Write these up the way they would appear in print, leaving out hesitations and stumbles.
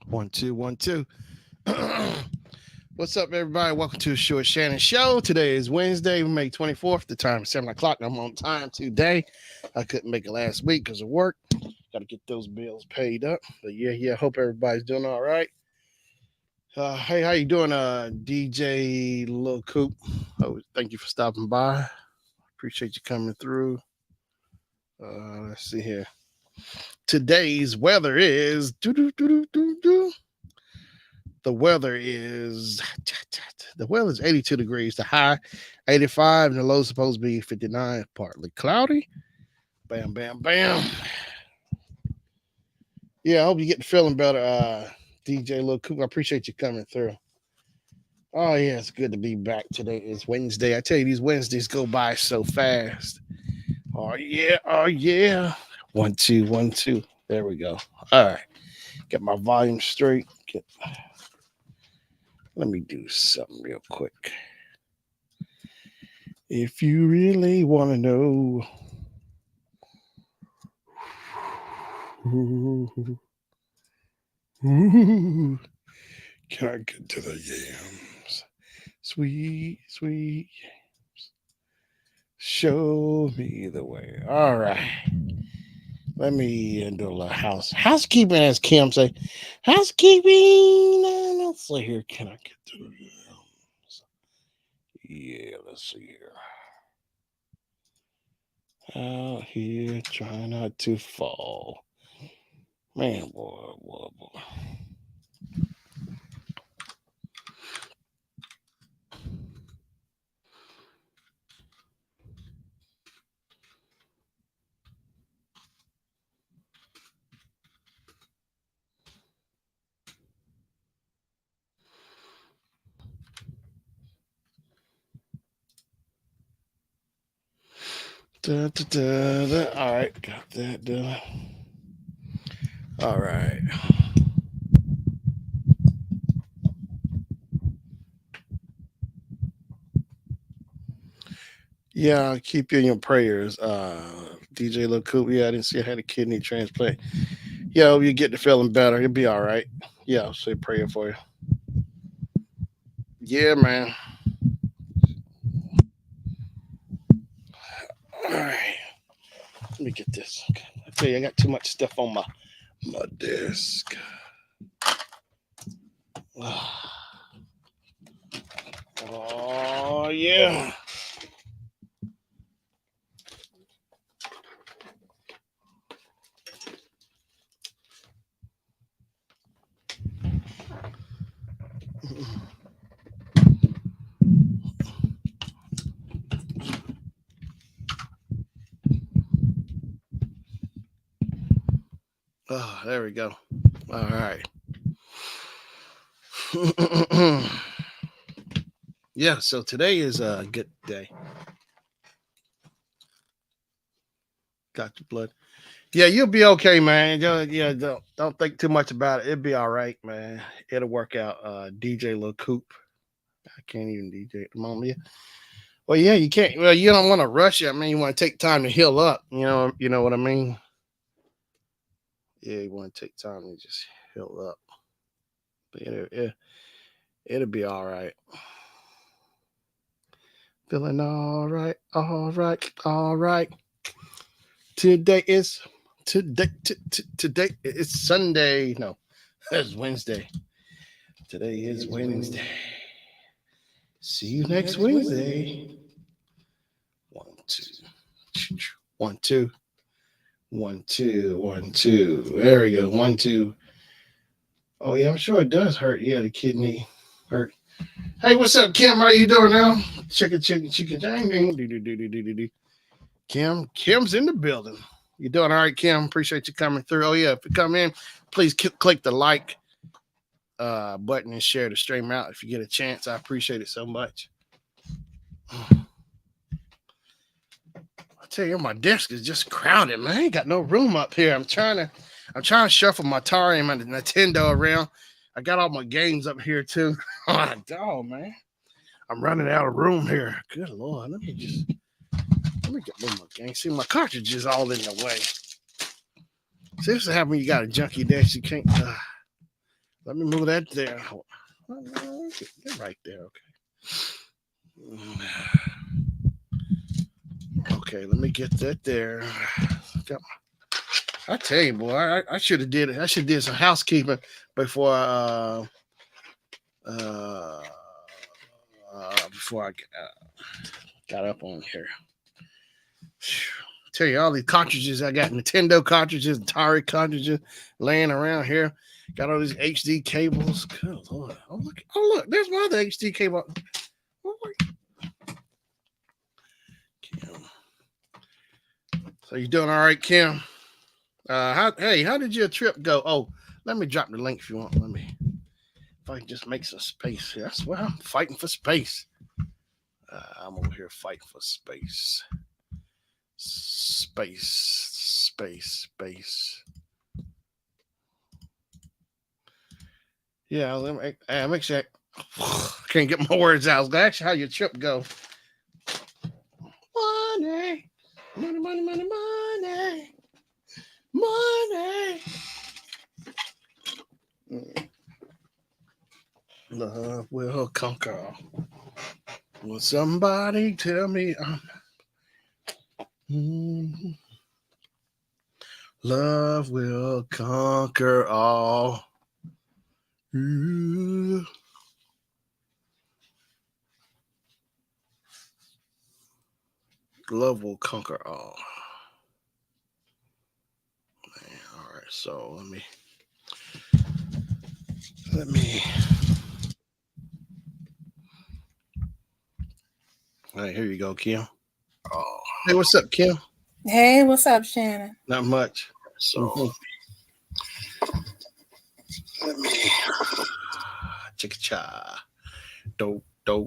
One, two, one, two. What's up, everybody? Welcome to the Short Shannon Show. Today is Wednesday, May 24th. The time is 7 o'clock. I'm on time today. I couldn't make it last week because of work. Got to get those bills paid up. But yeah. Hope everybody's doing all right. Hey, how you doing, DJ Lil Coop? Oh, thank you for stopping by. Appreciate you coming through. Let's see here. Today's weather is the weather is the weather is 82 degrees. The high 85 and the low is supposed to be 59. Partly cloudy. Bam, bam, bam. Yeah, I hope you get feeling better, DJ Lil Coop. I appreciate you coming through. Oh yeah, it's good to be back. Today is Wednesday. I tell you, these Wednesdays go by so fast. Oh yeah, oh yeah. One, two, one, two. There we go. All right. Get my volume straight. Let me do something real quick. If you really want to know, can I get to the yams? Sweet, sweet yams. Show me the way. All right. Let me do a little housekeeping, as Kim say. Housekeeping. Let's see here. Can I get to the yams? Yeah, let's see here. Out here, trying not to fall. Man, boy. All right, got that done. All right. Yeah, I'll keep you in your prayers. DJ Lil Coop. Yeah, I didn't see I had a kidney transplant. Yeah, you get to feeling better. You'll be all right. Yeah, I'll say prayer for you. Yeah, man. All right. Let me get this. Okay. I tell you, I got too much stuff on my desk. Oh yeah. Oh, there we go. All right. Yeah, so today is a good day. Got your blood. Yeah, you'll be okay, man. Yeah, don't think too much about it. It'll be all right, man. It'll work out. DJ Lil Coop. I can't even DJ at the moment. Yeah. Well, yeah, you can't. Well, you don't want to rush it. I mean, you want to take time to heal up. You know what I mean. Yeah, you want to take time to just heal up. But it'll be all right. Feeling all right, all right, all right. Today is today it's Sunday. No, it's Wednesday. Today is Wednesday. See you next Wednesday. One, two, one, two, one, two, one, two. There we go. One, two. Oh yeah, I'm sure it does hurt. Yeah, the kidney hurt. Hey, what's up, Kim? How you doing now? Chicken, dang, ding, do. Kim's in the building. You doing all right, Kim? Appreciate you coming through. Oh yeah, if you come in, please click the like button and share the stream out if you get a chance. I appreciate it so much. I tell you, my desk is just crowded, man. I ain't got no room up here. I'm trying to shuffle my Atari and my Nintendo around. I got all my games up here too. Oh man, I'm running out of room here. Good lord, let me get rid of my games. See, my cartridge is all in the way. See, this is happening when you got a junky desk. You can't. Let me move that there. Get right there. Okay. Okay, let me get that there. Got I tell you, boy, I should have did it. I should did some housekeeping before uh, before I got up on here. Tell you all these cartridges I got, Nintendo cartridges, Atari cartridges laying around here. Got all these HD cables. Good Lord. Oh look, there's my other HD cable. Kim. So you doing all right, Kim? How did your trip go? Oh, let me drop the link if you want. Let me, if I can just make some space here. That's why I'm fighting for space. I'm over here fighting for space. Space. Yeah, let me make sure. I can't get my words out. That's how your trip go. Money. Love will conquer all. Will somebody tell me love will conquer all. Ooh. Love will conquer all. Man, all right, so let me. All right, here you go, Kim. Oh, hey, what's up, Kim? Hey, what's up, Shannon? Not much. So let me chicka cha. Dope. I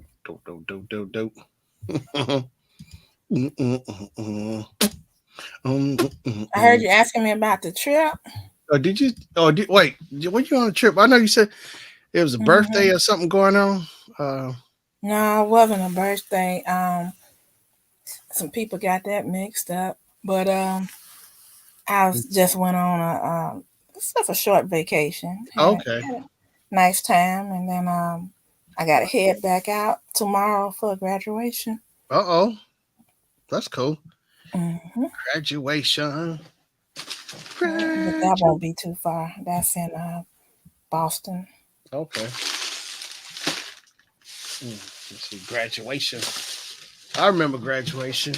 heard you asking me about the trip. Did you? Wait. Were you on a trip? I know you said it was a birthday or something going on. No, it wasn't a birthday. Some people got that mixed up, but I just went on it's just a short vacation. Okay. Had a nice time, and then I got to head back out tomorrow for graduation. Oh, that's cool. Mm-hmm. Graduation. But that won't be too far. That's in Boston. Okay. Let's see. Graduation. I remember graduation.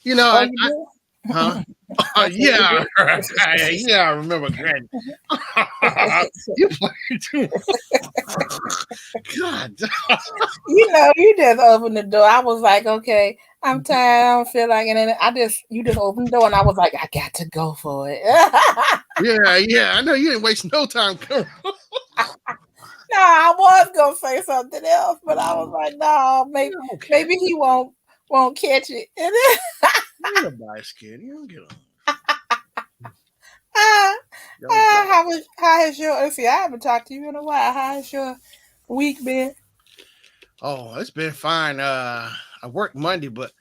You know, Oh, you do? huh? I said you Yeah, do. yeah, I remember graduation. You played too. God. You just opened the door. I was like, okay, I'm tired. I don't feel like it. And then you just opened the door, and I was like, I got to go for it. Yeah. I know you didn't waste no time. No, I was gonna say something else, but I was like, no, Okay. maybe he won't catch it. And Nobody's scared. You don't get on. then, Don't get on. how has your? See, I haven't talked to you in a while. How has your week been? Oh, it's been fine. I worked Monday, but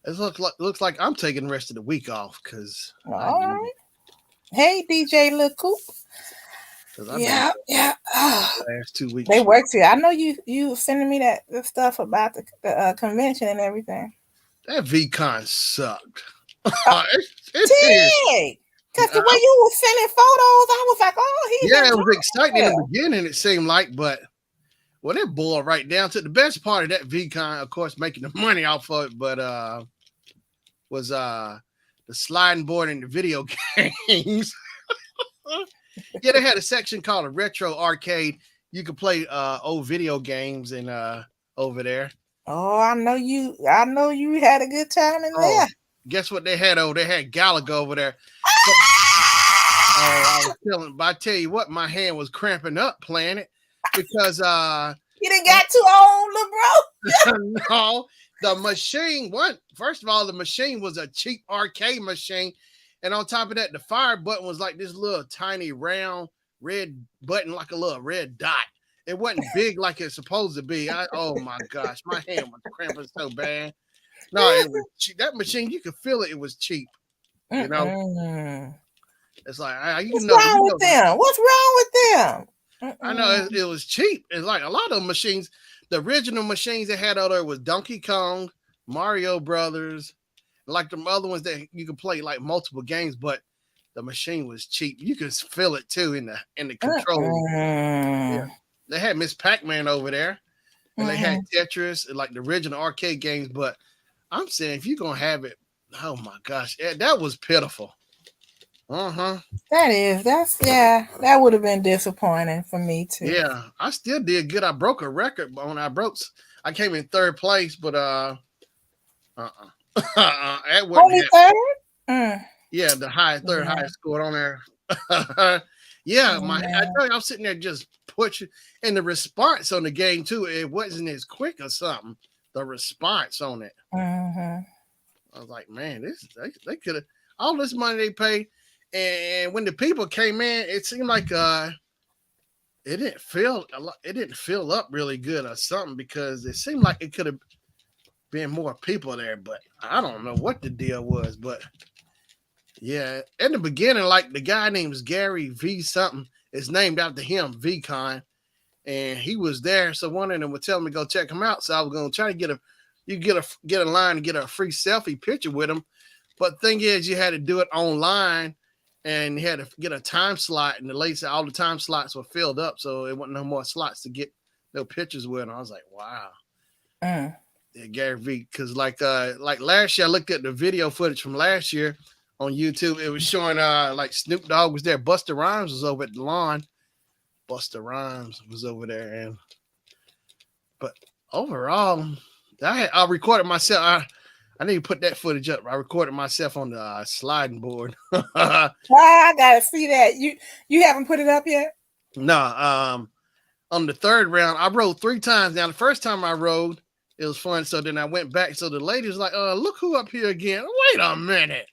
it looks like I'm taking the rest of the week off because All I need right. Hey, DJ Lil Coop. because I've been Yeah. the last 2 weeks. They worked here. I know you sending me the stuff about the convention and everything. That VCon sucked. Uh, It did. Because the way you were sending photos, I was like, oh, he's Yeah, it was enjoying exciting in the himself. beginning, it seemed like, but well, it boiled right down to the best part of that VCon, of course, making the money off of it, but was the sliding board in the video games. Yeah, they had a section called a retro arcade. You could play old video games and over there. Oh, I know you. I know you had a good time in Oh, there. guess what they had over? They had Galaga over there. Oh, I was telling, but I tell you what, my hand was cramping up playing it because You done got too old, little bro. no, the machine. First of all, the machine was a cheap arcade machine, and on top of that, the fire button was like this little tiny round red button, like a little red dot. It wasn't big like it's supposed to be. Oh my gosh, my hand was cramping so bad. No, it was cheap. That machine. You could feel it. It was cheap. You know. Mm-mm. It's like What's wrong with them? What's wrong with them? I know it was cheap. It's like a lot of machines. The original machines they had out there was Donkey Kong, Mario Brothers, like the other ones that you could play like multiple games, but the machine was cheap. You could feel it too in the control. Yeah. They had Miss Pac-Man over there, and they had Tetris and like the original arcade games. But I'm saying if you're gonna have it, oh my gosh, that was pitiful. That would have been disappointing for me too. Yeah, I still did good. I broke a record, but when I came in third place, but that wasn't only third. Yeah, the third highest score on there. Yeah, I tell you, I'm sitting there just pushing, and the response on the game too. It wasn't as quick or something. The response on it. I was like, man, they could have all this money they paid. And when the people came in, it seemed like it didn't fill up really good or something because it seemed like it could have been more people there, but I don't know what the deal was. But yeah, in the beginning, like the guy named Gary V something is named after him, VCon, and he was there. So one of them would tell me to go check him out. So I was gonna try to get a line and get a free selfie picture with him. But the thing is, you had to do it online. And you had to get a time slot, and the lady said all the time slots were filled up, so it wasn't no more slots to get no pictures with. And I was like, wow. Yeah, Gary V. Because like last year, I looked at the video footage from last year on YouTube. It was showing like Snoop Dogg was there. Busta Rhymes was over at the lawn. Busta Rhymes was over there, but overall, I recorded myself. I need to put that footage up. I recorded myself on the sliding board. I gotta see that. You haven't put it up yet? No. On the third round, I rode 3 times. Now the first time I rode, it was fun. So then I went back. So the lady was like, look who up here again. Wait a minute.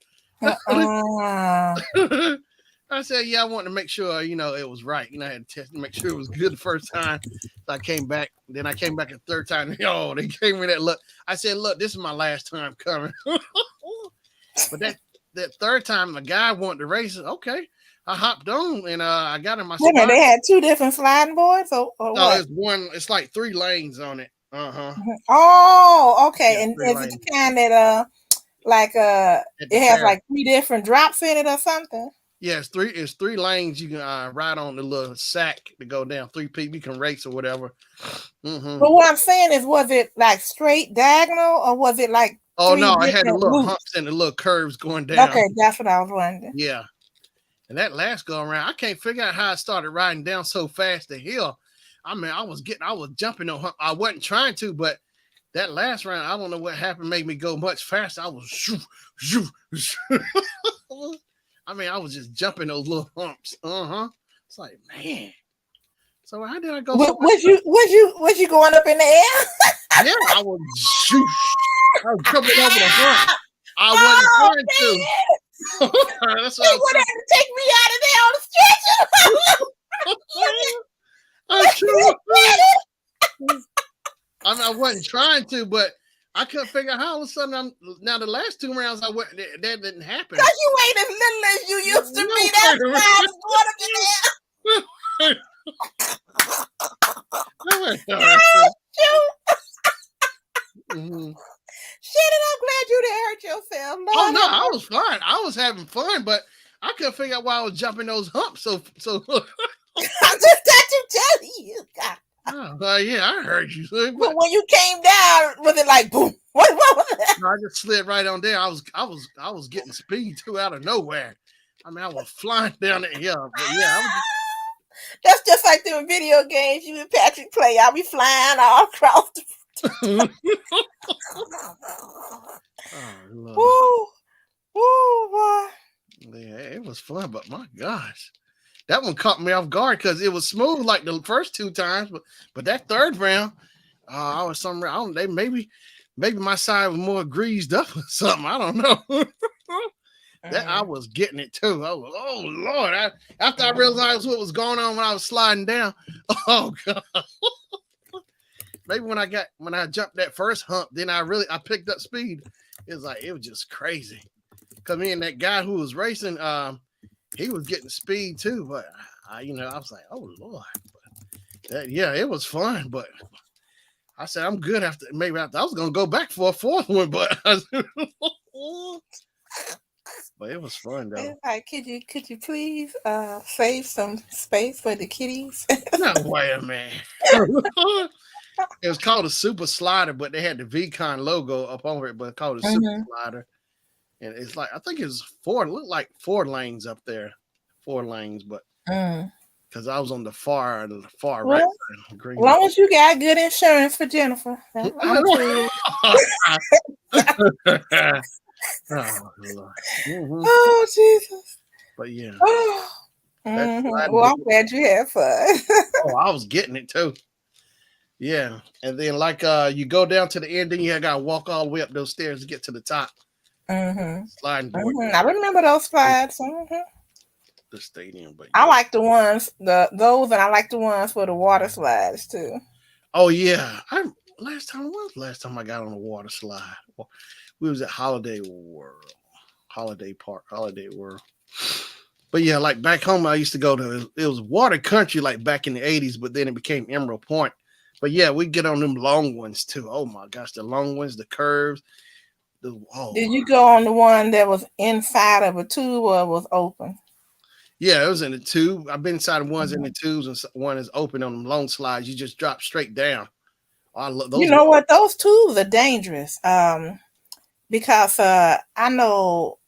I said, yeah, I wanted to make sure, it was right. I had to test to make sure it was good the first time. So I came back. Then I came back a third time. Oh, they gave me that look. I said, look, this is my last time coming. But that third time, the guy wanted to race. Okay. I hopped on and I got in my spot. They had 2 different sliding boards? Or no, what? it's one. It's like 3 lanes on it. Oh, okay. Yeah, and is it the kind that it has like 3 different drops in it or something? Yeah, it's 3 lanes. You can ride on the little sack to go down. 3 people you can race or whatever. But what I'm saying is, was it like straight diagonal or was it like? Oh no, it had the little humps and the little curves going down. Okay, that's what I was wondering. Yeah, and that last go around, I can't figure out how I started riding down so fast the hill. I mean, I was jumping on. I wasn't trying to, but that last round, I don't know what happened, made me go much faster. I was shoo, shoo, shoo. I mean, I was just jumping those little humps. It's like, man. So how did I go? Was you going up in the air? Yeah, I was shoot. I was jumping over the hump. I wasn't trying to. That's what they would have to take me out of there on the stretcher. I wasn't trying to, but I couldn't figure out how all of a sudden now the last 2 rounds I went that didn't happen. Because you ain't as little as you used to be. That's why I was going up in there. Shannon, I'm glad you didn't hurt yourself. Oh no, I was fine. I was having fun, but I couldn't figure out why I was jumping those humps. So I just got to tell you. Yeah, I heard you. But when you came down, was it like boom? What was that? No, I just slid right on there. I was getting speed too out of nowhere. I mean, I was flying down the hill. But yeah, that's just like them video games you and Patrick play. I'll be flying all across the boy. Yeah, it was fun, but my gosh. That one caught me off guard because it was smooth like the first 2 times, but that third round, I was somewhere. I don't. Maybe my side was more greased up or something. I don't know. That I was getting it too. I was, oh Lord! After I realized what was going on when I was sliding down, oh God. Maybe when I jumped that first hump, then I picked up speed. It was just crazy. Cause me and that guy who was racing, he was getting speed too, but I was like, oh Lord, yeah, it was fun, but I said I'm good after I was gonna go back for a fourth one, but but it was fun though. It's like, could you please save some space for the kitties? No, wait a minute. It was called a super slider, but they had the VCon logo up over it, but called a super Mm-hmm. slider. And it's like I think it's four, looked like 4 lanes up there, 4 lanes, but Mm. because I was on the far right Well, side of as Green. long as you got good insurance for Jennifer, I'm cool. Oh, Lord. Mhm. Oh, Jesus. But yeah, Oh. that sliding Well, door. I'm glad you had fun. Oh, I was getting it too. Yeah, and then like you go down to the end, then you gotta walk all the way up those stairs to get to the top. Mm-hmm. Sliding board, Mm-hmm. I remember those slides. Mm-hmm. the stadium. But I yeah. like the ones, those, and I like the ones for the water slides too. Oh yeah, last time I got on a water slide? Well, we was at Holiday Park, Holiday World. But yeah, like back home, I used to go to. It was water country like back in the '80s, but then it became Emerald Point. But yeah, we get on them long ones too. Oh my gosh, the long ones, the curves. Did you go on the one that was inside of a tube or was open? Yeah, it was in the tube. I've been inside of ones in Mhm. the tubes, and one is open on them long slides. You just drop straight down. Oh, I love You those. know what? Those tubes are dangerous. Because I know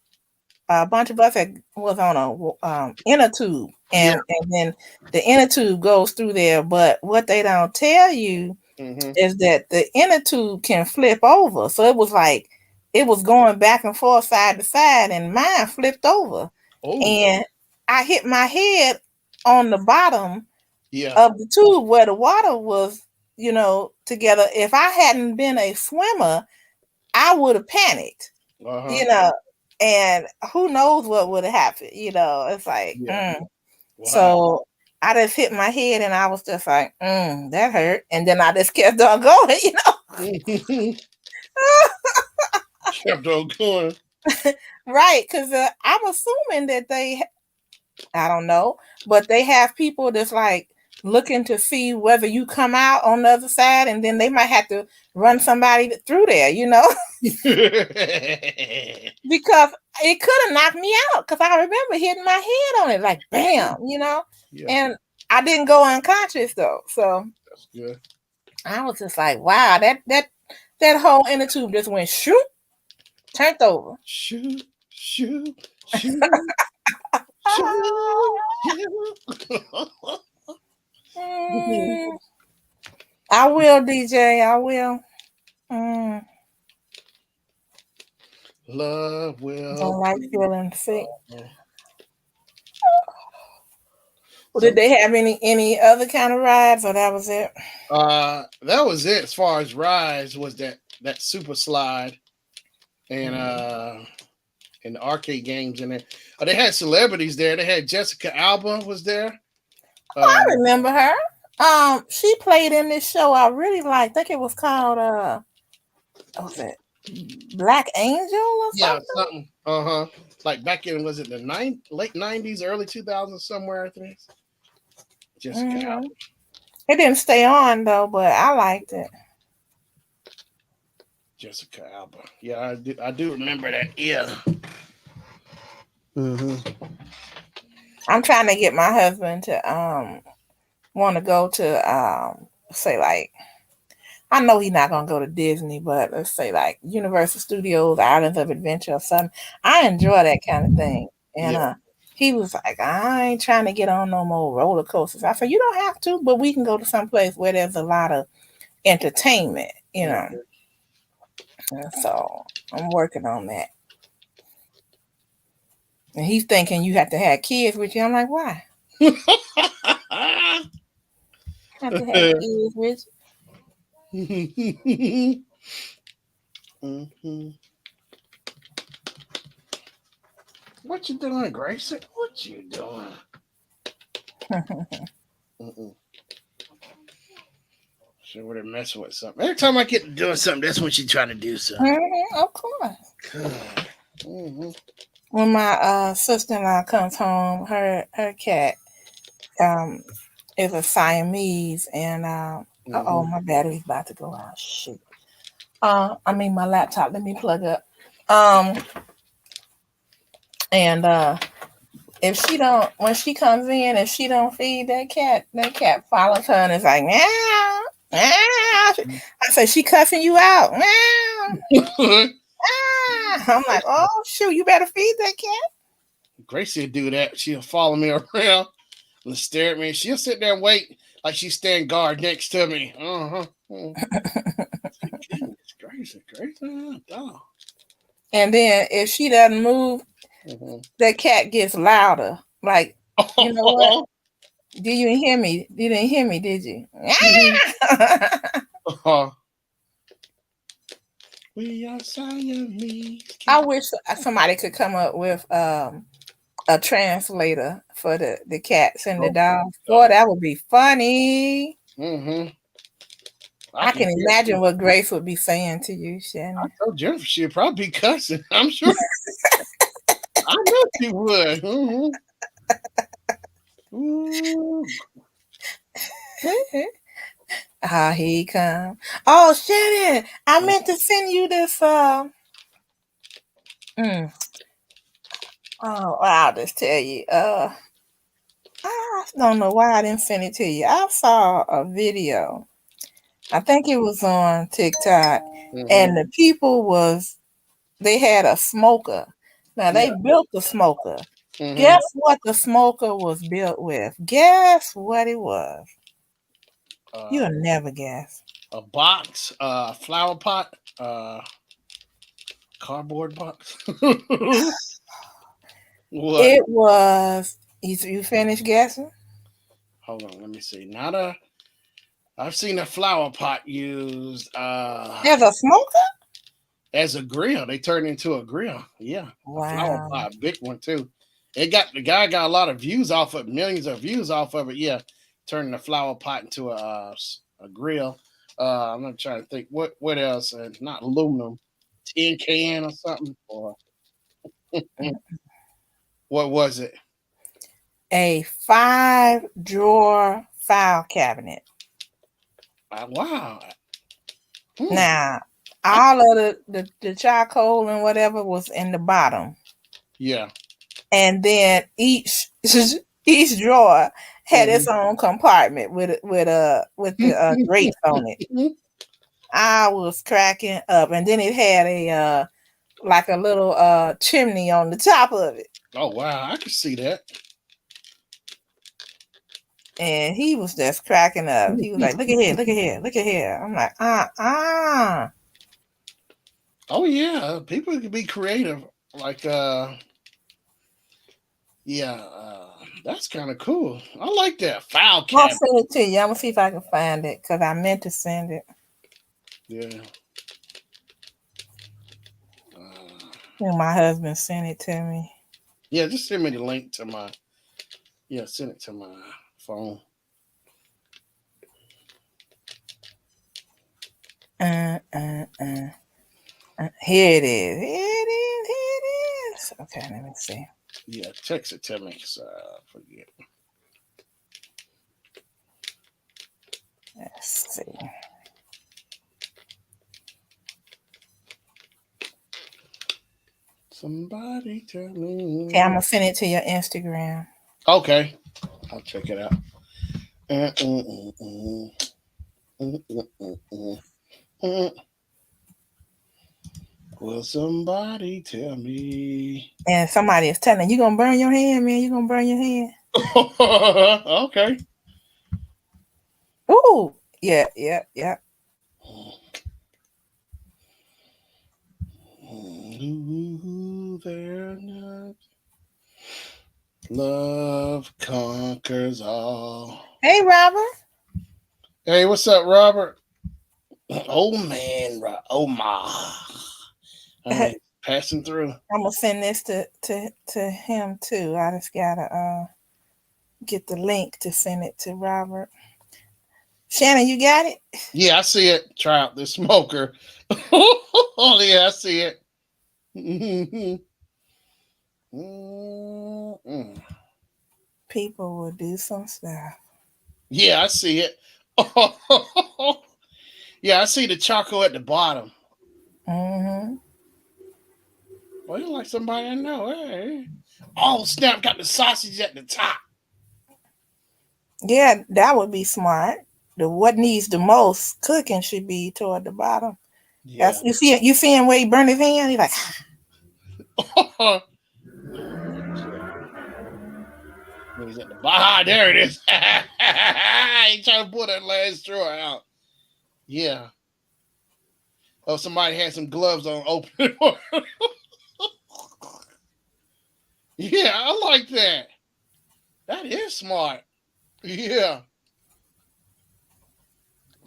a bunch of us was on a inner tube, Yeah. and then the inner tube goes through there. But what they don't tell you Mm-hmm. is that the inner tube can flip over. So it was like it was going back and forth side to side, and mine flipped over, Oh, and I hit my head on the bottom yeah. of the tube where the water was, together. If I hadn't been a swimmer, I would have panicked, Uh huh. you know, and who knows what would have happened, it's like, Yeah. Wow. so I just hit my head and I was just like, that hurt. And then I just kept on going. Kept on going. Right. Because I'm assuming that I don't know, but they have people that's like looking to see whether you come out on the other side, and then they might have to run somebody through there, because it could have knocked me out. Because I remember hitting my head on it, like bam, Yeah, and I didn't go unconscious though. So that's good. I was just like, wow, that whole inner tube just went shoot, turned over. Shoot, shoot, shoot, shoot, shoot. Mm, I will, DJ. I will. Mm, Love will. don't like feeling sick. Well, did Some they have any other kind of rides, or that was it? that was it as far as rides was that super slide and the arcade games in there. They had celebrities there. They had Jessica Alba was there. I remember her. She played in this show I really liked. I think it was called what was it Black Angel or Yeah, something? something. Like back in was it the late '90s, early 2000s somewhere? I think. Jessica Mm-hmm. Alba. It didn't stay on though, but I liked it. Jessica Alba. Yeah, I do remember that. Yeah. Mm-hmm. I'm trying to get my husband to want to go to say like, I know he's not gonna go to Disney, but let's say like Universal Studios, Islands of Adventure or something. I enjoy that kind of thing. And Yeah. he was like, I ain't trying to get on no more roller coasters. I said, you don't have to, but we can go to some place where there's a lot of entertainment, Mhm. And so I'm working on that. And he's thinking you have to have kids with you. I'm like, why? Have to have kids with Mhm. What you doing, Grayson? What you doing? you. Mm-mm. She would have messing with something. Every time I get to doing something, that's when she's trying to do something. Of course. Mhm. When my sister-in-law comes home, her cat um is a Siamese, and oh, Mm-hmm. my battery's about to go out. Shoot. I mean my laptop. Let me plug up. And if she don't, when she comes in, if she don't feed that cat follows her and is like meow, meow. I said, she cussing you out. Meow, meow. I'm like, oh shoot, you better feed that cat. Gracie will do that. She'll follow me around and stare at me. She'll sit there and wait like she's standing guard next to me. Uh-huh. Goodness gracious, Gracie. Dog. And then if she doesn't move, Mm-hmm. that cat gets louder. Like, you know what? Did you hear me? You didn't hear me, did you? Uh-huh. We are Siamese. I wish somebody could come up with a translator for the cats and the Oh, dogs. Boy, that would be funny. mm-hmm. I I can can imagine what Grace would be saying to you, I Shannon. told Jennifer she'd probably be cussing. I'm sure. I know she would. Mm-hmm. Ooh. Ah, here he come. Oh, Shannon, I meant to send you this. Mm, oh, I'll just tell you. I don't know why I didn't send it to you. I saw a video. I think it was on TikTok, Mm-hmm. and the people they had a smoker. Now Yeah. they built the smoker. Mm-hmm. Guess what the smoker was built with? Guess what it was? Uh, You'll never guess. a box, flower pot, cardboard box. What? It was. You finished guessing? Hold on, let me see. Not a. I've seen a flower pot used There's a smoker. as a grill. They turned into a grill. Yeah, a flower Wow. pot, big one too. It got the guy got a lot of views off of millions of views off of it. Yeah, turning the flower pot into a grill. I'm not trying to think what else. Not aluminum, tin can or something. Or what was it? A 5-drawer file cabinet. Wow. Hmm. Now, I, all of the charcoal and whatever was in the bottom, yeah. and then each drawer had its Mhm. own compartment with the grates on it. I was cracking up, and then it had a like a little chimney on the top of it, Oh wow, I can see that. and he was just cracking up. He was like, "Look at here, look at here, look at here." I'm like, Oh yeah, people can be creative. Like yeah, that's kind of cool. I like that file I'll cabinet. send it to you. I'm gonna see if I can find it because I meant to send it. Yeah. Uh, And my husband sent it to me. yeah, just send me the link to my. Yeah, send it to my phone. Uh. Here it is. Here it is. Here it is. Okay, let me see. Yeah, text it to me. So I forget. Let's see. Somebody tell Okay, I'm me. gonna send it to your Instagram. Okay, I'll check it out. Uh, uh, uh, uh, uh. Will somebody tell me? And somebody is telling you gonna burn your hand, man. You gonna burn your hand. Okay. Ooh, yeah. Ooh, there not. Love conquers all. Hey, Robert. Hey, what's up, Robert? Oh man, oh my. I I'm mean, passing through. gonna send this to him too. I just gotta get the link to send it to Robert. Shannon, you got it? Yeah, I see it. Try out this smoker. Oh yeah, I see it. Mm-mm. People will do some stuff. Yeah, I see it. Yeah, I see the charcoal at the bottom. Mm-hmm. Well, you like somebody I know. Hey. Oh, snap, got the sausage at the top. Yeah, that would be smart. The what needs the most cooking should be toward the bottom. Yeah. That's you see him where he burned his hand. He's like, He's at the bottom. There it is. He trying to pull that last straw out. Yeah. Oh, somebody had some gloves on open. Yeah, I like that. That is smart. Yeah.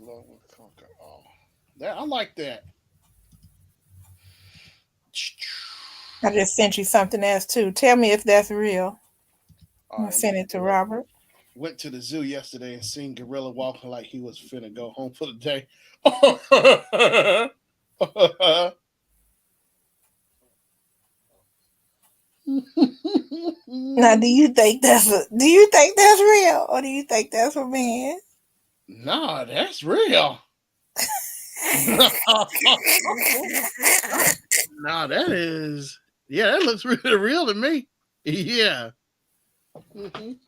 Oh, that I like that. I just sent you something else too. Tell me if that's real. All I'm gonna right, let me send it to pull up. Robert. Went to the zoo yesterday and seen Gorilla walking like he was finna go home for the day. Now, do you think that's real, or do you think that's a man? Nah, that's real. Nah, that is. Yeah, that looks really real to me. Yeah. Mhm.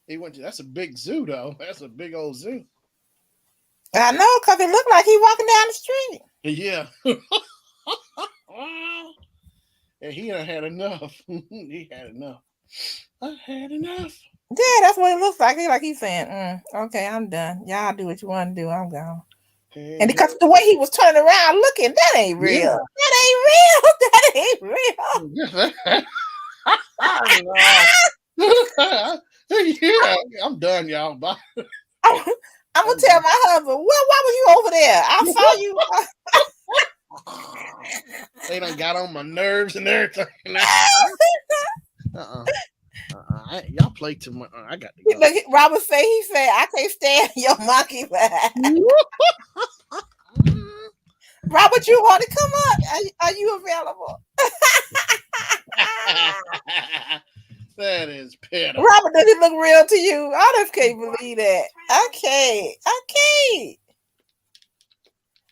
He went to. That's a big zoo, though. That's a big old zoo. I know, cause it looked like he walking down the street. Yeah. And he done had enough. He had enough. I had enough. Yeah, that's what it looks like. He's saying, "Okay, I'm done. Y'all do what you want to do. I'm gone." And Hey, because the way he was turning around, looking, that ain't real. yeah. That ain't real. That ain't real. Yeah, I'm done, y'all. Bye. I'm, I'm gonna tell my husband, well, why was you over there? I saw you. They done got on my nerves and everything. Uh-uh. Y'all play too much. I got to go. Look, Robert he said, I can't stand your monkey back. Robert, you want to come up? Are you available? That is pitiful. Robert, does it look real to you? I just can't believe that. Okay.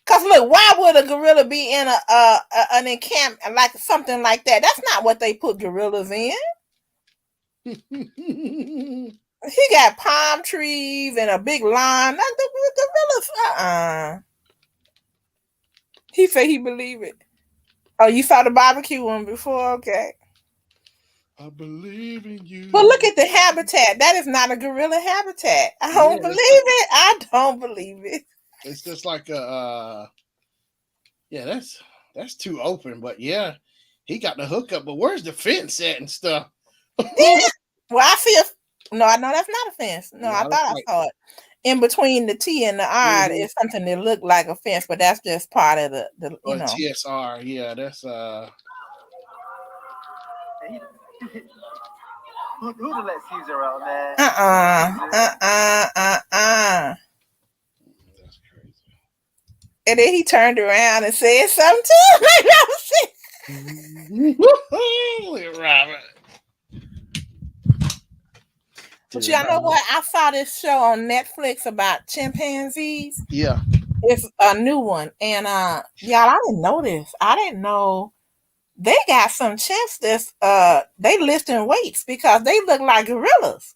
Cause look, why would a gorilla be in an encampment like something like that? That's not what they put gorillas in. He got palm trees and a big lawn. The gorillas, He said he believe it. Oh, you saw the barbecue one before? Okay. I believe in you. But look at the habitat. That is not a gorilla habitat. I don't believe it. I don't believe it. It's just like a yeah, that's too open, but yeah, he got the hookup, but where's the fence at and stuff? Yeah. Well, I see no, I know that's not a fence. No, I No, thought I saw it. In between the T and the R is something that looked like a fence, but that's just part of the you know. TSR, yeah, that's Who to let Caesar out, man? That's crazy. And then he turned around and said something too. Robert. But y'all know what? I saw this show on Netflix about chimpanzees. Yeah. It's a new one. And y'all, I didn't know this. I didn't know they got some chimps that's they lifting weights because they look like gorillas.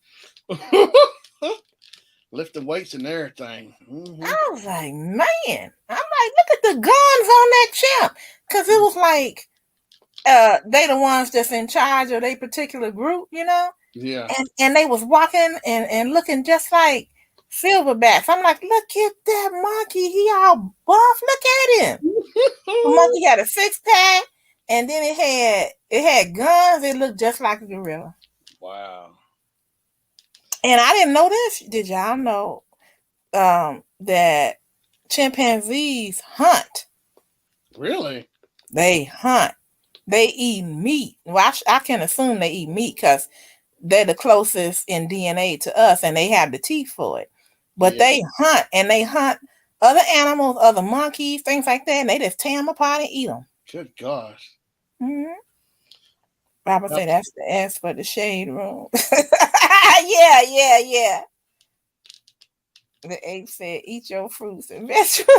Lifting weights and everything. Mm-hmm. I was like, man. I'm like, look at the guns on that chimp. Cause it was like they the ones that's in charge of their particular group, you know? Yeah. And they was walking and looking just like silverbacks. I'm like, look at that monkey. He all buff. Look at him. The monkey had a 6-pack, and then it had guns. It looked just like a gorilla. Wow. And I didn't know this. Did y'all know that chimpanzees hunt? Really? They hunt. They eat meat. Well, I can assume they eat meat because they're the closest in DNA to us, and they have the teeth for it. But they hunt, and they hunt other animals, other monkeys, things like that, and they just tear them apart and eat them. Good gosh. Mm-hmm. Robert Yep. say that's the S for the shade room. Yeah. The ape said, "Eat your fruits and vegetables."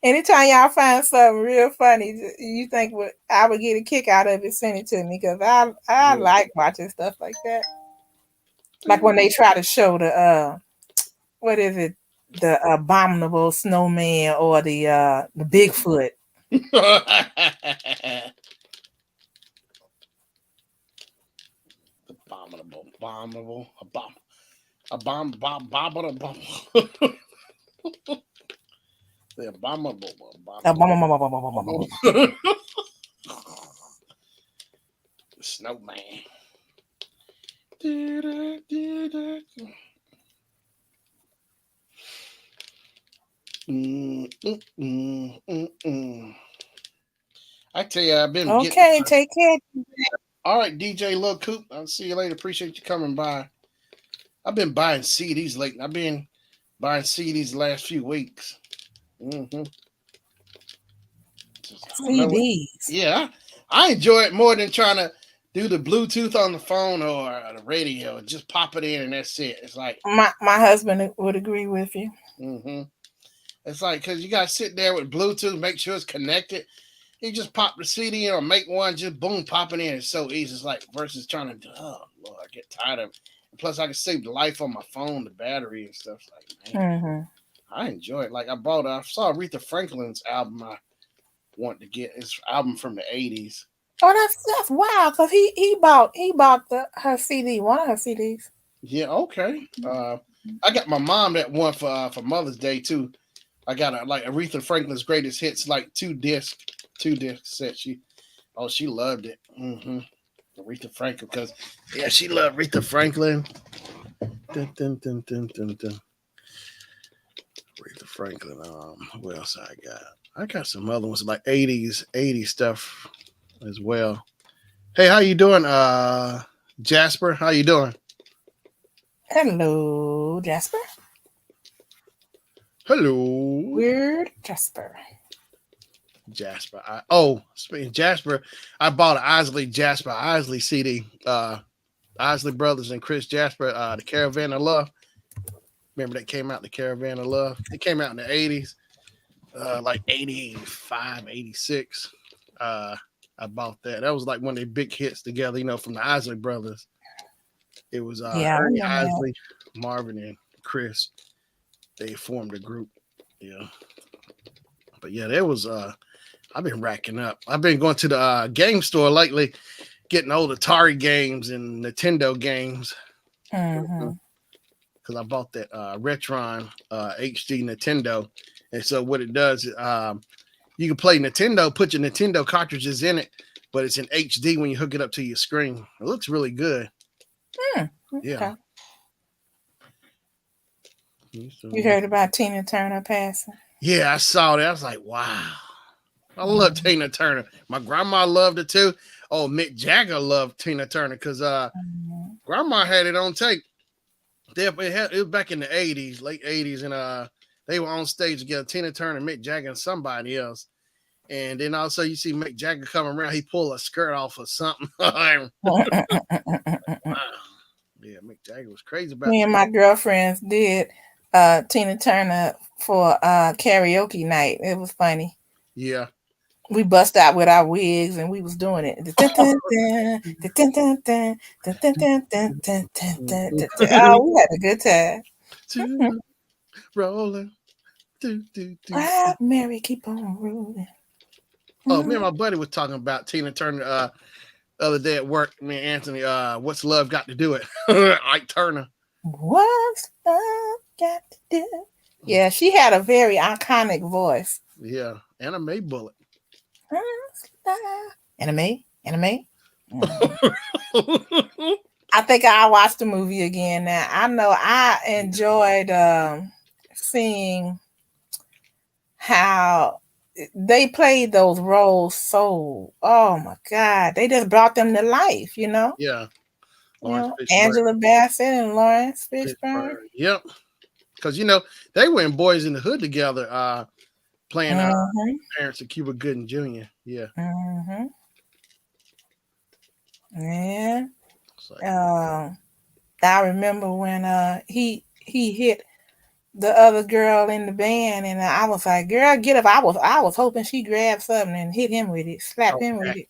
Anytime y'all find something real funny, you think I would get a kick out of it, send it to me because I like watching stuff like that. Like when they try to show the what is it, the abominable snowman or the Bigfoot. Abominable. The abominable. The snowman. I tell you, I've been getting. Okay, take care. All right, DJ Lil Coop. I'll see you later. Appreciate you coming by. I've been buying CDs lately. I've been buying CDs the last few weeks. Mm-hmm. CDs. Yeah, I enjoy it more than trying to do the Bluetooth on the phone or the radio. Just pop it in and that's it. It's like my husband would agree with you. Mm-hmm. It's like because you gotta sit there with Bluetooth, make sure it's connected. You just pop the CD in or make one, just boom, pop it in. It's so easy. It's like versus trying to do. Oh Lord, I get tired of it. And plus, I can save the life on my phone, the battery and stuff. It's like, man, I enjoy it. Like I saw Aretha Franklin's album. I want to get his album from the '80s. Oh, that's wild because he bought her CD, one of her CDs. Yeah, okay. I got my mom that one for Mother's Day too. I got like Aretha Franklin's greatest hits, like two disc set. She loved it. Mm-hmm. Aretha Franklin, because she loved Aretha Franklin. Dun, dun, dun, dun, dun, dun. Aretha Franklin. What else I got? I got some other ones like 80s stuff as well. Hey, how you doing, Jasper? How you doing? Hello, Jasper. Hello. Weird Jasper. Speaking Jasper, I bought an Isley CD. Isley Brothers and Chris Jasper, The Caravan of Love. Remember that came out, The Caravan of Love? It came out in the 80s, like 85, 86. I bought that. That was like one of their big hits together, from the Isley Brothers. It was Ernie Isley, Marvin, and Chris. They formed a group. Yeah. But yeah, there was I've been racking up. I've been going to the game store lately, getting old Atari games and Nintendo games. Mm-hmm. Because I bought that Retron HD Nintendo. And so what it does, you can play Nintendo, put your Nintendo cartridges in it, but it's in HD when you hook it up to your screen. It looks really good. Okay. Yeah. You heard about Tina Turner passing? Yeah, I saw that. I was like, wow. I love Tina Turner. My grandma loved it too. Oh, Mick Jagger loved Tina Turner because grandma had it on tape. It was back in the 80s, late 80s, and they were on stage together, Tina Turner, Mick Jagger, and somebody else. And then also you see Mick Jagger coming around, he pulled a skirt off or something. Wow. Yeah, Mick Jagger was crazy about it. Me and my girlfriends did Tina Turner for karaoke night. It was funny. Yeah. We bust out with our wigs and we was doing it. Oh, we had a good time. Rolling. Mary, keep on rolling. Oh, me and my buddy was talking about Tina Turner the other day at work. Me and Anthony, what's love got to do it? Ike Turner. What's love got to do? Yeah, she had a very iconic voice. Yeah, Anime Bullet. Anime. I think I'll watch the movie again now. I know I enjoyed seeing how they played those roles so, oh my God, they just brought them to life, Yeah. Angela Bassett and Lawrence Fishburne. Yep. because they were in Boys in the Hood together, playing Mm-hmm. parents of Cuba Gooding Jr. Yeah, Mm-hmm. Yeah. it's like, I remember when he hit the other girl in the band, and I was like, "Girl, get up!" I was hoping she grabbed something and hit him with it, slap oh, him with it.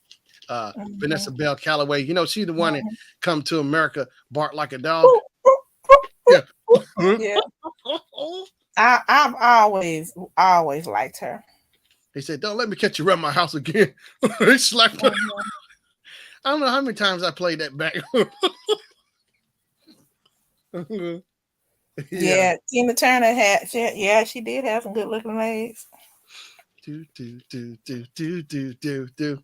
Vanessa Mm-hmm. Bell Calloway. She's the one that Mm-hmm. come to America, bark like a dog. Yeah. Yeah, I've always liked her. He said, "Don't let me catch you around my house again." He slapped her. Mhm. I don't know how many times I played that back. Yeah. Yeah, Tina Turner she did have some good looking legs. Do do do do do do do do.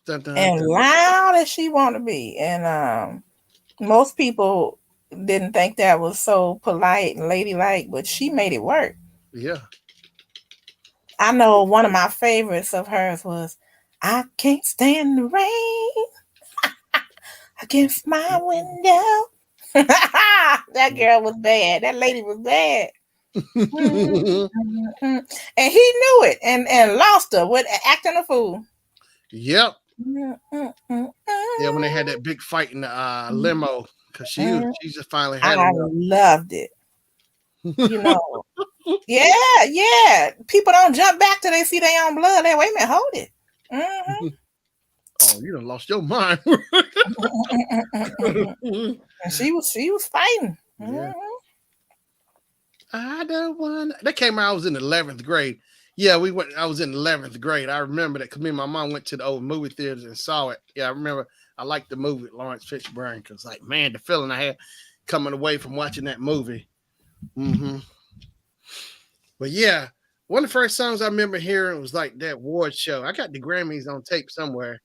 Dun, dun, And dun. loud as she want to be, and most people didn't think that was so polite and ladylike, but she made it work. Yeah. I know one of my favorites of hers was "I Can't Stand the Rain Against My Window." That girl was bad. That lady was bad. And he knew it and lost her with acting a fool. Yep. Yeah, when they had that big fight in the limo, because she just finally had I enough. loved it. You know, yeah. People don't jump back till they see their own blood. They wait a minute, hold it. Mm-hmm. Oh, you done lost your mind. And she was fighting. Yeah. Mm-hmm. I don't want. That came out. I was in 11th grade. Yeah, we went. I was in 11th grade. I remember that because me and my mom went to the old movie theaters and saw it. Yeah, I remember. I liked the movie with Lawrence Fishburne because, like, man, the feeling I had coming away from watching that movie. Mm-hmm. But yeah, one of the first songs I remember hearing was like that Ward show. I got the Grammys on tape somewhere,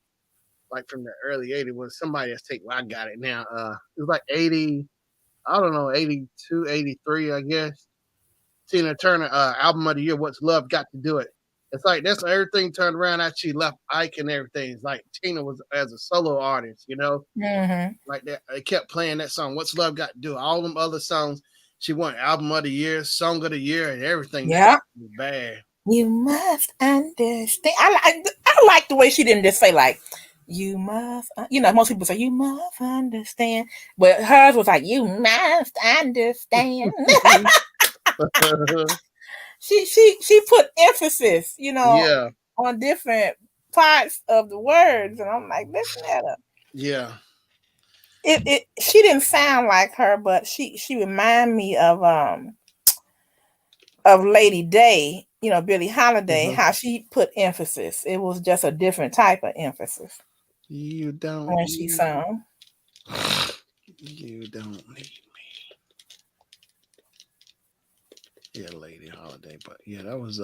like from the early '80s. Was somebody that's tape? Well, I got it now. It was like '80. I don't know, '82, '83, I guess. Tina Turner album of the year. What's Love Got to Do It? It's like that's everything turned around after she left Ike and everything. It's like Tina was as a solo artist, Mm-hmm. like that. They kept playing that song. What's Love Got to Do? All them other songs. She won album of the year, song of the year, and everything. That Yeah. was bad. You must understand. I like the way she didn't just say like, "You must." Most people say, "You must understand," but hers was like, "You must understand." She put emphasis, Yeah, on different parts of the words, and I'm like, listen at her. yeah. She didn't sound like her, but she remind me of Lady Day, Billie Holiday, Uh-huh. how she put emphasis. It was just a different type of emphasis You don't when she need sung. you don't need yeah, Lady Holiday. But yeah, that was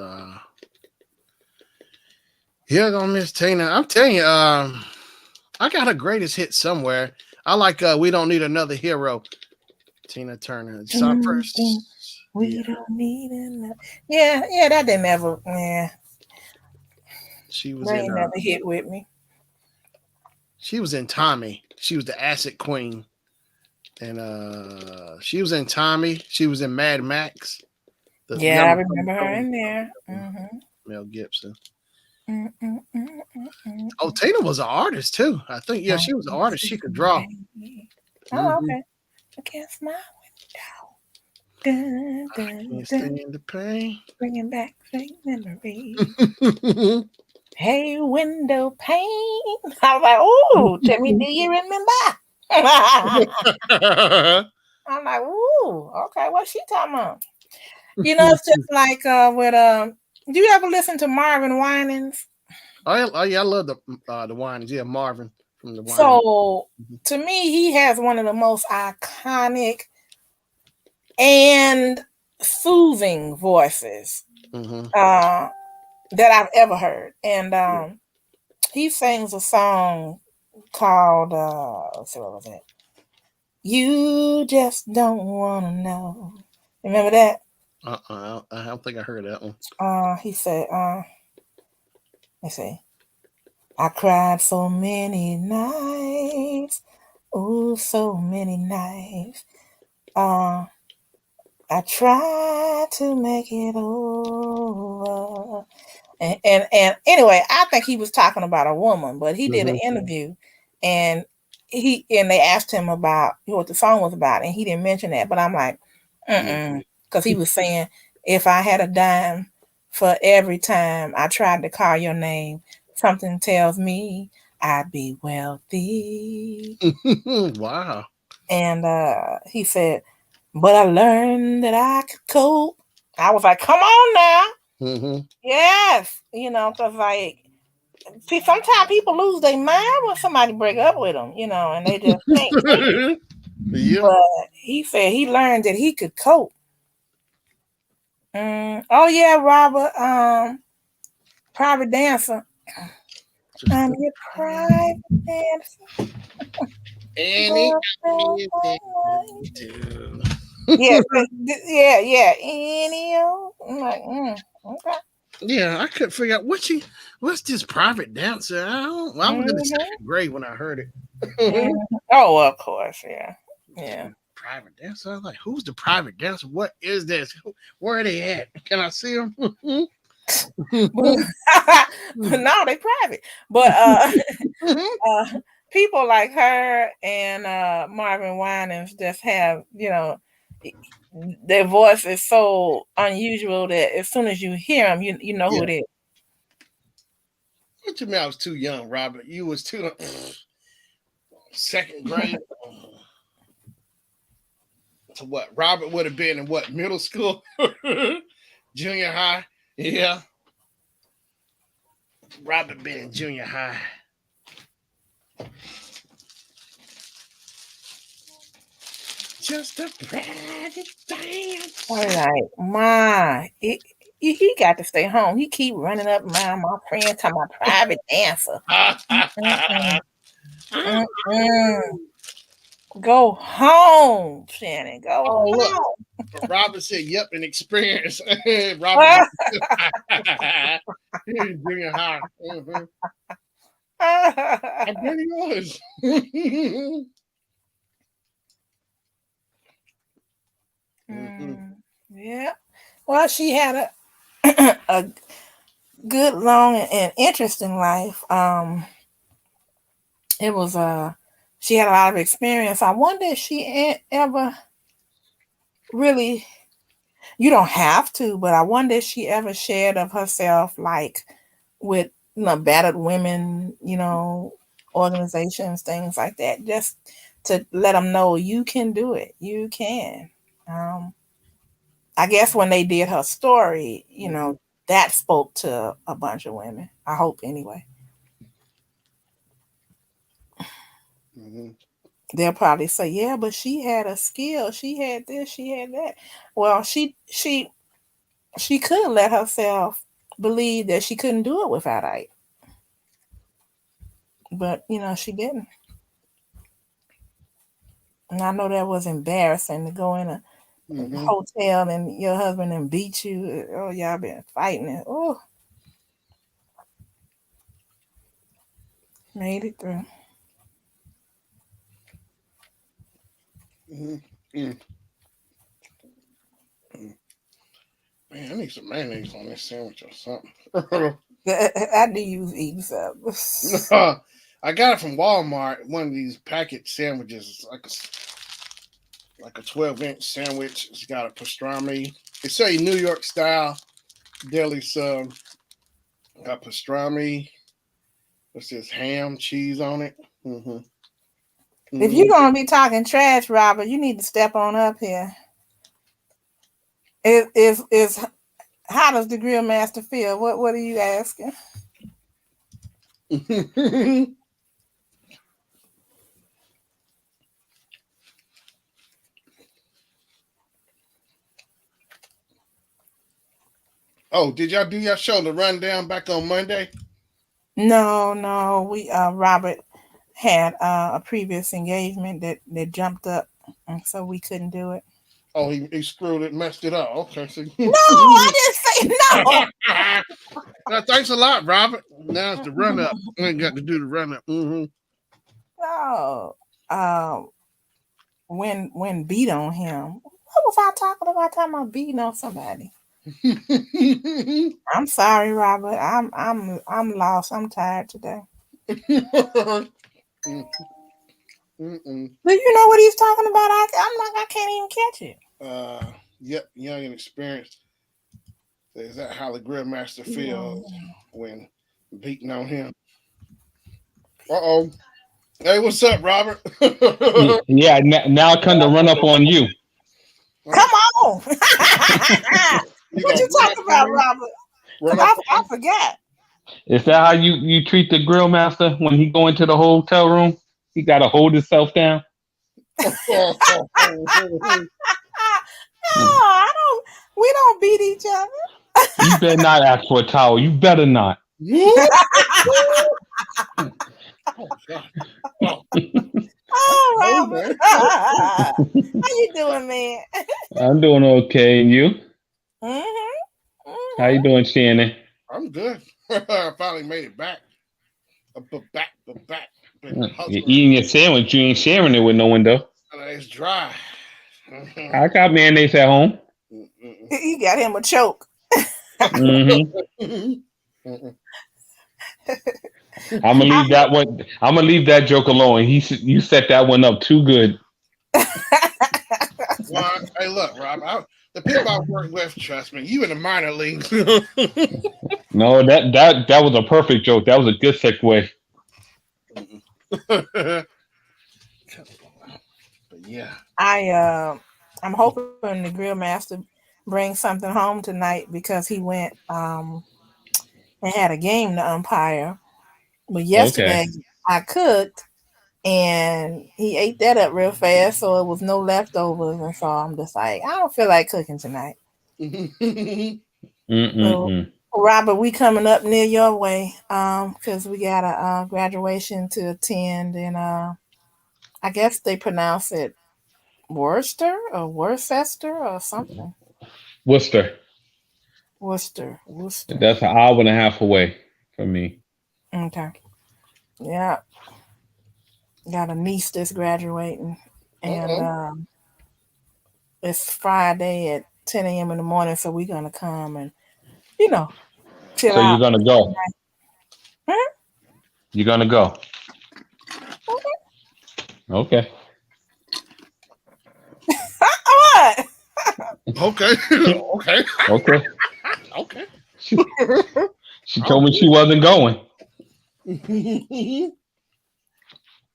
yeah, gonna miss Tina. I'm telling you, I got her greatest hit somewhere. I like We Don't Need Another Hero, Tina Turner. It's our first. Yeah, We don't need enough. Yeah, that didn't ever. Yeah, she was they in ain't never hit with me. Tommy. She was the acid queen. And she was in Tommy. She was in Mad Max. The Yeah, I Yellow remember her Submarine. in there. Mm-hmm. Mel Gibson. Oh, Mm-mm-mm-mm-mm. Tina was an artist too. I think yeah, she was an artist. She could draw. Oh, Mm-hmm. okay. Against my window. Dun, dun, Can't dun. stand the pain. Bringing back sweet memories. Hey, window pane. I was like, oh, tell me, do you remember? I'm like, ooh, okay, what's she talking about? It's just like with do you ever listen to Marvin Winans? Oh yeah, I love the Winans. Yeah, Marvin from the Winans. So to me, he has one of the most iconic and soothing voices Mm-hmm. that I've ever heard. And he sings a song called let's see, what was it? You just don't wanna know. Remember that? I don't think I heard that one. He said, let's see. I cried so many nights. Oh, so many nights. Uh I try to make it over. And anyway, I think he was talking about a woman, but he did an interview, and they asked him about what the song was about, and he didn't mention that. But I'm like, because he was saying, if I had a dime for every time I tried to call your name, something tells me I'd be wealthy. Wow. And he said, but I learned that I could cope. I was like, come on now. Yes. Because like, sometimes people lose their mind when somebody break up with them, and they just can't take it. Yeah. But he said he learned that he could cope. Oh yeah, Robert, private dancer. I'm your private dancer. Anything you do. Yeah. I'm like, okay. Yeah, I couldn't figure out what's this private dancer. I was in the second grade when I heard it. Oh, of course, yeah. Private dancer. I was like, who's the private dancer? What is this? Where are they at? Can I see them? But no, they private. But people like her and Marvin Winans just have, their voice is so unusual that as soon as you hear them, you know who it is. What you mean I was too young, Robert? You was too second grade. To what? Robert would have been in what, middle school? Junior high? Yeah. Robert been in junior high. Just a private dance. All right, my he got to stay home. He keep running up around my friend talking about private dancer. Go home, Shannon. Go home. Look. Robert said, "Yep, an experience." Robert, junior high. I bet he was. Yeah. Well, she had a good, long, and interesting life. It was she had a lot of experience. I wonder if she ever really. You don't have to, but I wonder if she ever shared of herself, like with battered women, organizations, things like that, just to let them know you can do it. You can. I guess when they did her story, that spoke to a bunch of women. I hope anyway. They'll probably say, yeah, but she had a skill. She had this, she had that. Well, she could let herself believe that she couldn't do it without Ike. But, she didn't. And I know that was embarrassing to go in a hotel and your husband and beat you. Oh, y'all been fighting. Oh. Made it through. Man, I need some mayonnaise on this sandwich or something. I do use eating something. I got it from Walmart. One of these packet sandwiches. It's like a 12-inch sandwich. It's got a pastrami. It's a New York style deli sub. Got pastrami. What's this? Ham, cheese on it. If you're gonna be talking trash, Robert, you need to step on up here. Is how does the grill master feel? What are you asking? Oh, did y'all do your show, The Rundown, back on Monday? No. We Robert had a previous engagement that jumped up, and so we couldn't do it. Oh, he screwed it, messed it up. Okay, so no, I didn't say no. Now, thanks a lot, Robert. Now it's the run up. I ain't got to do the run up. No, when beat on him. What was I talking about? Talking about beating on somebody. I'm sorry, Robert. I'm lost. I'm tired today. Do you know what he's talking about? I can't even catch it. Yep, young and experienced. Is that how the grill master feels when beating on him? Uh-oh. Hey, what's up, Robert? Yeah, now I come to run up on you. Come on. What you talking about, Robert? I forgot. Is that how you treat the grill master when he go into the hotel room? He got to hold himself down. No, I don't. We don't beat each other. You better not ask for a towel. You better not. Oh, God. Oh. Oh, Robert. How you doing, man? I'm doing okay, and you? Mm-hmm. How you doing, Shannon? I'm good. I finally made it back. Back. You're eating your sandwich. You ain't sharing it with no one, though. It's dry. I got mayonnaise at home. He got him a choke. I'm gonna leave that one. I'm gonna leave that joke alone. You set that one up too good. Well, hey, look, Rob. The people I work with, trust me, you in the minor leagues. No, that was a perfect joke. That was a good segue. But yeah, I'm hoping the grill master brings something home tonight because he went and had a game to umpire. But yesterday I cooked and he ate that up real fast, so it was no leftovers, and so I'm just like, I don't feel like cooking tonight. So, Robert, we coming up near your way because we got a graduation to attend, and I guess they pronounce it Worcester or Worcester or something. Worcester. That's an hour and a half away from me. Okay. Yeah. Got a niece that's graduating, and it's Friday at 10 a.m. in the morning, so we're gonna come and chill So out. you're gonna go? You're gonna go? Okay. What? Okay. Okay. She told me she wasn't going.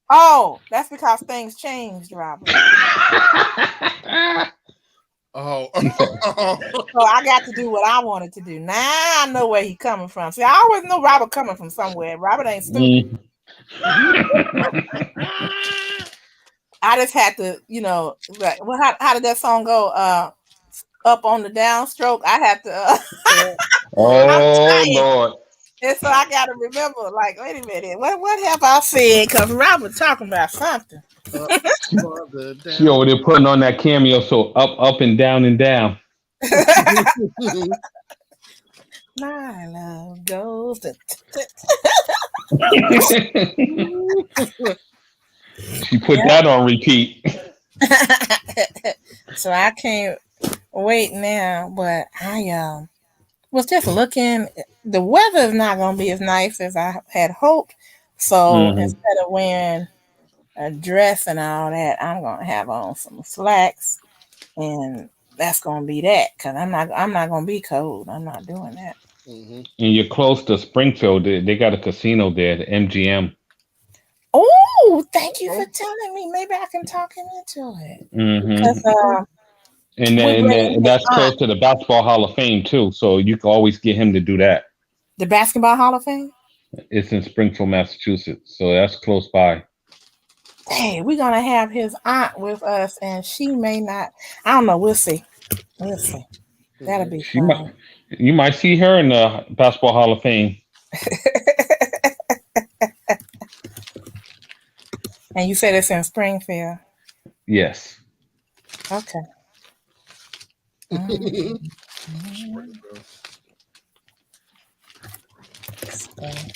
Oh, that's because things changed, Robert. Oh. So I got to do what I wanted to do. Now I know where he coming from. See, I always know Robert coming from somewhere. Robert ain't stupid. I just had to, like, how did that song go? Up on the downstroke. I had to. Oh Lord! And so I got to remember, like, wait a minute, what have I said? Because Robert talking about something. She over there putting on that cameo, so up and down and down. My love goes to. She put that on repeat. So I can't wait now, but I was just looking. The weather is not going to be as nice as I had hoped. So instead of wearing a dress and all that, I'm going to have on some slacks, and that's going to be that because I'm not going to be cold. I'm not doing that. And you're close to Springfield. They got a casino there, the MGM. Oh, thank you for telling me. Maybe I can talk him into it. Because, and that's close to the Basketball Hall of Fame too. So you can always get him to do that. The Basketball Hall of Fame? It's in Springfield, Massachusetts. So that's close by. Hey, we're gonna have his aunt with us, and she may not. I don't know. We'll see. That'll be fun. You might see her in the Basketball Hall of Fame. And you said it's in Springfield? Yes. Okay.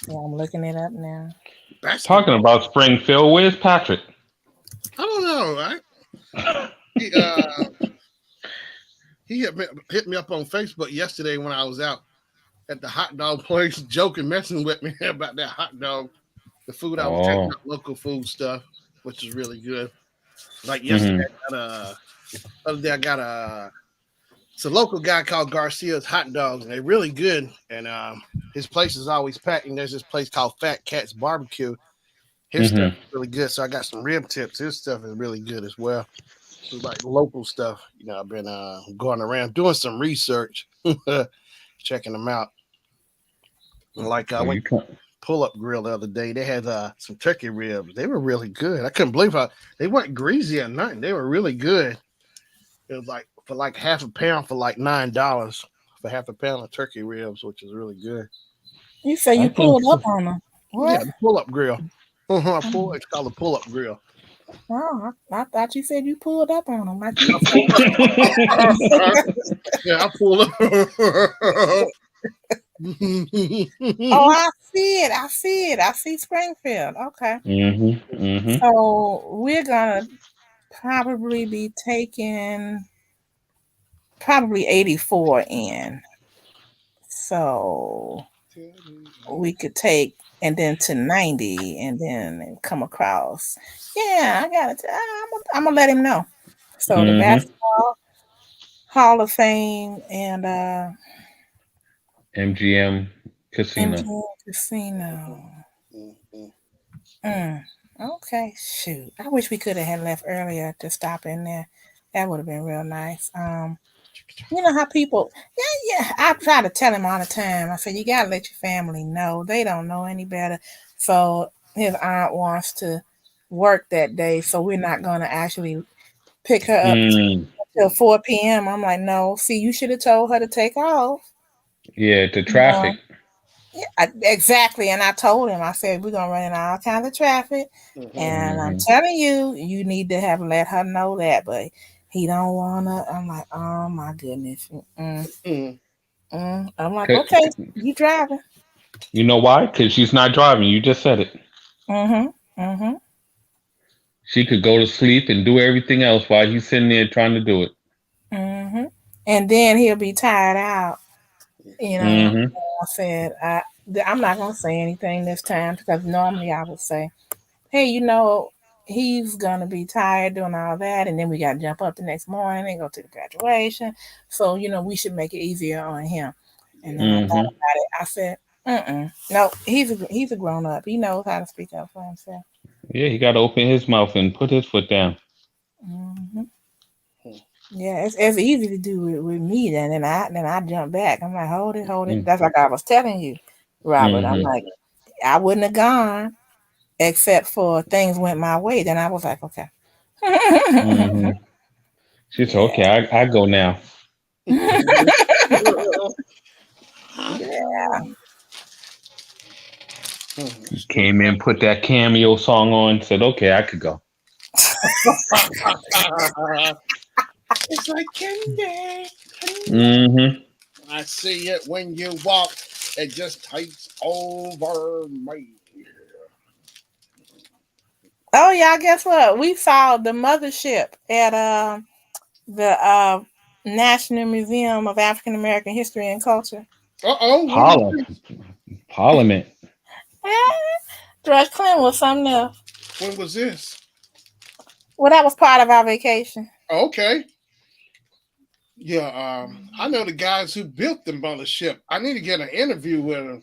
So I'm looking it up now. Talking about Springfield, where's Patrick? I don't know, right? hit me up on Facebook yesterday when I was out at the hot dog place, joking, messing with me about that hot dog. The food I was checking Oh. out, local food stuff, which is really good. Like yesterday, Mm-hmm. I got other day I got it's a local guy called Garcia's Hot Dogs, and they're really good. And his place is always packed. And there's this place called Fat Cat's Barbecue. His stuff Mm-hmm. is really good. So I got some rib tips. His stuff is really good as well. So like local stuff. I've been going around doing some research, checking them out. Like I So went you can. Pull Up Grill the other day. They had some turkey ribs. They were really good. I couldn't believe how they weren't greasy or nothing. They were really good. It was like for like half a pound for like $9 for half a pound of turkey ribs, which is really good. You say I you think pulled up so. on them. Yeah, What? the Pull Up Grill. Mm. It's called the Pull Up Grill. Oh, I thought you said you pulled up on them like you I was pull, like. yeah, I pull up. Oh, I see it. I see it. I see Springfield. Okay. Mm-hmm. Mm-hmm. So we're gonna probably be taking probably 84 in. So we could take and then to 90 and then come across. Yeah, I got it. I'm gonna let him know. So the Mm-hmm. basketball Hall of Fame and MGM Casino. MGM Casino. Mm. Okay, shoot. I wish we could have had left earlier to stop in there. That would have been real nice. You know how people, yeah. I try to tell him all the time. I said, you got to let your family know. They don't know any better. So his aunt wants to work that day. So we're not going to actually pick her up Mm. till 4 p.m. I'm like, no, see, you should have told her to take off. Yeah, the You know? traffic. Yeah, exactly. And I told him, I said, we're going to run into all kinds of traffic. And I'm Mm-hmm. telling you, you need to have let her know that. But he don't want to. I'm like, oh, my goodness. I'm like, okay, you driving. You know why? Because she's not driving. You just said it. Mm-hmm. Mm-hmm. She could go to sleep and do everything else while he's sitting there trying to do it. Mm-hmm. And then he'll be tired out. You know, Mm-hmm. I said, I'm not going to say anything this time because normally I would say, hey, he's going to be tired doing all that. And then we got to jump up the next morning and go to the graduation. So, we should make it easier on him. And then I thought Mm-hmm. about it. I said, no, he's a grown up. He knows how to speak up for himself. Yeah, he got to open his mouth and put his foot down. Mm-hmm. Yeah, it's easy to do with me. Then I jump back. I'm like, hold it. Mm-hmm. That's like I was telling you, Robert. I'm like, I wouldn't have gone except for things went my way. Then I was like, okay. Mm-hmm. She said, Yeah. "Okay, I go now." Yeah. Came in, put that cameo song on, said, "Okay, I could go." It's like candy. Mm-hmm. I see it when you walk. It just takes over me. Oh yeah, guess what? We saw the mothership at the National Museum of African American History and Culture. When was Parliament. George Clinton was something else. when was this? Well, that was part of our vacation. Okay. Yeah, I know the guys who built the mothership. I need to get an interview with them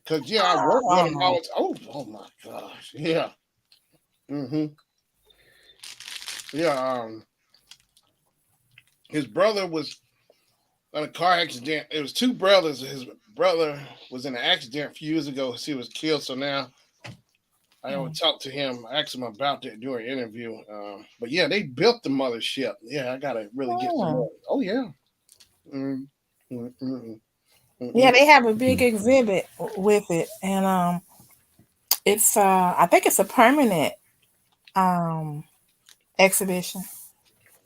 because I work with them all. Oh my gosh, yeah. Mm-hmm. Yeah. His brother was in a car accident. It was two brothers. His brother was in an accident a few years ago. He was killed. So now I would talk to him, ask him about that during an interview. But yeah, they built the mothership. Yeah, I gotta really get some more. Oh yeah. Yeah, they have a big exhibit with it, and it's I think it's a permanent exhibition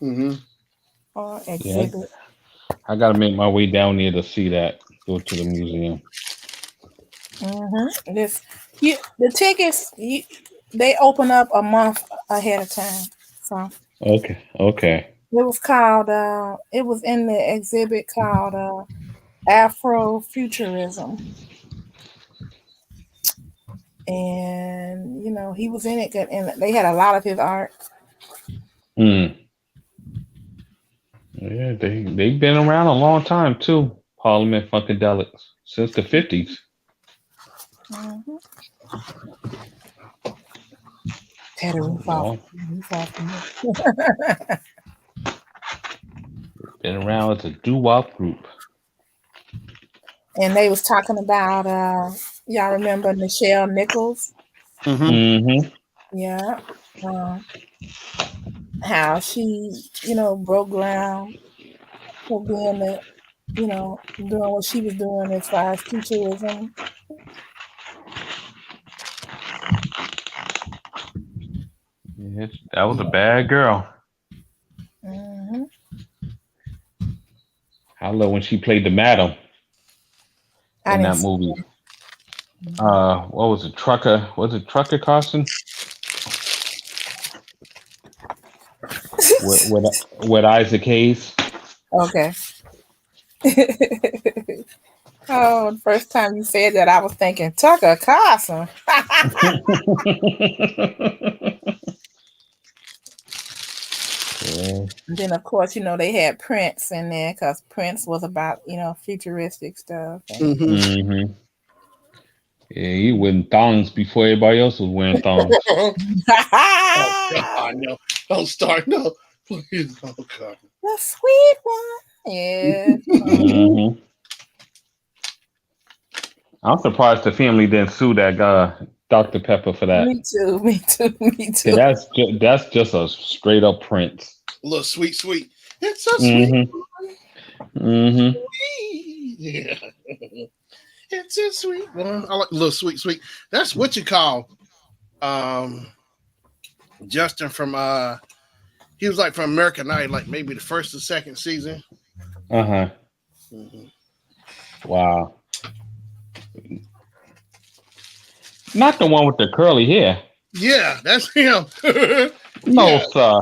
or Yeah, exhibit. I got to make my way down there to see that. Go to the museum. The tickets they open up a month ahead of time. So Okay. Okay. was called. It was in the exhibit called Afrofuturism, and he was in it, and they had a lot of his art. Mm. Yeah, they've been around a long time too. Parliament Funkadelics since the 50s. Mm-hmm. Had a roof off. Well, been around as a doo-wop group. And they was talking about y'all remember Nichelle Nichols? Mm-hmm. Mm-hmm. Yeah. How she, broke ground for being doing what she was doing as far as futurism. Yes, that was a bad girl. Mm-hmm. I love when she played the madam I in didn't that see movie. it. What was it? Trucker? Was it Trucker Carson? with Isaac Hayes. Okay. Oh, the first time you said that, I was thinking Tucker Carlson. Yeah. And then, of course, they had Prince in there because Prince was about, futuristic stuff. And Mm-hmm. Mm-hmm. Yeah, he wearing thongs before everybody else was wearing thongs. Oh God, no! Don't start. No, please. Oh God. the sweet one. Yeah. Mm-hmm. I'm surprised the family didn't sue that guy, Dr. Pepper, for that. Me too. Me too. Me too. Yeah, that's just a straight up Prince. A little sweet. It's so sweet. Mm-hmm. Mm-hmm. Yeah. It's a sweet one. I like a little sweet. That's what you call Justin from he was like from American Idol, like maybe the first or second season. Uh-huh. Mm-hmm. Wow. Not the one with the curly hair. Yeah, that's him. No, Yeah. sir.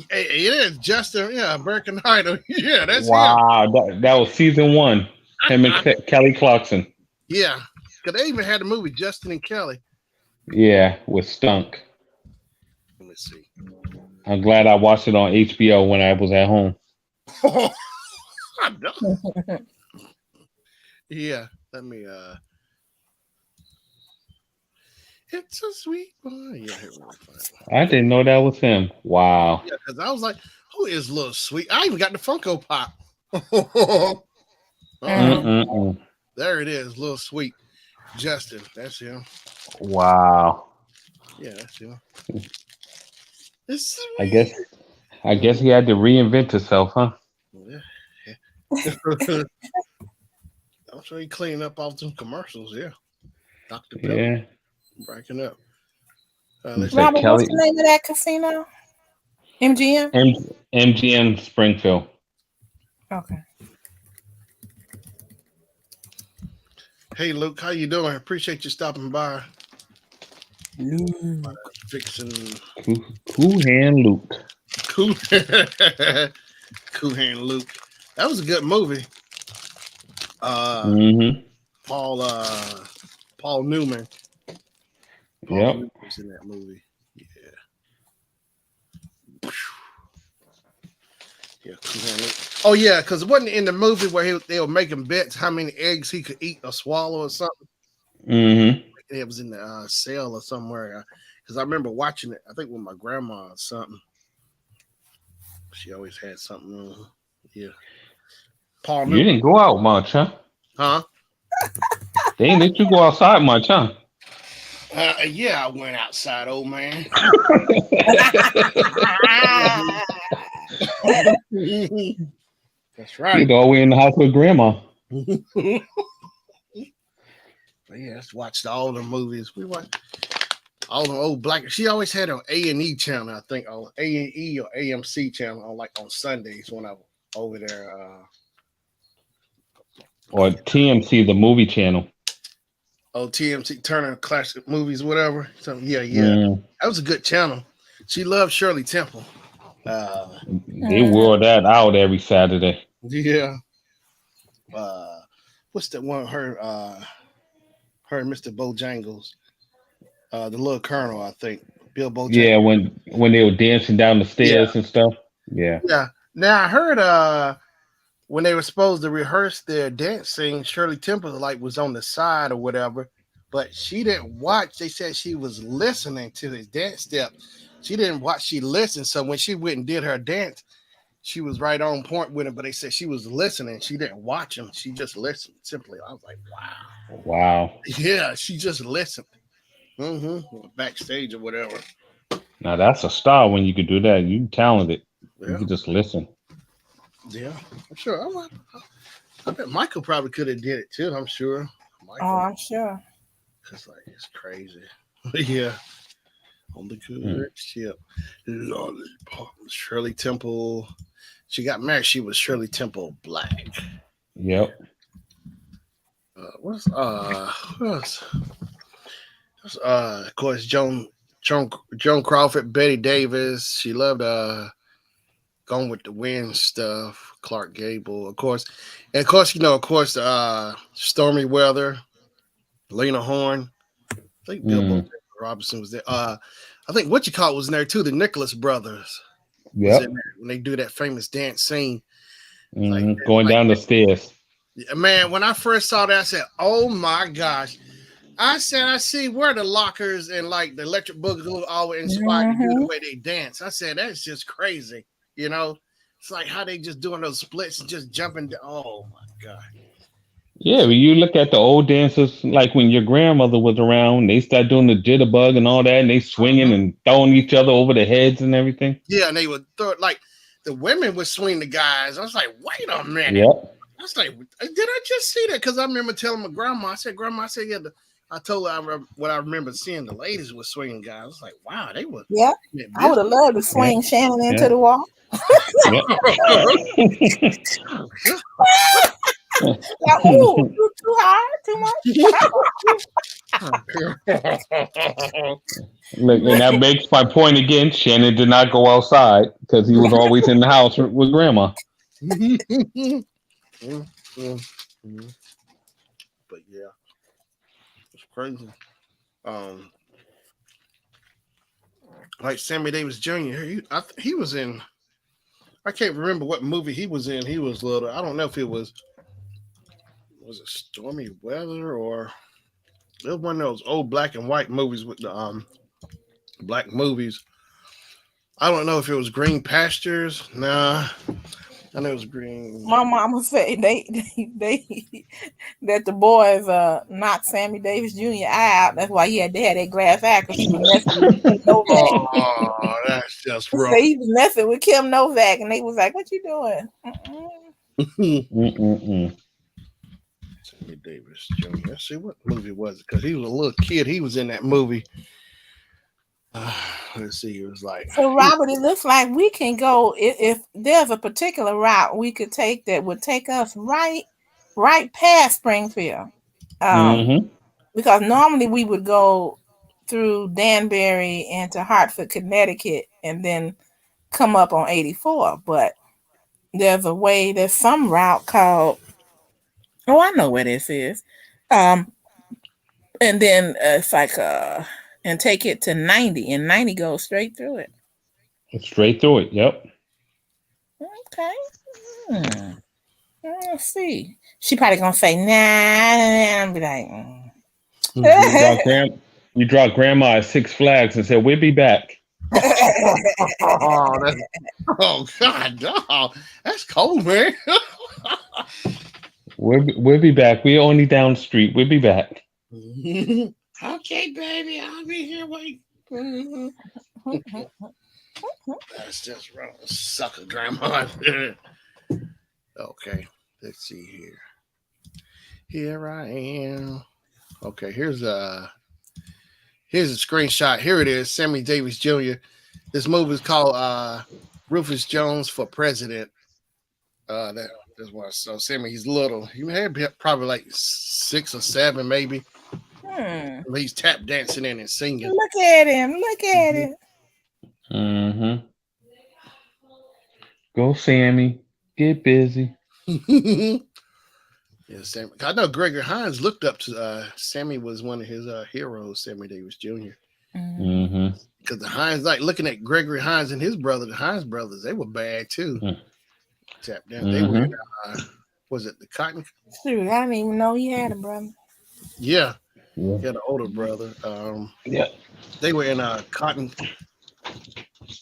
It is Justin. Yeah, American Idol. Yeah, that's him. Wow. That was season 1. Him and Kelly Clarkson. Yeah, because they even had the movie Justin and Kelly. Yeah, with Stunk. Let me see. I'm glad I watched it on HBO when I was at home. I know. Yeah, let me. It's a sweet one. Yeah, here we go. I didn't know that was him. Wow. Yeah, because I was like, who is Little Sweet? I even got the Funko Pop. Mm-mm-mm. There it is, Little Sweet. Justin, that's him. Wow. Yeah, that's him. It's I guess he had to reinvent himself, huh? Yeah. I'm sure he cleaned up all some commercials. Yeah, Dr. Pepper. Yeah. Breaking up. It's Robert, like Kelly what's the name of that casino? MGM? MGM Springfield. Okay. Hey Luke, how you doing? Appreciate you stopping by. Luke. Fixing Cool Hand Luke. Cool Hand Luke. That was a good movie. Mm-hmm. Paul Newman. Yep. Newman was in that movie. Yeah. Yeah, Cool Hand Luke. Oh yeah, because it wasn't in the movie where they were making bets how many eggs he could eat or swallow or something. Mm-hmm. It was in the sale or somewhere. Because I remember watching it, I think with my grandma or something. She always had something on. Yeah. Paul Newman. You didn't go out much, huh? Huh? They didn't let you go outside much, huh? Yeah, I went outside, old man. That's right. You'd always in the house with grandma. Yes, watched all the movies. We watched all the old black. She always had an A&E channel, I think, on A&E or AMC channel on Sundays when I was over there. Or TMC, the movie channel. TMC, Turner Classic Movies, whatever. So yeah. Mm. That was a good channel. She loved Shirley Temple. They wore that out every Saturday. Yeah. What's that one? Her and Mr. Bojangles. The little Colonel, I think. Bill Yeah, Bojangles. when they were dancing down the Yeah. stairs and stuff. Yeah. Yeah. Now I heard when they were supposed to rehearse their dancing, Shirley Temple like was on the side or whatever, but she didn't watch. They said she was listening to his dance step. She didn't watch. She listened. So when she went and did her dance, she was right on point with him. But they said she was listening. She didn't watch him. She just listened. Simply, I was like, wow. Wow. Yeah, she just listened. Backstage or whatever. Now that's a star when you could do that. You talented. You Yeah, could just listen. yeah. I'm sure. I bet Michael probably could have did it too. I'm sure. Oh, Michael, I'm sure. it's like it's crazy. Yeah. On the Mm. good ship. Lollipop. Shirley Temple. She got married. She was Shirley Temple Black. Yep. Who else? Of course, Joan Crawford, Betty Davis. She loved Gone with the Wind stuff. Clark Gable, of course, and of course, Stormy Weather, Lena Horne. I think Bilbo Mm. Robinson was there. I think what you call it was in there too. The Nicholas brothers was in Yep. there when they do that famous dance scene. Like, Going like down the stairs. man, when I first saw that, I said, "Oh my gosh!" I said, "I see where the lockers and like the electric boogaloo all inspired to do the way they dance." I said, "That's just crazy," you know. It's like how they just doing those splits and just jumping. Oh my god! Yeah, when you look at the old dancers, like when your grandmother was around, they start doing the jitterbug and all that, and they swinging and throwing each other over the heads and everything. Yeah, and they would throw like the women would swing the guys. I was like, "Wait a minute!" Yep. I was like, "Did I just see that?" Because I remember telling my grandma. I said, "Grandma," I said, "Yeah." I told her what I remember seeing. The ladies were swinging guys. I was like, "Wow, they were." Yeah, I would have loved to Yeah. swing Shannon into Yeah. the wall. Yep. Like, ooh, too hard, too Look, and that makes my point again. Shannon did not go outside because he was always in the house with grandma. But yeah, it's crazy. Um, like Sammy Davis Jr. He was in. I can't remember what movie he was in. He was little. I don't know if it was it Stormy Weather or it was one of those old black and white movies with the black movies. I don't know if it was Green Pastures. Nah, I know it was Green. My mama say they that the boys knocked Sammy Davis Jr. out. That's why they had that grass eye because he was messing with Kim Novak. Oh, that's just They wrong. say he was messing with Kim Novak, and they was like, "What you doing?" Sammy Davis Jr. Let's see what movie was it because he was a little kid. He was in that movie. Let's see. It was like So, Robert, it looks like we can go if there's a particular route we could take that would take us right past Springfield. Because normally we would go through Danbury into Hartford, Connecticut, and then come up on 84. But there's some route called, oh, I know where this is. And then it's like and take it to 90, and 90 goes straight through it. Straight through it. Yep. Okay. Let's see. She probably gonna say nah, and be like, You dropped grandma at Six Flags and said, "We'll be back." oh God, no, that's cold, man. We'll be back. We're only down the street. We'll be back. Okay, baby, I'll be here. Wait. That's just wrong, sucker, grandma. Okay, let's see here. Here I am. Okay, here's a screenshot. Here it is. Sammy Davis Jr. This movie is called Rufus Jones for President. That's what I saw. Sammy, he's little. He had probably like 6 or 7, maybe. He's tap dancing in and singing. Look at him. Look at him. Mm-hmm. Go, Sammy. Get busy. Yeah, Sammy. I know Gregory Hines looked up to Sammy was one of his heroes, Sammy Davis Jr. Mhm. Mm-hmm. Because the Hines, like looking at Gregory Hines and his brother, the Hines brothers, they were bad too. Tap down. They were in, Mm-hmm. was it the Cotton? Shoot, I didn't even know he had a brother. Yeah, Yeah. he had an older brother. Yeah. They were in Cotton,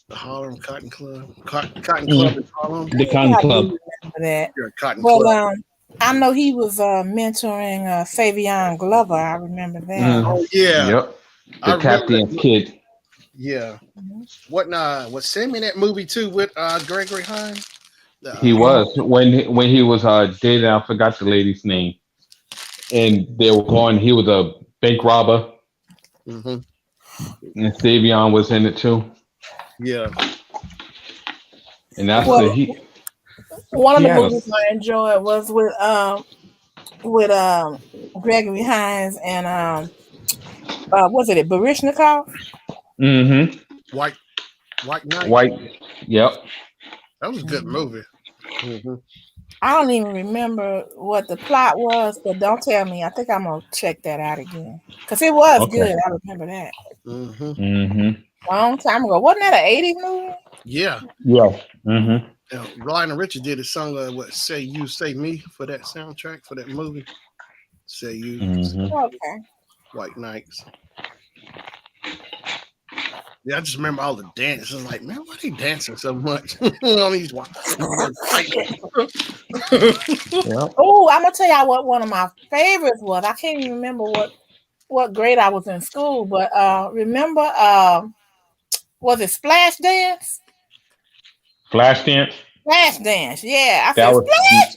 the Harlem Cotton Club, Cotton Club in Mm. Harlem. The Yeah, Cotton I do Club. remember that. Yeah, Cotton But Club. I know he was mentoring Fabian Glover. I remember that. Mm. Oh yeah, Yep. I The remember Tap that. Dance Kid. Yeah, Mhm. was Sammy in that movie too with Gregory Hines? The, He was when he was dating. I forgot the lady's name, and they were going. He was a bank robber, mhm. and Savion was in it too. Yeah. And that's Well, the one of he the had a movies I enjoyed was with Gregory Hines and was it Barishnikov? mm-hmm. White White Knight. White. Yep. That was a good Mhm. movie. Hmm. I don't even remember what the plot was, but don't tell me. I think I'm gonna check that out again because it was Okay. good. I remember that Hmm. Mm-hmm. long time ago. Wasn't that an '80s movie? Yeah. Yes. Mm-hmm. Lionel Richie did a song what Say You Say Me for that soundtrack for that movie. Say You Mm-hmm. Okay. White Knights. Yeah, I just remember all the dances. Like, man, why they dancing so much on these Yep. Oh, I'm gonna tell y'all what one of my favorites was. I can't even remember what grade I was in school, but remember was it Splash Dance? Flashdance. Splash Dance, yeah. I That said was Splash.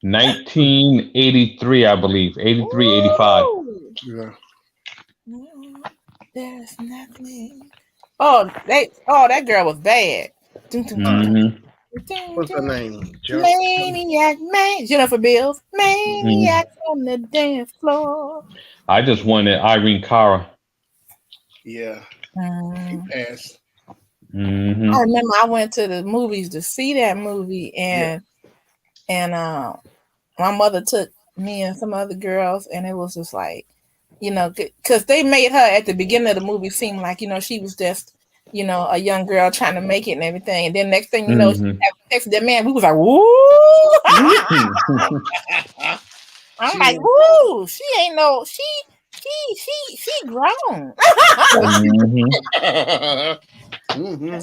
1983, I believe. 83, 85. Ooh. Yeah. There's nothing. Oh, that girl was bad. Dun, dun, dun, dun, Mm-hmm. dun, What's her dun. name? Maniac, Jennifer Bills, Mm. maniac on the dance floor. I just wanted Irene Cara. Yeah. She Mm. passed. I Mm-hmm. remember I went to the movies to see that movie, Yeah. and my mother took me and some other girls, and it was just like, because they made her at the beginning of the movie seem like she was just a young girl trying to make it and everything, and then next thing you know, she Mm-hmm. had sex with that man. We was like, woo! I'm like, She woo! She ain't no she grown. Mm-hmm. hmm.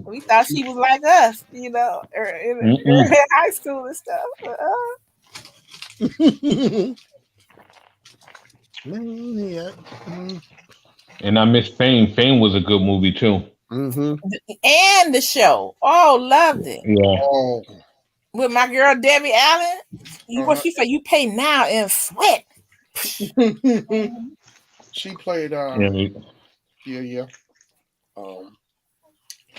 We thought she was like us, in Mm-mm. high school and stuff. Maniac. And I miss Fame. Fame was a good movie too. Mm-hmm. And the show, loved it. Yeah. Oh. With my girl Debbie Allen, what Uh-huh. she said, you pay now in sweat. She played Yeah. yeah. Um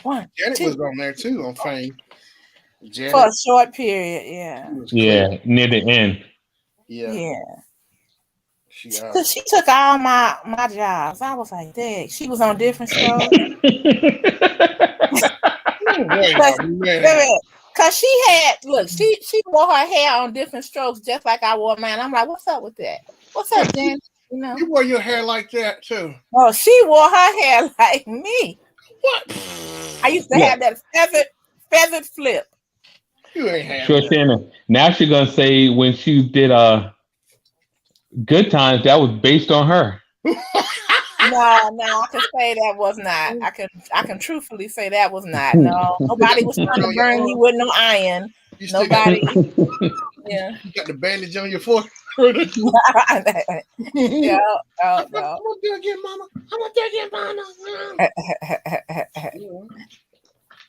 One, Janet two, was on there too on Fame. for Janet a short period, yeah, she was clear. Yeah. Near the end. Yeah. yeah. She She took all my jobs. I was like, dang, she was on different strokes. wait Cause, a minute. Cause she had she wore her hair on different strokes just like I wore mine. I'm like, what's up with that? What's up, Jen? You wore your hair like that too. Oh, she wore her hair like me. What? I used to Look, have that feathered flip. You ain't have sure, that. Shannon. Now she's gonna say when she did Good Times, that was based on her. No, I can say that was not. I can truthfully say that was not. No, nobody was trying to On your burn me arm. with no iron. You still got, Nobody. Yeah. you got the bandage on your forehead. Yeah. Oh, I'm no. gonna do it again, mama. I'm gonna do it again, mama.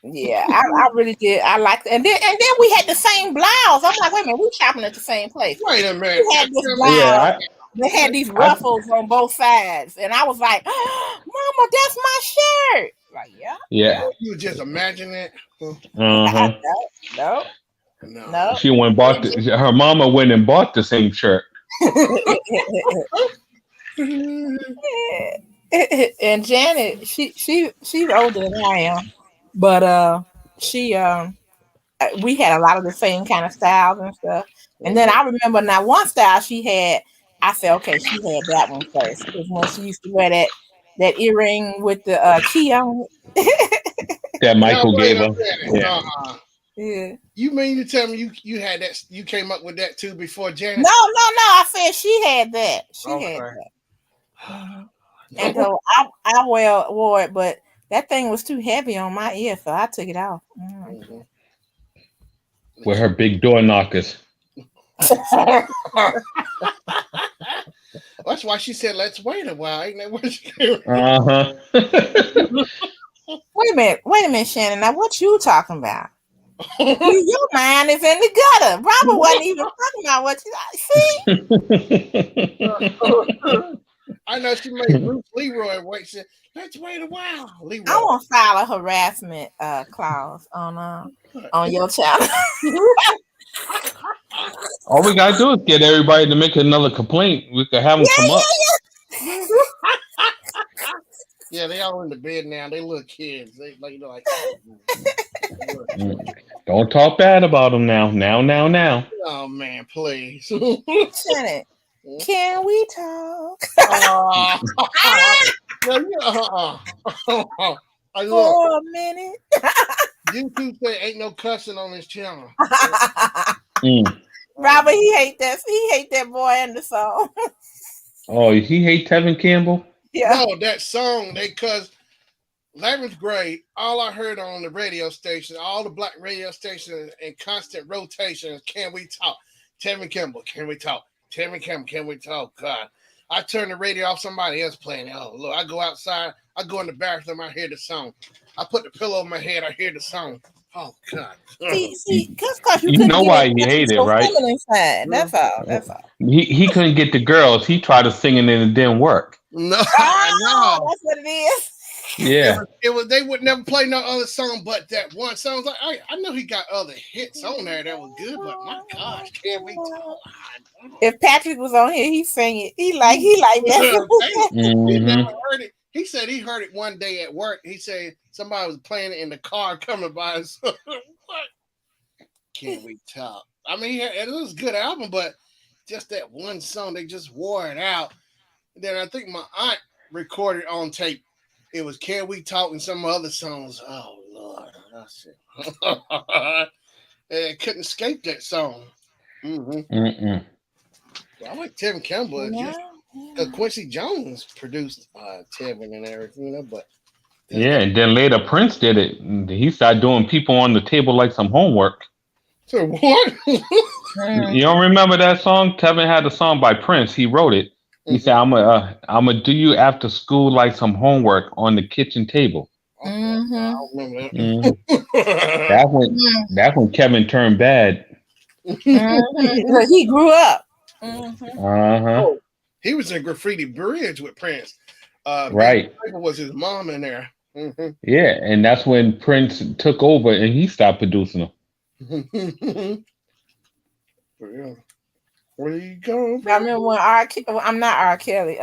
Yeah, I really did. I liked it. And then we had the same blouse. I'm like, wait a minute, we shopping at the same place. Wait a minute. We had this blouse. Yeah, They had these I, ruffles on both sides, and I was like, oh, "Mama, that's my shirt." Like, yeah, yeah. You just imagine it. Uh-huh. no. No. She went and bought her mama went and bought the same shirt. And Janet, she's older than I am. But she we had a lot of the same kind of styles and stuff. And then I remember now one style she had, I said, okay, she had that one first. Because when she used to wear that earring with the key on it. That Now Michael wait gave a her. minute. Yeah. Yeah. You mean to tell me you had that? You came up with that too before Janet? No. I said she had that. She had Okay. that. Mhm. And so I wore it, but that thing was too heavy on my ear, so I took it off. Mhm. With her big door knockers. That's why she said, "Let's wait a while." Ain't that what she came? Uh-huh. Wait a minute, Shannon. Now what you talking about? Your mind is in the gutter. Robert wasn't even talking about what you see. I know she made Bruce Leroy wait. Said, "Let's wait a while." Leroy. I want to file a harassment clause on your channel. All we gotta do is get everybody to make another complaint. We could have them come up. Yeah, they all in the bed now. They little kids. They like. Don't talk bad about them now. Now. Oh man, please. Shannon, can we talk Look, for a minute? YouTube say ain't no cussing on this channel. Robert, he hate that boy in the song. Oh, he hate Tevin Campbell? Yeah. No, that song they cause 11th grade. All I heard on the radio station, all the black radio stations in constant rotation is "Can we talk?" Tevin Campbell, can we talk? Tevin Campbell, can we talk? God, I turn the radio off. Somebody else playing it. Oh look, I go outside. I go in the bathroom. I hear the song. I put the pillow on my head. I hear the song. Oh God. See, because you You couldn't know get why it. he hated it, right? That's all. He couldn't get the girls. He tried to sing it and it didn't work. No, Oh, that's what it is. Yeah. It was. They would never play no other song but that one song. I was like, I know he got other hits on there that was good, but my gosh, can we talk? If Patrick was on here, he sing it. He like that. He never Mm-hmm. heard it. He said he heard it one day at work. He said somebody was playing it in the car coming by. So, what? Can we talk? I mean, it was a good album, but just that one song, they just wore it out. And then I think my aunt recorded on tape. It was "Can We Talk" and some other songs. Oh Lord, I said, I couldn't escape that song. Mm-mm. I like Tevin Campbell. Yeah. Just Quincy Jones produced Tevin and everything, you know. But Yeah, and then later Prince did it. He started doing people on the table like some homework. So what? You don't remember that song? Tevin had a song by Prince. He wrote it. He said, "I'm gonna do you after school like some homework on the kitchen table." I don't remember that. That's when Kevin turned bad. He grew up. Oh, he was in Graffiti Bridge with Prince. Right. Was his mom in there? Yeah, and that's when Prince took over and he stopped producing them. Yeah. Where you go? I remember when I'm not R. Kelly,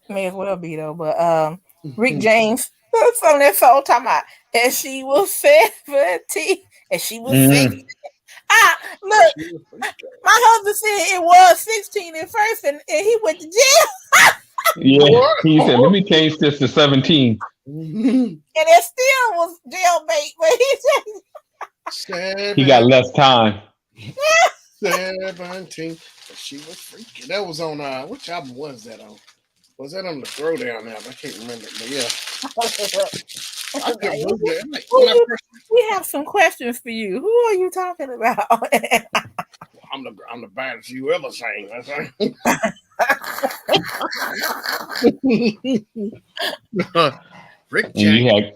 may as well be though, but Rick James from that song talking about, and she was 17 and she was 16. Look, my husband said it was 16 at first and he went to jail. Yeah, he said, "Let me change this to 17." And it still was jailbait, but He got less time. 17. She was freaking. That was on which album was that on? Was that on the Throwdown album? I can't remember, but yeah. I couldn't believe that. We have some questions for you. Who are you talking about? I'm the baddest you ever sang. That's right. Rick James.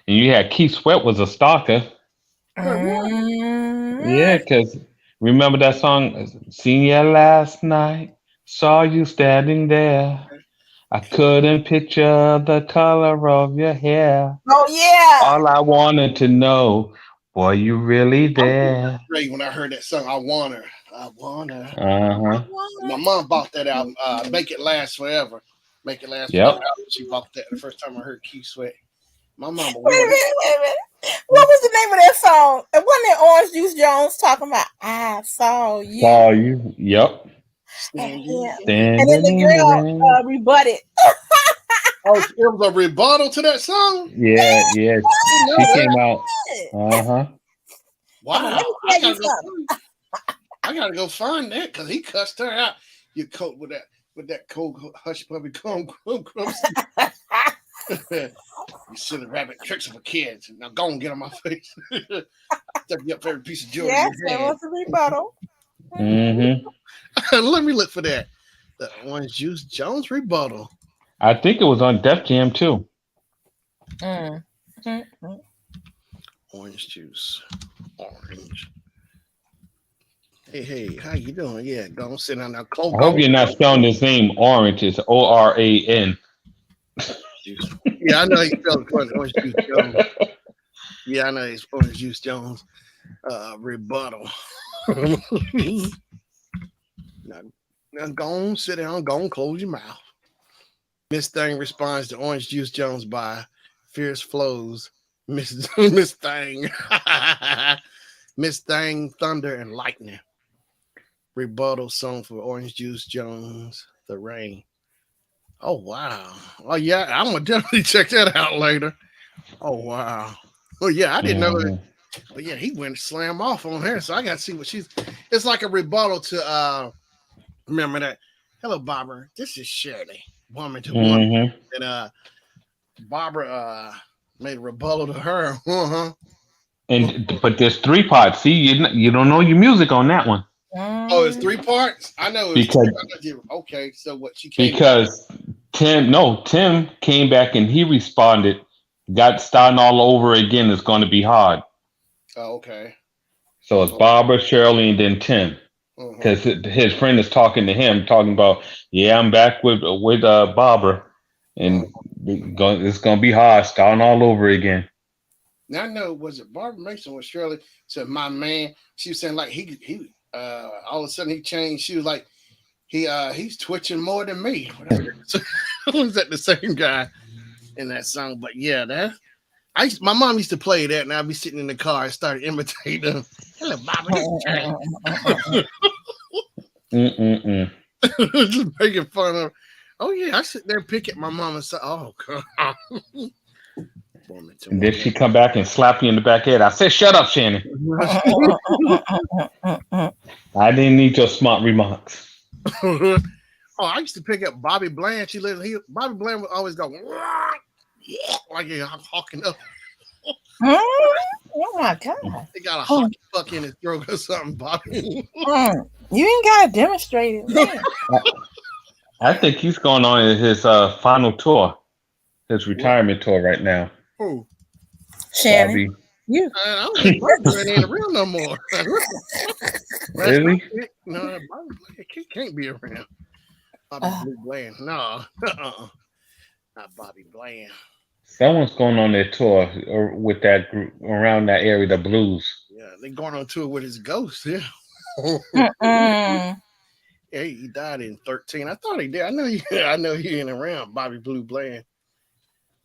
And you had Keith Sweat was a stalker. Yeah, because remember that song, "Seen you last night, saw you standing there. I couldn't picture the color of your hair. Oh yeah. All I wanted to know, boy, you really there." Great when I heard that song. I want her. Uh-huh. My mom bought that album. Make It Last Forever. Make It Last Yep. Forever. She bought that the first time I heard Keith Sweat. My mama. Wait a minute. What was the name of that song? And wasn't that Orange Juice Jones talking about I saw you? Saw you. Yep. And then Standing the in the girl rain. rebutted. Oh, it was a rebuttal to that song. Yeah. You know She that? came out. Come on, let Wow, me tell you something. I gotta go find that because he cussed her out. You coat with that cold hush puppy crumb. You silly rabbit tricks for kids. Now go and get on my face. Stuck you up for every piece of jewelry. Yes, there was a rebuttal. Mm-hmm. Let me look for that. The Orange Juice Jones rebuttal. I think it was on Def Jam too. Orange juice. Orange. Hey, how you doing? Yeah, go on, sit down now. I hope you're not spelling his name Orange. It's Oran. Juice. Yeah, I know he spelled Orange Juice Jones. Yeah, I know he's Orange Juice Jones. Rebuttal. now go on, sit down, go on, close your mouth. Miss Thing responds to Orange Juice Jones by Fierce Flows. Miss Thing. Miss Thing, Thunder, and Lightning. Rebuttal song for Orange Juice Jones, The Rain. Oh, wow. Oh, yeah, I'm going to definitely check that out later. Oh, wow. Oh, yeah, I didn't know that. But, yeah, he went slam off on her, so I got to see what she's... It's like a rebuttal to... remember that? Hello, Barbara. This is Shirley, woman to woman. And Barbara made a rebuttal to her. But there's 3 parts. See, you don't know your music on that one. Oh, it's 3 parts? I know it's because, 3. Okay, so what she came because Tim came back and he responded, got starting all over again is going to be hard. Oh, okay. So it's Barbara, Shirley, and then Tim. Because his friend is talking to him, talking about, yeah, I'm back with Barbara, and it's going to be hard, starting all over again. Now I know, was it Barbara Mason or Shirley said, my man, she was saying like he all of a sudden he changed. She was like, he's twitching more than me. So, was that the same guy in that song? But yeah, my mom used to play that, and I'd be sitting in the car and started imitating them. Hello, Barbara. Just making fun of. Oh yeah, I sit there pick at my mom and say, "Oh God." And then she come back and slap you in the back head. I said, "Shut up, Shannon." I didn't need your smart remarks. Oh, I used to pick up Bobby Bland. Bobby Bland would always go like he's hawking up. Oh my God! He got a hockey puck in his throat or something, Bobby. You ain't gotta demonstrate it. I think he's going on his final tour, his retirement tour right now. Who? Shannon. Bobby. You. I don't think Bobby ain't around no more. Really? No, Bobby Bland can't be around. Bobby Bland. No. Not Bobby Bland. Someone's going on their tour or with that group around that area, the Blues. Yeah, they're going on tour with his ghost. Yeah. Yeah, he died in 2013. I thought he did. I know he ain't around Bobby Blue Bland.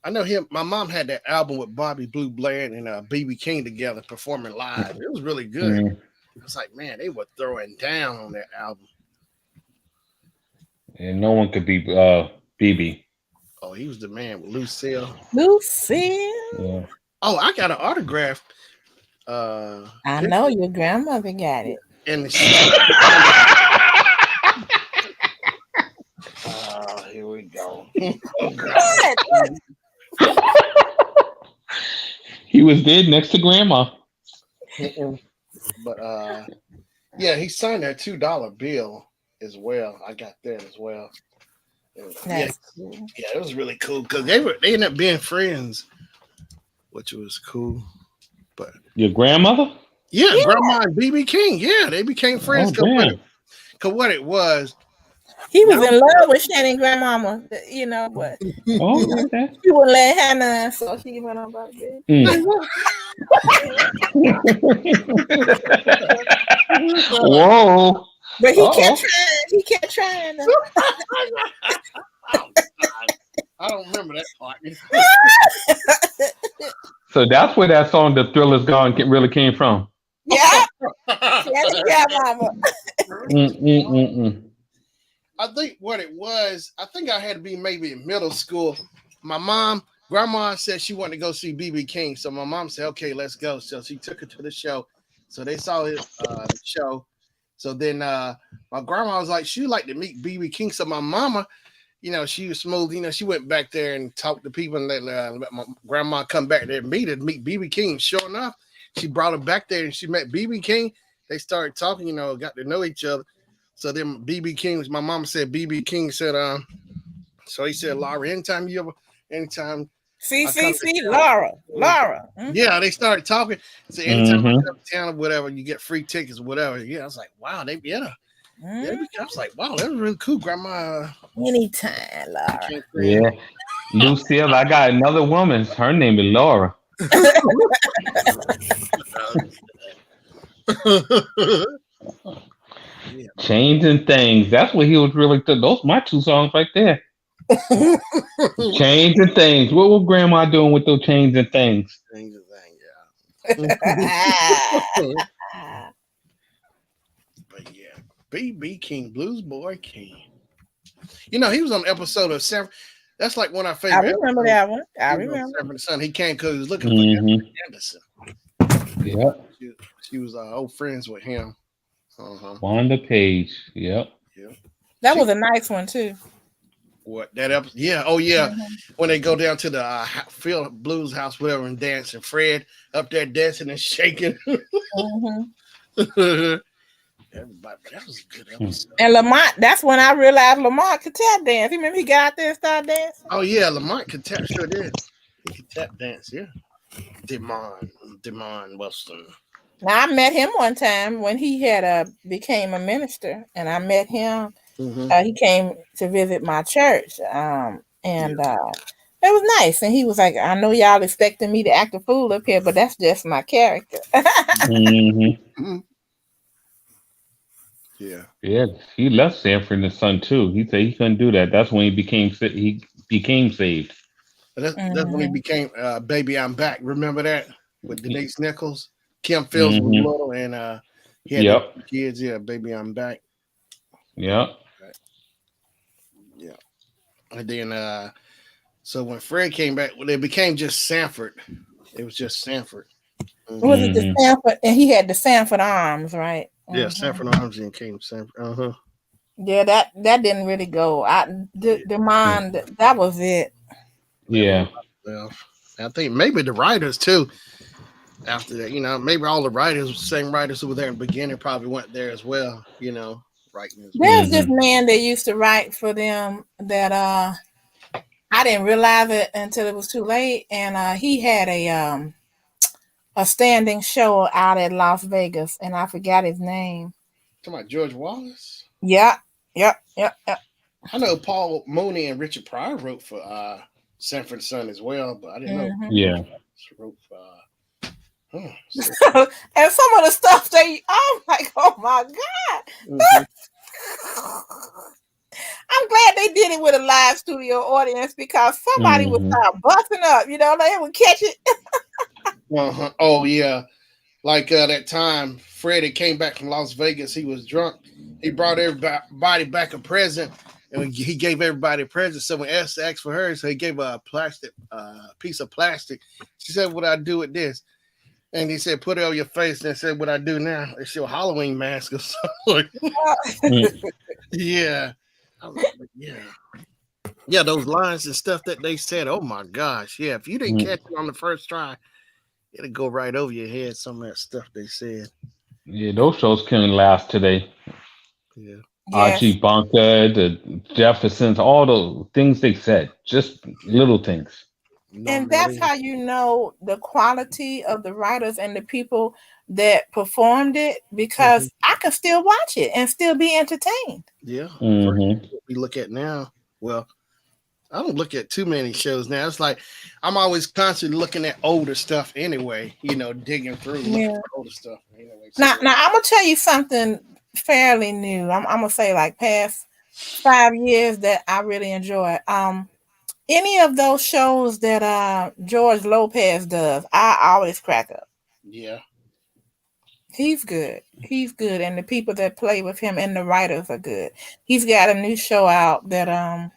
I know him. My mom had that album with Bobby Blue Bland and BB King together performing live. It was really good. It was like, man, they were throwing down on that album. And no one could be BB. Oh, he was the man with Lucille. Yeah. Oh, I got an autograph. I know your grandmother got it. And here we go. Oh, God. He was dead next to Grandma. But yeah, he signed that $2 bill as well. I got that as well. That's cool. Yeah, it was really cool because they ended up being friends, which was cool. But your grandmother? Yeah, Grandma and BB King. Yeah, they became friends. Because what it was, he was in love with Shannon grandmama, but she wouldn't let her have none, so she went on about it. Whoa. But he kept trying. I don't remember that part. So that's where that song, "The Thriller's Gone," really came from. Yeah, Shannon got mama. Mm-mm-mm-mm. I think what it was, I think I had to be maybe in middle school. My grandma said she wanted to go see BB King. So my mom said, okay, let's go. So she took her to the show. So they saw the show. So then my grandma was like, she would like to meet BB King. So my mama, she was smooth. She went back there and talked to people and let my grandma come back there and meet BB King. Sure enough, she brought her back there and she met BB King. They started talking, got to know each other. So then BB King, my mama said, BB King said, so he said, Laura, anytime See, I come to town, Laura. yeah, they started talking. So anytime I Mm-hmm. come to town or whatever, you get free tickets or whatever. Yeah, I was like, wow, I was like, wow, that was really cool, Grandma. Anytime, Laura. Yeah. Lucille, I got another woman. Her name is Laura. Yeah. Changing Things. That's what he was really. Those my two songs right there. Changing Things. What was Grandma doing with those changing things? Yeah. But yeah, BB King, Blues Boy King. He was on an episode of San. That's like one of our I favorite remember episodes. that one. I remember. Sanford and Son. He came because he was looking for Mm-hmm. Anderson. Yep. She was old friends with him. Uh-huh. Wanda Page. Yep. Yeah. That was a nice one too. What that episode? Yeah. Oh yeah. Mm-hmm. When they go down to the Phil Blues house, whatever, and dance, and Fred up there dancing and shaking. Mm-hmm. Everybody, that was a good episode. And Lamont, that's when I realized Lamont could tap dance. You remember he got out there and started dancing? Oh yeah, Lamont could tap. Sure did. He could tap dance. Yeah. Demond Weston. Now I met him one time when he had became a minister, and I met him. Mm-hmm. He came to visit my church, and it was nice. And he was like, "I know y'all expecting me to act a fool up here, but that's just my character." Mm-hmm. Yeah. Yeah. He left Sanford and Son too. He said he couldn't do that. That's when he became saved. That's when he became Baby I'm Back. Remember that with Denise Nichols? Kim Fields was Mm-hmm. little and he had Yep. kids. Yeah, Baby I'm Back. Yep. Yeah. And then so when Fred came back, well, it became just Sanford. It was just Sanford. Mm-hmm. Was it the Sanford? And he had the Sanford Arms, right? Yeah, Sanford Arms and came Sanford. Uh-huh. Yeah, that didn't really go. That was it. Yeah. Well, I think maybe the writers too. After that, maybe all the writers, same writers who were there in the beginning, probably went there as well. Writing as well. There's this man that used to write for them that I didn't realize it until it was too late, and he had a standing show out at Las Vegas, and I forgot his name. Talking about George Wallace. Yep. I know Paul Mooney and Richard Pryor wrote for Sanford and Son as well, but I didn't know. Yeah. Wrote for, and some of the stuff I'm like, oh my God. I'm glad they did it with a live studio audience because somebody would start busting up, they would catch it. Oh yeah. Like that time Freddie came back from Las Vegas, he was drunk. He brought everybody back a present, and he gave everybody a present. So when Esther asked for hers, so he gave her a plastic piece of plastic. She said, "What I do with this?" And he said, "Put it on your face." And I said, "What I do now?" It's your Halloween mask or something. Yeah. I was like, yeah. Those lines and stuff that they said. Oh my gosh, yeah. If you didn't catch it on the first try, it'll go right over your head. Some of that stuff they said. Yeah, those shows couldn't last today. Yeah. Archie Bunker, the Jeffersons, all those things they said, just little things. And that's how you know the quality of the writers and the people that performed it, because I can still watch it and still be entertained. Yeah. What we look at now, well, I don't look at too many shows now. It's like I'm always constantly looking at older stuff anyway, digging through looking for older stuff. Anyway, now I'm gonna tell you something fairly new. I'm gonna say like past 5 years that I really enjoy. Any of those shows that George Lopez does, I always crack up. Yeah. He's good. He's good, and the people that play with him and the writers are good. He's got a new show out that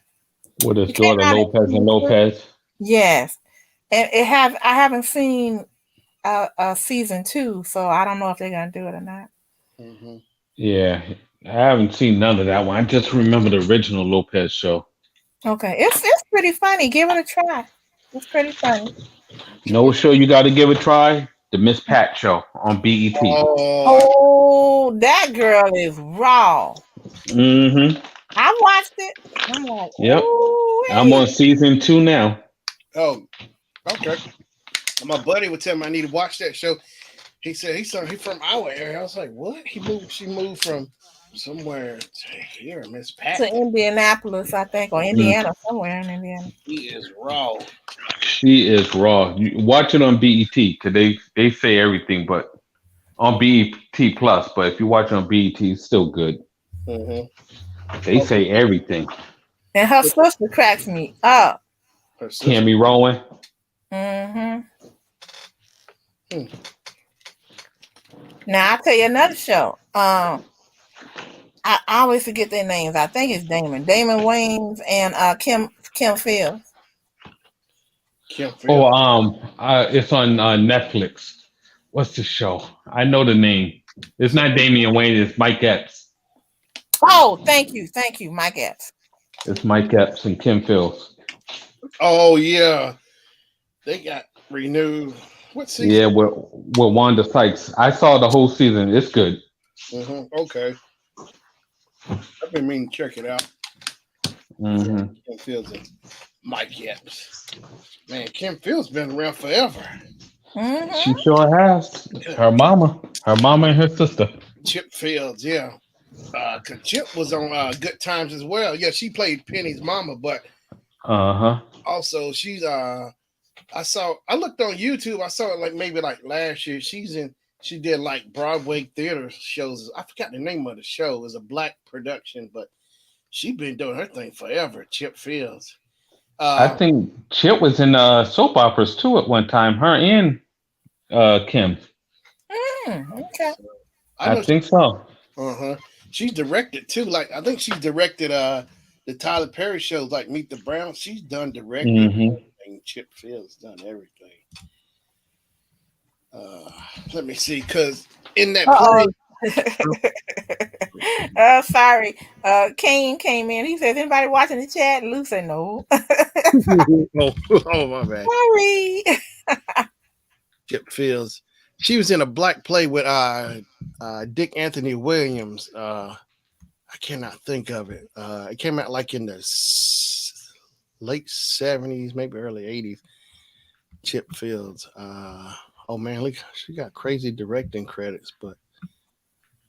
With his it came daughter out in Lopez and 22. Lopez. Yes, and I haven't seen season 2, so I don't know if they're gonna do it or not. Mm-hmm. Yeah, I haven't seen none of that one. I just remember the original Lopez show. Okay, it's pretty funny. Give it a try. It's pretty funny. No show you got to give a try. The Miss Pat show on BET. Oh, Oh, that girl is raw. Mm-hmm. I watched it. I'm like, Yep. ooh, I'm on season 2 now. oh, okay. My buddy would tell me I need to watch that show. He said he's from our area. I was like, what? She moved from somewhere to here, Miss Pat. to Indianapolis, I think, or Indiana, somewhere in Indiana. He is raw. She is raw. You watch it on BET because they say everything, but on BET Plus. But if you watch it on BET, it's still good. Mm-hmm. They say everything. And her sister cracks me up. Her sister. Cammy Rowan. Mm-hmm. Now I'll tell you another show. I always forget their names. I think it's Damon Wayans and Kim Fields. Kim Fields. Oh, it's on Netflix. What's the show? I know the name. It's not Damian Wayne. It's Mike Epps. Oh, thank you, Mike Epps. It's Mike Epps and Kim Fields. Oh yeah, they got renewed. What season? Yeah, with Wanda Sykes. I saw the whole season. It's good. Mm-hmm. Okay, I've been meaning to check it out. Mm-hmm. Kim Fields and Mike Epps. Man, Kim Fields been around forever. Mm-hmm. She sure has. Her mama and her sister. Chip Fields, yeah. Cause Chip was on Good Times as well. Yeah, she played Penny's mama, but also she's I looked on YouTube. I saw it like maybe like last year. She did like Broadway theater shows. I forgot the name of the show. It was a black production, but she been doing her thing forever. Chip Fields. I think Chip was in soap operas too at one time. Her and Kim. Okay. I think so. She's directed too. Like I think she's directed the Tyler Perry shows like Meet the Browns. She's done directing. Mm-hmm. Chip Fields done everything. Let me see, because in that play. Sorry. Kane came in. He says, anybody watching the chat? Lou said no. oh, my bad. Sorry. Chip Fields. She was in a black play with Dick Anthony Williams. I cannot think of it. It came out like in the late 70s, maybe early 80s. Chip Fields. Oh man, look, she got crazy directing credits, but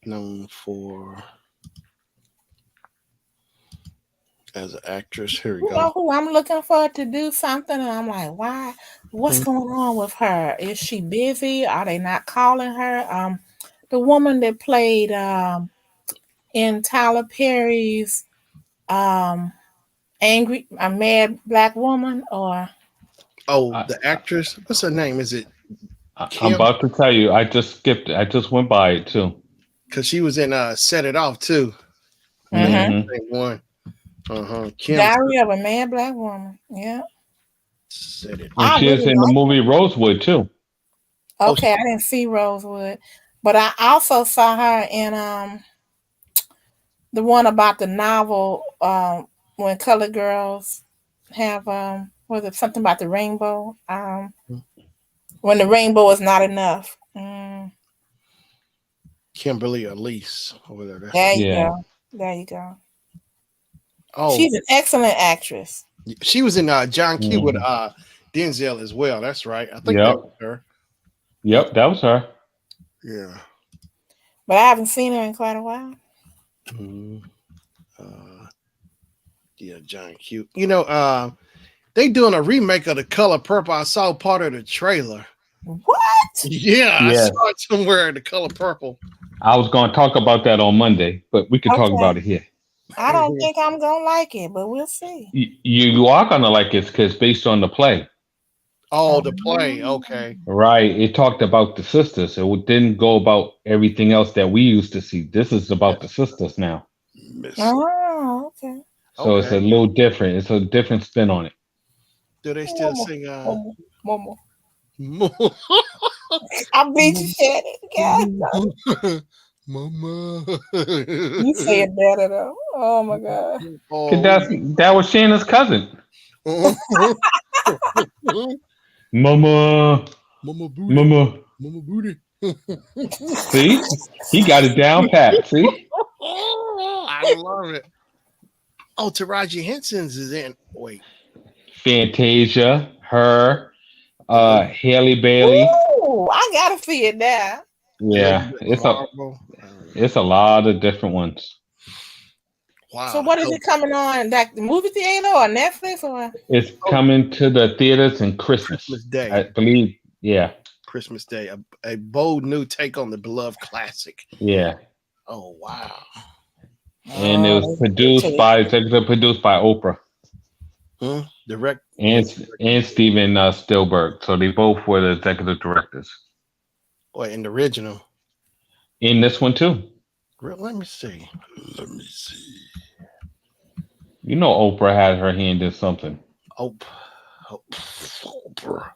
known for as an actress. Here we go. You know who I'm looking for to do something, and I'm like, why? What's going on with her? Is she busy? Are they not calling her? The woman that played in Tyler Perry's Mad Black Woman, or the actress. What's her name? Is it? Kim? I'm about to tell you. I just skipped it. I just went by it too. Because she was in Set It Off too. One. Kim. Diary of a Mad Black Woman. Yeah. Set It. And she was in the movie Rosewood too. Okay, I didn't see Rosewood, but I also saw her in the one about the novel when colored girls have was it something about the rainbow? When the rainbow is not enough. Kimberly Elise over there. There you go. There you go. Oh, she's an excellent actress. She was in John Q with Denzel as well. That's right. I think that was her. Yep, that was her. Yeah. But I haven't seen her in quite a while. Yeah, John Q. You know, they doing a remake of The Color Purple. I saw part of the trailer. What? Yeah, I saw it somewhere, The Color Purple. I was going to talk about that on Monday, but we can talk about it here. I don't think I'm gonna like it, but we'll see. You are gonna like it because based on the play, Oh, the play. Um, Okay. right? It talked about the sisters. It didn't go about everything else that we used to see. This is Yeah. about the sisters now, Miss. oh, okay. so it's Okay. a little different. It's a different spin on it. Do they still Mama, sing mama, mama. Mama? I beat you, Shannon. God, Mama. you say it better though. Oh my god. Cause Oh. that was Shannon's cousin, Mama, Mama booty. Mama. Mama booty. See, he got it down pat. See, I love it. Oh, Taraji Henson's is in. Wait. Fantasia, her, Olivia, Haley Bailey. Ooh, I gotta see it now. Yeah, Olivia it's a Marble. it's a lot of different ones. So Wow. what is it coming on? Like the movie theater or Netflix or? It's Oh, coming to the theaters in Christmas, Christmas Day. I believe. Yeah, Christmas Day. A bold new take on the beloved classic. yeah. Oh, wow. And it was Oh, executive produced by Oprah Direct. and Steven Spielberg. So they both were the executive directors Wait, in the original. in this one too. Let me see. Let me see. You know, Oprah had her hand in something. Oh, Oprah.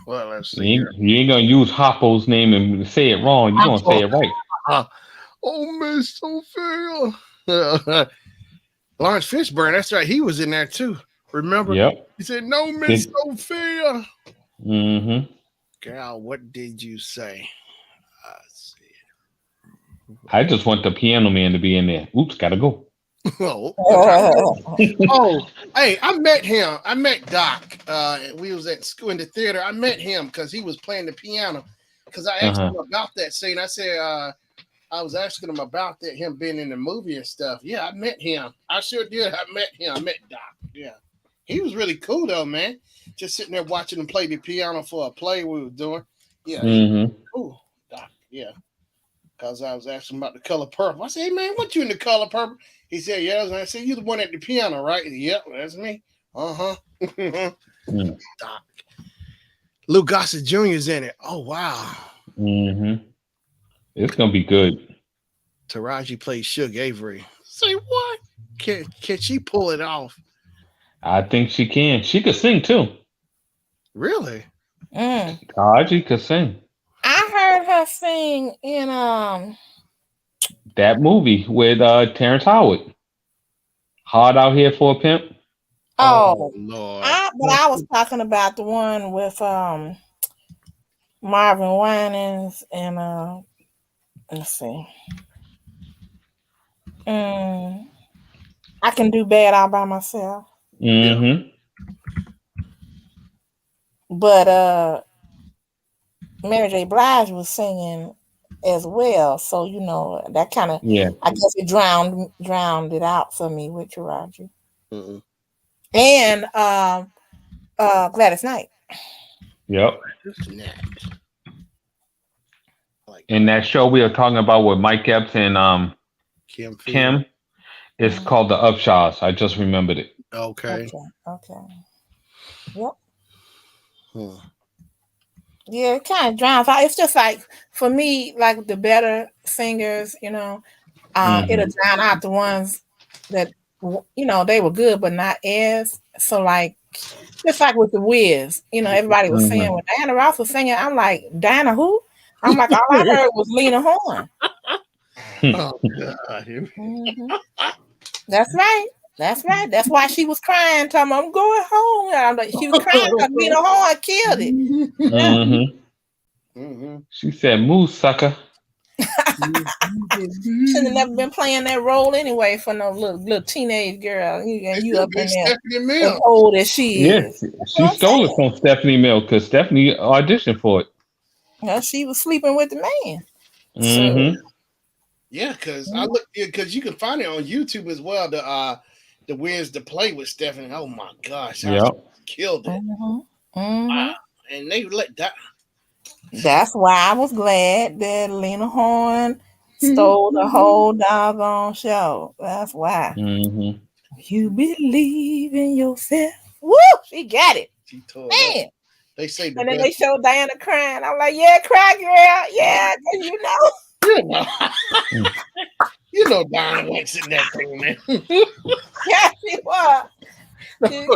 Well, let's see You here. ain't gonna use Hoppo's name and say it wrong. You're gonna say it right. Oh, Miss Sophia. Lawrence Fishburne. That's right. He was in there too. Remember? Yep. He said, "No, Miss Sophia." Mm-hmm. Girl, what did you say? Let's see. I just want the piano man to be in there. Oops, gotta go. Oh, oh, oh, hey, I met him. I met Doc. We was at school in the theater. I met him because he was playing the piano. Because I asked him about that scene. I said, I was asking him about that, him being in the movie and stuff. Yeah, I met him. I sure did. I met him. I met Doc. Yeah. He was really cool though, man. Just sitting there watching him play the piano for a play we were doing. Yeah. Mm-hmm. Cool, Doc. Yeah. Because I was asking about the color purple. I said, hey, man, what you in the color purple? He said, yeah. I said, you the one at the piano, right? Yep, that's me. Uh-huh. Doc. Lou Gossett Jr. is in it. Oh, wow. Mm-hmm. It's gonna be good. Taraji plays Suge Avery. Say what? Can she pull it off? I think she can. She could sing too. Really? Taraji could sing. I heard her sing in That movie with Terrence Howard. Hard Out Here for a Pimp. Oh, Lord. but I was talking about the one with Marvin Winans and let's see. I Can Do Bad All by Myself. Mm-hmm. But Mary J. Blige was singing as well, so you know that kind of I guess it drowned it out for me with Taraji. Mm-hmm. And Gladys Knight. Yep. Like In that show we are talking about with Mike Epps and Kim, it's called The Upshaws. I just remembered it. Okay. Yep. Yeah, it kind of drowns out. It's just like for me, like the better singers, you know, it'll drown out the ones that they were good but not as. So like just like with the Wiz, everybody was saying when Diana Ross was singing, I'm like, Diana who? I'm like, all I heard was Lena Horne. Oh God. That's right. That's why she was crying, telling me I'm going home. I'm like, she was crying because Lena Horne killed it. She said, "Move, sucker." Should have never been playing that role anyway for no little teenage girl. And you up in there as old as she is. She stole it from Stephanie Mills because Stephanie auditioned for it. Well, she was sleeping with the man. Mm-hmm. Yeah, because I look because you can find it on YouTube as well. The Wiz to Play with Stephanie. Oh my gosh, I killed it. Wow. And they let that. That's why I was glad that Lena Horne stole the whole doggone show. That's why. Mm-hmm. You believe in yourself. Woo! She got it. She tore it up. Man. They say the And then best. they showed Diana crying. I'm like, yeah, cry, girl. Yeah, 'cause you know. You know Diana went sitting that thing, man. Yeah, she was. You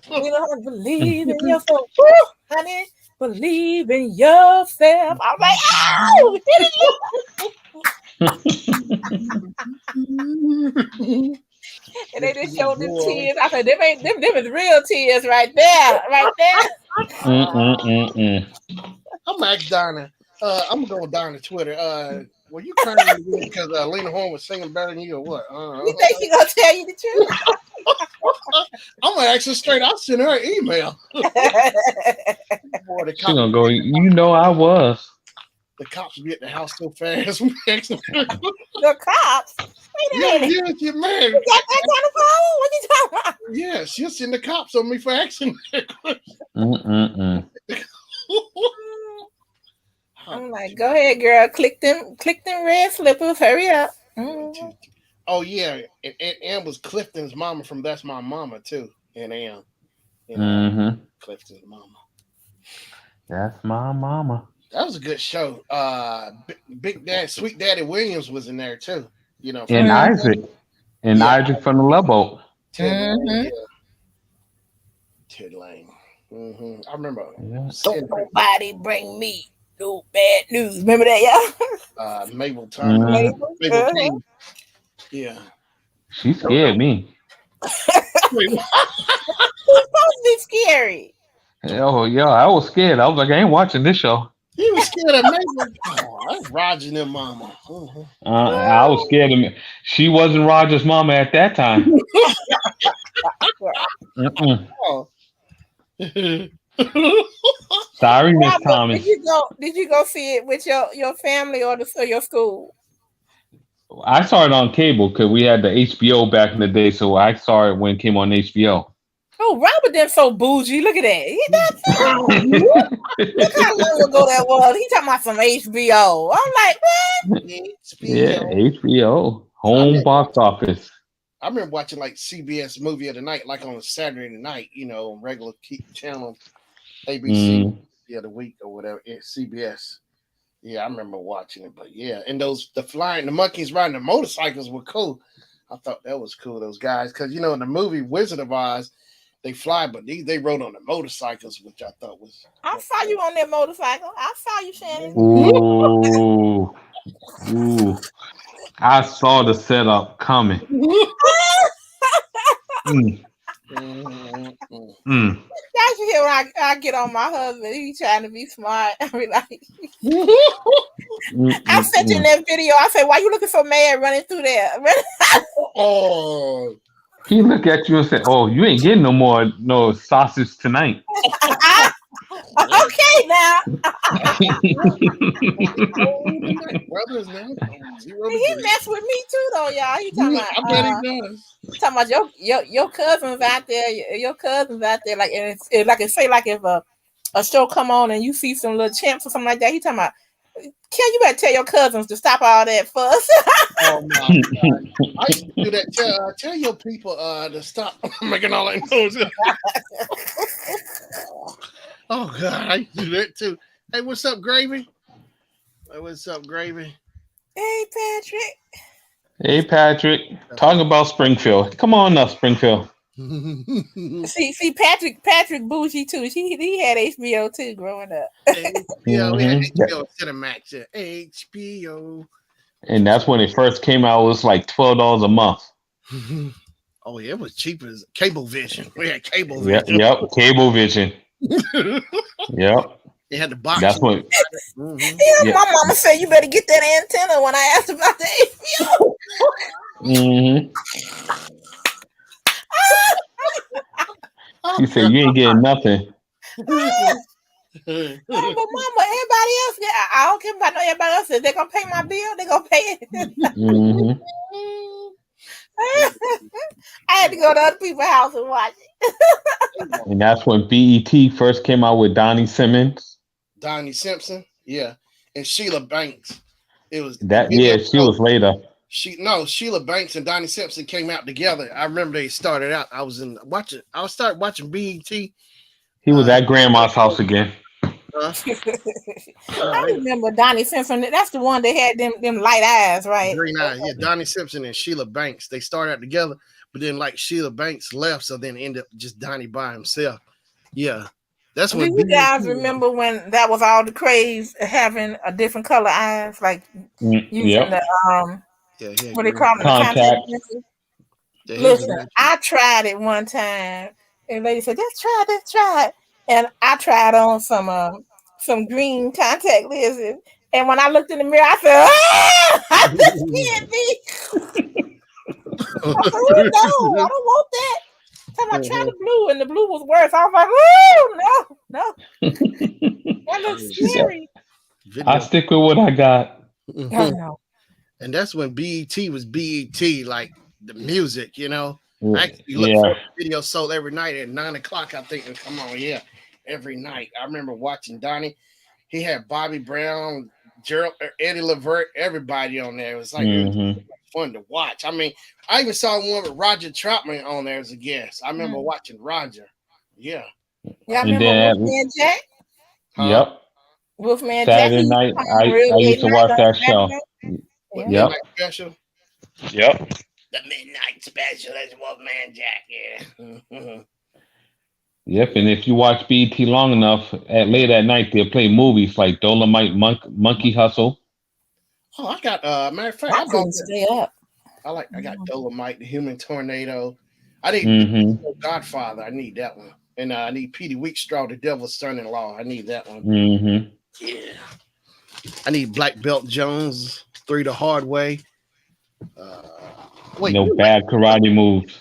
don't believe in yourself. Woo, honey, believe in yourself. I'm like, oh, and they just showed the tears. I said, them is real tears right there, right there. I'm gonna ask Diana. I'm gonna go with Diana Twitter. Were you crying because Lena Horne was singing better than you, or what? You think she gonna tell you the truth? I'm gonna ask her straight. I'll send her an email. Boy, She gonna go. You know I was. The cops be at the house so fast. The cops? Wait a minute. Yeah, you're mad. You got that kind of power? What you talking about? Yeah, she'll send the cops on me for asking that question. I'm like, go ahead, girl. Click them red slippers. Hurry up. Mm-hmm. Oh yeah, and Ann was Clifton's mama from That's My Mama too. And Ann, Clifton's mama. That's my mama. That was a good show. Big Dad, Sweet Daddy Williams was in there too. You know, and Isaac, and Isaac from the Love Boat. Ted Lane. I remember. Don't nobody bring me no bad news. Remember that, y'all? Mabel Turner. Mabel King. Yeah. She scared me. Who's supposed to be scary? Oh, yeah, I was scared. I was like, I ain't watching this show. He was scared of Mabel. Oh, that's Roger and their mama. I was scared of me. She wasn't Roger's mama at that time. Sorry, Miss Thomas. Did you go see it with your family or your school? I saw it on cable because we had the HBO back in the day, so I saw it when it came on HBO. Oh, Robert them so bougie. Look at that. He does. Look how long ago that was. He talking about some HBO. I'm like, what? HBO. Yeah, HBO. Home box office. I remember watching like CBS Movie of the Night, like on a Saturday night, you know, on regular channel, ABC, the week or whatever, CBS. Yeah, I remember watching it, but yeah, and the monkeys riding the motorcycles were cool. I thought that was cool, those guys, because you know in the movie Wizard of Oz, they fly, but they rode on the motorcycles, which I thought was. I saw you on that motorcycle. I saw you, Shannon. Ooh. I saw the setup coming. That's here when I get on my husband. He trying to be smart. I be like, I sent you in that video. I said, "Why you looking so mad running through there?" Oh. He look at you and say, "Oh, you ain't getting no sausage tonight." Okay, now. Brothers now. He mess with me too, though, y'all. He talking about. I bet he does. Talking about your cousins out there. Your cousins out there, like if a show come on and you see some little champs or something like that. He talking about. Ken, you better tell your cousins to stop all that fuss. Oh my God. I used to do that. Tell your people to stop making all that noise. Oh God, I used to do that too. Hey, what's up, Gravy? Hey, what's up, Gravy? Hey, Patrick. Hey, Patrick. Talking about Springfield. Come on up, Springfield. See, Patrick bougie too. He had HBO too growing up. Yeah, we had HBO Cinemax. HBO. And that's when it first came out. It was like $12 a month. Oh yeah, it was cheap as Cablevision. We had Cablevision. Yep, Cablevision. Yep. They had the box. That's what. My mama said you better get that antenna when I asked about the HBO. She said you ain't getting nothing. But mama, everybody else, I don't care about everybody else. If they're gonna pay my bill, they're gonna pay it. I had to go to other people's house and watch it. And that's when BET first came out with Donnie Simmons. Donnie Simpson, yeah, and Sheila Banks. It was That video she was later. Sheila Banks and Donnie Simpson came out together. I remember they started out. I started watching BET. He was at grandma's house again. I remember Donnie Simpson. That's the one that had them light eyes, right? Green eyes. Yeah, Donnie Simpson and Sheila Banks. They started out together, but then like Sheila Banks left, so then ended up just Donnie by himself. Yeah. That's Do when you guys remember when that was all the craze, having a different color eyes, like using the what they call them, contact. Listen, I tried it one time, and lady said, "Let's try it," and I tried on some green contact lenses, and when I looked in the mirror, I said, "Ah, this can't be." I said, "Oh, no, I don't want that." So I tried the blue, and the blue was worse. I was like, "Oh no, that looks scary." I stick with what I got. I know. And that's when BET was BET, like the music, you know. Yeah. I actually look for video sold every night at 9:00, I think, and come on, every night. I remember watching Donnie. He had Bobby Brown, Gerald, Eddie Levert, everybody on there. It was like it was fun to watch. I mean, I even saw one with Roger Troutman on there as a guest. I remember watching Roger. Yeah. Yeah, I remember Wolfman Jack. Yep. Wolfman Saturday Jack. night, I used to watch that show. Yep. Midnight Special. Yep. The Midnight Special. That's Wolfman Jack. Yeah. Yep. And if you watch BET long enough, late at night they'll play movies like Dolomite Monkey Hustle. Oh, I got matter of fact, I couldn't stay up. I got Dolomite, the Human Tornado. I need Godfather. I need that one. And I need Petey Weekstraw, the Devil's Son-in-Law. I need that one. Yeah. I need Black Belt Jones, 3 the Hard Way. No bad karate moves.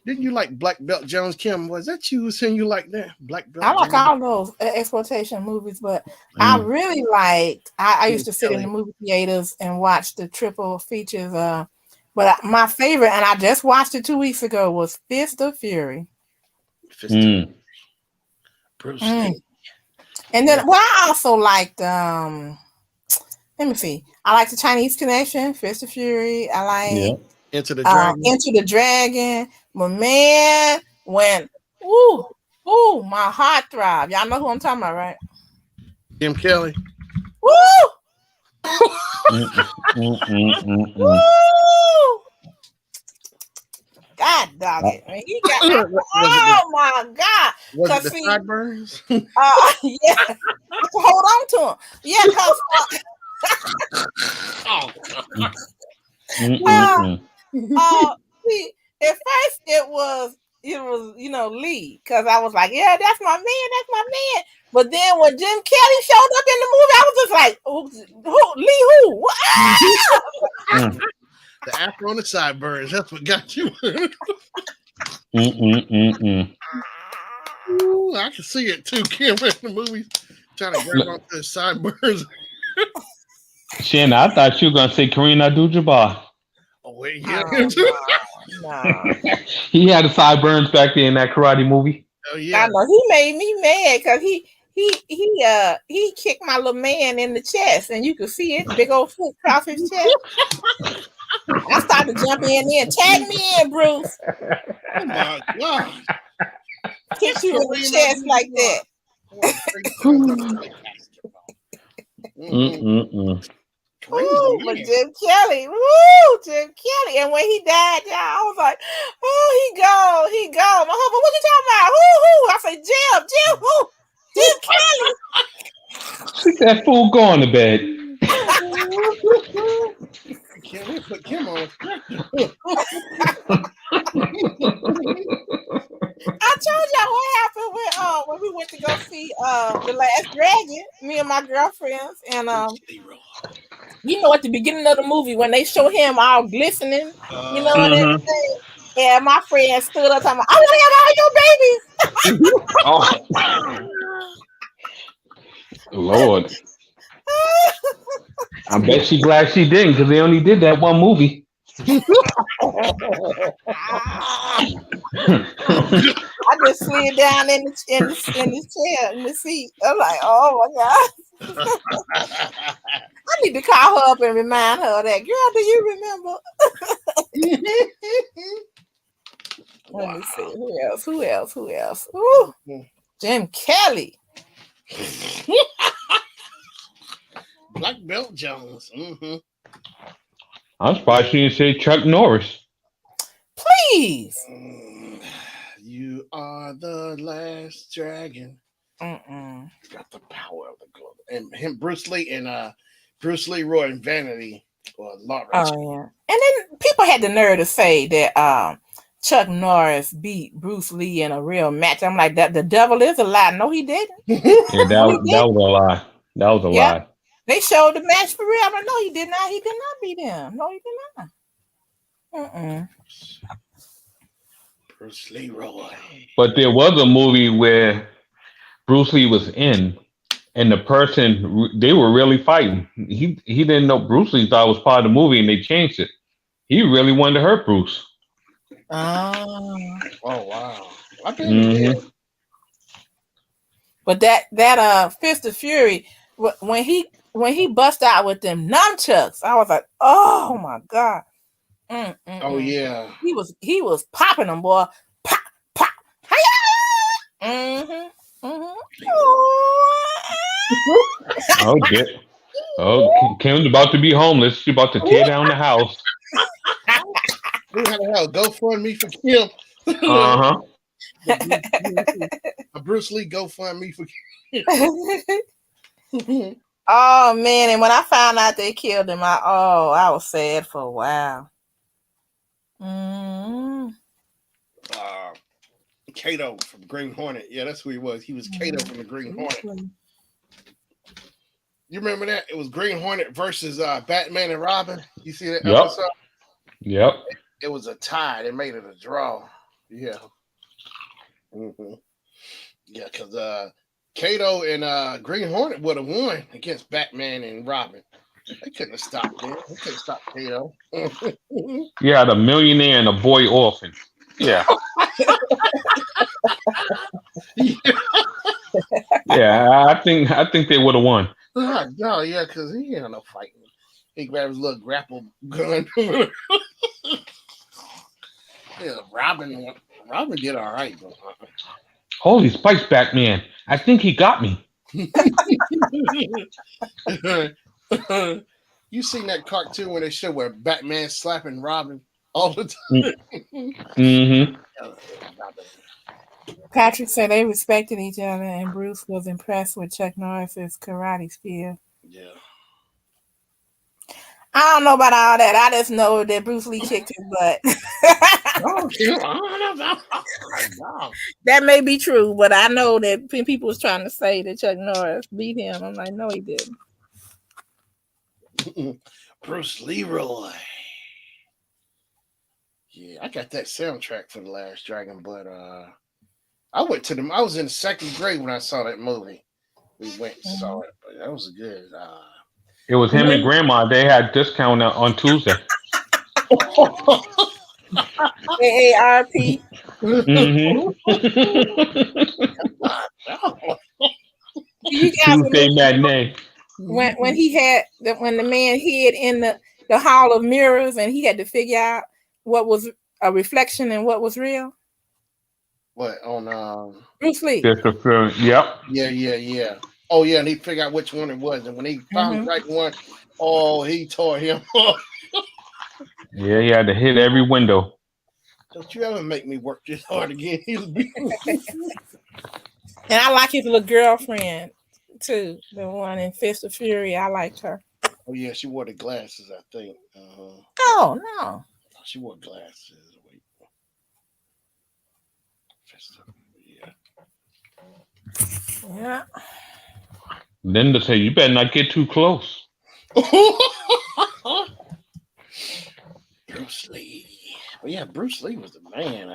Didn't you like Black Belt Jones, Kim? Was that you saying you like that? Black Belt I like Jones? all those exploitation movies, but I really liked. I used to sit in the movie theaters and watch the triple features. But my favorite, and I just watched it 2 weeks ago, was Fist of Fury. Bruce Lee. And then, I also liked. Let me see. I like the Chinese Connection, Fist of Fury. I like Into the Dragon. Into the Dragon. But man, when my heart throbbed. Y'all know who I'm talking about, right? Jim Kelly. Woo! Woo! God dog it. Man. He got my God. Was it the sideburns? Yeah. Hold on to him. Yeah, see, at first it was Lee, because I was like, yeah, that's my man. But then when Jim Kelly showed up in the movie, I was just like, who? What? The afro and the sideburns. That's what got you. Ooh, I can see it too, Kim, in the movie. Trying to grab onto the sideburns. Shannon, I thought you were going to say Kareem Abdul-Jabbar. Oh, wait, yeah. No. He had the sideburns back there in that karate movie. Oh, yeah. I know. He made me mad because he kicked my little man in the chest, and you could see it, big old foot across his chest. I started jumping in there. Tag me in, Bruce. Oh my God. Kick you in the chest like that. Ooh, but Jim Kelly. Woo, Jim Kelly. And when he died, y'all, I was like, oh, he gone. My husband, what you talking about? Who? I said, Jim, who? Jim Kelly. That fool going to bed. Can't put Kim on. I told y'all what happened when we went to go see The Last Dragon, me and my girlfriends, and at the beginning of the movie when they show him all glistening, and everything, and my friend stood up talking, I want to have all your babies. Lord. I bet she's glad she didn't, because they only did that one movie. I just slid down in the chair, in the seat. I'm like, oh my God. I need to call her up and remind her of that. Girl, do you remember? Let me see. Who else? Ooh, Jim Kelly. Black Belt Jones. Mm-hmm. I'm surprised you didn't say Chuck Norris. Please. You are the last dragon. Mm-mm. Got the power of the globe. And him, Bruce Lee, and Bruce Leroy and Vanity. Or Law Oh yeah. And then people had the nerve to say that Chuck Norris beat Bruce Lee in a real match. I'm like, that the devil is a lie. No, he didn't. Yeah, No, he that didn't. was a lie. That was a Yeah. lie. They showed the match for real. I'm like, no, he did not. He did not beat him. No, he did not. Bruce Leroy. But there was a movie where Bruce Lee was in, and the person they were really fighting. He didn't know Bruce Lee thought it was part of the movie, and they changed it. He really wanted to hurt Bruce. Oh wow! I bet he Mm-hmm. did. But that Fist of Fury, when he bust out with them nunchucks, I was like, oh my god. Oh yeah. He was popping them, boy. Pop, pop. Mm-hmm. Oh, yeah. Oh, Kim's about to be homeless. She's about to tear down the house. We had a GoFundMe for Kim. Uh-huh. A Bruce Lee GoFundMe for Kim. Oh man, and when I found out they killed him, I was sad for a while. Kato from Green Hornet. Yeah, that's who he was. He was Kato from the Green Hornet. You remember that? It was Green Hornet versus Batman and Robin. You see that episode? Yep. It was a tie. They made it a draw. Yeah. Mm-hmm. Yeah, because Kato and Green Hornet would have won against Batman and Robin. They couldn't have stopped them. They couldn't stop Kato. Yeah, the millionaire and a boy orphan. Yeah. Yeah, I think they would have won. No, yeah, because he ain't no fighting. He grabbed his little grapple gun. Yeah, Robin did all right. Holy Spice, Batman! I think he got me. You seen that cartoon where they show where Batman slapping Robin all the time? Mm-hmm. Patrick said they respected each other, and Bruce was impressed with Chuck Norris's karate skill. Yeah. I don't know about all that. I just know that Bruce Lee kicked his butt. That may be true, but I know that people was trying to say that Chuck Norris beat him. I'm like, no, he didn't. Bruce Leroy. Yeah, I got that soundtrack for The Last Dragon, but I was in the second grade when I saw that movie. We went and saw it, but that was good. It was him and Grandma. They had discount on Tuesday. AARP. Mm-hmm. You guys Tuesday matinee. When the man hid in the hall of mirrors and he had to figure out what was a reflection and what was real. What on Bruce Lee? Yep. Yeah. Oh yeah, and he figured out which one it was, and when he found the right one, he tore him up. Yeah, he had to hit every window. Don't you ever make me work this hard again? And I like his little girlfriend too, the one in Fist of Fury. I liked her. Oh yeah, she wore the glasses, I think. Oh no, she wore glasses. Wait. Yeah. Linda said, "You better not get too close." Bruce Lee. Well, yeah, Bruce Lee was the man.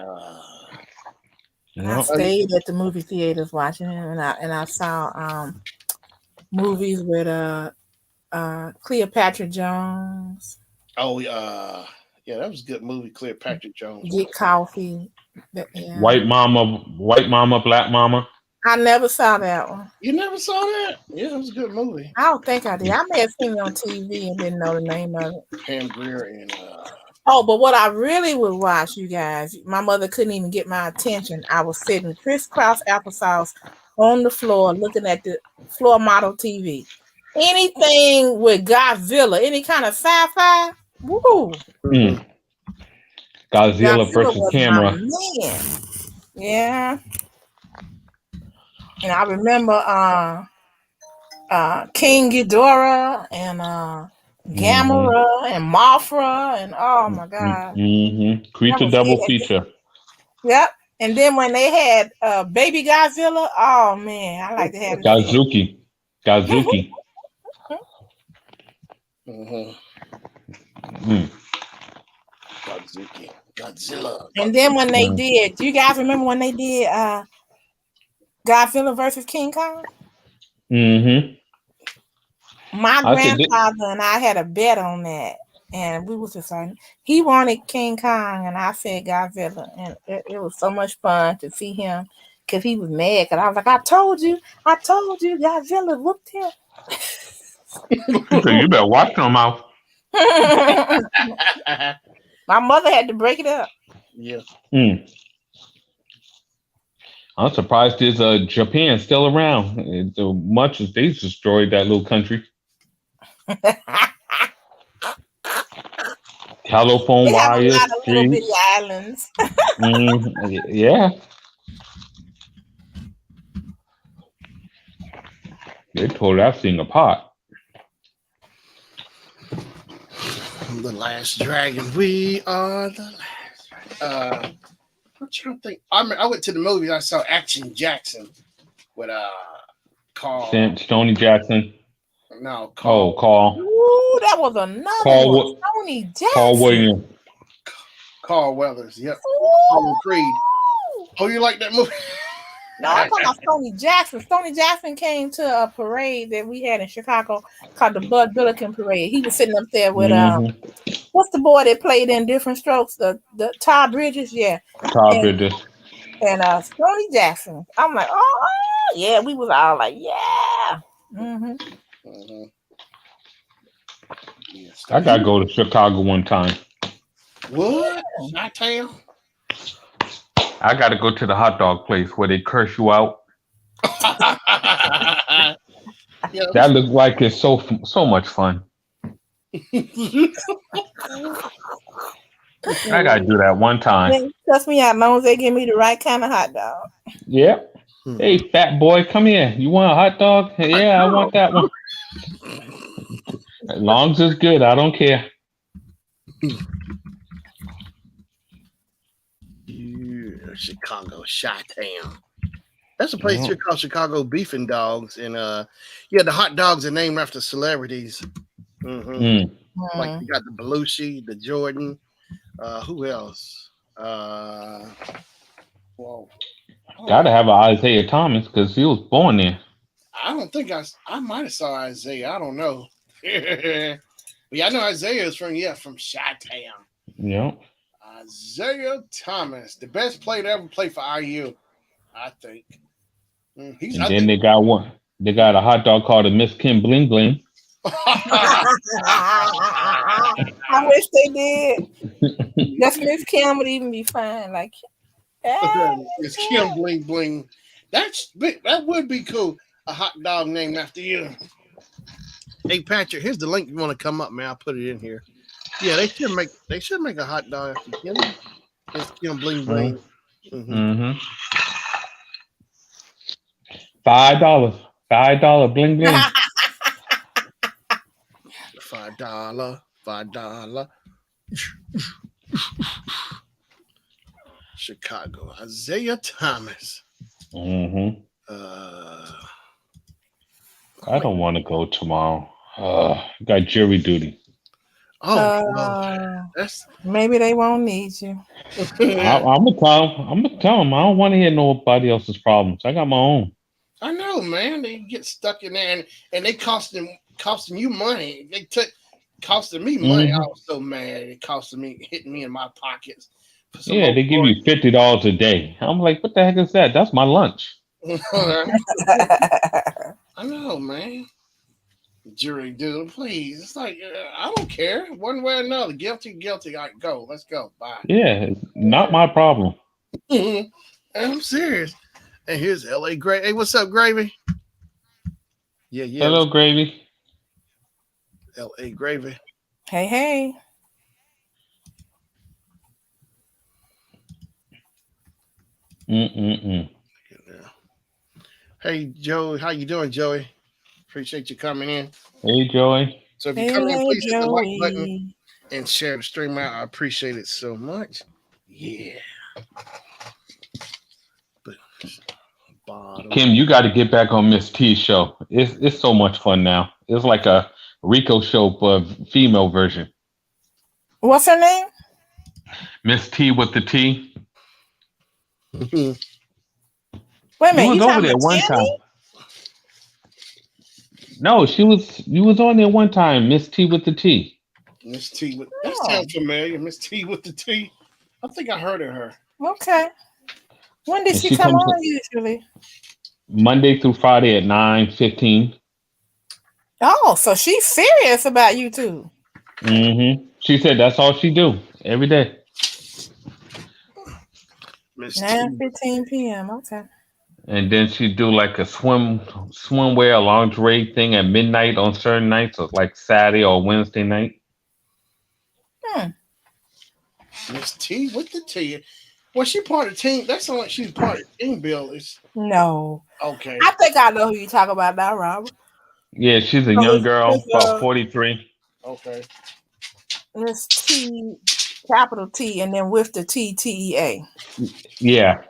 I stayed at the movie theaters watching him, and I saw movies with Cleopatra Jones. Oh yeah, that was a good movie. Cleopatra Jones. Get Coffee. Yeah. White Mama, Black Mama. I never saw that one. You never saw that? Yeah, it was a good movie. I don't think I did. I may have seen it on TV and didn't know the name of it. Pam Grier and Oh, but what I really would watch, you guys, my mother couldn't even get my attention. I was sitting crisscross applesauce on the floor looking at the floor model TV. Anything with Godzilla, any kind of sci-fi, woo. Godzilla versus was camera. my man. Yeah. And I remember King Ghidorah and Gamera and Mothra and oh my god. Creature double feature. Yep. And then when they had baby Godzilla, oh man, I like to have it. Gozuki. Godzilla. And then when they did, do you guys remember when they did Godzilla versus King Kong? My grandfather and I had a bet on that. And we was just like, he wanted King Kong, and I said Godzilla, and it was so much fun to see him because he was mad. Because I was like, I told you, Godzilla whooped him. So you better watch your mouth. My mother had to break it up. Yeah. I'm surprised there's Japan still around. As much as they destroyed that little country. Telephone wires, little bitty islands. Yeah. They tore that thing apart. The last dragon. We are the last dragon. I'm trying to think. I went to the movies. I saw Action Jackson with Carl. Stoney Jackson. No, Carl. Carl. Ooh, that was another one. Stoney Jackson. Carl Williams. Carl Weathers. Yep. Carl Creed. Oh, you like that movie? No, I'm talking about Stoney Jackson. Stoney Jackson came to a parade that we had in Chicago called the Bud Billiken Parade. He was sitting up there with what's the boy that played in Different Strokes? The Todd Bridges, yeah. Bridges. And Stoney Jackson. I'm like, oh yeah, we was all like, yeah. I gotta go to Chicago one time. What? Chi-town? I gotta go to the hot dog place where they curse you out. That looks like it's so much fun. I gotta do that one time. Trust me, as long as they give me the right kind of hot dog. Yeah. Hey, fat boy, come here. You want a hot dog? Yeah, I want that one. As long as it's good, I don't care. Chicago, Chi-town. That's a place here called Chicago Beef and Dogs, and the hot dogs are named after celebrities. Like you got the Belushi, the Jordan. Who else? Whoa. Gotta have an Isaiah Thomas because he was born there. I don't think I might have saw Isaiah. I don't know. Yeah, I know Isaiah is from Chi-town. Yeah. Isaiah Thomas, the best player to ever play for IU, I think. They got one. They got a hot dog called a Miss Kim Bling Bling. I wish they did. Just Miss Kim would even be fine. Like, Miss Kim Bling Bling. That would be cool. A hot dog named after you. Hey Patrick, here's the link. You want to come up, man? I'll put it in here. Yeah, they should make a hot dog after Kim. Miss Kim Bling Bling. $5 bling bling. $5. Chicago, Isaiah Thomas. I don't want to go tomorrow. Got jury duty. Maybe they won't need you. I'm gonna tell them I don't want to hear nobody else's problems. I got my own. I know, man. They get stuck in there, and they costing you money. They costing me money. I was so mad. It hitting me in my pockets. Yeah, they give you $50 a day. I'm like, what the heck is that? That's my lunch. I know, man. Jury dude, please. It's like I don't care. One way or another. Guilty, guilty. I go. Let's go. Bye. Yeah, not my problem. I'm serious. And here's L.A. Gravy. Hey, what's up, Gravy? Yeah, yeah. Hello, Gravy. L.A. Gravy. Hey, hey. Mm-mm-mm. Hey, Joe. How you doing, Joey? Appreciate you coming in. Hey, Joey. So if you Hey, come in, hey, please hit the like button Joey. and share the stream out. I appreciate it so much. Yeah. But bottom. Kim, you got to get back on Miss T's show. It's so much fun now. It's like a Rico show but female version. What's her name? Miss T with the T. Wait a minute. You was You over talking there about one Tammy? time. No, you was on there one time, Miss T with the T. Miss T with that Oh, sounds familiar. Miss T with the T. I think I heard of her. okay. When did And she she come comes on usually? Monday through Friday at 9:15. Oh, so she's serious about you too. Mm-hmm. She said that's all she do every day. Miss T. 9:15 p.m. Okay. And then she do like a swimwear lingerie thing at midnight on certain nights, so like Saturday or Wednesday night. Hmm. Miss T with the T. Well, she part of team. That sounds like she's part of team builders. No. Okay. I think I know who you talk about now, Robert. Yeah, she's a So young it's, girl, it's about 43. Okay. Miss T, capital T, and then with the T, T-E-A. Yeah.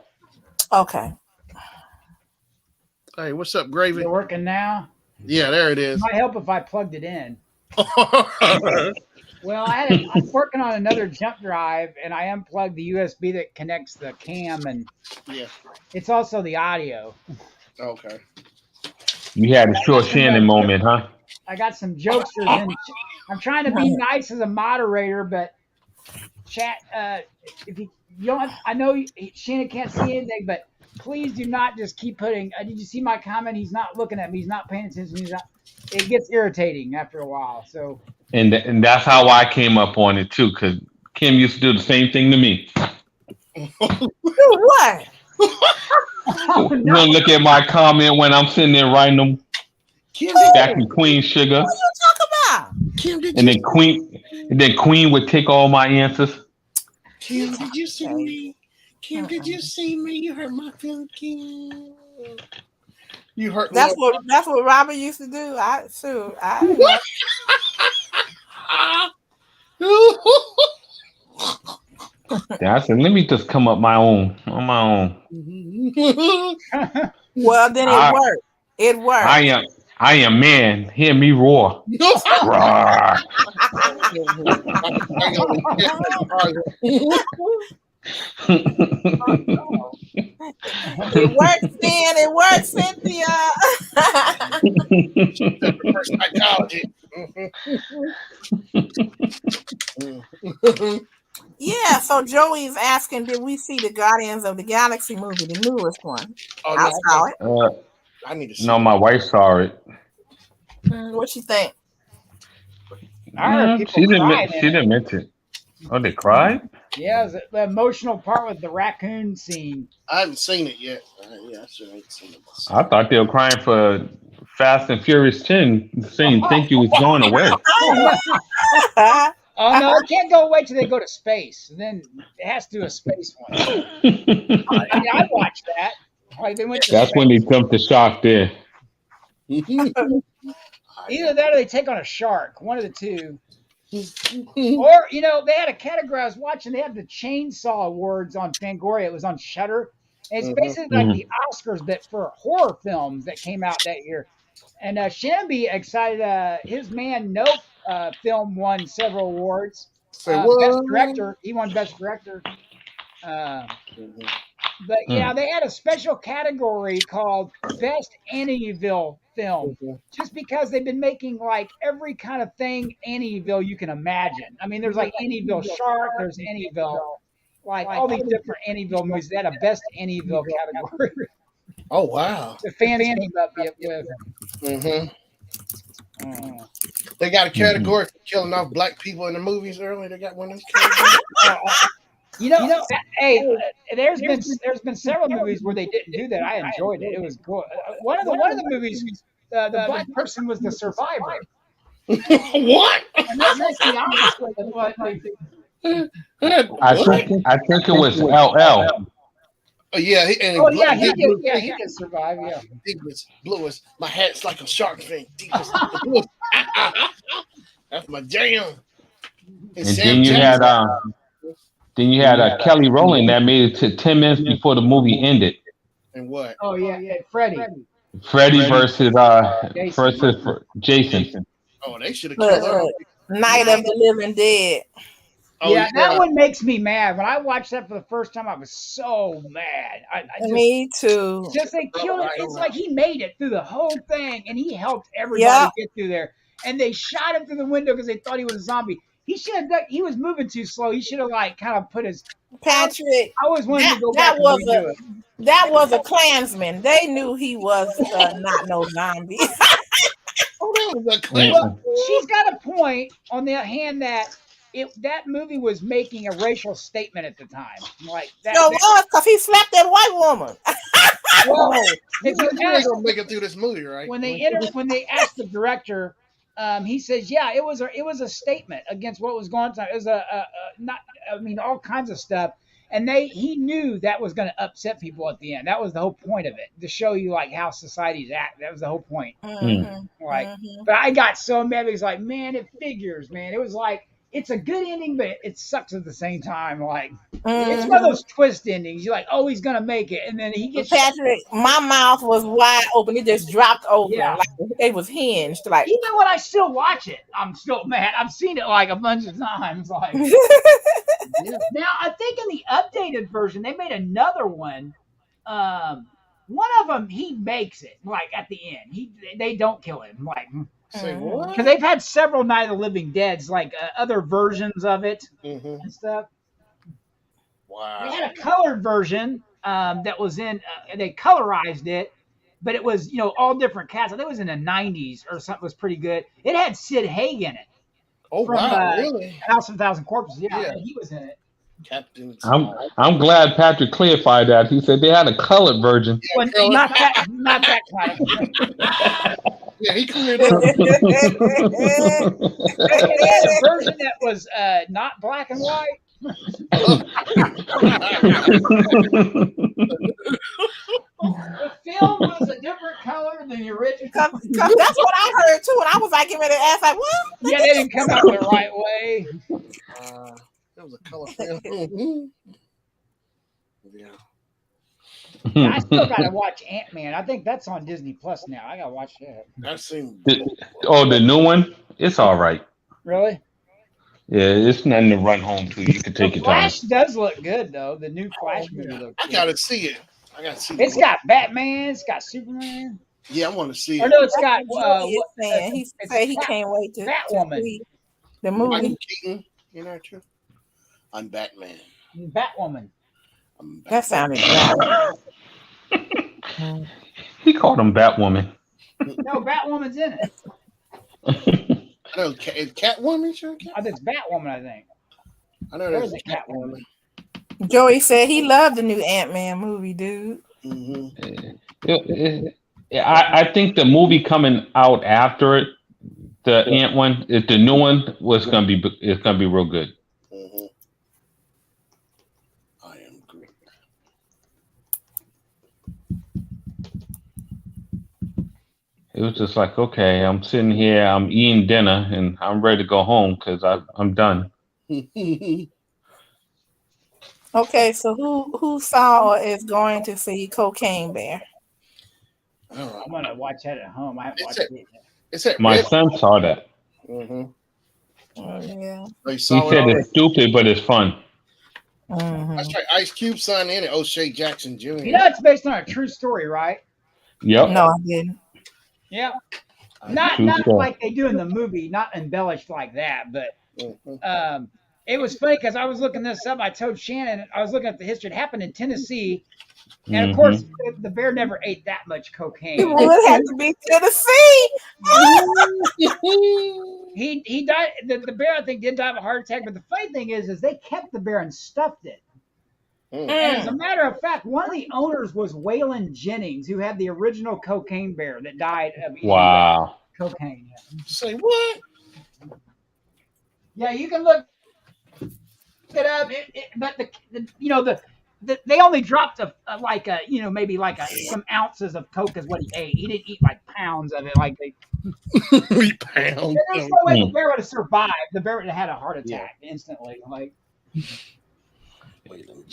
Okay. Hey, what's up, Gravy? Is it working now? Yeah, there it It is. might help if I plugged it in. Well, I'm working on another jump drive, and I unplugged the USB that connects the cam, and Yeah. it's also the audio. Okay. You had a I short got some, Shannon moment, huh? I got some jokesters, and I'm trying to be nice as a moderator, but chat. If you don't, I know Shannon can't see anything, but please do not just keep putting. Did you see my comment? He's not looking at me. He's not paying attention. He's not. It gets irritating after a while. So. And that's how I came up on it too, because Kim used to do the same thing to me. Do what? Oh, You no. want to look at my comment when I'm sitting there writing them Kim, back in Queen Sugar, What are you talking about? Kim, did and you? then Queen would take all my answers. Kim, did you see me? Kim, did you see me? You hurt my feelings, Kim. You hurt. That's what Robert used to do. I know. What? Then I said, let me just come up on my own. Well, then it worked. It worked. I am man. Hear me roar. Roar. It works, man. It works, Cynthia. Psychology. Yeah, so Joey's asking, did we see the Guardians of the Galaxy movie, the newest one? Oh, I saw it. I need to see No, it. my wife saw it. What you think? I heard people She didn't. crying She in it. didn't mention it. Oh, they cried? Yeah, the emotional part with the raccoon scene. I haven't seen it yet. Yeah, I sure ain't seen it. I thought they were crying for Fast and Furious 10, saying thank you was going away. Oh no, it can't go away till they go to space. And then it has to do a space one. I mean, I watched that. Like they went to That's space. when they jumped the shark there. Either that or they take on a shark. One of the two. Or, they had a category I was watching. They had the Chainsaw Awards on Fangoria. It was on Shudder. And it's basically like the Oscars, but for horror films that came out that year. And Shannon be excited. His Man Nope film won several awards. Best Director. He won Best Director. But yeah, they had a special category called Best Annieville Film, just because they've been making like every kind of thing Annieville you can imagine. I mean, there's like Annieville Shark, there's Annieville, like all these different Annieville movies. They had a Best Annieville category. Oh wow. The fans came up with. Mm-hmm. Uh, They got a Mm-hmm. category for killing off black people in the movies earlier. They got one of those categories. you know, hey, there's been several movies where they didn't do that. I enjoyed it. It was good. One of the movies, the black person was the survivor, What? and that's like the opposite of what they. I What? think it was LL. Oh yeah, Oh yeah, he did. Yeah, he did survive. Yeah. Deepest, bluest. My hat's like a shark fin. Deepest, the bluest. That's my jam. And And Sam Jackson. then you had Kelly Rowland that made it to 10 minutes before the movie ended. And what? Oh yeah, and Freddie. Freddie versus Jason. Jason. Oh, they should have Look, killed her. look. Night of the Living Dead. Oh Yeah, that one makes me mad. When I watched that for the first time, I was so mad. I just, Me too. just they killed it. It's like he made it through the whole thing, and he helped everybody Yep. get through there. And they shot him through the window because they thought he was a zombie. He should have. He was moving too slow. He should have like kind of put his. Patrick, I always wanted to go that back was and redo it. that was a Klansman. They knew he was not no zombie. Oh, that was a clip. Well, she's got a point on the hand that that movie was making a racial statement at the time. Like that. So was because he slapped that white woman. Well, You if you ain't ask, gonna make it through this movie, right? when they asked the director, he says, "Yeah, it was a statement against what was going on. It was not, I mean, all kinds of stuff." And he knew that was going to upset people at the end. That was the whole point of it, to show you like how societies act. That was the whole point. Like, but I got so mad because like, man, it figures, man. It was like it's a good ending, but it sucks at the same time. Like, it's one of those twist endings. You're like, oh, he's gonna make it, and then he gets. Patrick, my mouth was wide open. It just dropped open. Yeah. Like it was hinged. Like Even when I still watch it, I'm still mad. I've seen it like a bunch of times. Like, now I think in the updated version they made another one. One of them he makes it like at the end. They don't kill him like Say what? because they've had several Night of the Living Dead's like other versions of it Mm-hmm. and stuff. Wow. They had a colored version that was in. They colorized it, but it was all different cats. I think it was in the '90s or something. It was pretty good. It had Sid Haig in it. Oh From, wow, really? House of a Thousand Corpses. Yeah, Yeah. he was in it. Captain. I'm glad Patrick clarified that. He said they had a colored version. Well, not that kind of. Yeah, he cleared up. They had a version that was not black and white. The film was a different color than the original. Cause that's what I heard too, and I was like, getting ready to ask, like, what? Yeah, they didn't come out the right way. That was a color film. Yeah. I still gotta watch Ant-Man. I think that's on Disney Plus now. I gotta watch that. I've seen. The new one? It's all right. Really? Yeah, it's nothing to run home to. You can take The your time. Flash does look good though. The new Flash movie looks I good. gotta see it. I gotta see It's it. got Batman. It's got Superman. Yeah, I want to see Or it. no, it's got Joey is saying. He it's said he can't wait to Batwoman. see the Michael movie. Keaton, you know true. I'm Batman. Batwoman. I'm Batman. That sounded bad. He called him Batwoman. No, Batwoman's in it. I know. Is Catwoman sure? I think it's Batwoman. I think. I know There's there's a Catwoman. Joey said he loved the new Ant-Man movie, dude. Mm-hmm. I think the movie coming out after it, the Ant one, the new one, it's gonna be real good. Mm-hmm. I am Groot. It was just like, okay, I'm sitting here, I'm eating dinner, and I'm ready to go home because I'm done. Okay, so who saw or is going to see Cocaine Bear? I'm gonna watch that at home. I haven't watched it yet. It's at My Red. son saw that. Mm-hmm. Oh, yeah. They He saw it said already. it's stupid, but it's fun. That's right. Ice Cube signed in it. O'Shea Jackson Jr. You know, it's based on a true story, right? Yep. No, I didn't. Yeah. Not True story. like they do in the movie, not embellished like that, but Mhm. It was funny because I was looking this up. I told Shannon I was looking at the history. It happened in Tennessee, and of course, the bear never ate that much It cocaine. would have to be Tennessee. He died. The bear I think did die of a heart attack. But the funny thing is they kept the bear and stuffed it. And as a matter of fact, one of the owners was Waylon Jennings, who had the original cocaine bear that died of eating cocaine. Yeah. Say what? Yeah, you can look it up. But they only dropped maybe some ounces of coke is what he ate. He didn't eat like pounds of it like they. 3 pounds. There's no way the bear would have survived. The bear would have had a heart attack instantly. Like.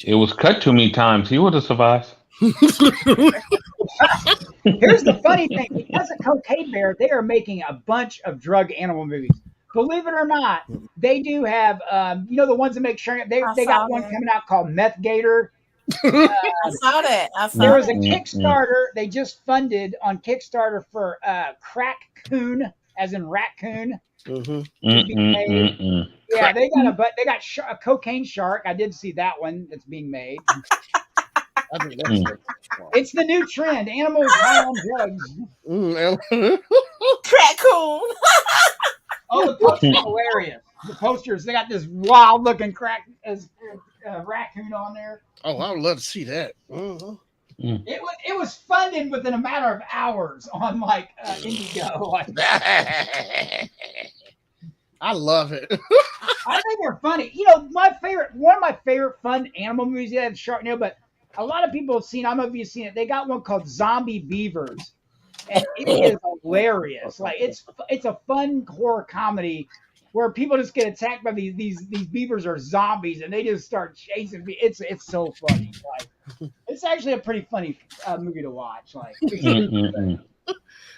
It was cut too many times. He would have survived. Here's the funny thing: because of Cocaine Bear, they are making a bunch of drug animal movies. Believe it or not, they do have. The ones that make sure they got one coming out called Meth Gator. I saw that. There was a Kickstarter they just funded on Kickstarter for Crack Coon, as in raccoon. Yeah, they got a cocaine shark. I did see that one that's being made. I think that's It's the new trend. Animals high on drugs. Raccoon. Oh, the poster's hilarious. The posters, they got this wild looking raccoon on there. Oh, I would love to see that. It was funded within a matter of hours on Indigo. I love it. I think they're funny. One of my favorite fun animal movies. Yeah, it's Sharknado, but a lot of people have seen. I don't know if you've seen it. They got one called Zombie Beavers, and it is hilarious. Like it's a fun horror comedy where people just get attacked by these beavers are zombies and they just start chasing me. It's so funny. Like it's actually a pretty funny movie to watch. Like.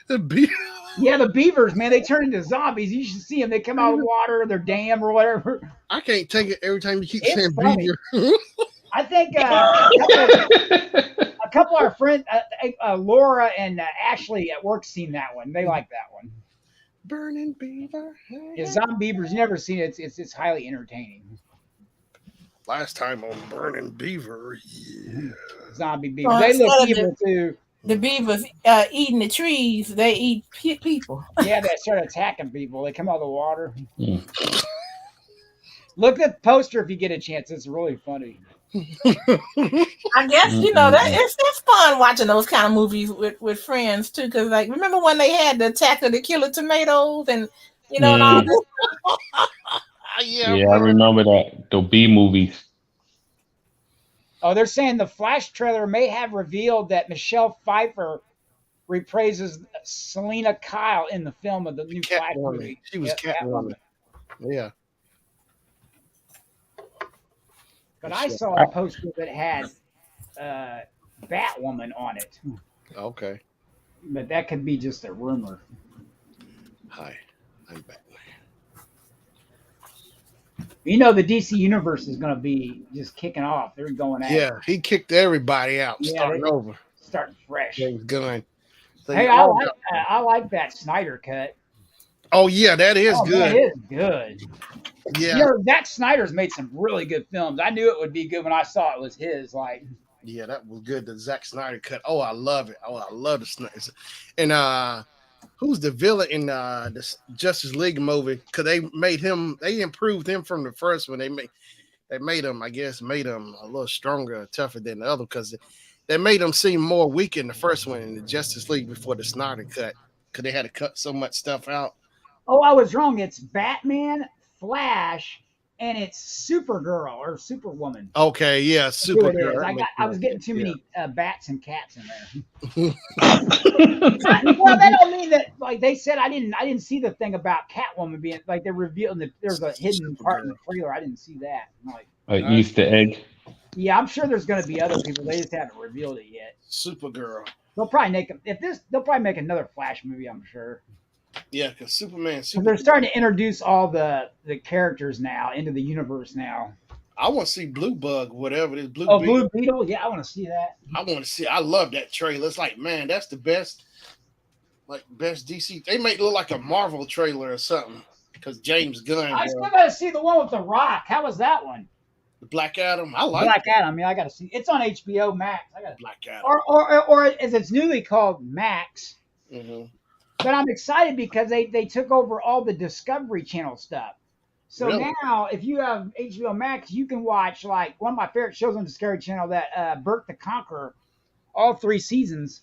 The beaver. Yeah, the beavers, man, they turn into zombies. You should see them. They come out of the water or their dam or whatever. I can't take it every time you keep It's saying funny. beaver. I think a couple of our friends, Laura and Ashley at work, seen that one. They like that one. Burning beaver. Yeah, zombie beavers. You never seen it. It's highly entertaining. Last time on Burning Beaver, yeah. Zombie beavers. They look evil too. The beavers eating the trees. They eat people. Yeah, they start attacking people. They come out of the water. Look at the poster if you get a chance. It's really funny. I guess it's fun watching those kind of movies with friends too. Because remember when they had the Attack of the Killer Tomatoes and and all this. Yeah, I remember that. The B movies. Oh, they're saying the Flash trailer may have revealed that Michelle Pfeiffer reprises Selena Kyle in the film of the new Flash movie. She was Catwoman. Yeah. But I saw a poster that had Batwoman on it. Okay. But that could be just a rumor. Hi, I'm Batman. The DC universe is going to be just kicking off. They're going at it. Yeah, he kicked everybody out, starting over. Starting fresh. James Gunn. Hey, I like that Snyder cut. Oh, yeah, that is good. That is good. Yeah. Zack Snyder's made some really good films. I knew it would be good when I saw it was his. Yeah, that was good. The Zack Snyder cut. Oh, I love it. Oh, I love the Snyder. And who's the villain in the Justice League movie? Because they improved him from the first one. They made him, I guess, a little stronger, tougher than the other because they made him seem more weak in the first one in the Justice League before the Snyder cut because they had to cut so much stuff out. Oh, I was wrong. It's Batman, Flash, and it's Supergirl or Superwoman. Okay, yeah, Supergirl. I was getting too many bats and cats in there. Well, that don't mean that. Like they said, I didn't see the thing about Catwoman being like they're revealing that there's a hidden part in the trailer. I didn't see that. An Easter egg. Yeah, I'm sure there's going to be other people. They just haven't revealed it yet. Supergirl. They'll probably make they'll probably make another Flash movie. I'm sure. Yeah, because Superman. They're starting to introduce all the characters now into the universe now. I want to see Blue Bug, whatever it is. Blue Beetle. Yeah, I want to see that. I love that trailer. It's like, man, that's the best DC. They make it look like a Marvel trailer or something. because James Gunn. I still got to see the one with The Rock. How was that one? The Black Adam. I like Black Adam. Yeah, I got to see. It's on HBO Max. I got Black Adam. or as it's newly called, Max. Mm-hmm. But I'm excited because they took over all the Discovery Channel stuff. So Really? now, if you have HBO Max, you can watch like one of my favorite shows on Discovery Channel, that Bert the Conqueror, all 3 seasons.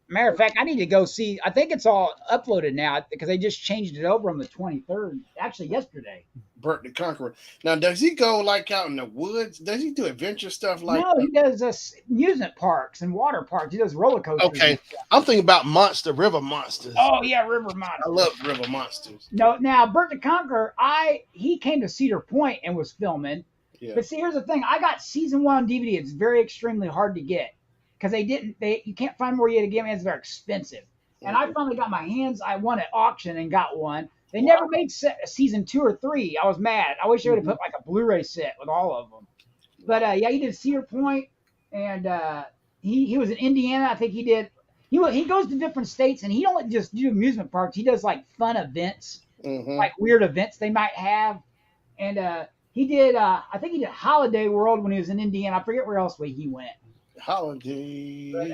Matter of fact, I need to go see. I think it's all uploaded now because they just changed it over on the 23rd. Actually, yesterday. Bert the Conqueror. Now, does he go like out in the woods? Does he do adventure stuff like? No, he does amusement parks and water parks. He does roller coasters. Okay, I'm thinking about River Monsters. Oh yeah, River Monsters. I love River Monsters. No, now Bert the Conqueror, he came to Cedar Point and was filming. Yeah. But see, here's the thing: I got season 1 on DVD. It's very extremely hard to get because you can't find them where you had to get them. It's very expensive. And I finally got my hands. I won at auction and got one. They never made season 2 or 3. I was mad. I wish they would have put like a Blu-ray set with all of them. But yeah, he did Cedar Point, and he was in Indiana. I think he did. He goes to different states, and he don't just do amusement parks. He does like fun events, like weird events they might have. And he did. I think he did Holiday World when he was in Indiana. I forget where else he went. Holiday. But,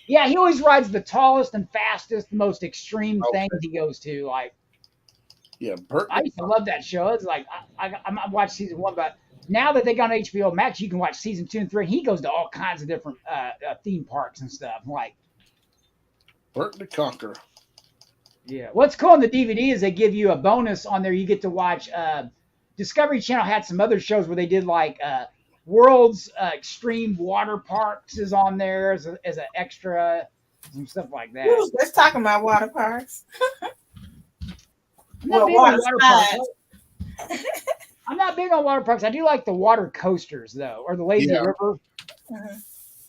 yeah, he always rides the tallest and fastest, the most extreme things he goes to. Like, yeah, Bert. I used to love that show. It's like I watched season 1, but now that they got on HBO Max, you can watch season 2 and 3. He goes to all kinds of different theme parks and stuff. Like Bert the Conqueror. Yeah, what's cool on the DVD is they give you a bonus on there. You get to watch. Discovery Channel had some other shows where they did like World's Extreme Water Parks is on there as an extra, and stuff like that. Ooh, let's talk about water parks. I'm not big on water parks. I'm not big on water parks. I do like the water coasters though, or the lazy river. Mm-hmm.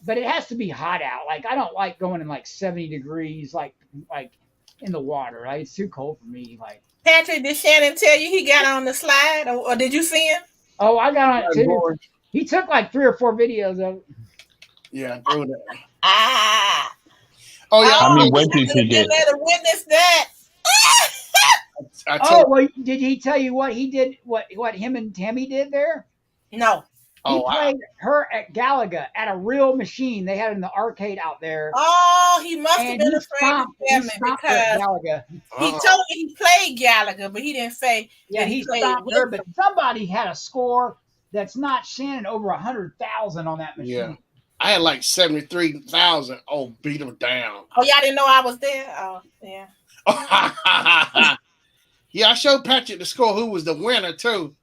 But it has to be hot out. Like I don't like going in like 70 degrees, like in the water. Like it's too cold for me. Like Patrick, did Shannon tell you he got on the slide, or did you see him? Oh, I got on it too. He took like 3 or 4 videos of it. Yeah, I do that. Oh yeah. How many wedges he did? Let her witness that. Well, did he tell you what he did? What him and Tammy did there? No. He played her at Galaga at a real machine. They had it in the arcade out there. Oh, he must have been afraid to tell me because he told me he played Galaga, but he didn't say. Yeah, he stopped her, but somebody had a score that's not Shannon over 100,000 on that machine. Yeah. I had like 73,000. Oh, beat him down. Oh, y'all didn't know I was there? Oh, yeah. Yeah, I showed Patrick the score who was the winner too.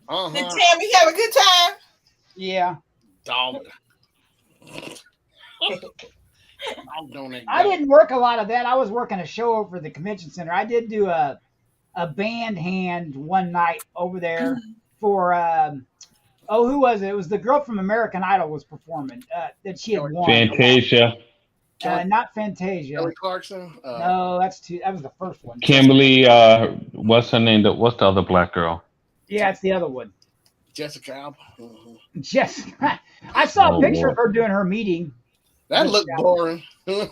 Did Tammy have a good time? Yeah. Dog. I didn't work a lot of that. I was working a show over the convention center. I did do a band hand one night over there for who was it? It was the girl from American Idol was performing that she had won. Fantasia. Not Fantasia. Kelly Clarkson. No, that was the first one. Kimberly. What's her name? What's the other black girl? Yeah, it's the other one. Jessica Alba. Jessica. I saw a picture of her doing her meeting. That looked boring. Hey,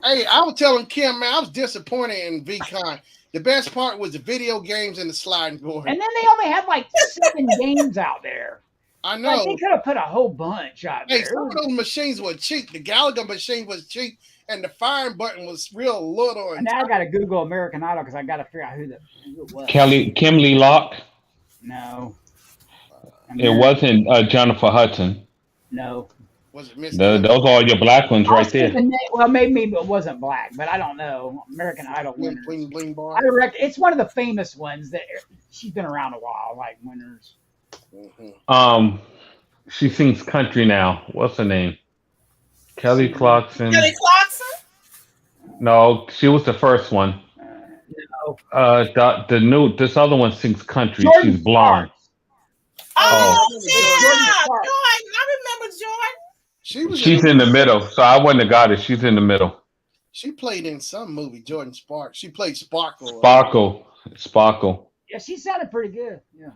I was telling Kim, man, I was disappointed in VCon. The best part was the video games and the sliding board. And then they only had like 7 games out there. I know. Like they could have put a whole bunch out there. Hey, some of those machines were cheap. The Galaga machine was cheap, and the firing button was real little. And now I got to Google American Idol because I got to figure out who it was. Kimberly Locke. No. It wasn't Jennifer Hudson. No. Was it Miss? Those are all your black ones right there. Well, maybe it wasn't black, but I don't know. American Idol winners. Bling, bling, bar. I reckon it's one of the famous ones that she's been around a while, like winners. Mm-hmm. She sings country now. What's her name? Kelly Clarkson. Kelly Clarkson? No, she was the first one. No. This other one sings country. Jordan She's blonde. Oh, yeah. Jordan. I remember Jordan. She's in the middle, so I wouldn't have got it. She's in the middle. She played in some movie, Jordan Sparks. She played Sparkle. Sparkle. Yeah, she sounded pretty good. Yeah.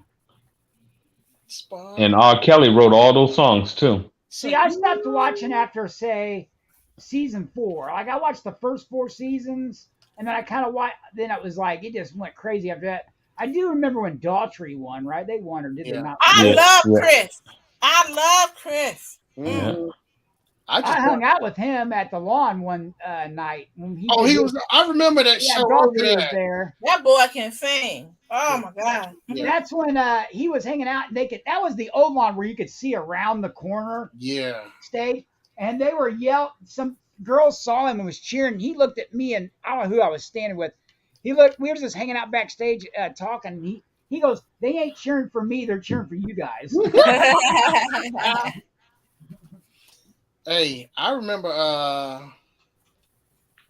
And R. Kelly wrote all those songs too. See, I stopped watching after, say, season 4. Like I watched the first 4 seasons And then I kind of watched. Then it was like it just went crazy after that. I do remember when Daughtry won, right? They won, or did they not? I Yeah, love yeah. Chris. I love Chris. Mhm. I hung out with him at the lawn one night when he. Oh, he was. I remember that Yeah, show over Daughtry was there. there. That boy can sing. Oh my God. Yeah. That's when he was hanging out. And that was the old lawn where you could see around the corner Yeah. stage, and they were yelling. Some girls saw him and was cheering. He looked at me, and I don't know who I was standing with. He looked. We were just hanging out backstage talking. He goes, "They ain't cheering for me. They're cheering for you guys." Hey, I remember.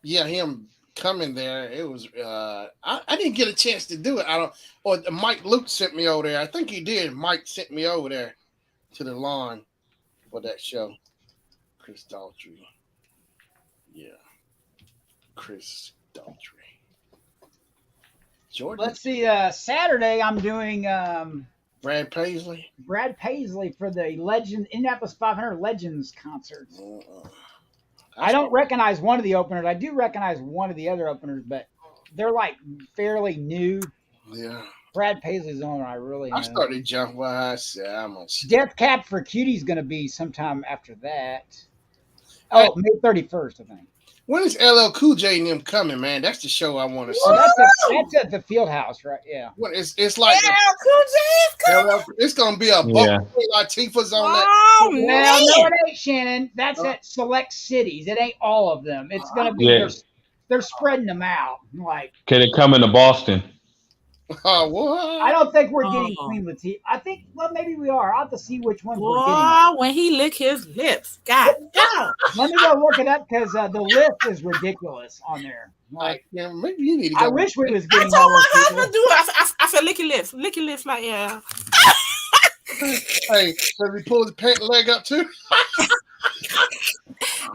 Yeah, him coming there. It was. I didn't get a chance to do it. I don't. Or Mike Luke sent me over there. I think he did. Mike sent me over there to the lawn for that show. Chris Daughtry. Yeah. Chris Daughtry. Jordan. Let's see. Saturday, I'm doing Brad Paisley. Brad Paisley for the Indianapolis 500 Legends concert. I don't recognize one of the openers. I do recognize one of the other openers, but they're like fairly new. Yeah. Brad Paisley's the only one I really know. I started jumping. Well, I said, I'm on. Death Cab for Cutie's going to be sometime after that. Oh, May 31st, I think. When is LL Cool J and them coming, man? That's the show I want to see. Oh, that's at the Field House, right? Yeah. What it's like LL Cool J is coming. it's gonna be a boat. Latifah's on that. Oh Well, man. no, it ain't, Shannon. That's at select cities. It ain't all of them. It's going to be they're spreading them out. Like, Can it come into Boston? What? I don't think we're getting Queen Latifah. I think, well, maybe we are. I'll have to see which ones we're getting. Boy, when he lick his lips, God damn. Let me go look it up because the list is ridiculous on there. Like, Yeah, maybe you need to go. I wish we was I getting told all my those people. husband do it. I said lick your lips. Lick your lips like yeah. Hey, does he pull his pant leg up too?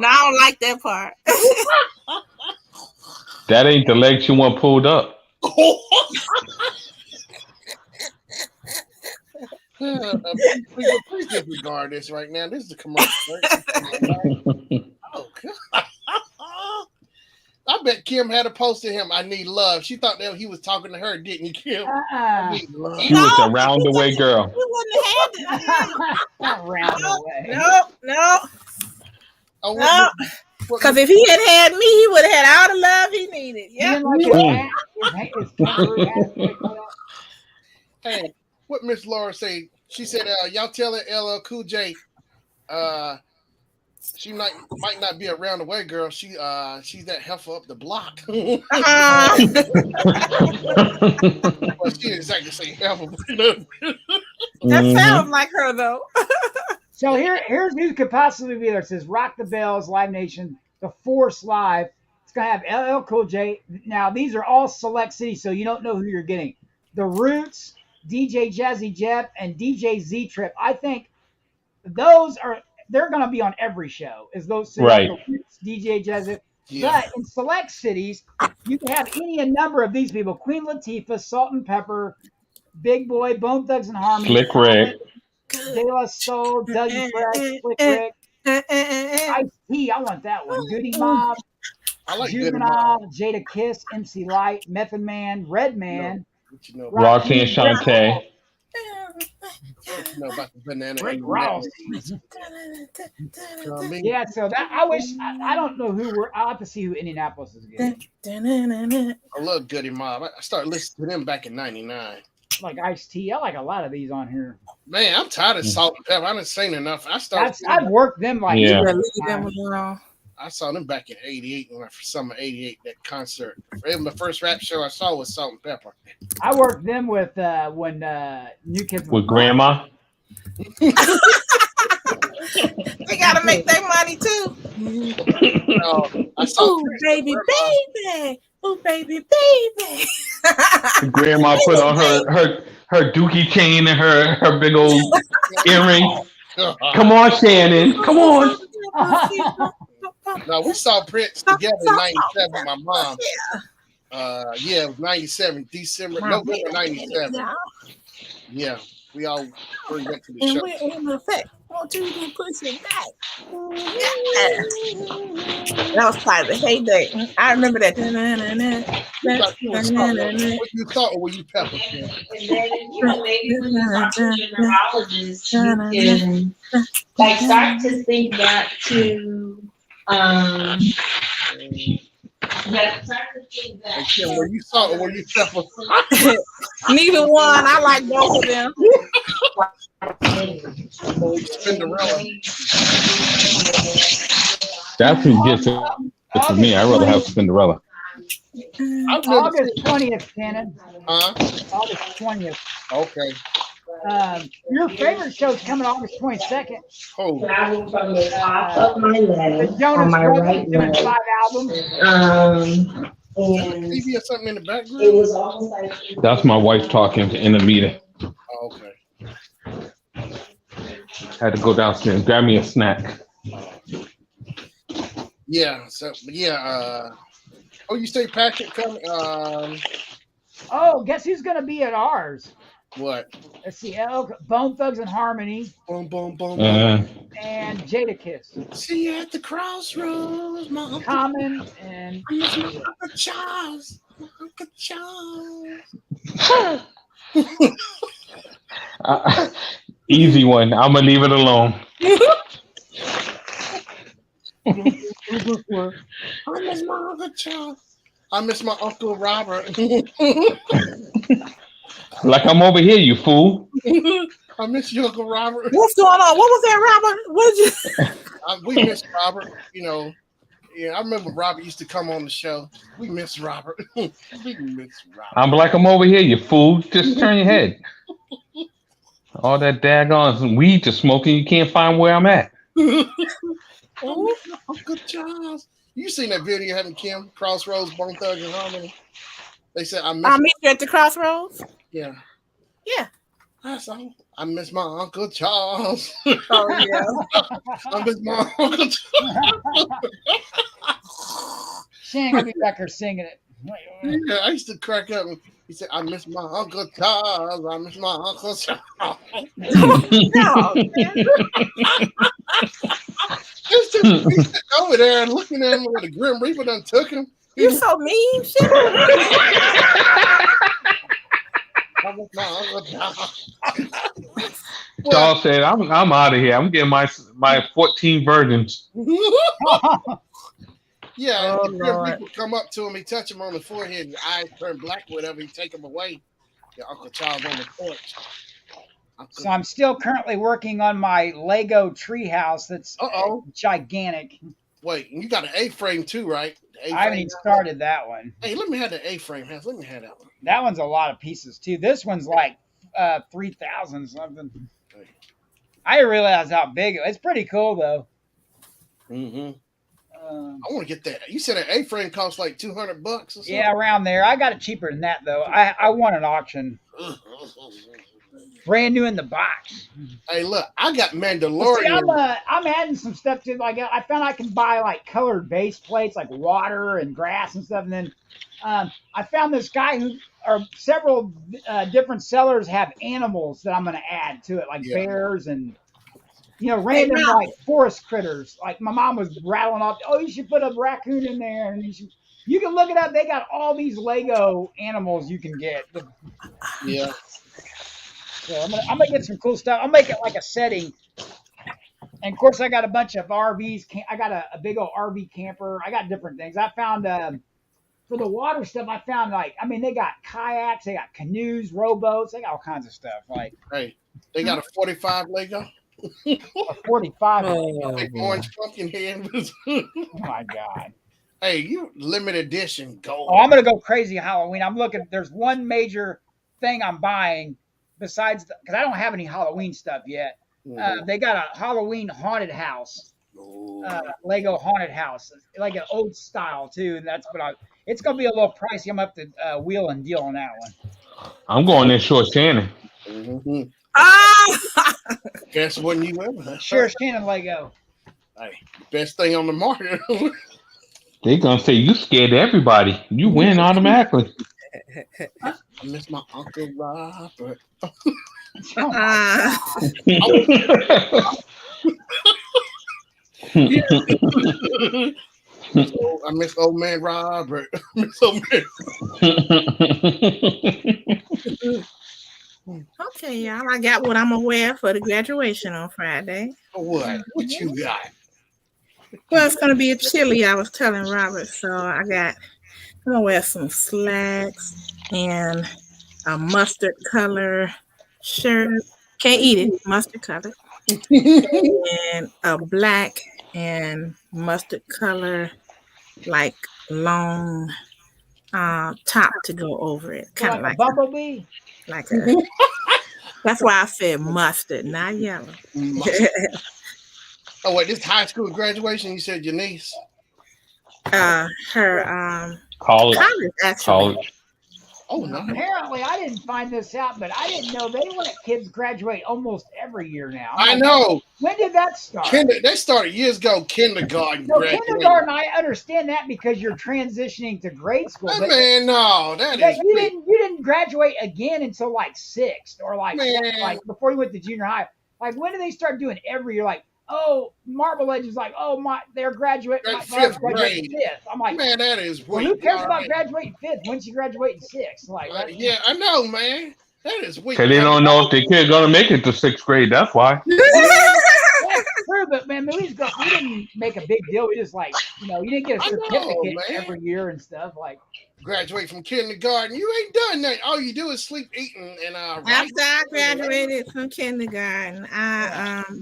No, I don't like that part. That ain't the legs you want pulled up. Please disregard this right now. This is a commercial. Right? Oh, God. I bet Kim had a post to him. I need love. She thought that he was talking to her, didn't you, Kim? I need love. She was a round-the-way girl. We wouldn't have had it. Not round away. No. Oh, No. Because if he had me, he would have had all the love he needed. He Yeah. didn't like his kangaroo hat. Hey, what Miss Laura say? She said, "Y'all tell her LL Cool J, she might not be a round the way girl. She's that heifer up the block." Well, she didn't exactly say heifer. That sounds like her though. So here's who could possibly be there. It says Rock the Bells, Live Nation, The Force Live. It's gonna have LL Cool J. Now these are all select cities, so you don't know who you're getting. The Roots, DJ Jazzy Jeff, and DJ Z Trip. I think they're gonna be on every show. Is those cities, Right. The Roots, DJ Jazzy. Yeah. But in select cities, you can have a number of these people: Queen Latifah, Salt and Pepper, Big Boy, Bone Thugs and Harmony, Slick Rick. De La Soul, Dougie Fresh, Slick Rick, Ice-T, I want that one. Goody Mob, I like Goody Juvenile, Mob. Jada Kiss, MC Light, Method Man, Redman, What you know, Roxanne Shante. what you know about the banana? Rick and Ross. You know what I mean? Yeah, so that I wish I don't know who I'll have to see who Indianapolis is getting. I love Goody Mob. I started listening to them back in '99. Like Ice-T. I like a lot of these on here. Man, I'm tired of Salt and Pepper. I didn't seen enough. I've worked them like Yeah. I saw them back in '88 for summer '88. That concert. Even the first rap show I saw was Salt and Pepper. I worked them with when New Kids With Grandma. They gotta make their money too. I saw Ooh, baby. Ooh, baby. Grandma put on her dookie chain and her big old earring. Come on, Shannon. Come on. No, we saw Prince together in '97 with my mom. Yeah, it was '97, November '97. Yeah, we all went to the show. Won't you even push it back? Yeah. That was probably the heyday. I remember that. You thought you were salt. Were you salt or were you pepper? Kim? And then, maybe when you talk to your neurologist, you can like start to think back to Hey, Kim, were you salt or were you pepper? Neither one. I like both of them. Cinderella. That's who gets it for me. I'd rather have Cinderella. August 20th, Shannon. August 20th. Okay. Your favorite show's coming August 22nd. Oh. travel from the top of my leg The Jonas on my Brothers right doing leg. 5 albums. And TV or something in the it background? was almost like That's my wife talking in a meeting. Oh, okay. Had to go downstairs and grab me a snack. Yeah. So yeah. Oh, you say Patrick coming? Oh, guess who's going to be at ours? What? Let's see. Bone Thugs and Harmony Boom, boom, boom, boom. and Jadakiss. See you at the crossroads, my Uncle. Common and I miss my Uncle Charles. My Uncle Charles. Easy one. I'm gonna leave it alone. I miss my Uncle Charles. I miss my Uncle Robert. Like I'm over here, you fool. I miss you, Uncle Robert. What's going on? What was that, Robert? What did you? We miss Robert. You know, yeah, I remember Robert used to come on the show. We miss Robert. We miss Robert. I'm like I'm over here, you fool. Just turn your head. All that daggone weed to smoking, you can't find where I'm at. Oh, Uncle Charles. You seen that video, haven't Kim? Crossroads, Bone Thugs and Harmony. They said I miss. You at the crossroads. Yeah. Yeah. That's all. I miss my Uncle Charles. Oh yeah. I miss my Uncle Charles. she ain't gonna be back here singing it. Yeah, I used to crack up. And he said, "I miss my Uncle Charles. I miss my Uncle Charles." He's sitting over there and looking at him with a grim reaper done took him. You so mean, shit. I miss my Uncle Charles. Charles said, I'm out of here. I'm getting my 14 virgins. Yeah, Oh, and the Lord. people come up to him, he touch him on the forehead, his eyes turn black, whatever, he take him away. Your Uncle Charles on the porch. So I'm still currently working on my Lego treehouse that's gigantic. Wait, you got an A-frame too, right? I haven't even started that one. Hey, let me have the A-frame. Let me have that one. That one's a lot of pieces too. This one's like 3,000 something. I didn't realize how big it's pretty cool though. Mm-hmm. I want to get that. You said an A-frame costs like $200 or something? Yeah, around there. I got it cheaper than that though. I won an auction. Brand new in the box. Hey, look, I got Mandalorian. See, I'm adding some stuff to it. Like I found I can buy like colored base plates, like water and grass and stuff. And then I found this guy several different sellers have animals that I'm going to add to it, like bears and random like forest critters. Like my mom was rattling off. Oh, you should put a raccoon in there, and you can look it up. They got all these Lego animals you can get. Yeah. So I'm gonna get some cool stuff. I'll make it like a setting. And of course, I got a bunch of RVs. I got a big old RV camper. I got different things. I found for the water stuff. I found they got kayaks, they got canoes, rowboats, they got all kinds of stuff. Like, hey, they got a 45 Lego. A 45. Big orange pumpkin head. Oh my god. Hey, you limited edition gold. Oh, I'm gonna go crazy Halloween. I'm looking. There's one major thing I'm buying besides because I don't have any Halloween stuff yet. They got a Halloween haunted house, Lego haunted house, like an old style too. And that's what it's gonna be a little pricey. I'm up to wheel and deal on that one. I'm going there short Shannon. Mm-hmm. Guess what you ever? Sure, Shannon Lego. Hey, best thing on the market. They're gonna say you scared everybody. You win automatically. I miss my Uncle Robert. I miss old man Robert. I miss old man. Okay, y'all. I got what I'm gonna wear for the graduation on Friday. What? What you got? Well, it's gonna be a chilly. I was telling Robert, so I'm gonna wear some slacks and a mustard color shirt. Can't eat it, mustard color, and a black and mustard color like long top to go over it, kind of like a bumblebee. Like a. That's why I said mustard, not yellow. Oh wait, this high school graduation. You said your niece. Her college actually. College. Oh no. Apparently, I didn't find this out, but I didn't know they let kids graduate almost every year now. I know. When did that start? They started years ago. Kindergarten. No, kindergarten. I understand that because you're transitioning to grade school. Hey, but man, no, that is. You didn't graduate again until like sixth or like seventh, like before you went to junior high. Like when do they start doing every year? Like, oh, Marble Edge is like, oh my, they're graduating fifth grade. Fifth. I'm like, man, that is. Well, who cares about graduating fifth once you graduate in sixth? Like, yeah, I know, man. That is weak. Because they don't know if the kid's gonna make it to sixth grade. That's why. That's true, but man, we didn't make a big deal. We just like, you didn't get a certificate every year and stuff. Like, graduate from kindergarten, you ain't done that. All you do is sleep, eating, and After I graduated from kindergarten,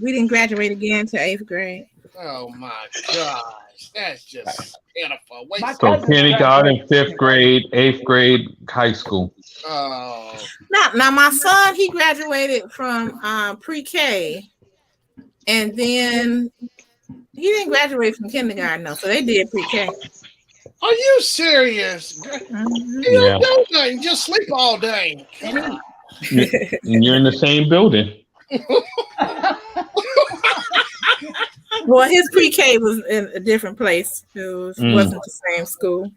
we didn't graduate again to 8th grade. Oh my gosh, that's just pitiful. So kindergarten, 5th grade, 8th grade, high school. Oh. Now my son, he graduated from pre-K, and then he didn't graduate from kindergarten though. So they did pre-K. Are you serious? You don't do nothing, just sleep all day. And you're in the same building. Well, his pre-K was in a different place. It wasn't the same school.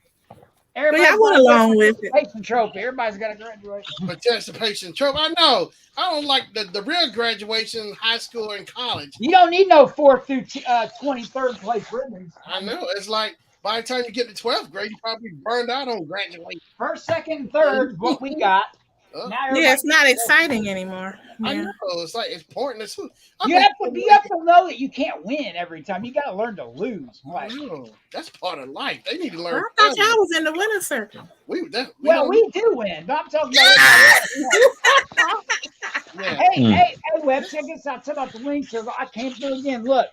Everybody I went along with it. Participation trophy. Everybody's got to graduate. Participation trophy. I know. I don't like the real graduation, high school and college. You don't need no 4th through 23rd place ribbons. I know. It's like by the time you get to 12th grade, you probably burned out on graduation. First, second, and third, what we got. Yeah, it's not exciting anymore. Yeah. I know. It's like it's pointless. You have to know that you can't win every time. You got to learn to lose. Like, that's part of life. They need to learn. I thought y'all was in the winner's circle. We do win. But I'm talking about. Hey, Webb, check this out. Talk about the wing circle. I came through again. Look.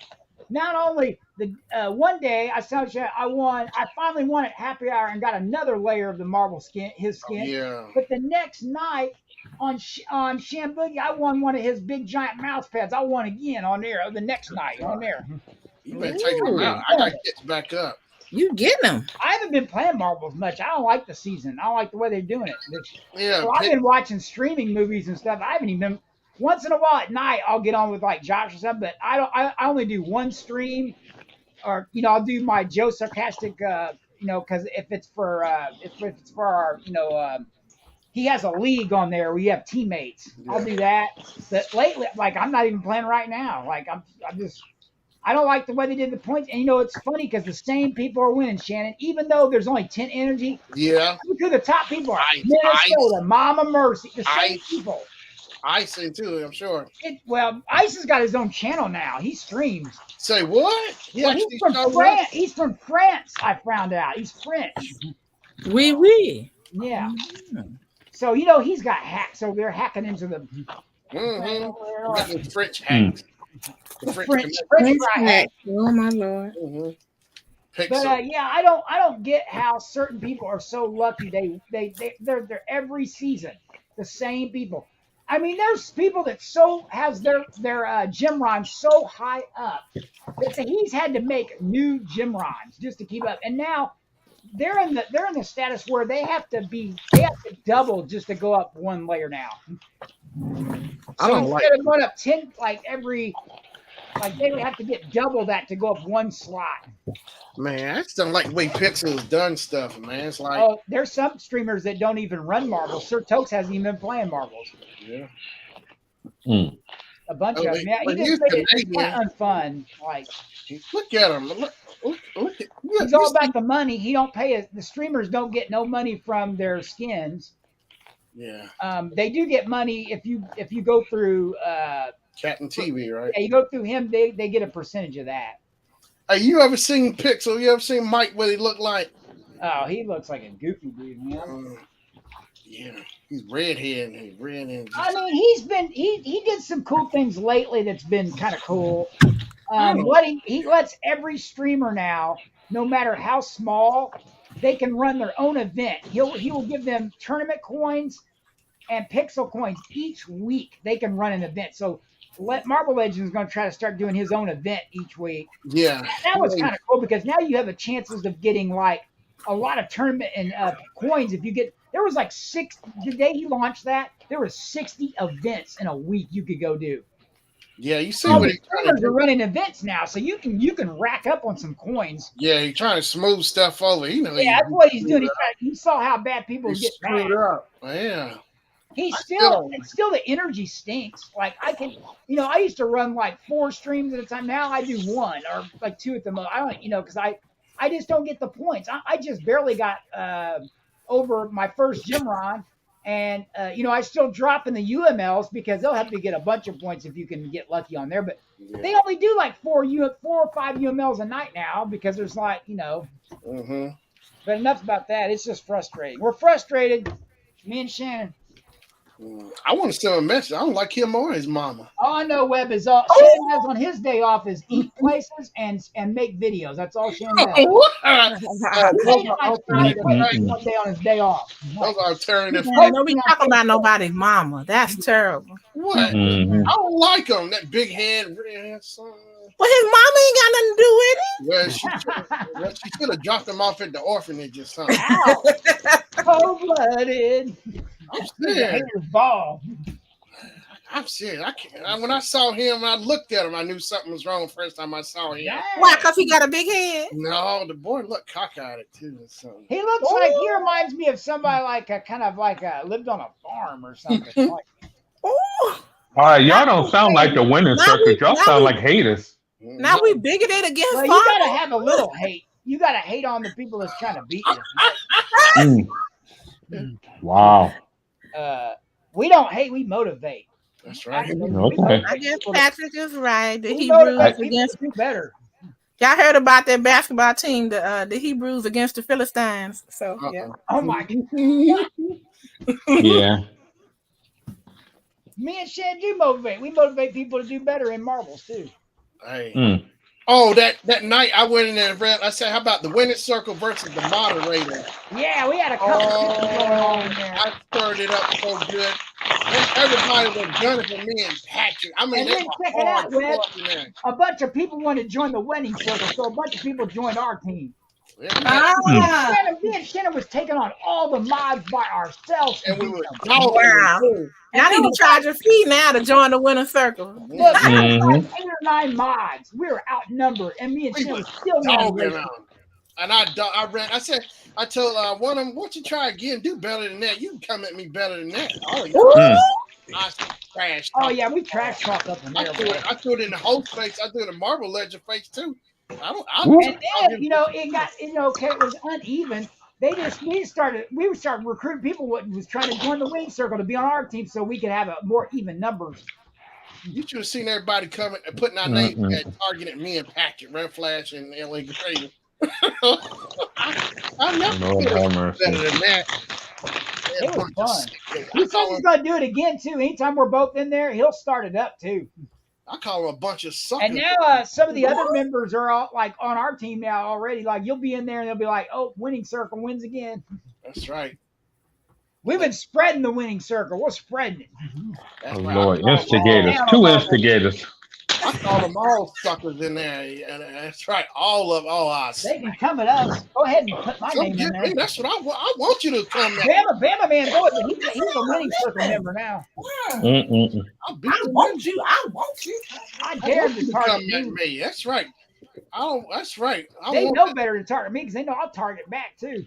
Not only the one day I finally won at happy hour and got another layer of the marble skin, his skin. Yeah. But the next night on Shamboogie, I won one of his big giant mouse pads. I won again on there. The next night on there. You been taking them out. I gotta get back up. You getting them? I haven't been playing marbles much. I don't like the season. I don't like the way they're doing it. So I've been watching streaming movies and stuff. I haven't even. Once in a while at night, I'll get on with like Josh or something, but I only do one stream, or I'll do my Joe Sarcastic, because if it's for our, he has a league on there where you have teammates. Yeah. I'll do that. But lately, like I'm not even playing right now. Like I don't like the way they did the points. And it's funny because the same people are winning, Shannon, even though there's only 10 energy. Yeah. Look who the top people are. Minnesota, Mama Mercy, the same people. Ice too, I'm sure. Ice has got his own channel now. He streams. Say what? Yeah, he's from France. He's from France. I found out he's French. Oui. Yeah. Mm-hmm. So he's got hacks. So they're hacking into the. Mm-hmm. The French hacks. The French hacks. Oh my Lord. Mm-hmm. But I don't get how certain people are so lucky. They're every season the same people. I mean, there's people that has their gym rhymes so high up that he's had to make new gym rhymes just to keep up. And now they're in the status where they have to double just to go up one layer now. So instead of going up 10 they would have to get double that to go up one slot. Man, I just don't like the way Pixel's done stuff, man. It's like there's some streamers that don't even run marbles. Sir Tokes hasn't even been playing marbles. Yeah. a bunch of them. Yeah, he but just he's made it Canadian. kind of unfun. Like, Look at him. Look at he's all about the money. He don't pay it. The streamers don't get no money from their skins. Yeah. They do get money if you go through Captain TV, right? Yeah, you go through him, they get a percentage of that. Hey, you ever seen Pixel? You ever seen Mike? What he look like? Oh, he looks like a goofy dude, man. Yeah, he's redhead. He's red and. I mean, he did some cool things lately that's been kind of cool. He lets every streamer now, no matter how small, they can run their own event. He will give them tournament coins and pixel coins each week. They can run an event. So Marble Legends is going to try to start doing his own event each week. Yeah, that was kind of cool because now you have the chances of getting like a lot of tournament and coins. If you get, there was like the day he launched that, there was 60 events in a week you could go do. Yeah, you see all what the streamers are running events now, so you can rack up on some coins. Yeah, he's trying to smooth stuff over. Yeah, that's what he's doing. He saw how bad people get mad. Up. Yeah. It's still the energy stinks. Like I used to run like 4 streams at a time. Now I do 1 or like 2 at the most. I don't, because I just don't get the points. I just barely got over my first gym run, and I still drop in the UMLs because they'll have to get a bunch of points if you can get lucky on there. But they only do like 4 or 5 UMLs a night now because there's like Mm-hmm. But enough about that. It's just frustrating. We're frustrated, me and Shannon. I want to send a message. I don't like him or his mama. All I know, Webb, is Shannon has on his day off is eat places and make videos. That's all Shannon does. One day on his day off. Those are turning. Don't be talking about nobody's mama. That's terrible. What? Mm-hmm. I don't like him. That big head. Well, his mama ain't got nothing to do with it. Well, she could have dropped him off at the orphanage or something. Cold-blooded. I'm serious. Ball. I'm serious. I can't. When I saw him, I looked at him. I knew something was wrong. First time I saw him. Why? Because he got a big head. No, the boy looked cockeyed too. So. He looks like he reminds me of somebody like lived on a farm or something. All right, y'all don't sound like the winning circuit. Y'all sound like haters. Now we bigoted against. Well, you gotta have a little hate. You gotta hate on the people that's trying to beat you. Wow. We don't hate. We motivate. That's right. Okay. I guess Patrick is right. The Hebrews against do better. Y'all heard about that basketball team, the Hebrews against the Philistines. So yeah. Oh my God. Yeah. Me and Shan do motivate. We motivate people to do better in marbles too. Hey. Oh, that night I went in there and read. I said, "How about the winning circle versus the moderator?" Yeah, we had a couple people going on in there. I stirred it up so good. Everybody was gunning for me and Patrick. I mean, and then check it out, Webb. A bunch of people wanted to join the winning circle, so a bunch of people joined our team. Me and Shannon was taking on all the mods by ourselves. And we were I need to charge a fee now to join the winner circle. Look, there was like 8 or 9 mods. We were outnumbered, and me and Shannon was still dogging on. And I ran. I told one of them, "Why don't you try again? Do better than that. You can come at me better than that." Oh yeah. I trash. Oh yeah, we trash talk up in there. I threw it in the whole face. I threw it in the Marble Legend face too. And then it was uneven. We started recruiting people who was trying to join the winning circle to be on our team so we could have a more even numbers. You should have seen everybody coming and putting our names and targeting me and Patrick, Red Flash, and LA Crazy. I never better than that. It was fun. He said he's gonna do it again too. Anytime we're both in there, he'll start it up too. I call him a bunch of suckers. And now some of the other members are all like on our team now already. Like you'll be in there and they'll be like, "Oh, winning circle wins again." That's right. We've been spreading the winning circle. We're spreading it. That's right. Lord, instigators. 2 instigators. I call them all suckers in there. That's right. All us. They can come at us. Go ahead and put my name in there. That's what I want. I want you to come at. Bama man, go ahead. He's a winning circle member now. I want you. I dare to target at me. That's right. That's right. They know better to target me because they know I'll target back too.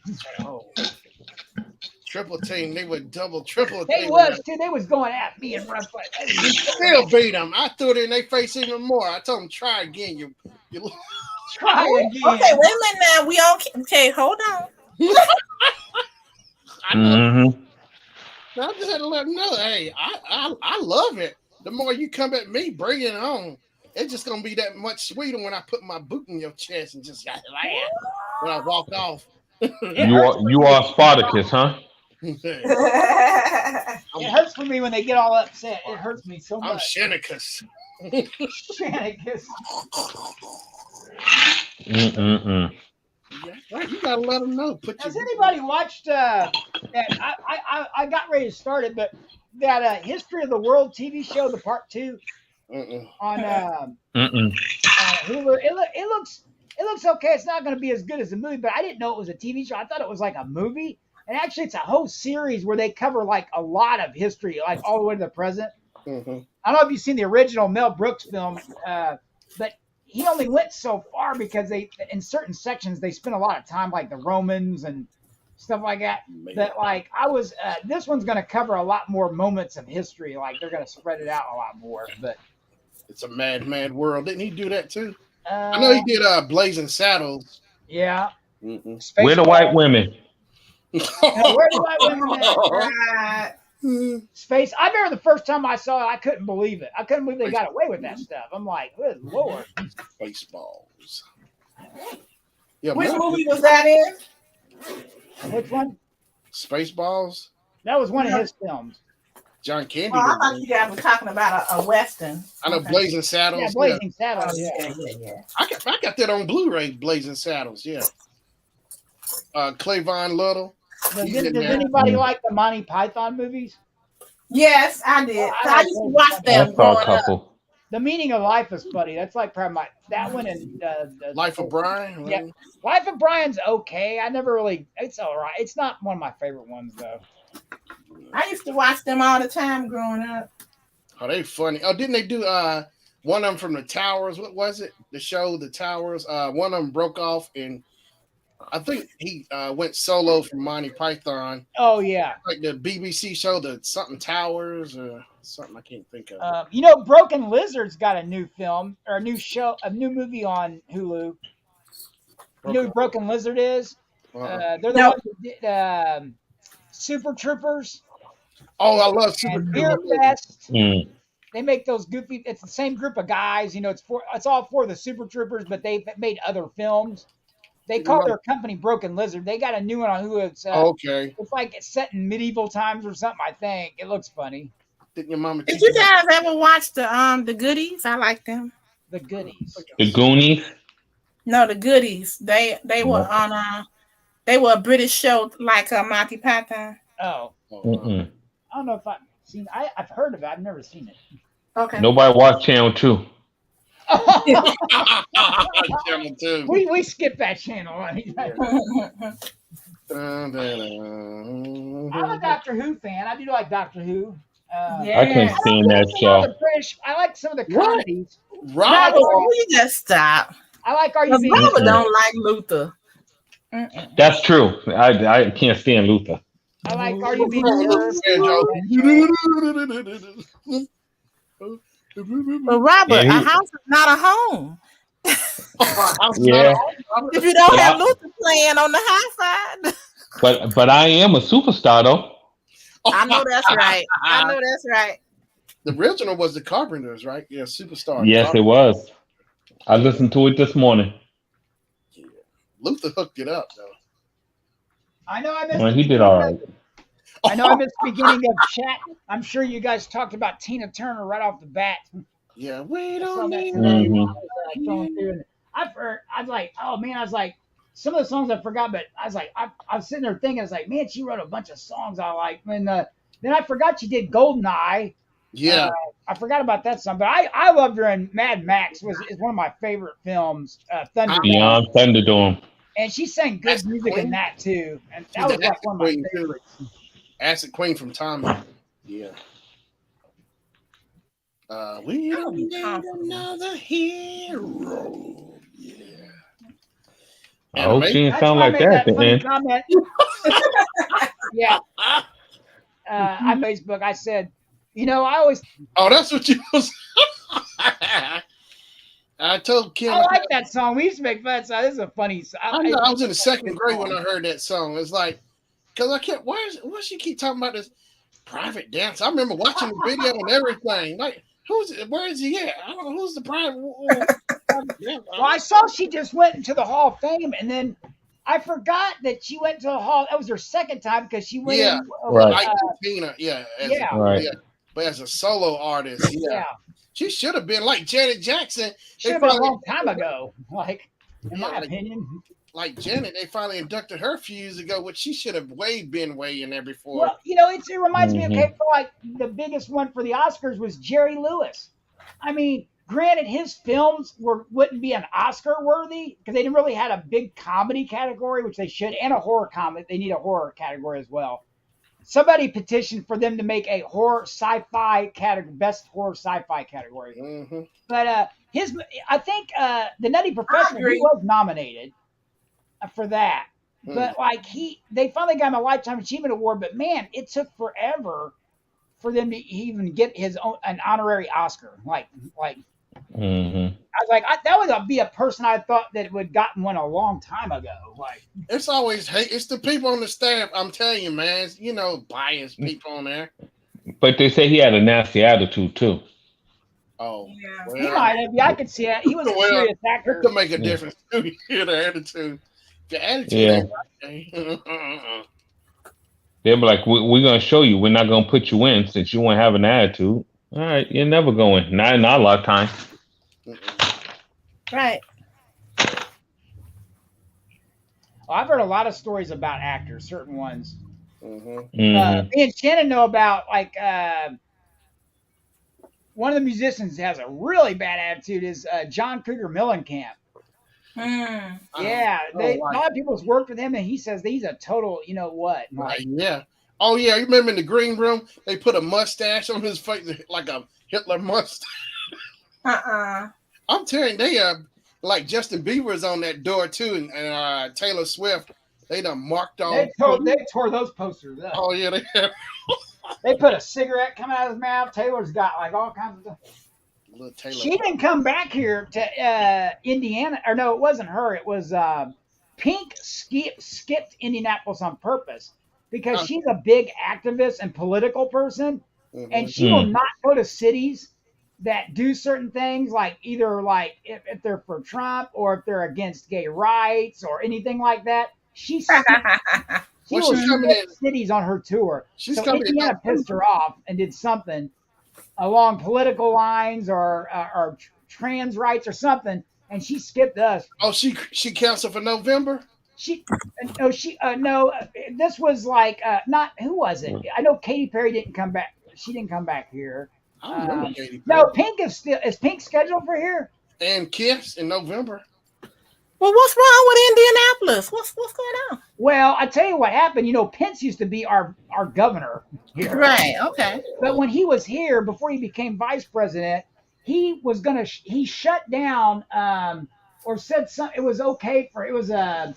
Triple team. They would double, triple They team. was too. They was going at me and rough like. We still beat them. I threw it in their face even more. I told them, try again. You try again. Okay, wait a minute now. We on. Okay, hold on. I know. Mm-hmm. I just had to let them know. Hey, I love it. The more you come at me, bring it on. It's just gonna be that much sweeter when I put my boot in your chest and just laugh when I walk off. You are Spartacus, huh? It hurts for me when they get all upset. It hurts me so much. I'm Shannicus. Shannicus. Mm-mm-mm. Yeah, right. You gotta let them know. Has anybody watched that? I got ready to start it, but that History of the World TV show, the part 2 on Hulu. It looks okay. It's not going to be as good as the movie, but I didn't know it was a TV show. I thought it was like a movie, and actually, it's a whole series where they cover like a lot of history, like all the way to the present. I don't know if you've seen the original Mel Brooks film, but he only went so far because they, in certain sections, they spent a lot of time, like the Romans and stuff like that. That like this one's going to cover a lot more moments of history. Like they're going to spread it out a lot more. But it's a mad world. Didn't he do that too? I know he did Blazing Saddles. Yeah. Where the white women? Where the white women at? Space. I remember the first time I saw it, I couldn't believe it. I couldn't believe they got away with that stuff. I'm like, good Lord. Spaceballs. Yeah, which movie was that in? Which one? Spaceballs. That was one of his films. John Candy. Oh, I thought you guys were talking about a Western. I know Blazing Saddles. Yeah, Blazing Saddles. Yeah. I got that on Blu-ray. Blazing Saddles. Yeah. Clavon Little. Does anybody like the Monty Python movies? Yes, I did. I used to watch them growing up. The Meaning of Life is funny. That's like probably that one and Life of Brian. Yeah, Life of Brian's okay. I never really. It's all right. It's not one of my favorite ones though. I used to watch them all the time growing up. Oh, they funny. Oh, didn't they do one of them from the Towers? What was it? The show, The Towers. One of them broke off, and I think he went solo from Monty Python. Oh yeah, like the BBC show, the something Towers or something I can't think of. Broken Lizard's got a new film or a new show, a new movie on Hulu. You know who Broken Lizard is? They're the ones that did Super Troopers. Oh, I love Super Troopers. Beer Fest. They make those goofy. It's the same group of guys. It's all for the Super Troopers, but they've made other films. They call their company Broken Lizard. They got a new one on Hulu. It's okay. It's like it's set in medieval times or something. I think it looks funny. Did you guys ever watch the Goodies? I like them. The Goodies. The Goonies. No, the Goodies. They were on they were a British show like Monty Python. Oh. I don't know if I've seen. I've heard of it. I've never seen it. Okay. Nobody watched Channel 2. Channel 2. We skip that channel. I'm a Doctor Who fan. I do like Doctor Who. I can't stand that show. I like some of the comedies. Robert, you just stop. I like Are You Being Robert don't like Luther. That's true. I can't stand Luther. I like Are You Being But Robert, a house is not a home. Yeah. If you don't have Luther playing on the high side. But I am a superstar though. I know that's right. The original was the Carpenters, right? Yeah, Superstar. Yes, it was. I listened to it this morning. Yeah. Luther hooked it up though. I know I missed. Well, he did all right. I know I missed the beginning of chat. I'm sure you guys talked about Tina Turner right off the bat. Yeah, we don't need I've heard. I was like, oh man, I was like, some of the songs I forgot, but I was like, I was sitting there thinking, I was like, man, she wrote a bunch of songs I like. And then I forgot she did Goldeneye. Yeah, I forgot about that song, but I loved her in Mad Max. Is one of my favorite films. Thunderdome. Beyond Thunderdome. And she sang good music in that too, and that was like one of my favorites. Acid Queen from Tommy. Yeah. We don't need another hero. Yeah. I hope she didn't sound like that at the end. Yeah. On Facebook, I said, you know, I always. Oh, that's what you was. I told Kim. I like that song. We used to make fun of that. This is a funny song. I was in the second grade when I heard that song. It's like, because I kept, why she keep talking about this private dance? I remember watching the video and everything. Like, where is he at? I don't know who's the private. Well, I saw she just went into the Hall of Fame, and then I forgot that she went to the Hall. That was her second time because she went in. Right. Tina, Right. But as a solo artist, yeah. She should have been like Janet Jackson. Should have been a long time ago. Like, in my opinion. Like Janet, they finally inducted her a few years ago, which she should have been way in there before. Well, you know, it reminds me of like the biggest one for the Oscars was Jerry Lewis. I mean, granted, his films wouldn't be an Oscar worthy because they didn't really had a big comedy category, which they should, and a horror comedy. They need a horror category as well. Somebody petitioned for them to make a horror sci-fi category, best horror sci-fi category. Mm-hmm. But I think the Nutty Professor, he was nominated for that. But like they finally got him a Lifetime Achievement Award. But man, it took forever for them to even get an honorary Oscar. Like. I was like, that would be a person I thought that would gotten one a long time ago. Like, it's always it's the people on the staff. I'm telling you, man. You know, biased people on there. But they say he had a nasty attitude too. Oh, yeah. Well, he might have. Yeah, I could see it. He was a serious actor. It could make a difference too. The attitude. The attitude. Yeah. They'll be like, we're gonna show you. We're not gonna put you in since you won't have an attitude. All right, you're never going. Not in our lifetime. Right. Well, I've heard a lot of stories about actors, certain ones. Mm-hmm. Me and Shannon know about like one of the musicians has a really bad attitude is John Cougar Mellencamp. Yeah, a lot of people's worked with him, and he says that he's a total, you know what? Like, yeah. Oh yeah, you remember in the green room they put a mustache on his face like a Hitler mustache. I'm telling you, they like Justin Bieber's on that door too, and Taylor Swift. They done marked off. They tore those posters up. Oh yeah, they have. They put a cigarette coming out of his mouth. Taylor's got like all kinds of stuff. She didn't come back here to Indiana, or no, it wasn't her. It was Pink skipped Indianapolis on purpose because she's a big activist and political person, and she will not go to cities that do certain things, like either like if they're for Trump or if they're against gay rights or anything like that. She was coming in cities on her tour. So Indiana pissed her off and did something along political lines or trans rights or something, and she skipped us. Oh, she canceled for November. No. This was like not who was it? I know Katy Perry didn't come back. She didn't come back here. I remember Katy Perry. No, Pink is Pink scheduled for here? And Kiss in November. Well, what's wrong with Indianapolis? What's going on? Well, I tell you what happened. You know, Pence used to be our governor here. Right. Okay. But when he was here, before he became vice president, he shut down or said something. It was okay it was a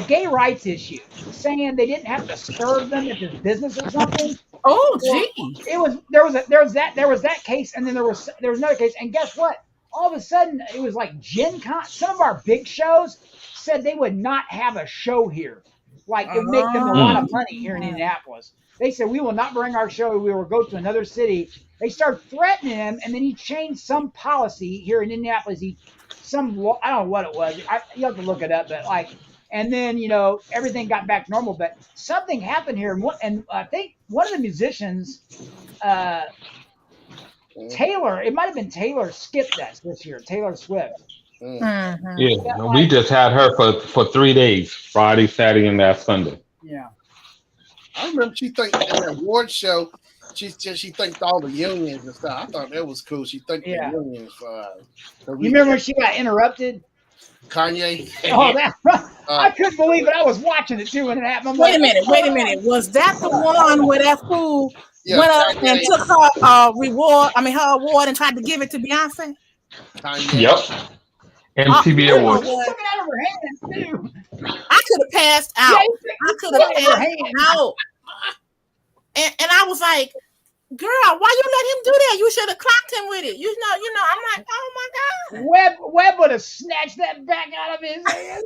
gay rights issue, saying they didn't have to serve them at this business or something. Oh, gee. There was that case, and then there was another case, and guess what? All of a sudden, it was like Gen Con. Some of our big shows said they would not have a show here. Like, it would make them a lot of money here in Indianapolis. They said, we will not bring our show. We will go to another city. They started threatening him, and then he changed some policy here in Indianapolis. I don't know what it was. You have to look it up, but like, and then, you know, everything got back to normal. But something happened here, and I think one of the musicians, Taylor, it might have been Taylor, skipped us this year. Taylor Swift. Yeah, we just had her for 3 days: Friday, Saturday, and last Sunday. Yeah, I remember she thanked in the award show. She thanked all the unions and stuff. I thought that was cool. She thanked the unions for. You remember when she got interrupted? Kanye. Oh, that! I couldn't believe it. I was watching it too when it happened. Wait a minute. Was that the one where that fool went up and took her reward? I mean, her award and tried to give it to Beyonce. Kanye. Yep. MTV Awards. She took it out of her hands too. I could have passed out. I could have passed out. And I was like, girl, why you let him do that? You should have clocked him with it. I'm like, oh my God. Webb would have snatched that back out of his hand.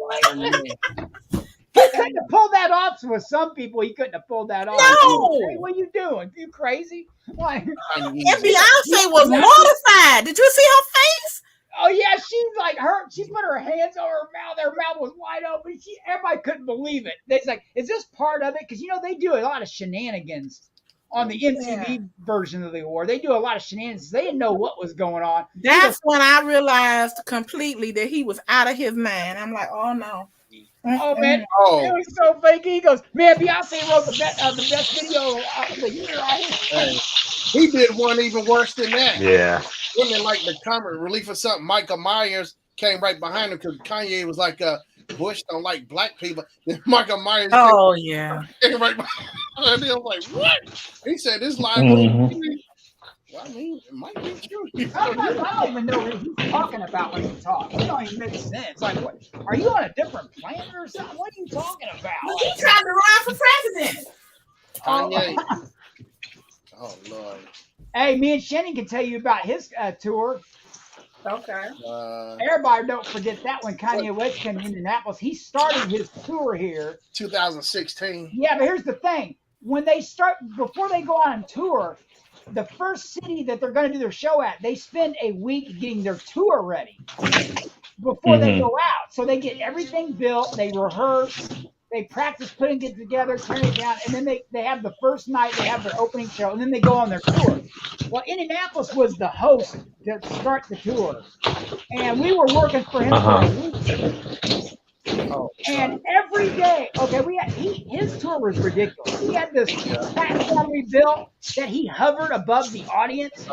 He couldn't have pulled that off. With some people, he couldn't have pulled that off. No. Hey, what are you doing? You crazy? Like, and Beyonce was mortified. Did you see her face? Oh yeah, she's like she put her hands over her mouth. Her mouth was wide open. Everybody couldn't believe it. They're like, "Is this part of it?" Because they do a lot of shenanigans on the MTV version of the award. They do a lot of shenanigans. They didn't know what was going on. That's when I realized completely that he was out of his mind. I'm like, oh no. Oh man, it was so fake. He goes, man, Beyonce wrote the best video of the year. Hey, he did one even worse than that. Yeah. Wasn't it like the comic relief or something? Michael Myers came right behind him because Kanye was like, Bush don't like black people. Then Michael Myers came right behind him. I was like, what? He said this line. Well, I mean, it might be true. I don't even know what he's talking about when he talks. It don't even make sense. Like, what? Are you on a different planet or something? What are you talking about? Well, he's trying to run for president. Kanye. Oh Lord. Hey, me and Shannon can tell you about his tour. Okay. Everybody don't forget that when Kanye West came to Indianapolis. He started his tour here. 2016. Yeah, but here's the thing. When before they go on tour, the first city that they're going to do their show at, they spend a week getting their tour ready before they go out. So they get everything built, they rehearse, they practice putting it together, tearing it down, and then they have the first night, they have their opening show, and then they go on their tour. Well, Indianapolis was the host to start the tour, and we were working for him for a week. And every day, his tour was ridiculous. He had this platform we built that he hovered above the audience.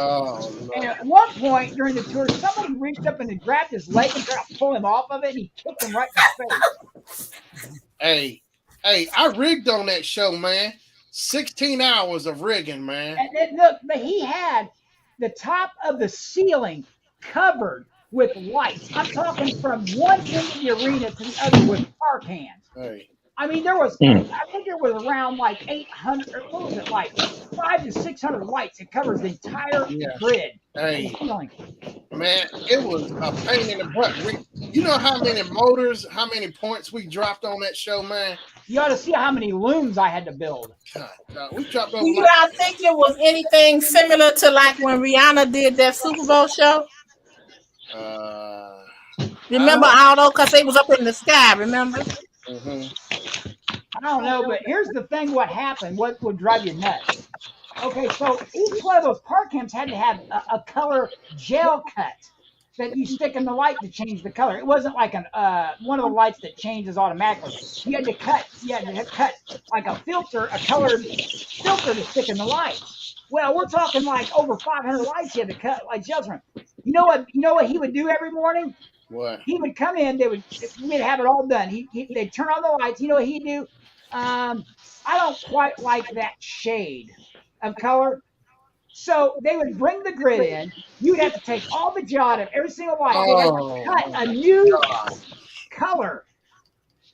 And at one point during the tour, somebody reached up and grabbed his leg and tried to pull him off of it, and he kicked him right in the face. Hey, I rigged on that show, man. 16 hours of rigging, man. And then, look, but he had the top of the ceiling covered with lights. I'm talking from one end of the arena to the other with car cans. Hey. I mean, there was, I think there was around like 800, what was it, like 500 to 600 lights. It covers the entire grid. Hey, man, it was a pain in the butt. You know how many motors, how many points we dropped on that show, man? You ought to see how many looms I had to build. God, we dropped over. Do you not think it was anything similar to like when Rihanna did that Super Bowl show? Remember Aldo? Because they was up in the sky, remember? I don't know, but here's the thing, what happened, what would drive you nuts. Okay, so each one of those car cams had to have a color gel cut that you stick in the light to change the color. It wasn't like one of the lights that changes automatically. You had to cut like a filter, a colored filter to stick in the light. Well, we're talking like over 500 lights he had to cut like gels from. You know what he would do every morning? What? He would come in, we'd have it all done. They'd turn on the lights. You know what he'd do? I don't quite like that shade of color. So they would bring the grid in. You'd have to take all the gel out of every single light. They had to cut a new color.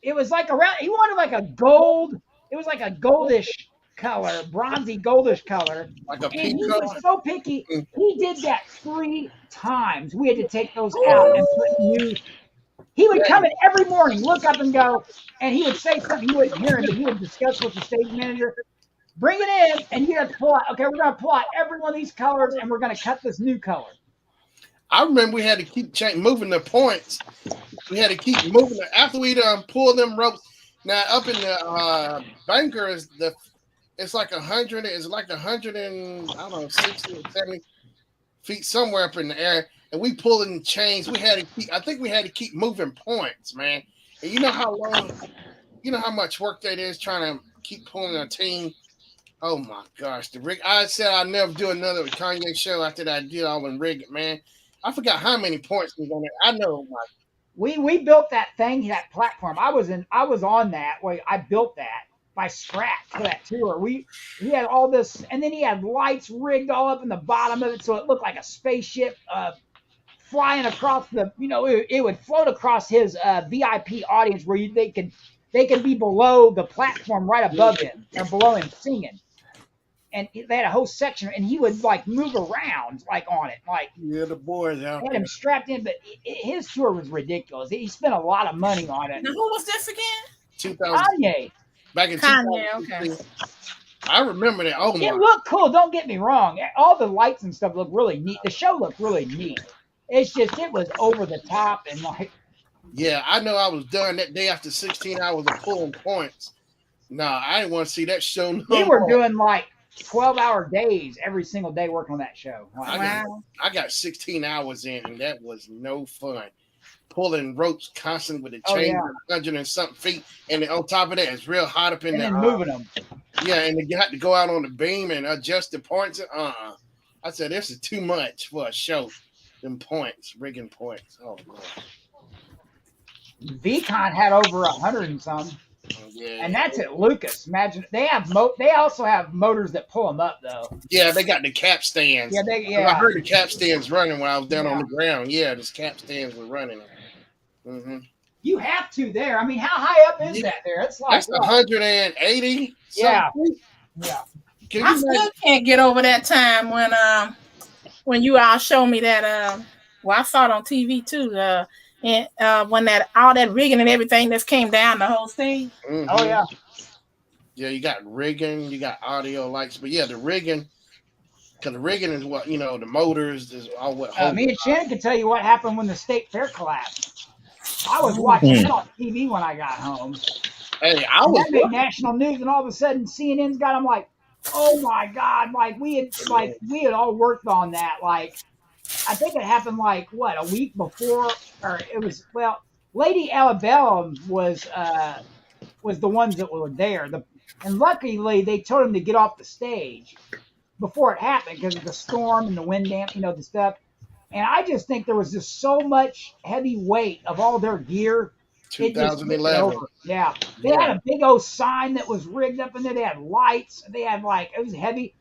It was like he wanted like a gold. It was like a goldish color, bronzy goldish color. Like a and he color. was so picky. He did that 3 times. We had to take those out and put new. He would come in every morning, look up and go, and he would say something. You wouldn't hear him, but he would discuss with the stage manager. Bring it in, and you have to pull out. Okay, we're going to pull out every one of these colors, and we're going to cut this new color. I remember we had to keep moving the points. We had to keep moving it after we pulled them ropes. Now up in the banker it's like 100. It's like 100 and I don't know 60 or 70 feet somewhere up in the air, and we pulling chains. I think we had to keep moving points, man. And you know how long, you know how much work that is trying to keep pulling a team. Oh my gosh, the rig! I said I'd never do another Kanye show after that I did all in rig it, man. I forgot how many points was on there. I know. We built that thing, that platform. I was on that. I built that by scratch for that tour. He had all this, and then he had lights rigged all up in the bottom of it, so it looked like a spaceship flying across the. It would float across his VIP audience where they could be below the platform right above him or below him singing. and they had a whole section, and he would like move around like on it, like Yeah, the boys out they had there. him strapped in. But his tour was ridiculous. He spent a lot of money on it. Now, who was this again? 2000 Kanye. back in Kanye. 2016. Okay. I remember that. Oh It my. looked cool. Don't get me wrong. All the lights and stuff looked really neat. The show looked really neat. It's just it was over the top and like. Yeah, I know I was done that day after 16 hours of pulling points. Nah, I didn't want to see that show no We were more. doing like 12-hour days every single day working on that show. Like, I got 16 hours in, and that was no fun. Pulling ropes constantly with the Oh, chain yeah. 100 and something feet, and then on top of that, it's real hot up in and there. then moving them. Yeah, and you had to go out on the beam and adjust the points. I said this is too much for a show. Them points, rigging points. Oh Lord. VCon had over 100 and some, Yeah. and that's at Lucas. Imagine they have they also have motors that pull them up though. Yeah, they got the cap stands. Yeah, I heard the cap stands running when I was down on the ground. Yeah, the cap stands were running. Mm-hmm. You have to there. I mean, how high up is that there? It's like that's 180. Yeah. Yeah. I still can't get over that time when you all showed me that. Well, I saw it on TV too. And when that all that rigging and everything that came down the whole thing. Mm-hmm. Oh yeah. Yeah, you got rigging, you got audio lights, but yeah, the rigging, because the rigging is what the motors is all what. Me and Shannon can tell you what happened when the state fair collapsed. I was watching it on TV when I got home. Hey, that made national news, and all of a sudden CNN's got them like, oh my God! Like we had all worked on that. Like I think it happened like what, a week before, or it was Lady Alabama was the ones that were there. And luckily they told him to get off the stage before it happened because of the storm and the wind damp, the stuff. And I just think there was just so much heavy weight of all their gear. 2011. Yeah. They had a big old sign that was rigged up in there. They had lights. They had it was heavy.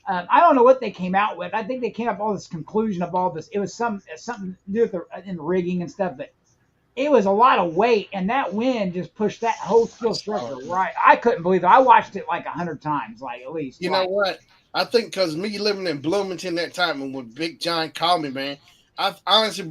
I don't know what they came out with. I think they came up with all this conclusion of all this. It was something to do with in the rigging and stuff, but it was a lot of weight, and that wind just pushed that whole steel structure right. I couldn't believe it. I watched it like 100 times, like at least. You know what? I think because me living in Bloomington that time, and when Big John called me, man, I honestly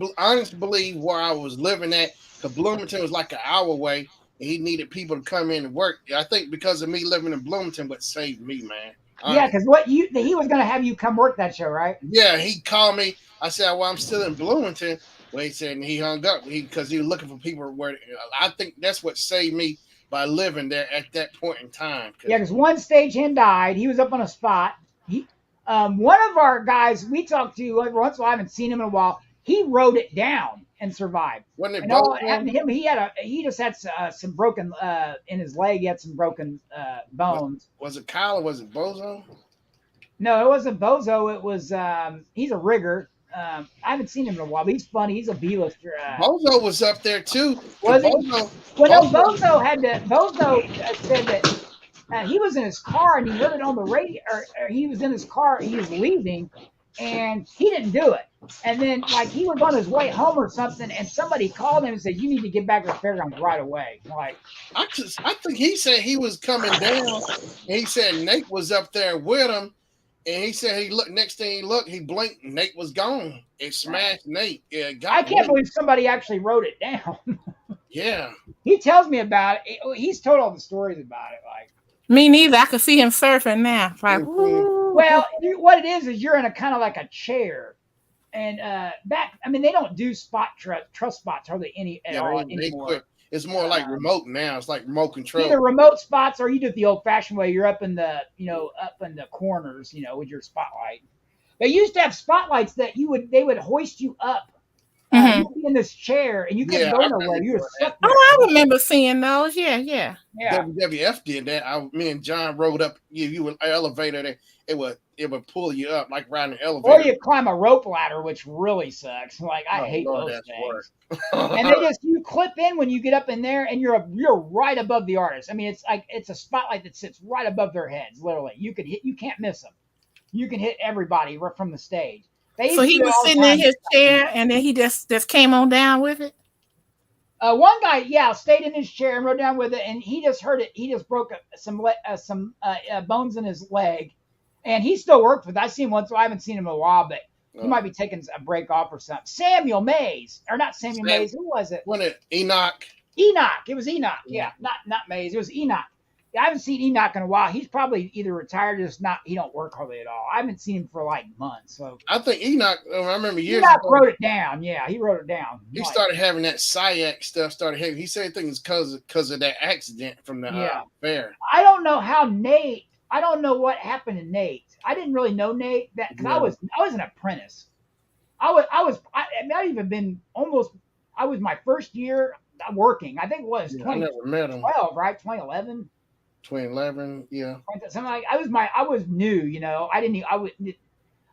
believe where I was living at, because Bloomington was like an hour away, and he needed people to come in and work. I think because of me living in Bloomington, what saved me, man. Yeah, because he was going to have you come work that show, right? Yeah, he called me. I said, well, I'm still in Bloomington. Well, he said, and he hung up because he was looking for people where I think that's what saved me by living there at that point in time. Yeah, because one stage hand died. He was up on a spot. One of our guys we talked to every once in a while, I haven't seen him in a while. He wrote it down and survived. Wasn't it and all happened to him, he just had some broken in his leg. He had some broken bones. Was it Kyle or was it Bozo? No, it wasn't Bozo. It was he's a rigger. I haven't seen him in a while, but he's funny. He's a B-lister. Bozo was up there too. Was he? Bozo said that he was in his car and he heard it on the radio, or he was in his car. He was leaving, and he didn't do it. And then, he was on his way home or something, and somebody called him and said, "You need to get back to the fairgrounds right away." I think he said he was coming down, and he said Nate was up there with him. And he said he looked. Next thing he looked, he blinked. Nate was gone. It smashed Nate. Yeah, I can't believe somebody actually wrote it down. Yeah, he tells me about it. He's told all the stories about it. Me neither. I could see him surfing now. Well, what it is you're in a kind of like a chair, and they don't do trust spots hardly any at all anymore. It's more like remote now. It's like remote control. Either remote spots, or you do it the old-fashioned way. You're up in the corners, with your spotlight. They used to have spotlights that they would hoist you up. You'd be in this chair, and you couldn't go nowhere. You were stuck there. Oh, I remember seeing those. Yeah. WWF did that. Me and John rode up. You were elevator. It would pull you up like riding an elevator. Or you climb a rope ladder, which really sucks. I hate those things. And you clip in when you get up in there, and you're right above the artist. I mean, it's a spotlight that sits right above their heads. Literally, you can't miss them. You can hit everybody right from the stage. So he was sitting in his chair, and then he just came on down with it. One guy, stayed in his chair and rode down with it, and he just heard it. He just broke some bones in his leg. And he still worked with. I seen him once. So I haven't seen him in a while, but he might be taking a break off or something. Samuel Mays, or not Samuel Mays. Who was it? When it Enoch. Enoch. It was Enoch. Yeah, not Mays. It was Enoch. Yeah, I haven't seen Enoch in a while. He's probably either retired or just not. He don't work hardly at all. I haven't seen him for like months. So I think Enoch. I remember years Enoch ago, wrote it down. Yeah, he wrote it down. he started having that SIAC stuff. Started having. He said things because of that accident from the fair. I don't know how Nate. I don't know what happened to Nate. I didn't really know Nate that because I was an apprentice. I even been almost. I was my first year working. I think it was 2012, right? 2011. 2011, yeah. Something like I was new, you know. I didn't. I would,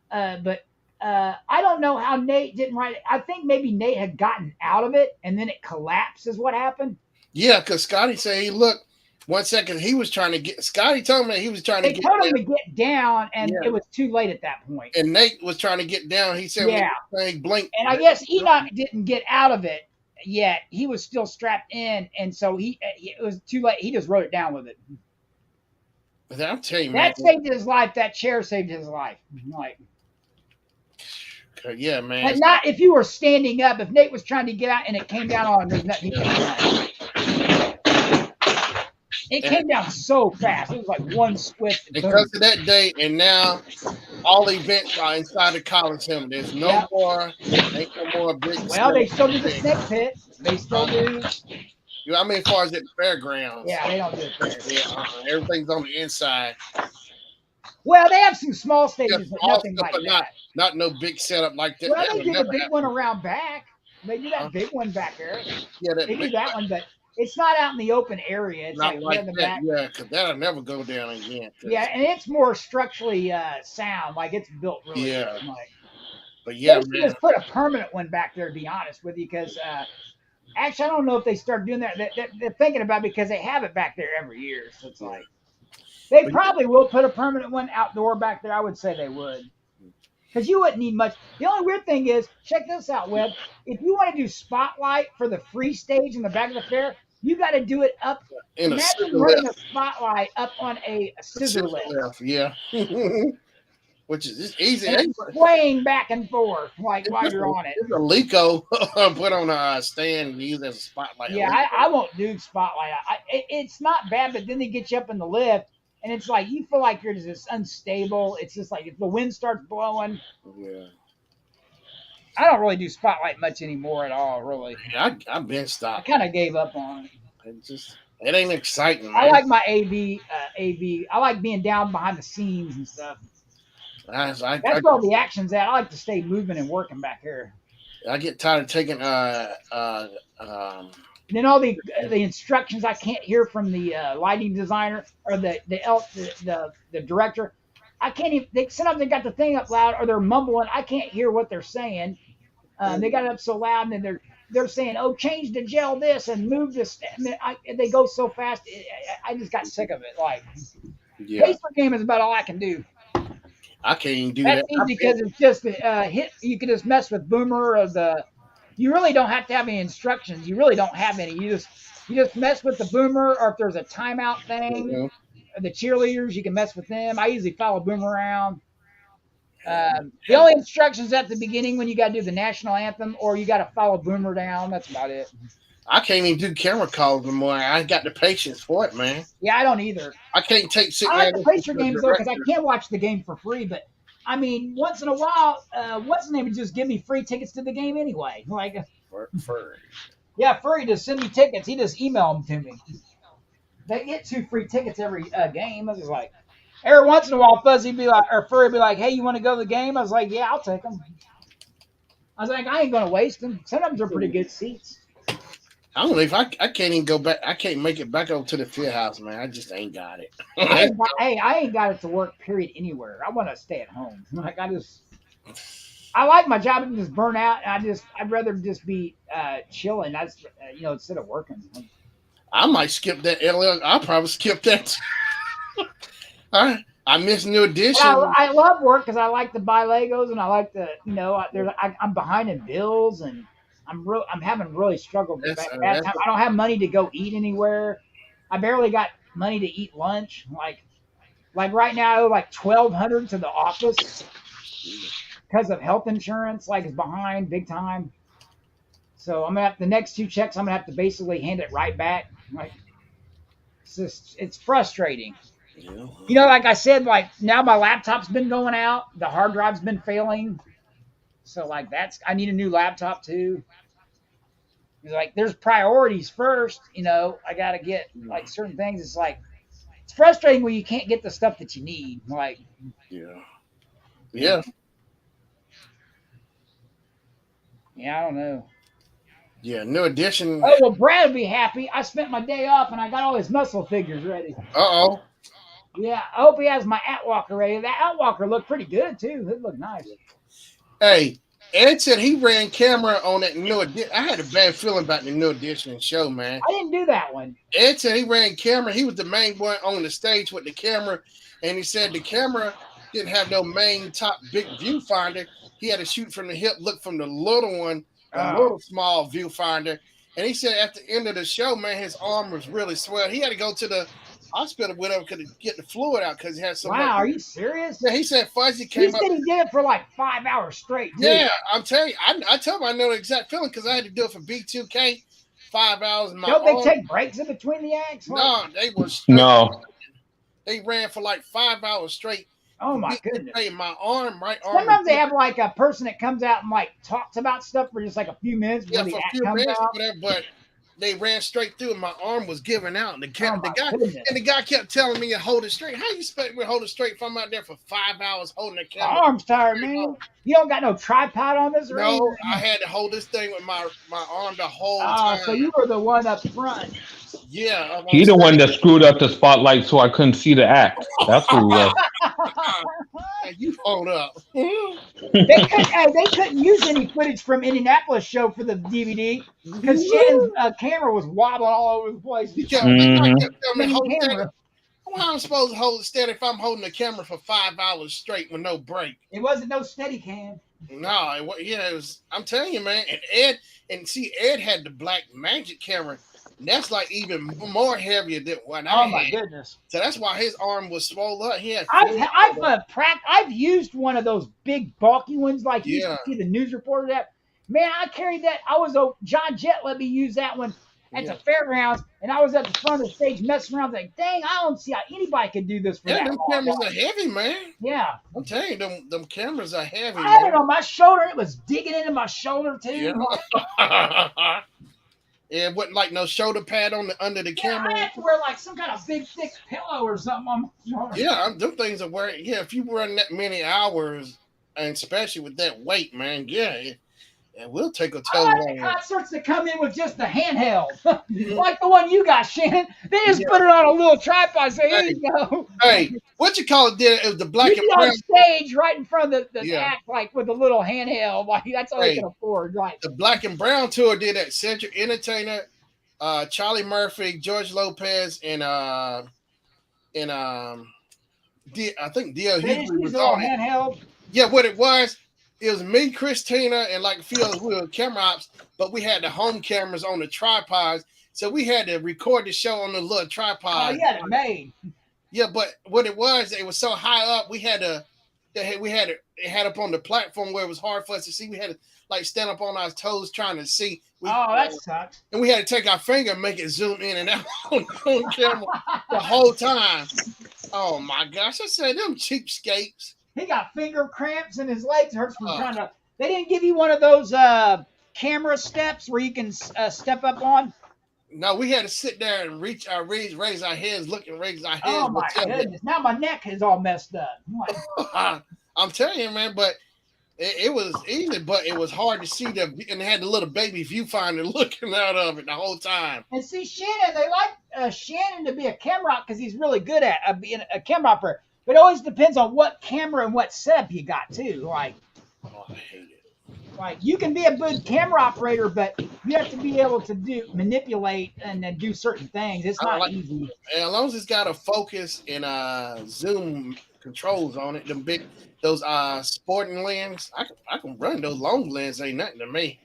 but I don't know how Nate didn't write it. I think maybe Nate had gotten out of it and then it collapsed. Is what happened. Yeah, because Scotty said, "Hey, look, 1 second, he was trying to get." Scotty told me he was trying to get. They told him to get down, and it was too late at that point. And Nate was trying to get down. He said, "Yeah, blink." And I guess Enoch didn't get out of it yet. He was still strapped in, and so it was too late. He just wrote it down with it. But I'll tell you, that saved his life. That chair saved his life. Like, yeah, man. But not if you were standing up. If Nate was trying to get out and it came down on him, there's nothing he could have done. It came down so fast. It was like one swift. Because of that day, and now all events are inside the Coliseum. There's no more. Ain't no more big. Well, they still do the snake pit. They still do. I mean, as far as at the fairgrounds. Yeah, they don't do it there. Everything's on the inside. Well, they have some small stages, but nothing like that. Not no big setup like that. Well, they do the big one around back. They do that big one back there. Yeah, they do that one, but it's not out in the open area. It's not like in the back. Yeah, because that'll never go down again. Yeah, and it's more structurally sound. Like it's built really good. Like, but yeah, they just put a permanent one back there, to be honest with you, because actually, I don't know if they start doing that. They're thinking about it because they have it back there every year. So it's like they probably will put a permanent one outdoor back there. I would say they would. Because you wouldn't need much. The only weird thing is, check this out, Webb. If you want to do spotlight for the free stage in the back of the fair, you got to do it up. Imagine running a spotlight up on a scissor lift. Yeah. Which is easy. And swaying back and forth while you're on it. It's a Lico put on a stand and use as a spotlight. Yeah, I won't do spotlight. It's not bad, but then they get you up in the lift. And it's like you feel like you're just unstable. It's just like if the wind starts blowing. Yeah. I don't really do spotlight much anymore at all, really. Yeah, I've been stopped. I kind of gave up on it. It ain't exciting, man. I like my AV. I like being down behind the scenes and stuff. That's where all the action's at. I like to stay moving and working back here. I get tired of taking and then all the instructions I can't hear from the lighting designer or the director. I can't even. Sometimes they got the thing up loud or they're mumbling. I can't hear what they're saying. They got it up so loud, and then they're saying, "Oh, change the gel this and move this." They go so fast. I just got sick of it. Like, Facebook game is about all I can do. I can't even do that. That's easy because it's just hit. You can just mess with Boomer or the. You really don't have to have any instructions. You really don't have any. You just mess with the Boomer, or if there's a timeout thing, the cheerleaders, you can mess with them. I usually follow Boomer around. The only instructions at the beginning when you got to do the national anthem, or you got to follow Boomer down. That's about it. I can't even do camera calls anymore. I got the patience for it, man. Yeah, I don't either. I can't take. I like the Pacer games though because I can't watch the game for free, but. I mean, once in a while, what's the name would just give me free tickets to the game anyway. Like, Furry. Yeah, Furry just send me tickets. He just email them to me. They get 2 free tickets every game. I was like, every once in a while, Fuzzy be like, or Furry be like, "Hey, you want to go to the game?" I was like, "Yeah, I'll take them." I was like, "I ain't gonna waste them. Sometimes they're pretty good seats." I don't know if I can't even go back. I can't make it back over to the field house, man. I just ain't got it. I ain't got it to work, period, anywhere. I want to stay at home. Like, I like my job and just burn out. And I'd rather just be chilling. Instead of working. I might skip that LL. I'll probably skip that. I miss New Edition. I love work because I like to buy Legos and I like to, I'm behind in bills and I'm having really struggled with that time. I don't have money to go eat anywhere. I barely got money to eat lunch. Like, Like right now, I owe like $1,200 to the office because of health insurance. Like it's behind big time. So I'm gonna have the next 2 checks. I'm gonna have to basically hand it right back. Like it's frustrating. Yeah. You know, like I said, like now my laptop's been going out. The hard drive's been failing. So like I need a new laptop too. Like there's priorities first. You know, I gotta get like certain things. It's like it's frustrating when you can't get the stuff that you need. Like Yeah. Yeah. yeah, I don't know. Yeah. New edition. Oh well, Brad would be happy. I spent my day off and I got all his muscle figures ready. Uh-oh. Yeah, I hope he has my Outwalker ready. That Outwalker looked pretty good too. It looked nice. Hey, Ed said he ran camera on that new edition. I had a bad feeling about the new edition show, man. I didn't do that one. Ed said he ran camera. He was the main one on the stage with the camera, and he said the camera didn't have no main top big viewfinder. He had to shoot from the hip, look from the little one, a little small viewfinder. And he said at the end of the show, man, his arm was really swelled. He had to go to the hospital with him to get the fluid out because he had so much. Wow, are you serious? Yeah, he said Fuzzy He came said up. he did it for like 5 hours straight. Too. Yeah, I'm telling you, I told him I know the exact feeling because I had to do it for B2K, 5 hours. Don't they take breaks in between the acts? No, they were straight. No. They ran for like 5 hours straight. Oh my goodness! My arm, right arm. Sometimes they have like a person that comes out and like talks about stuff for just like a few minutes. Yeah, the for a act few comes minutes, out. whatever, but they ran straight through, and my arm was giving out. And the goodness. guy kept telling me to hold it straight. How you expect me to hold it straight if I'm out there for 5 hours holding the camera? My arm's tired, man. You don't got no tripod on this, or No, anything? I had to hold this thing with my arm the whole time. So you were the one up front. Yeah, He the one that screwed up the spotlight so I couldn't see the act. That's who it was. You hold up. They couldn't use any footage from Indianapolis show for the DVD because Shannon's camera was wobbling all over the place. How am I supposed to hold it steady if I'm holding the camera for 5 hours straight with no break? It wasn't no steady cam. No, it was. I'm telling you, man. And Ed had the Black Magic camera. And that's like even more heavier than what I had. Oh my goodness! So that's why his arm was swollen up. He had. I've used one of those big bulky ones like you used to see the news reporter that. Man, I carried that. John Jett let me use that one at the fairgrounds, and I was at the front of the stage messing around like, dang, I don't see how anybody could do this for that them long. cameras are heavy, man. Yeah. I'm telling you, them cameras are heavy. I had it on my shoulder. It was digging into my shoulder, too. Yeah. It wasn't like no shoulder pad under the camera. I had to wear like some kind of big, thick pillow or something on my shoulder. Yeah, them things are wearing. Yeah, if you run that many hours, and especially with that weight, man, it will take a toll on you. Concerts that come in with just the handheld, like the one you got, Shannon. They just put it on a little tripod. Say, here you go. Hey, what you call it? It was the Black and Brown on stage, right in front of the act, like with a little handheld. Like that's all they can afford. Like the Black and Brown tour did that. Cedric Entertainer, Charlie Murphy, George Lopez, and I think D.L. Hughley was on it. Handheld. Yeah, what it was. It was me, Christina, and like a few others. We were camera ops, but we had the home cameras on the tripods, so we had to record the show on the little tripod. Oh, you had it made. Yeah, but what it was so high up, it had up on the platform where it was hard for us to see. We had to like stand up on our toes trying to see. That sucks. And we had to take our finger and make it zoom in and out on camera the whole time. Oh my gosh! I said them cheapskates. He got finger cramps and his legs hurts from trying to. They didn't give you one of those camera steps where you can step up on. No, we had to sit there and raise our heads, raise our heads. Oh my goodness! Now my neck is all messed up. I'm telling you, man, but it was easy, but it was hard to see and they had the little baby viewfinder looking out of it the whole time. And see, Shannon, they like Shannon to be a camera op because he's really good at being a camera operator. But it always depends on what camera and what setup you got too. Like, I hate it. Like you can be a good camera operator, but you have to be able to manipulate and do certain things. It's not easy. And as long as it's got a focus and zoom controls on it, those sporting lens, I can run those long lens. Ain't nothing to me.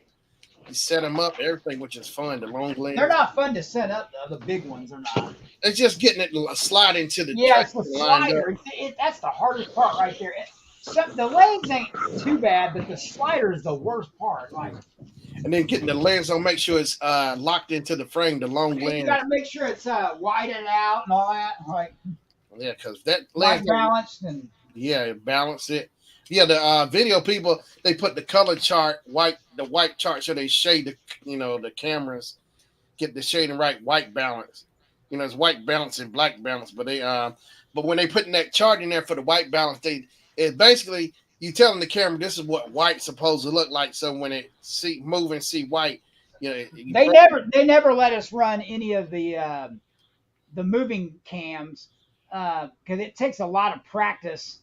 You set them up, everything, which is fun. The long lens. They're not fun to set up, though. The big ones are not. It's just getting it slide into the Yeah, track it's the lined up. slider. That's the hardest part right there. The legs ain't too bad, but the slider is the worst part. Like, and then getting the lens on, make sure it's locked into the frame. The long lens. You got to make sure it's widened out and all that. Like, yeah, because that lens balanced and balance it. Yeah, the video people, they put the color chart the white chart, so they shade the cameras, get the shading right, white balance. It's white balance and black balance, but when they putting that chart in there for the white balance, it basically you telling the camera this is what white's supposed to look like. So when it see white, they never let us run any of the moving cams because it takes a lot of practice.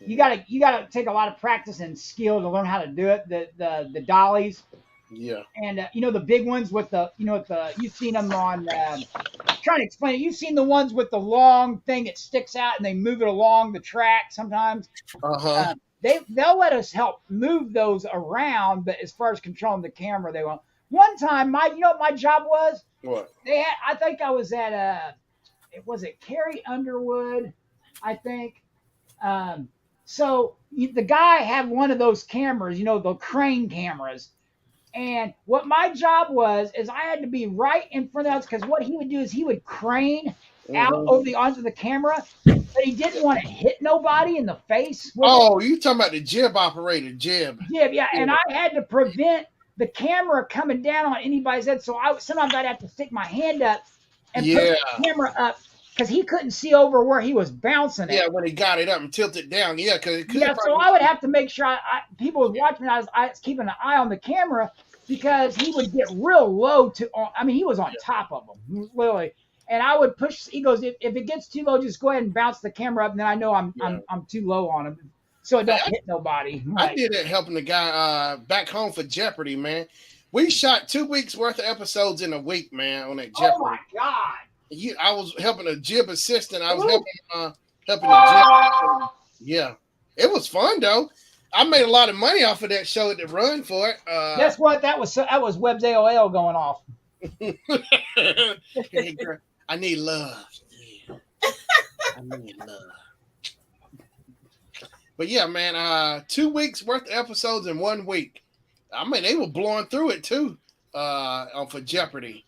You gotta take a lot of practice and skill to learn how to do it. The dollies. Yeah. And the big ones with you've seen them on. Trying to explain it. You've seen the ones with the long thing that sticks out and they move it along the track sometimes. They'll let us help move those around, but as far as controlling the camera, they won't. One time, what my job was? What? I think I was at was it Carrie Underwood? I think. So the guy had one of those cameras, the crane cameras. And what my job was is I had to be right in front of us because what he would do is he would crane out onto the camera, but he didn't want to hit nobody in the face. You talking about the jib operator, jib? Yeah. And I had to prevent the camera coming down on anybody's head. So sometimes I'd have to stick my hand up and put the camera up because he couldn't see over where he was bouncing it. Yeah, when he got it up and tilted down. Yeah, because it could. Yeah, so I would have to make sure people was watching me. I was keeping an eye on the camera because he would get real low he was on top of them, literally. And I would push. He goes, if it gets too low, just go ahead and bounce the camera up, and then I know I'm too low on him, so it don't hit nobody. I did it helping the guy back home for Jeopardy, man. We shot 2 weeks worth of episodes in a week, man, on that Jeopardy. Oh my God! I was helping a jib assistant. I was helping the jib. Yeah, it was fun though. I made a lot of money off of that show at the run for it. Guess what? That was Webb's AOL going off. Hey, girl, I need love. Yeah. I need love. But yeah, man, 2 weeks worth of episodes in 1 week. I mean, they were blowing through it too for Jeopardy.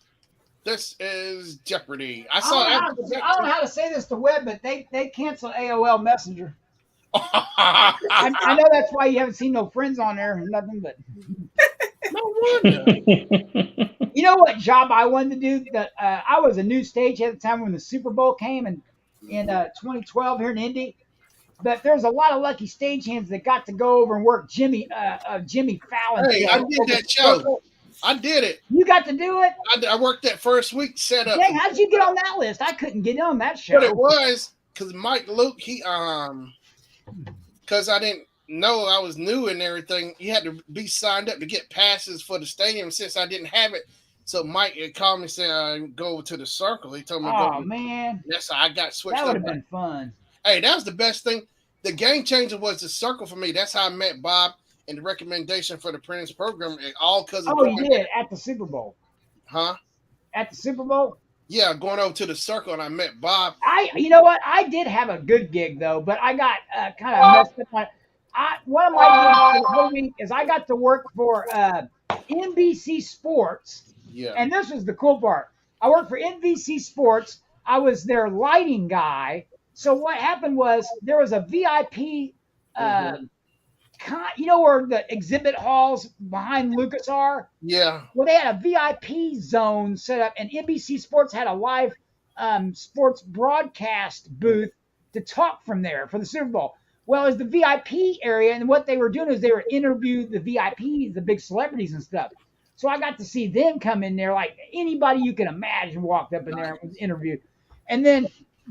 This is Jeopardy. I don't know how to say this to Webb, but they canceled AOL Messenger. I know that's why you haven't seen no friends on there or nothing, but no wonder. You know what job I wanted to do? I was a new stage at the time when the Super Bowl came in 2012 here in Indy. But there's a lot of lucky stagehands that got to go over and work Jimmy Fallon. Hey, I did that show. I did it. You got to do it? I worked that first week set up. Dang, how'd you get on that list? I couldn't get on that show. But it was because Mike Luke, because I didn't know I was new and everything, you had to be signed up to get passes for the stadium since I didn't have it. So Mike called me and said, go over to the circle. He told me to go. Oh, man. That's how I got switched up. That would have been fun. Hey, that was the best thing. The game changer was the circle for me. That's how I met Bob and the recommendation for the apprentice program. All because of you did at the Super Bowl. Huh? At the Super Bowl? Yeah, going over to the circle and I met Bob. You know what? I did have a good gig though, but I got kind of messed up on it. One of my gigs for the whole week is I got to work for NBC Sports. Yeah. And this was the cool part. I worked for NBC Sports. I was their lighting guy. So what happened was there was a VIP, where the exhibit halls behind Lucas are? Yeah. Well, they had a VIP zone set up, and NBC Sports had a live sports broadcast booth to talk from there for the Super Bowl. Well, it was the VIP area, and what they were doing is they were interviewing the VIPs, the big celebrities and stuff. So I got to see them come in there, like anybody you can imagine walked up in there and was interviewed.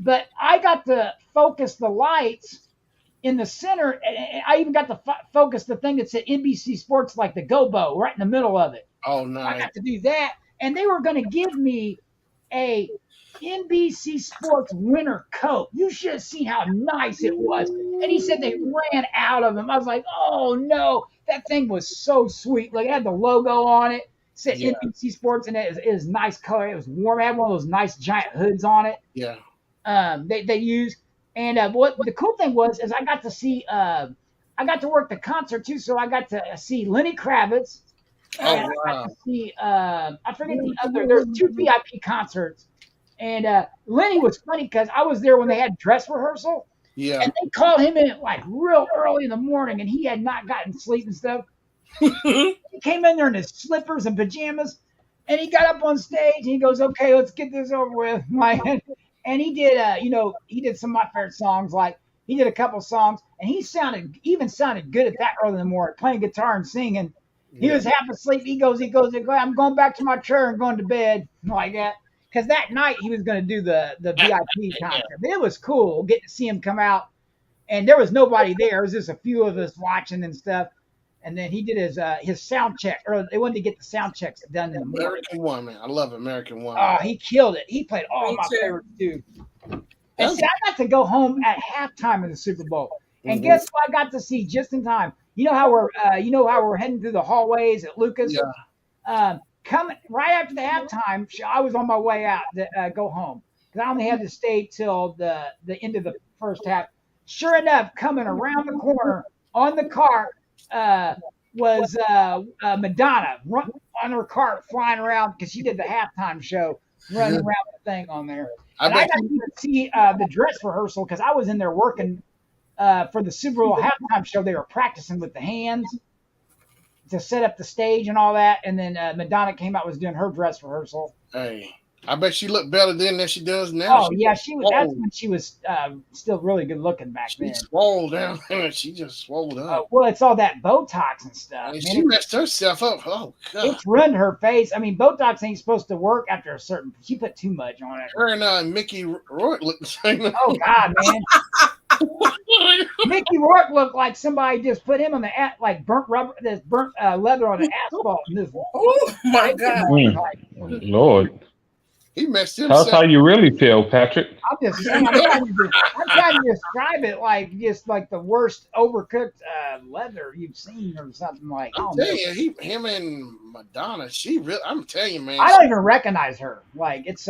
But I got to focus the lights in the center. And I even got to focus the thing that said NBC Sports, like the Gobo, right in the middle of it. Oh, nice. I got to do that. And they were going to give me a NBC Sports winter coat. You should have seen how nice it was. And he said they ran out of them. I was like, oh no, that thing was so sweet. Like it had the logo on it, said Yeah. NBC Sports, and it was nice color. It was warm. It had one of those nice giant hoods on it. Yeah. They used. And what the cool thing was is I got to work the concert too, so I got to see Lenny Kravitz. Oh, And I got wow. to see I forget the other. There's 2 VIP concerts, and Lenny was funny because I was there when they had dress rehearsal, Yeah. and they called him in like real early in the morning, and he had not gotten sleep and stuff. He came in there in his slippers and pajamas, and he got up on stage and he goes, "Okay, let's get this over with." And he did, he did some of my favorite songs. Like he did a couple songs, and he sounded good at that early in the morning, playing guitar and singing. He was half asleep. He goes, "I'm going back to my chair and going to bed," like that. Because that night he was going to do the VIP concert. But it was cool getting to see him come out, and there was nobody there. There was just a few of us watching and stuff. And then he did his sound check, or they wanted to get the sound checks done in the morning. American One, man. I love American One. Oh, he killed it. He played all Me my too. favorites too. And see, I got to go home at halftime of the Super Bowl. And guess what I got to see just in time? You know how we're heading through the hallways at Lucas? Yeah. Coming right after the halftime, I was on my way out to go home because I only had to stay till the end of the first half. Sure enough, coming around the corner on the cart was Madonna on her cart flying around because she did the halftime show, running around the thing on there. And I got to even see the dress rehearsal because I was in there working for the Super Bowl halftime show. They were practicing with the hands to set up the stage and all that. And then Madonna came out, was doing her dress rehearsal. Hey, I bet she looked better then than she does now. Oh, yeah, she was. That's when she was still really good looking back then. She swole down. She just swole up. Well, it's all that Botox and stuff. And she messed herself up. Oh, God. It's ruined her face. I mean, Botox ain't supposed to work after a certain. She put too much on it. Her and Mickey Rourke look the same. Oh God, man! Mickey Rourke looked like somebody just put him on the like burnt rubber, this burnt leather on the asphalt. Oh my God! Lord, he messed himself. That's how you really feel, Patrick. I'm just saying. I'm trying to describe it like just like the worst overcooked leather you've seen or something like. I'm telling you, him and Madonna. I'm telling you, man. I don't even recognize her. Like it's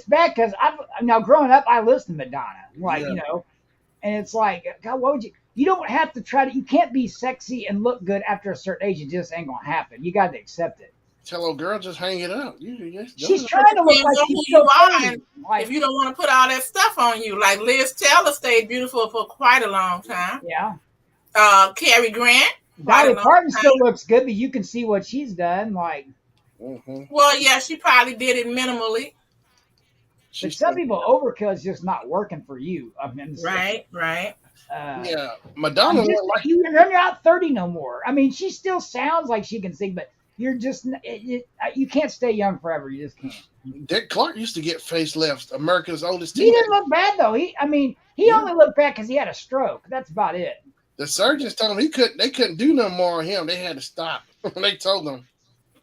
bad because now growing up I listened to Madonna, and it's like, God, what would you don't have to try to. You can't be sexy and look good after a certain age. It just ain't gonna happen. You got to accept it. Tell old girl, just hang it up. She's trying to look like who you are, and if you don't want to put all that stuff on you, like Liz Taylor stayed beautiful for quite a long time. Yeah. Cary Grant. Dolly Parton still looks good, but you can see what she's done. Like, well, yeah, she probably did it minimally. But some people overkill is just not working for you. I mean, right. Yeah, Madonna. You're not 30 no more. I mean, she still sounds like she can sing, but you're just you can't stay young forever. You just can't. Dick Clark used to get facelifts. America's oldest teenager. He didn't look bad though. He only looked bad because he had a stroke. That's about it. The surgeons told him they couldn't do no more on him. They had to stop. They told him.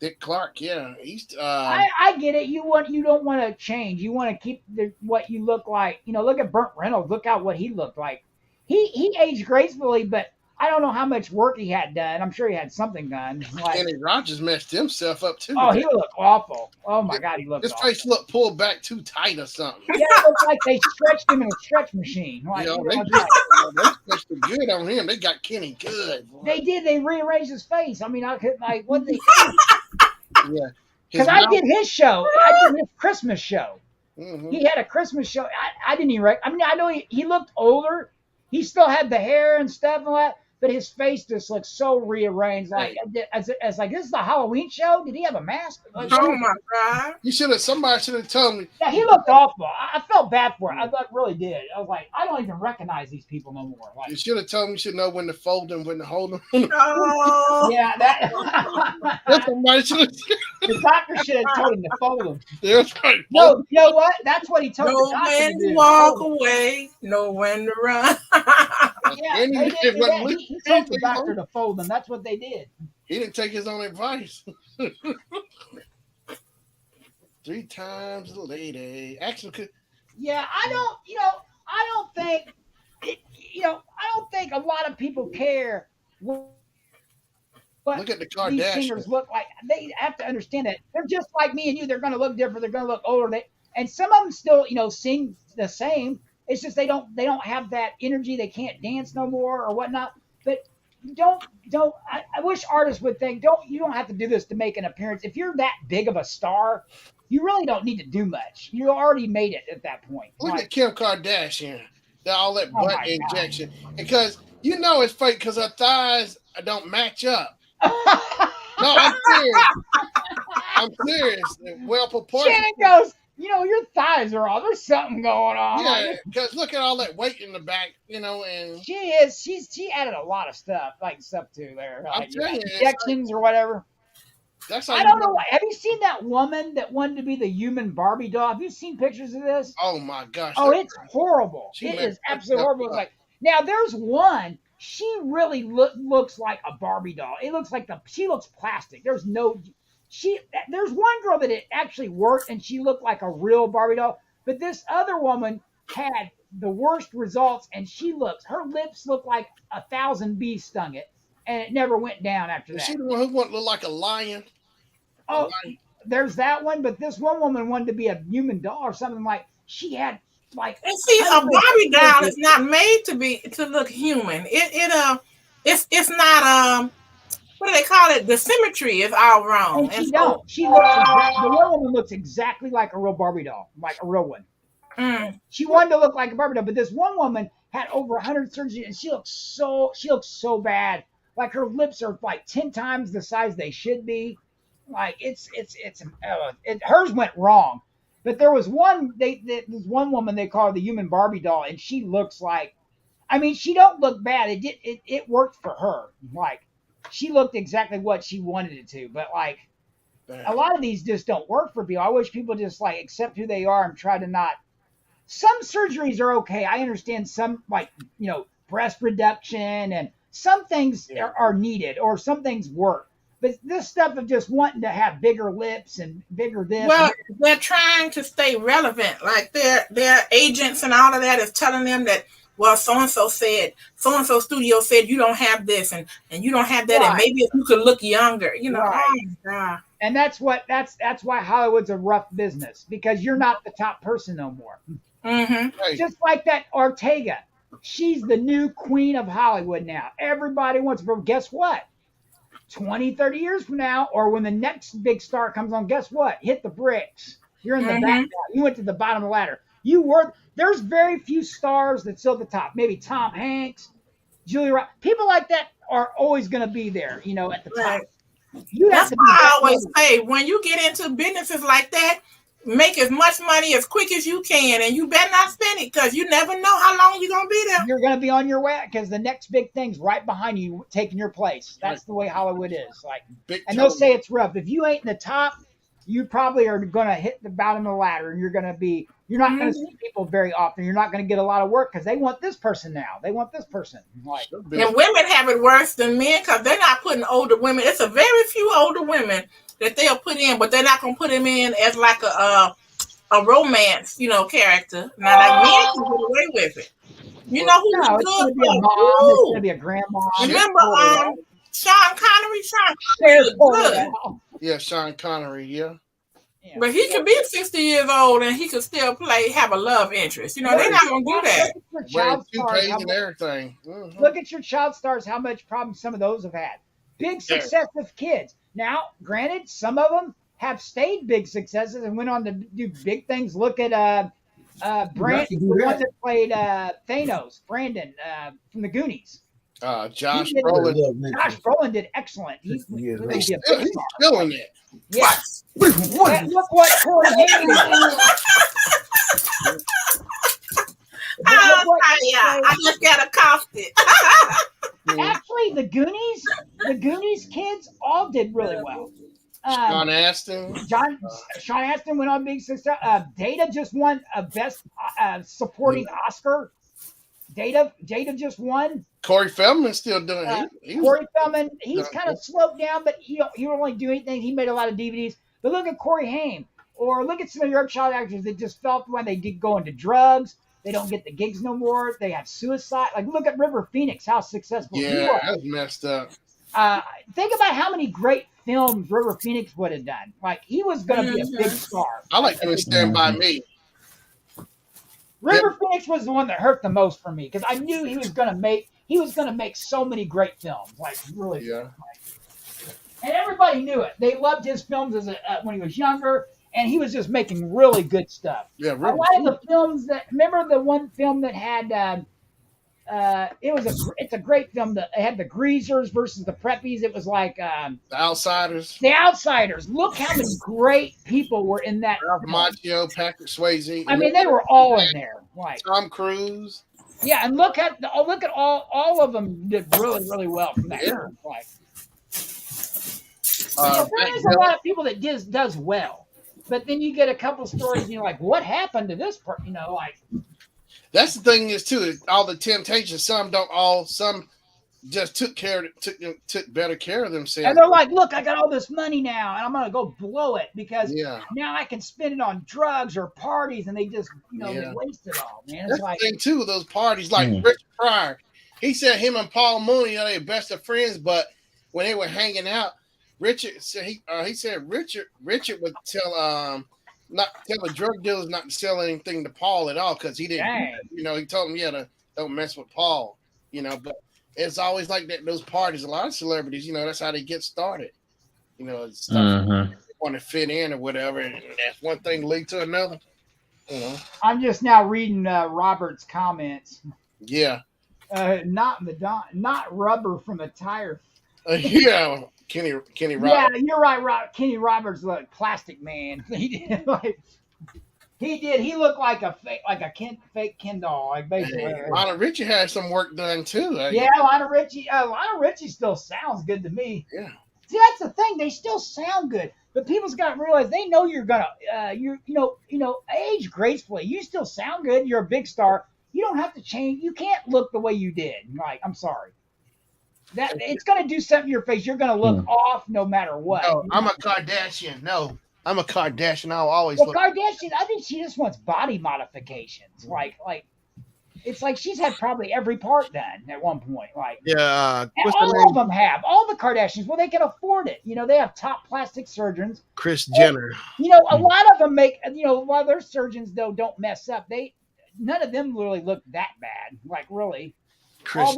Dick Clark, yeah. I get it. You don't want to change. You want to keep what you look like. Look at Burt Reynolds. Look at what he looked like. He aged gracefully, but I don't know how much work he had done. I'm sure he had something done. Like, Kenny Rogers messed himself up too. Oh, he looked awful. Oh my God, he looked. His face looked pulled back too tight or something. Yeah, it looked like they stretched him in a stretch machine. Like, they stretched him good on him. They got Kenny good. Boy. They did. They rearranged his face. I mean, I couldn't like what they. Yeah, because I did his show. I did his Christmas show. Mm-hmm. He had a Christmas show. I didn't even. I mean, I know he looked older. He still had the hair and stuff and all that, but his face just looked so rearranged. Like as like, this is the Halloween show. Did he have a mask? Like, oh my God! Somebody should have told me. Yeah, he looked awful. I felt bad for him. I really did. I was like, I don't even recognize these people no more. Like, you should have told me. You should know when to fold them, when to hold them. Oh. Yeah, that's somebody should have. The doctor should have told him to fold them. That's right. No, you know what? That's what he told the doctor when to do. to walk away, know when to run. Yeah, they did that. He told the doctor to fold them. That's what they did. He didn't take his own advice. 3 times a lady. Actually, Yeah, I don't think it, I don't think a lot of people care what look at the these singers look Kardashians. like. They have to understand that they're just like me and you. They're going to look different. They're going to look older. And some of them still, sing the same. It's just they don't have that energy. They can't dance no more or whatnot. But don't don't. I wish artists would think you don't have to do this to make an appearance. If you're that big of a star, you really don't need to do much. You already made it at that point. Look Like, at Kim Kardashian. All that oh butt my injection. Because it's fake because her thighs don't match up. God. No, I'm serious. I'm serious. Well proportioned. Shannon goes, your thighs are all. There's something going on. Yeah, Like, because look at all that weight in the back, and she is. She added a lot of stuff, to there, I'm like telling you, it's like, injections or whatever. that's how I you don't know. know. Have you seen that woman that wanted to be the human Barbie doll? Have you seen pictures of this? Oh my gosh. Oh, it's horrible. She It messed is absolutely herself horrible. It's up. like now there's one. She really looks like a Barbie doll. It looks like she looks plastic. There's no there's one girl that it actually worked and she looked like a real Barbie doll. But this other woman had the worst results and her lips look like 1,000 bees stung it and it never went down after Is that. she the one who wanted to look like a lion? Oh, there's that one, but this one woman wanted to be a human doll or something like she had like. And see, a Barbie doll is not made to look human. It's not what do they call it? The symmetry is all wrong. And she don't. She looks the one woman looks exactly like a real Barbie doll, like a real one. She wanted to look like a Barbie doll, but this one woman had over 100 surgeries, and she looks so bad. Like her lips are like 10 times the size they should be. Like hers went wrong. But there was there's one woman they call her the human Barbie doll, and she looks like, I mean, she don't look bad. It worked for her. Like she looked exactly what she wanted it to. But like a lot of these just don't work for people. I wish people just like accept who they are and try to not. Some surgeries are okay. I understand some like breast reduction and some things are needed or some things work. But this stuff of just wanting to have bigger lips and bigger this. Well, they're trying to stay relevant. Like their agents and all of that is telling them that, well, so-and-so studio said you don't have this and you don't have that. Right. And maybe if you could look younger, Right. Oh my God. And that's why Hollywood's a rough business because you're not the top person no more. Mm-hmm. Right. Just like that Ortega. She's the new queen of Hollywood now. Everybody wants her. Guess what? 20, 30 years from now, or when the next big star comes on, guess what? Hit the bricks. You're in the back. You went to the bottom of the ladder. There's very few stars that's still at the top. Maybe Tom Hanks, Julia Roberts. People like that are always going to be there, at the top. Right. That's why I always say, when you get into businesses like that, make as much money as quick as you can, and you better not spend it because you never know how long you're going to be there. You're going to be on your way because the next big thing's right behind you, taking your place. That's the way Hollywood is. And they'll say it's rough. If you ain't in the top, you probably are going to hit the bottom of the ladder, and you're not going to see people very often. You're not going to get a lot of work because they want this person now. They want this person. And women have it worse than men because they're not putting older women. It's a very few older women that they'll put in, but they're not going to put them in as like a romance, character. Now, like men can get away with it. You know who was it's good? It's going to be a grandma. Remember, Sean Connery? Good. Yeah, Sean Connery. Yeah. But he could be 60 years old and he could still have a love interest. They're not going to do that. And everything. Mm-hmm. Look at your child stars, how much problems some of those have had. Big success with kids. Now, granted, some of them have stayed big successes and went on to do big things. Look at Brandon, the one that played Thanos, Brandon from the Goonies. Josh Brolin. Josh Brolin did excellent. He's still in it. Yes. Look what Corey Haim I just got accosted. Actually, the Goonies kids all did really well. Sean Astin. Sean Astin went on big success. Data just won a best supporting Oscar. Data just won. Corey Feldman's still doing it. Corey Feldman, he's kind of slowed down, but he don't really do anything. He made a lot of DVDs. But look at Corey Haim. Or look at some of your child actors that just felt when they did go into drugs, they don't get the gigs no more. They have suicide. Like look at River Phoenix, how successful he Yeah, was. that's messed up. Think about how many great films River Phoenix would have done. Like he was going to be a big star. I like him in Stand By Me. River Phoenix was the one that hurt the most for me because I knew he was going to make so many great films. Like really, Yeah. And everybody knew it. They loved his films as when he was younger, and he was just making really good stuff. Yeah, a lot of the films that remember the one film that had. It's a great film that had the greasers versus the preppies. It was like The Outsiders. The Outsiders. Look how many great people were in that. Ralph Macchio, Patrick Swayze. I mean, they were all in there. Like Tom Cruise. Yeah, and look at all of them did really really well from that. Yeah. Like, There's a lot of people that does well, but then you get a couple stories and you're like, what happened to this person? You know, like. That's the thing is too. All the temptations. Some just took better care of themselves. And they're like, look, I got all this money now, and I'm gonna go blow it because now I can spend it on drugs or parties, and they just they waste it all, man. It's That's like the thing too. Those parties, like Richard Pryor, he said him and Paul Mooney are their best of friends, but when they were hanging out, Richard said he said Richard would tell not tell the drug dealers not to sell anything to Paul at all because he didn't. He told him don't mess with Paul. But it's always like that. Those parties, a lot of celebrities, that's how they get started. It's stuff they want to fit in or whatever, and that's one thing lead to another. I'm just now reading Robert's comments. Yeah. Not rubber from a tire. Yeah. Kenny Roberts. Yeah, you're right. Kenny Roberts was a plastic man. He did. He looked like a fake Ken doll. Like basically. Lionel Richie had some work done too. Yeah, Lionel Richie still sounds good to me. Yeah. See, that's the thing. They still sound good, but people's got to realize they know you're gonna age gracefully. You still sound good. You're a big star. You don't have to change. You can't look the way you did. Like, I'm sorry. That it's gonna do something to your face. You're gonna look off no matter what. No, I'm a Kardashian. No, I'm a Kardashian. I'll always look. Look. Kardashian, I think she just wants body modifications. Like it's like she's had probably every part done at one point. Like all of them have. All the Kardashians. Well, they can afford it. They have top plastic surgeons. Kris Jenner. A lot of them make. A lot of their surgeons though don't mess up. None of them really look that bad. Like really. But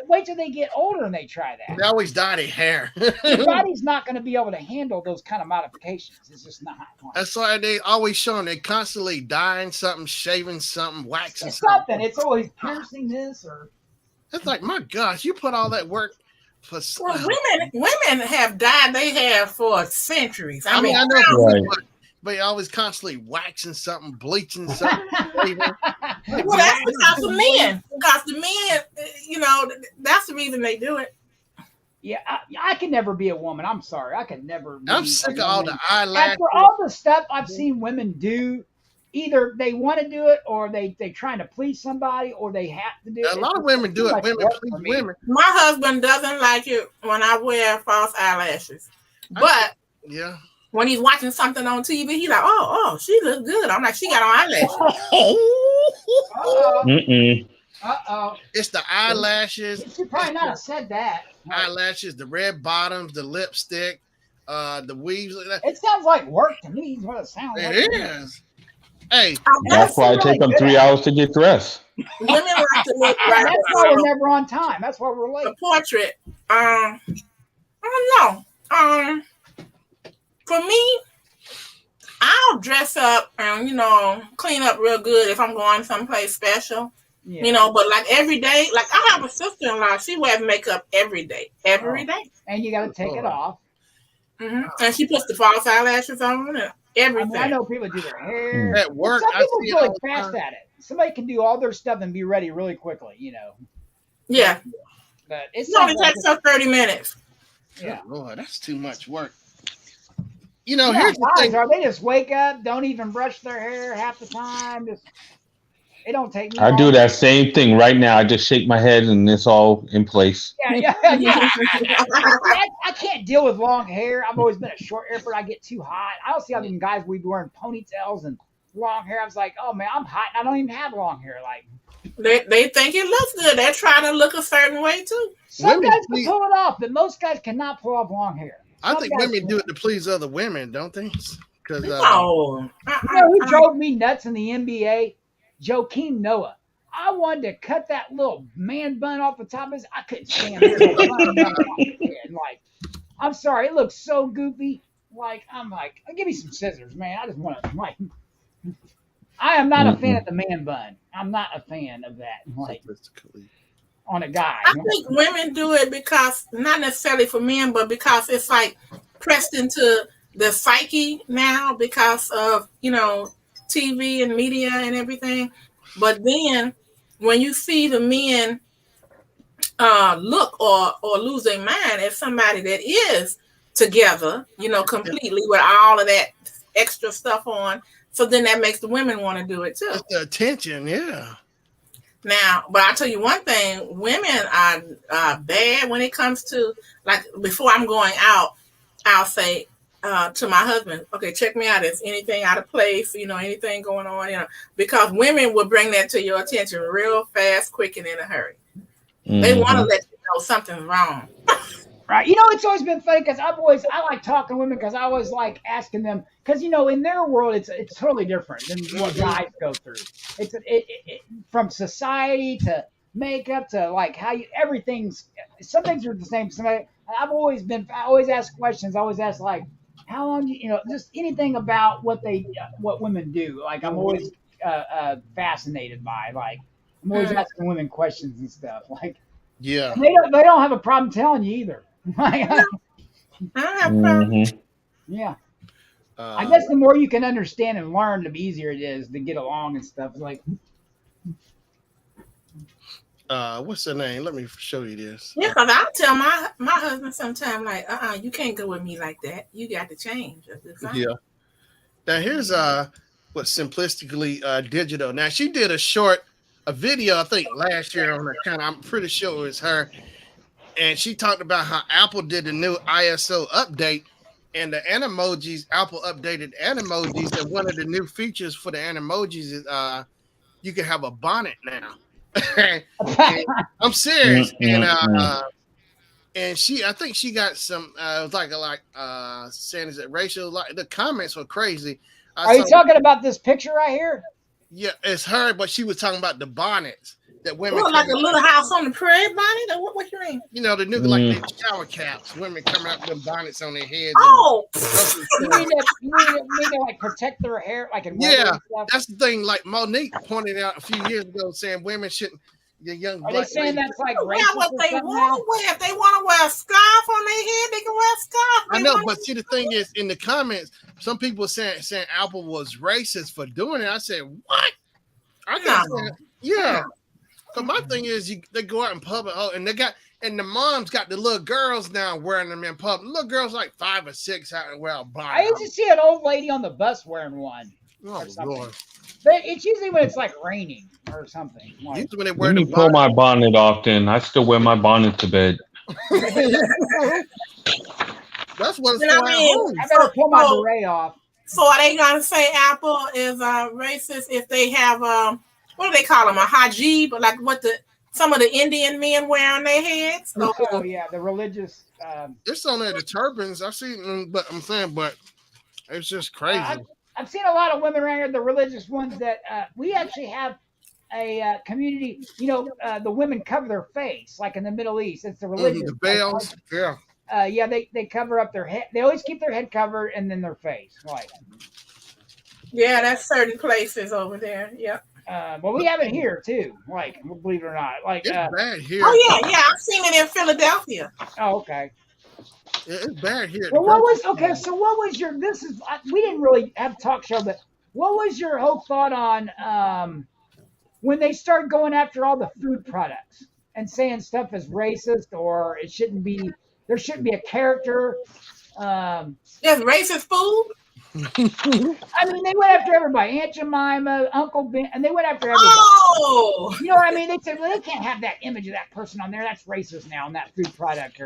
wait till they get older and they try that. They always dye their hair. Your body's not going to be able to handle those kind of modifications. It's just not. That's why they always showing they constantly dyeing something, shaving something, waxing something. It's always piercing this or. It's like, my gosh, you put all that work for. Well, women have dyed their hair for centuries. I mean, I know. But you're always constantly waxing something, bleaching something. Well, that's because of men. Because the men, that's the reason they do it. Yeah, I can never be a woman. I'm sorry. I can never be I'm sick of all the eyelashes. After all the stuff I've seen women do, either they want to do it or they trying to please somebody or they have to do it. A lot of women do it. Women please women. My husband doesn't like it when I wear false eyelashes. But yeah. When he's watching something on TV, he's like, oh, she looks good. I'm like, she got on eyelashes. It's the eyelashes. She probably not have said that. Eyelashes, the red bottoms, the lipstick, the weaves. It sounds like work to me. Is what it sounds like. It is. Hey, that's why it takes them 3 hours to get dressed. Women like to look right. That's why we're never on time. That's why we're late. The portrait. I don't know. For me, I'll dress up and, clean up real good if I'm going someplace special. Yeah. But like every day, like I have a sister-in-law, she wears makeup every day. Every day. And you got to take it off. Mm-hmm. And she puts the false eyelashes on and everything. I know people do their hair. At work, some people really fast at it. Somebody can do all their stuff and be ready really quickly, Yeah. But it only takes us 30 minutes. Yeah. Oh, Lord, that's too much work. Here's the thing. They just wake up, don't even brush their hair half the time. It don't take me I long. do that same thing right now. I just shake my head and it's all in place. Yeah. I can't deal with long hair. I've always been a short hair, but I get too hot. I don't see how them guys we be wearing ponytails and long hair. I was like, oh man, I'm hot. And I don't even have long hair. Like They think it looks good. They're trying to look a certain way too. some guys can pull it off, but most guys cannot pull off long hair. I think women do it to please other women, don't they? Because No. You know who drove me nuts in the NBA? Joakim Noah. I wanted to cut that little man bun off the top of his. I couldn't stand it. Like, I'm sorry, it looks so goofy. Like, I'm like, give me some scissors, man. I just want to like. I am not a fan of the man bun. I'm not a fan of that. Like on a guy. I think women do it because not necessarily for men, but because it's like pressed into the psyche now because of TV and media and everything. But then when you see the men look or lose their mind at somebody that is together, completely with all of that extra stuff on, so then that makes the women want to do it too. The attention, yeah. Now, but I'll tell you one thing: women are bad when it comes to, like, before I'm going out, I'll say to my husband, okay, check me out. Is anything out of place? Anything going on? Because women will bring that to your attention real fast, quick, and in a hurry. Mm-hmm. They want to let you know something's wrong. Right. It's always been funny because I like talking to women because I always like asking them because, in their world, it's totally different than what guys go through. It's from society to makeup to like how everything's, some things are the same. I always ask questions. I always ask like, how long, just anything about what women do. Like I'm always fascinated by, like, I'm always asking women questions and stuff. Like, yeah, they don't have a problem telling you either. Mm-hmm. Yeah. I guess the more you can understand and learn, the easier it is to get along and stuff. Like, what's her name? Let me show you this. Yeah, because I'll tell my husband sometimes, like, you can't go with me like that. You got to change. Yeah. Now here's what Simplistically Digital. Now she did a video, I think last year on her channel. I'm pretty sure it was her. And she talked about how Apple did the new ISO update and the Animojis, Apple updated Animojis. And one of the new features for the Animojis is you can have a bonnet now. I'm serious. And I think she got some saying is it racial, like the comments were crazy. Are you talking about this picture right here? Yeah, it's her, but she was talking about the bonnets that women like a little house on the prairie bonnet, or what you mean? The new like the shower caps. Women coming out with them bonnets on their heads. Oh, you mean to like protect their hair, like in weather and stuff? That's the thing. Like Monique pointed out a few years ago, saying women shouldn't. The young. Are they saying that's like racist? What they want to wear? If they want to wear a scarf on their head, they can wear a scarf. I know, but see, the thing is, in the comments, some people saying Apple was racist for doing it. I said, what? I can't say, yeah. So my thing is, they go out in public, and the moms got the little girls now wearing them in public. Little girls like 5 or 6 out and wear a bonnet. I used to see an old lady on the bus wearing one. Oh Lord! But it's usually when it's like raining or something. Like, usually when they wear Let me pull my bonnet off. Then I still wear my bonnet to bed. That's what it's for. I better pull my beret off. So are they gonna say Apple is racist if they have what do they call them, a hijab, like what some of the Indian men wear on their heads? Oh yeah, the religious. It's on there, the turbans. I've seen them, but I'm saying, it's just crazy. I've seen a lot of women around here, the religious ones that we actually have a community. The women cover their face, like in the Middle East. It's the religious. The veils, yeah. They cover up their head. They always keep their head covered and then their face. Like, yeah, that's certain places over there. Yeah. Well, we have it here too. Like, believe it or not, like it's bad here. Oh yeah, I've seen it in Philadelphia. Oh, okay. It's bad here. Well, what was your? We didn't really have a talk show, but what was your whole thought on when they start going after all the food products and saying stuff is racist or there shouldn't be a character? There's racist food. I mean, they went after everybody. Aunt Jemima, Uncle Ben, and they went after everybody. Oh, You know what I mean? They said, well, they can't have that image of that person on there. That's racist now on that food product.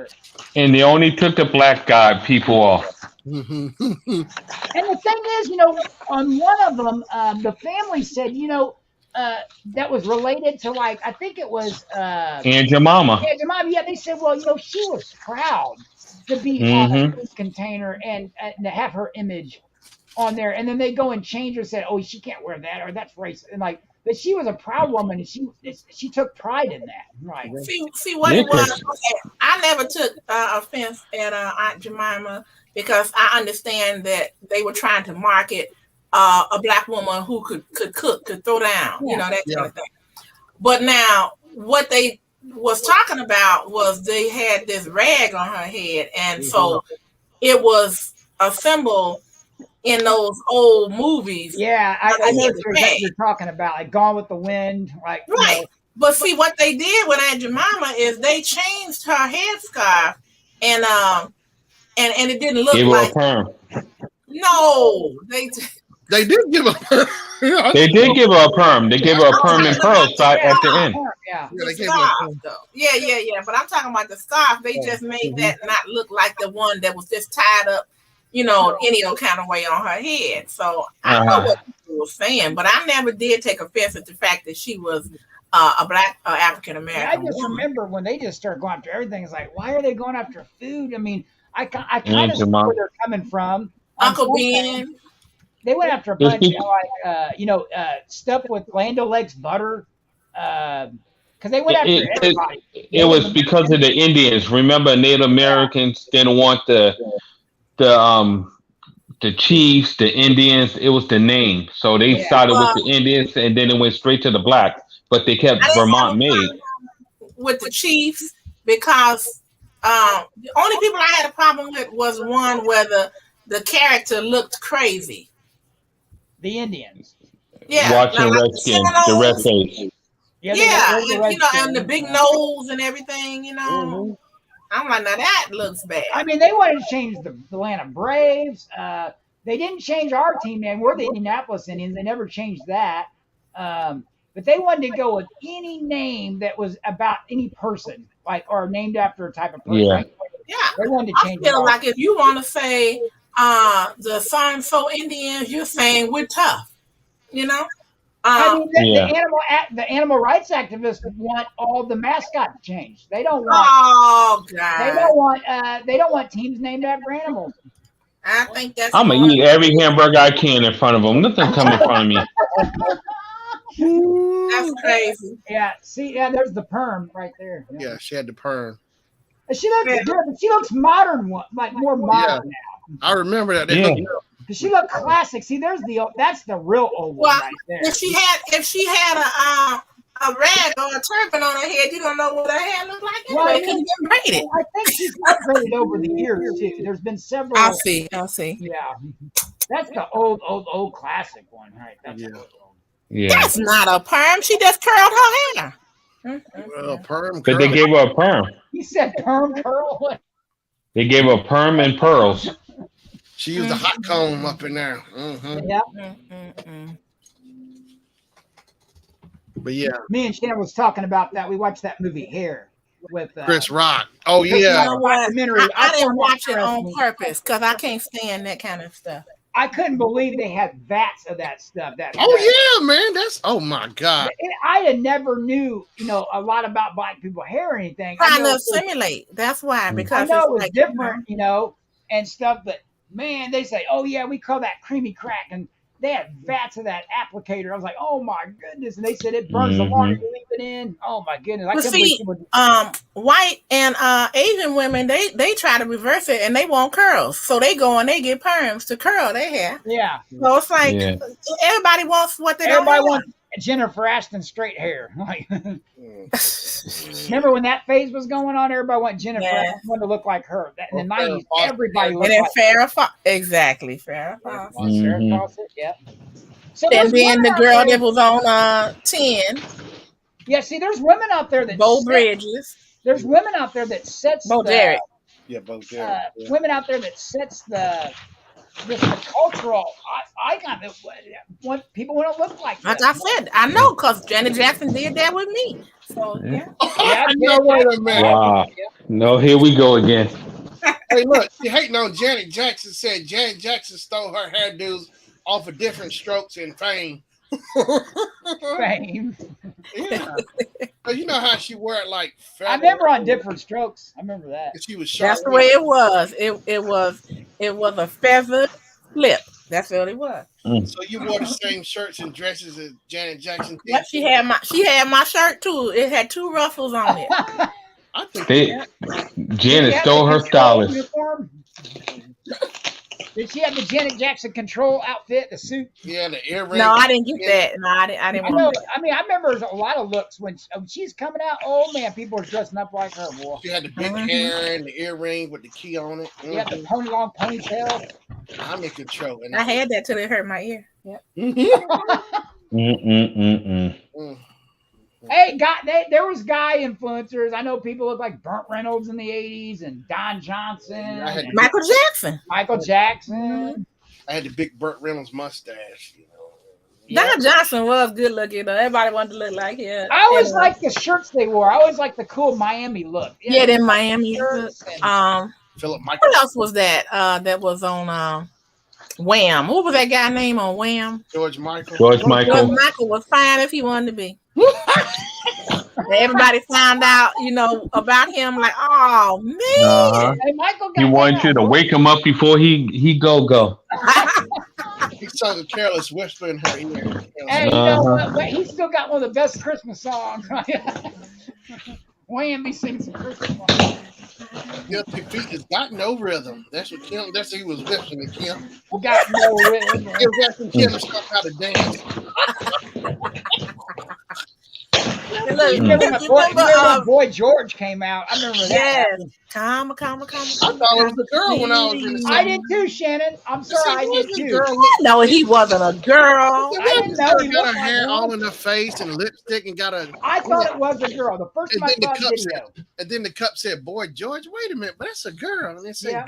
And they only took the black guy people off. And the thing is, you know, on one of them, the family said, you know, that was related to, like, I think it was And your mama. Aunt Jemima. Yeah, they said, well, you know, she was proud to be on a food container and to have her image on there. And then they go and change her, said, oh, she can't wear that, or that's racist. And like, but she was a proud woman, and she took pride in that. Right. See what it was. I never took offense at Aunt Jemima because I understand that they were trying to market a black woman who could cook, could throw down, you know, that kind of thing. But now what they was talking about was they had this rag on her head, and so it was a symbol in those old movies. Yeah, I know what you're talking about, like Gone with the Wind, like right. You know. But see, what they did with Aunt Jemima is they changed her headscarf, and it didn't look like. No, they did give a perm. They did give her a perm. They gave her a perm and pearls at the end. Yeah, they gave scarf, her a perm. Yeah. But I'm talking about the scarf. They just made that not look like the one that was just tied up, you know, any old kind of way on her head. So I know what people were saying, but I never did take offense at the fact that she was a black African American. I just remember when they just started going after everything. It's like, why are they going after food? I mean, I kind of see where they're coming from. Uncle Ben. They went after a bunch of like, you know, stuff with Land O'Lakes butter. Because they went after everybody. It was because of the Indians. Remember, Native Americans didn't want the chiefs, the Indians. It was the name, so they started with the Indians, and then it went straight to the black. But they kept Vermont made with the chiefs because the only people I had a problem with was one where the character looked crazy. The Indians. Yeah. Watching Redskin, the red face. Yeah, and, you know, and the big nose and everything, you know. I'm like, now that looks bad. I mean, they wanted to change the Atlanta Braves. They didn't change our team name. We're the Indianapolis Indians. They never changed that. But they wanted to go with any name that was about any person, like, or named after a type of person. Yeah. Right? Yeah. They wanted to change I feel like if you want to say the so-and-so Indians, you're saying we're tough. You know? I mean, the animal rights activists want all the mascots changed. They don't want. Oh God! They don't want teams named after animals. I think that's. I'm gonna eat every hamburger I can in front of them. Nothing come in front of me. That's crazy. Yeah. See, there's the perm right there. Yeah, she had the perm. She looks good, but she looks modern, like more modern now. I remember that. She looked classic. See, that's the real old one right there. If she had a rag or a turban on her head, you don't know what her hair looked like anyway. Because it's been braided. I think she's upgraded over the years too. There's been several. I'll see. Yeah, that's the old classic one, right? That's That's not a perm. She just curled her hair. Well, perm. But they gave her a perm. He said perm curl. They gave her a perm and pearls. She used a hot comb up in there. Yep. But yeah, me and Shannon was talking about that. We watched that movie Hair with Chris Rock. Oh yeah, I didn't watch it on purpose because I can't stand that kind of stuff. I couldn't believe they had vats of that stuff. Yeah, man. Oh my God. I had never knew, a lot about black people hair or anything. Trying to assimilate. That's why, because I know it was like, different, and stuff. But man, they say, "Oh yeah, we call that creamy crack," and they had vats of that applicator. I was like, "Oh my goodness!" And they said it burns the longer you leave it in. Oh my goodness! I can't believe white and Asian women, they try to reverse it and they want curls, so they go and they get perms to curl their hair. Yeah. So it's like everybody wants what they everybody don't wants. Jennifer Ashton straight hair. Like, remember when that phase was going on? Everybody wanted Jennifer Ashton to look like her. In the 90s, everybody looked like Farrah Fawcett. Exactly, Farrah Fawcett. Farrah Fawcett, yep. So and then the girl that was on 10. Yeah, see, there's women out there that Bo Bridges. There's women out there that sets Bo Derek. Yeah, Bo Derek. Women out there that sets the just a cultural icon that what people want to look like. Like I said, I know because Janet Jackson did that with me. So yeah. No, wait a minute. Wow. No, here we go again. Hey, look, you hating on Janet Jackson. Said Janet Jackson stole her hairdos off of different strokes and fame. Fame. Yeah. You know how she wore it like I remember on Different Strokes. I remember that. She was sharp. That's the way it was. It was a feather flip. That's what it was. So you wore the same shirts and dresses as Janet Jackson did? Yep, she had my shirt too. It had 2 ruffles on it. I think Janet stole her stylist. Uniform? Did she have the Janet Jackson control outfit, the suit? Yeah, the earrings. No, I didn't get that. No, I didn't want that. I mean, I remember a lot of looks when she's coming out. Oh man, people are dressing up like her. Boy. She had the big hair and the earring with the key on it. Yeah, the long ponytail. I'm in control. And I had that till it hurt my ear. Yep. Hey, there was guy influencers. I know people look like Burt Reynolds in the '80s and Don Johnson, Michael Jackson. Michael Jackson. I had the big Burt Reynolds mustache. You know. Don Johnson was good looking though. Everybody wanted to look like him. I always liked the shirts they wore. I always liked the cool Miami look. Yeah, them Miami shirts. Philip Michael. What else was that? That was on Wham. What was that guy name on Wham? George Michael. George Michael. George Michael was fine if he wanted to be. Everybody found out, about him. Like, oh man, Hey, Michael he wanted you to wake him up before he go. He sung a careless whisper in her ear. Hey, you know what? But he still got one of the best Christmas songs. Wham! He sings some Christmas songs. Guilty Feet has got no rhythm. That's what Kim. That's what he was listening to Kim. Got no rhythm. Kim to stop how to dance. Look, remember Boy George came out. I remember that. Yes. Come. I thought it was a girl when I was in the I did too, Shannon. I'm sorry, I did too. No, he wasn't a girl. I didn't know he got looked her like hair one. all in her face and lipstick and got a. I thought it was a girl. The first time I saw the video. And then the cup said, "Boy George, wait a minute, but that's a girl." And they said,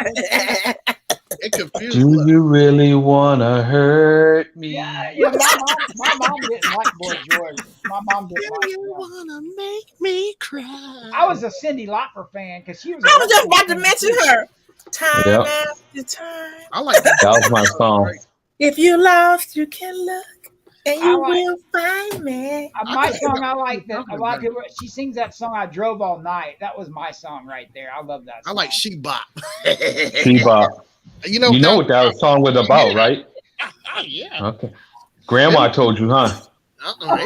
it confused Do me. you really wanna hurt me? Yeah, my mom didn't like Boy George. My mom didn't like him. Wanna make me cry? I was a Cyndi Lauper fan because she was. I was just about to mention her. Time after time. I like That was my song. If you lost, you can look, and you will find me. My song, I like that. A lot of people. She sings that song. I drove all night. That was my song right there. I love that song. I like She Bop. Bebop. You know what that song was about, right? Yeah. Okay. Grandma told you, huh? Come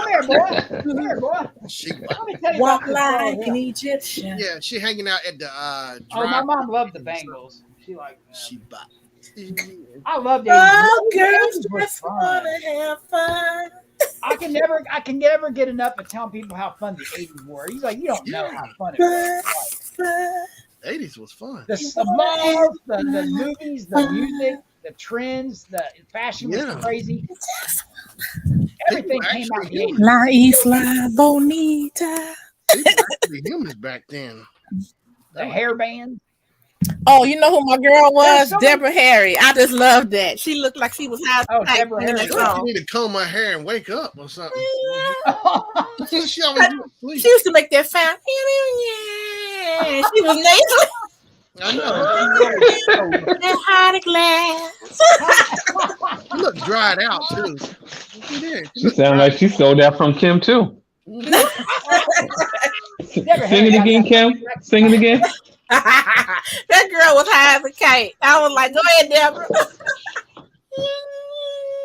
here, boy. Come here, boy. Let me tell you Walk about like this an song. Egyptian. Yeah, she hanging out at the Oh, my mom loved the Bangles. She liked them. She Bop. I loved it. Oh, girls just wanna have fun. I can never get enough of telling people how fun the 80s were. He's like, you don't know how fun it was. 80s was fun. The malls, the movies, the music, the trends, the fashion was crazy. Everything came out in the 80s. La Isla Bonita. People actually humans back then. The hairband. Oh, you know who my girl was? so many- Deborah Harry. I just loved that. She looked like she was high. Deborah Harry. I need to comb my hair and wake up or something. She always sleep. She used to make that sound. She was nasal. I know. That hot glass. You look dried out too. She did. She sounded like she stole that from Kim too. Sing it again, Kim. Sing it again. That girl was high as a kite. I was like, go ahead, Deborah.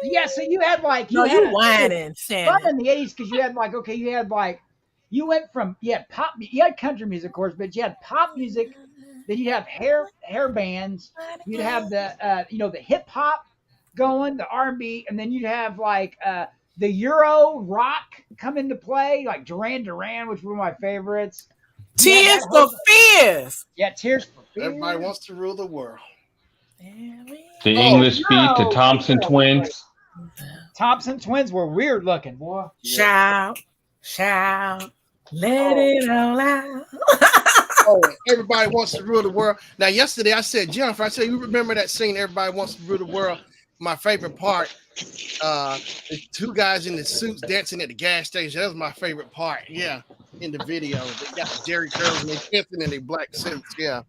Yeah, so you had like You whining, Shannon. fun in the 80s because you had like you went from you had pop, you had country music, of course, but you had pop music. Then you'd have hair bands. You'd have the the hip hop going, the R&B, and then you'd have like the Euro rock come into play, like Duran Duran, which were my favorites. Tears for Fears. Yeah, Tears for Fears. Everybody wants to rule the world. The English Beat, the Thompson Twins. Thompson Twins were weird looking, boy. Shout, let it all out. Oh, Everybody Wants to Rule the World. Now, yesterday I said, Jennifer, I said, you remember that scene, Everybody Wants to Rule the World? My favorite part, the two guys in the suits dancing at the gas station. That was my favorite part. Yeah, in the video. They got the Jerry curls and they dancing in their black suits. Yeah.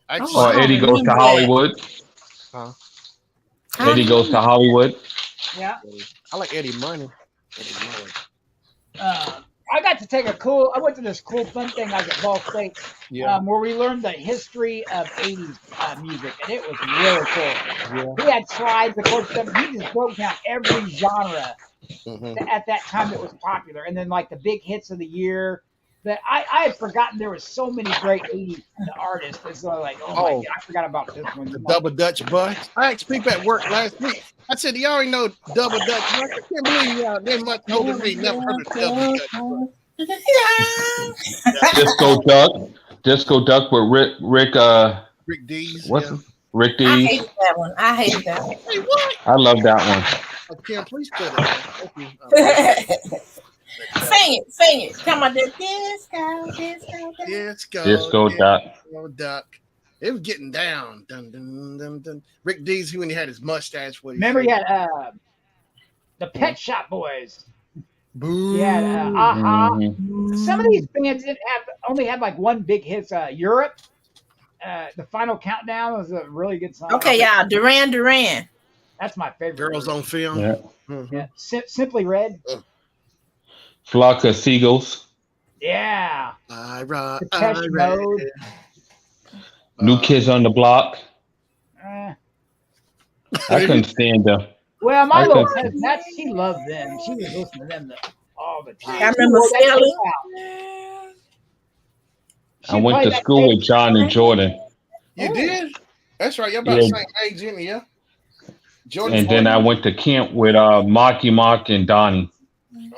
I Oh, Or I don't Eddie Goes to remember that. Hollywood. Huh? Eddie Goes to Hollywood. Yeah. I like Eddie Money. Eddie Money. I got to take I went to this cool fun thing like at Ball State, where we learned the history of 80s music, and it was really cool. He had slides, of course, he just broke down every genre at that time that was popular, and then like the big hits of the year. That I had forgotten there was so many great 80s artists. It's like, oh my God, I forgot about this one. The Double Dutch Bus. I asked people at work last week. I said, do y'all already know Double Dutch Bus? I can't believe y'all. They're much older than me. Never heard of Double Dutch Bus. Disco Duck with Rick Rick Dees. Rick I Dees. hated that one. I hated that one. Hey, what? I love that one. Oh, Kim, please put it. Sing it. Come on, disco. Disco Duck. Duck. It was getting down. Dun, dun, dun, dun. Rick Dees, when he had his mustache. Remember, he had the Pet Shop Boys. Boo. Yeah, Some of these bands only had like one big hit. Europe, the Final Countdown was a really good song. Okay, y'all. Duran. That's my favorite. Girls on Film. Yeah. Yeah. Simply Red. Flock of Seagulls. Yeah. I Mode. New Kids on the Block. I couldn't stand them. Well, my little cousin, she loved them. She was listening to them all the time. I remember Sally. I went to school with John and Jordan. You did? That's right. You're about the same age, Jimmy, yeah? Jordan. And then I went to camp with Marky Mark and Donnie.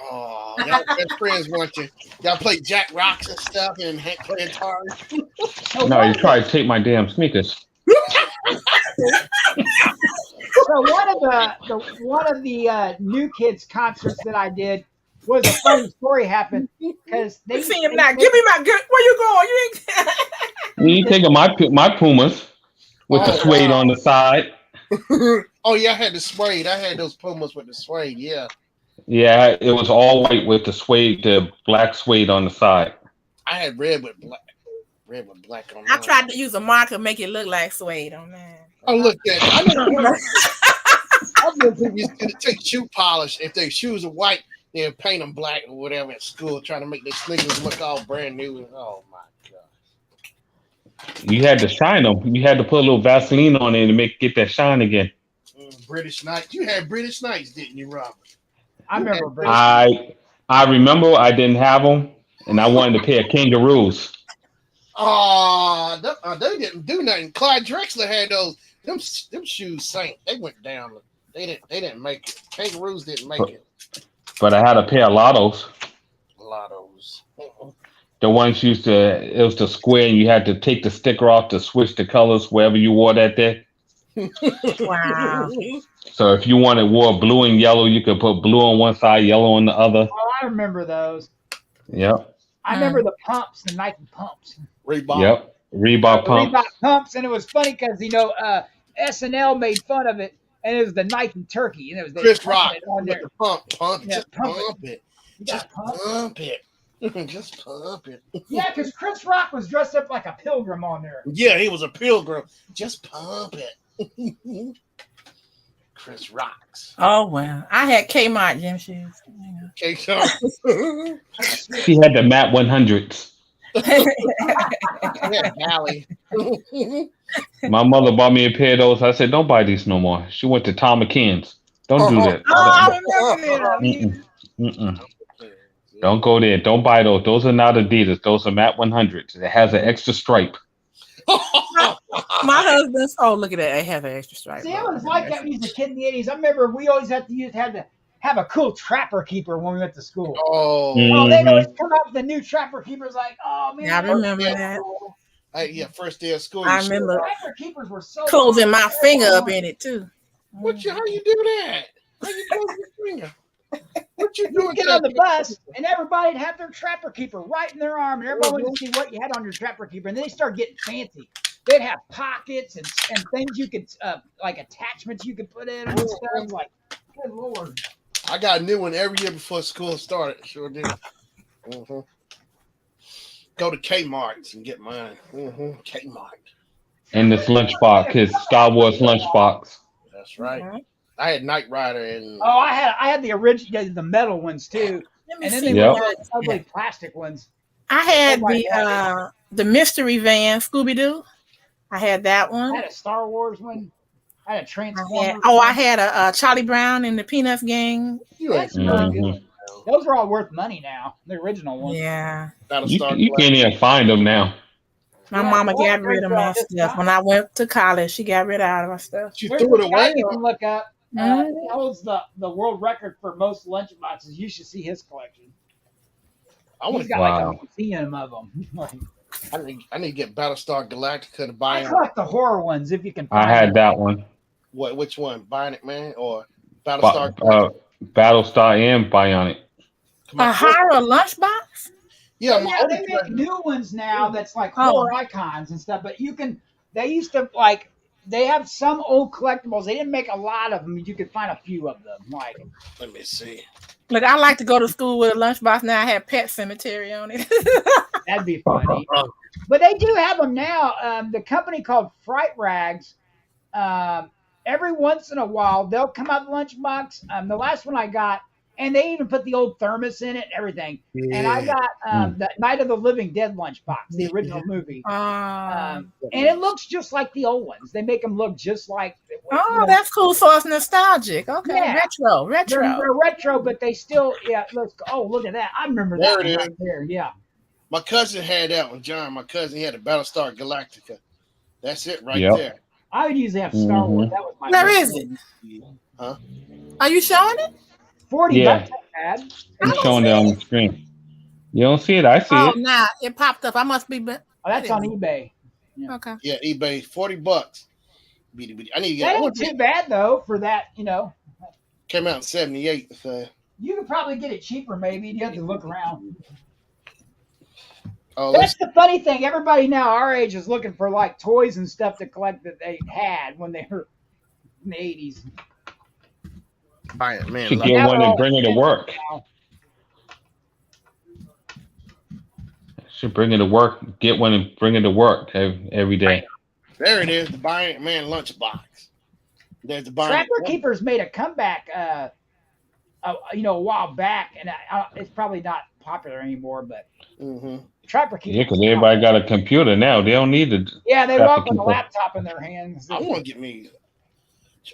Oh, y'all best friends, weren't you? Y'all played Jack Rocks and stuff and play guitar. No, you tried to take my damn sneakers. So one of the New Kids concerts that I did was a funny story happened because they see him now. Give me my good. Where you going? You You taking my Pumas with the suede on the side. Oh yeah, I had the suede. I had those Pumas with the suede. Yeah. Yeah, it was all white with the black suede on the side. I had red with black. Red with black on. I tried to use a marker make it look like suede on that. Oh look at that! I know people used to take shoe polish. If their shoes are white, then paint them black or whatever at school, trying to make their sneakers look all brand new. Oh my god! You had to shine them. You had to put a little Vaseline on it to get that shine again. British Knights. You had British Knights, didn't you, Robert? I remember British. I remember I didn't have them, and I wanted a pair of Kangaroos. Oh, they didn't do nothing. Clyde Drexler had those. Them shoes sank. They went down. They didn't make it. Kangaroos didn't make it. But I had a pair of Lottos. Lottos. The ones it was the square, and you had to take the sticker off to switch the colors wherever you wore that day. Wow. So if you wore blue and yellow, you could put blue on one side, yellow on the other. Oh, I remember those. Yep. I remember the pumps, the Nike pumps. Reebok. Yep. Reebok pumps. Reebok pumps, and it was funny because SNL made fun of it, and it was the Nike turkey, and it was Chris Rock on there. Pump it. Just pump it. Just pump it. Yeah, because Chris Rock was dressed up like a pilgrim on there. Yeah, he was a pilgrim. Just pump it. Chris Rocks. Oh well, I had Kmart gym shoes. Kmart. She had the Matt 100s. Yeah, Valley. My mother bought me a pair of those. I said, "Don't buy these no more." She went to Tom McKinn's. Don't do that. Oh, I remember that. Don't go there. Don't buy those. Those are not Adidas. Those are Matt 100s. It has an extra stripe. My husband's. Oh, look at that! I have an extra stripe. See, it was like that when he was a kid in the 80s. I remember we always had to have a cool trapper keeper when we went to school. Oh, they'd always come out with the new trapper keepers. Like, oh man, I remember that. Yeah, first day of school. I remember trapper keepers were so closing my finger up in it too. How you do that? How you close your finger? What you You'd doing? get on the bus, and everybody'd have their trapper keeper right in their arm, and everybody wanted to see what you had on your trapper keeper. And then they started getting fancy. They'd have pockets and things you could like attachments you could put in and stuff. Like, good lord! I got a new one every year before school started. Sure did. Go to Kmart's and get mine. Kmart. And this lunchbox, his Star Wars lunchbox. That's right. I had Knight Rider and Oh, I had the original, the metal ones too, and then they Yep. were the ugly plastic ones. I had the mystery van, Scooby Doo. I had that one. I had a Star Wars one. I had a Transformer. I had a Charlie Brown and the Peanuts Gang. That's really good. Those are all worth money now. The original ones. Yeah. You can't even find them now. My mama got rid of my stuff. When I went to college, she got rid of all of my stuff. She threw it away. You can look up. He holds the world record for most lunchboxes. You should see his collection. He's got like a museum of them. I need to get Battlestar Galactica to buy. I collect the horror ones if you can. I had that one. What? Which one? Bionic Man or Battlestar? Battlestar and Bionic. A horror lunchbox? Yeah, they make new ones now that's like horror icons and stuff. But you can. They used to like. They have some old collectibles. They didn't make a lot of them. You could find a few of them. Like, let me see. Look, I like to go to school with a lunchbox. Now I have Pet Cemetery on it. That'd be funny. But they do have them now. The company called Fright Rags. Every once in a while, they'll come out the lunchbox. The last one I got, and they even put the old thermos in it and everything. Yeah. And I got the Night of the Living Dead lunchbox, the original movie. And it looks just like the old ones. They make them look just like. That's cool. So it's nostalgic. Okay, yeah. Retro. They're retro, but they still, look at that. I remember that one right there. Yeah. My cousin had that one, John. My cousin, he had a Battlestar Galactica. That's it right there. I would usually have Star Wars. That was my. Where is it? Huh? Are you showing it? $40 ad. I'm showing it on the screen. You don't see it? I see it. Oh, nah, it popped up. I must be. Oh, that's on eBay. Yeah. Okay. Yeah, eBay, $40. I need to get. That ain't too bad though for that. Came out in '78. So. You could probably get it cheaper, maybe. You have to look around. Oh, that's the funny thing. Everybody now our age is looking for like toys and stuff to collect that they had when they were in the 80s. Buy it, man. Should get one and bring it to work. Should bring it to work. Get one and bring it to work every day. There it is, the Bionic Man lunchbox. There's the Bionic. Trapper Keepers made a comeback, a while back, and it's probably not popular anymore. But Trapper Keepers. Yeah, because everybody got a computer now. They don't need to. Yeah, they walk with a laptop in their hands. I want to get me.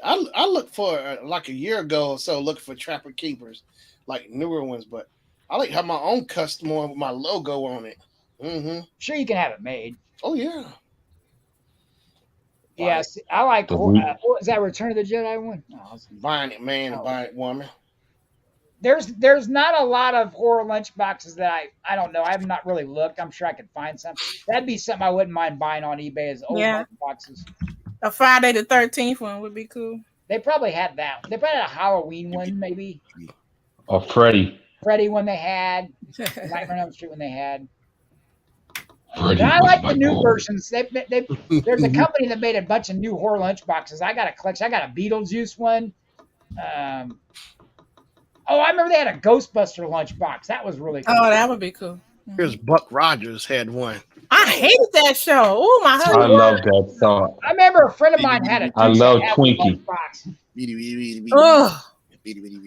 I looked for like a year ago or so, looking for Trapper Keepers, like newer ones, but I like have my own custom one with my logo on it. Sure, you can have it made. Oh yeah. Yes, I like. What was that? Return of the Jedi one? Oh, Bionic Man and Bionic Woman. There's not a lot of horror lunchboxes that I don't know. I have not really looked. I'm sure I could find some. That'd be something I wouldn't mind buying on eBay as old lunchboxes. A Friday the 13th one would be cool. They probably had that. They probably had a Halloween one, maybe. Or Freddy one they had. Nightmare on Elm Street one they had. I like the new versions. There's a company that made a bunch of new horror lunchboxes. I got a collection. I got a Beetlejuice one. I remember they had a Ghostbuster lunchbox. That was really cool. Oh, that would be cool. Here's Buck Rogers had one. I hated that show. Oh my husband. I love that song. I remember a friend of mine had a. I love Twinkie.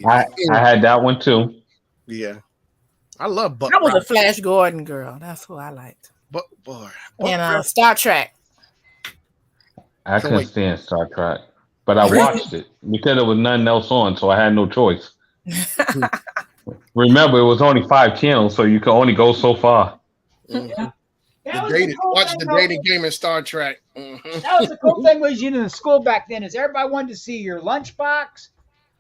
I had that one too. Yeah, I love Buck. I was a Flash Gordon girl. That's who I liked. But boy, and Star Trek. I couldn't stand Star Trek, but I watched it because there was nothing else on, so I had no choice. Remember, it was only 5 channels, so you could only go so far. Yeah. Watch the dating game in Star Trek. That was the cool thing was in the school back then is everybody wanted to see your lunchbox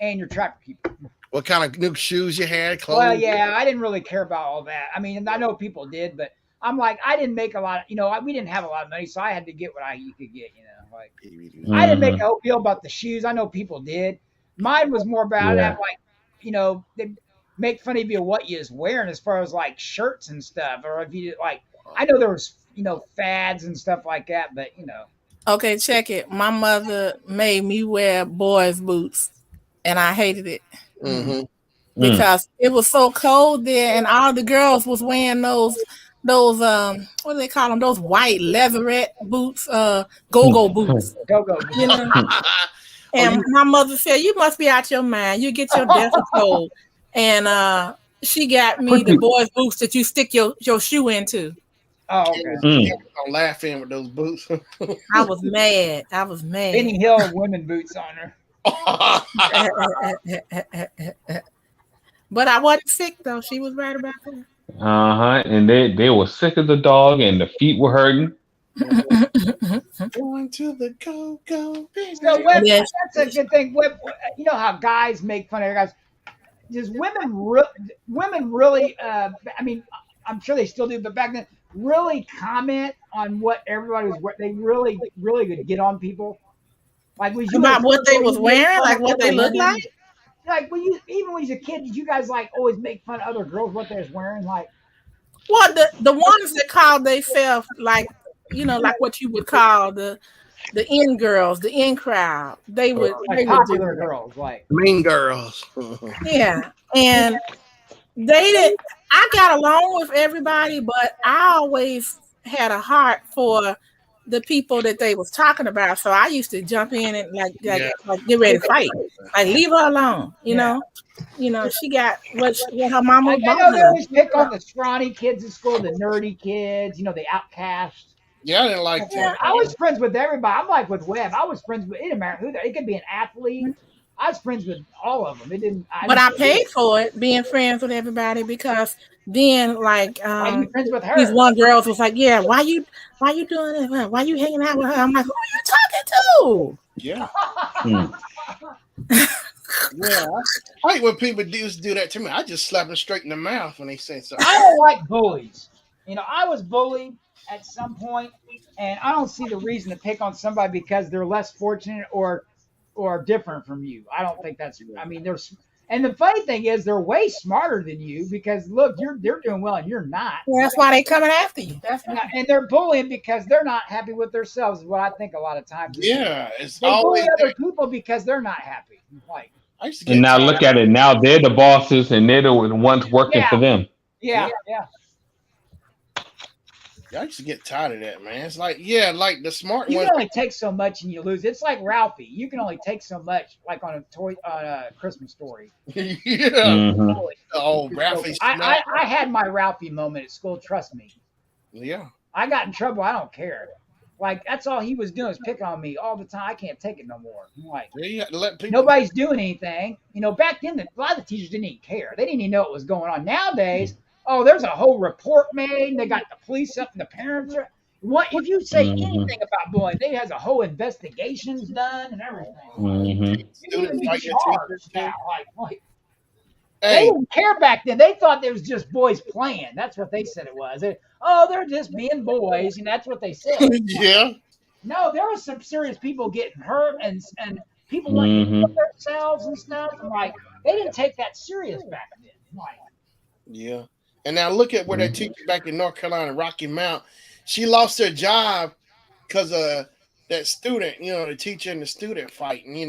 and your Trapper Keeper. What kind of new shoes you had? Clothes? Well, yeah, I didn't really care about all that. I mean, I know people did, but I'm like, I didn't make a lot. We didn't have a lot of money, so I had to get what you could get. I didn't make a whole deal about the shoes. I know people did. Mine was more about I have like they make fun of you what you is wearing as far as like shirts and stuff, or if you like. I know there was fads and stuff like that, but Okay, check it. My mother made me wear boys' boots, and I hated it because it was so cold there, and all the girls was wearing those what do they call them? Those white leatherette boots, go-go boots. Go-go. You know. And my mother said, "You must be out your mind. You get your death cold." And she got me the boys' boots that you stick your shoe into. Oh, okay. I'm laughing with those boots. I was mad. I was mad. Benny Hill women boots on her. But I wasn't sick though. She was right about Uh-huh. that. And they were sick as a dog, and the feet were hurting. Going to the go-go. So that's a good thing. You know how guys make fun of guys. Does women really? I mean, I'm sure they still do, but back then, really comment on what everybody was. They really could get on people. Like was you about what they was wearing, like what they looked like. Like when you even when you was a kid, did you guys like always make fun of other girls what they was wearing? Like, well, the ones that called themselves like like what you would call the in girls, the in crowd. They would like popular girls, like mean girls. Yeah, and they did. I got along with everybody, but I always had a heart for the people that they was talking about. So I used to jump in and like get ready to fight. Like leave her alone, you know. She got what her mama bought her. They always pick on the scrawny kids in school, the nerdy kids, the outcasts. Yeah, I didn't like that. I was friends with everybody. I'm like with Webb. I was friends with it didn't matter who. It could be an athlete. I was friends with all of them. It didn't. I paid for it, being friends with everybody, because then like friends with her. These one girls was like, "Yeah, why you doing this? Why you hanging out with her?" I'm like, "Who are you talking to?" Yeah. Yeah, I like when people do that to me. I just slap them straight in the mouth when they say something. I don't like bullies. I was bullied at some point, and I don't see the reason to pick on somebody because they're less fortunate or different from you. I don't think that's. I mean, and the funny thing is they're way smarter than you because look, they're doing well and you're not. Yeah, that's why they coming after you. And they're bullying because they're not happy with themselves. Is what I think a lot of times. Yeah, they bully other people because they're not happy. Like. And now look at it. Now they're the bosses, and they're the ones working for them. Yeah. I used to get tired of that, man. It's like, like the smart ones. You ones. can only take so much and you lose. It's like Ralphie. You can only take so much, like on a Christmas Story. Yeah. Mm-hmm. Oh, Ralphie. I had my Ralphie moment at school. Trust me. Yeah. I got in trouble. I don't care. Like that's all he was doing is picking on me all the time. I can't take it no more. I'm like, nobody's doing anything. Back then, a lot of the teachers didn't even care. They didn't even know what was going on. Nowadays, there's a whole report made. They got the police up and the parents are. What if you say anything about bullying? They has a whole investigations done and everything. Mm-hmm. You need to be charged now. Like they didn't care back then. They thought it was just boys playing. That's what they said it was. They're just being boys, and that's what they said. Yeah. No, there was some serious people getting hurt and people wanting to kill themselves and stuff. And like they didn't take that serious back then. Like, yeah. And now look at where that teacher back in North Carolina, Rocky Mount, she lost her job because of that student, the teacher and the student fighting,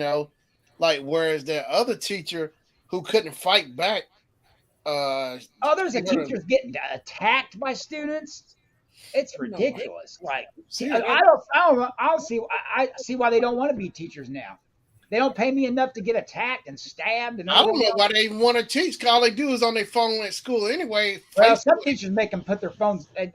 like whereas that other teacher who couldn't fight back. There's teachers getting attacked by students. It's ridiculous. Like, I see why they don't want to be teachers now. They don't pay me enough to get attacked and stabbed. And I don't know why they even want to teach. Cause all they do is on their phone at school anyway. Well, some teachers make them put their phones. They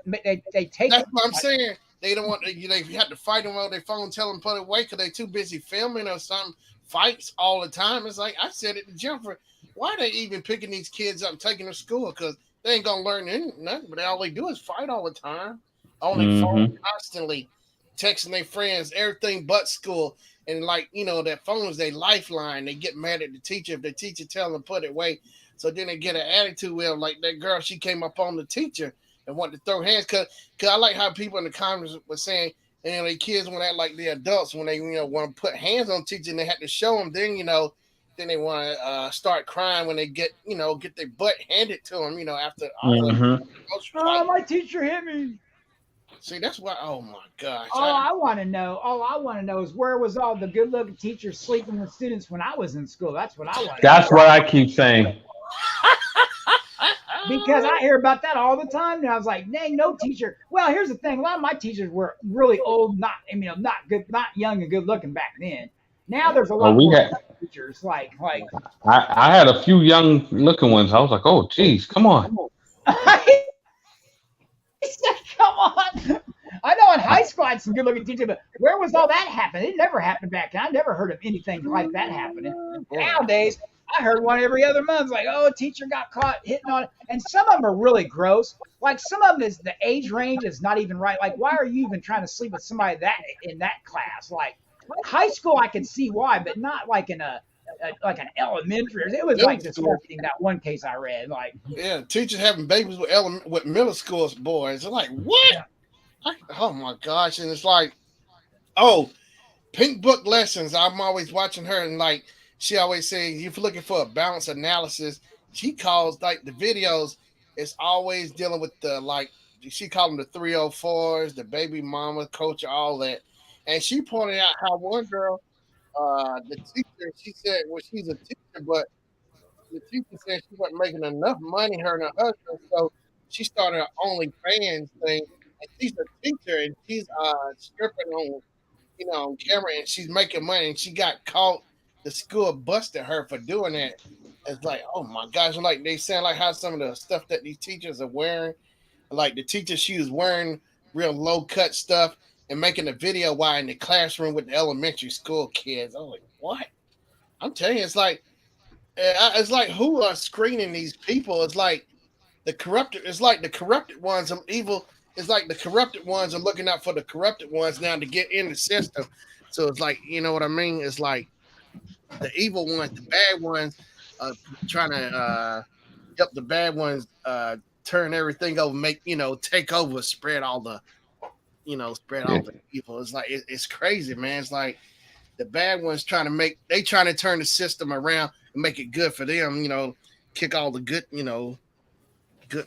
take. That's what I'm saying. They don't want. They have to fight them on their phone. Tell them put it away because they're too busy filming or something. Fights all the time. It's like I said it to Jennifer. Why are they even picking these kids up and taking them to school? Because they ain't gonna learn nothing. But all they do is fight all the time on their phone, constantly texting their friends, everything but school. And like that phone is their lifeline. They get mad at the teacher if the teacher tell them put it away. So then they get an attitude with them. Like that girl, she came up on the teacher and wanted to throw hands. Cause I like how people in the comments were saying, the kids want to act like they're adults when they want to put hands on teacher and they had to show them. Then then they want to start crying when they get their butt handed to them. After Oh, my teacher hit me. See, that's why. Oh my gosh! All I want to know is where was all the good-looking teachers sleeping with students when I was in school? That's what I want to That's know. what I keep saying. Because I hear about that all the time. And I was like, dang, no teacher. Well, here's the thing. A lot of my teachers were really old, not good, not young and good looking back then. Now there's a Oh, lot we more had. teachers. Like, I had a few young looking ones. I was like, oh, geez, come on. he said, come on. I know in high school I had some good looking teachers, but where was all that happening? It never happened back then. I never heard of anything like that happening. Nowadays, I heard one every other month, like, oh, a teacher got caught hitting on it. And some of them are really gross. Like some of them is the age range is not even right. Like, why are you even trying to sleep with somebody that in that class? Like high school, I could see why, but not like in like an elementary. It was like disgusting. That one case I read, like teachers having babies with middle school boys. They're like, what? Yeah. Oh my gosh! And it's like, oh, Pink Book Lessons. I'm always watching her, and like she always says, if you're looking for a balanced analysis, she calls like the videos. It's always dealing with the she called them the 304s, the baby mama, culture, all that. And she pointed out how one girl, the teacher, she said, well, she's a teacher, but the teacher said she wasn't making enough money, her and her husband, so she started her OnlyFans thing. And she's a teacher, and she's stripping on camera, and she's making money. And she got caught. The school busted her for doing that. It's like, oh my gosh! Like they sound like how some of the stuff that these teachers are wearing, like the teacher, she was wearing real low cut stuff and making a video while in the classroom with the elementary school kids. I'm like, what? I'm telling you, it's like who are screening these people? It's like the corrupted. It's like the corrupted ones are evil. It's like the corrupted ones are looking out for the corrupted ones now to get in the system. So it's like, you know what I mean? It's like the evil ones, the bad ones, trying to help the bad ones turn everything over, take over, spread all the evil. It's like it's crazy, man. It's like the bad ones trying to turn the system around and make it good for them. Kick all the good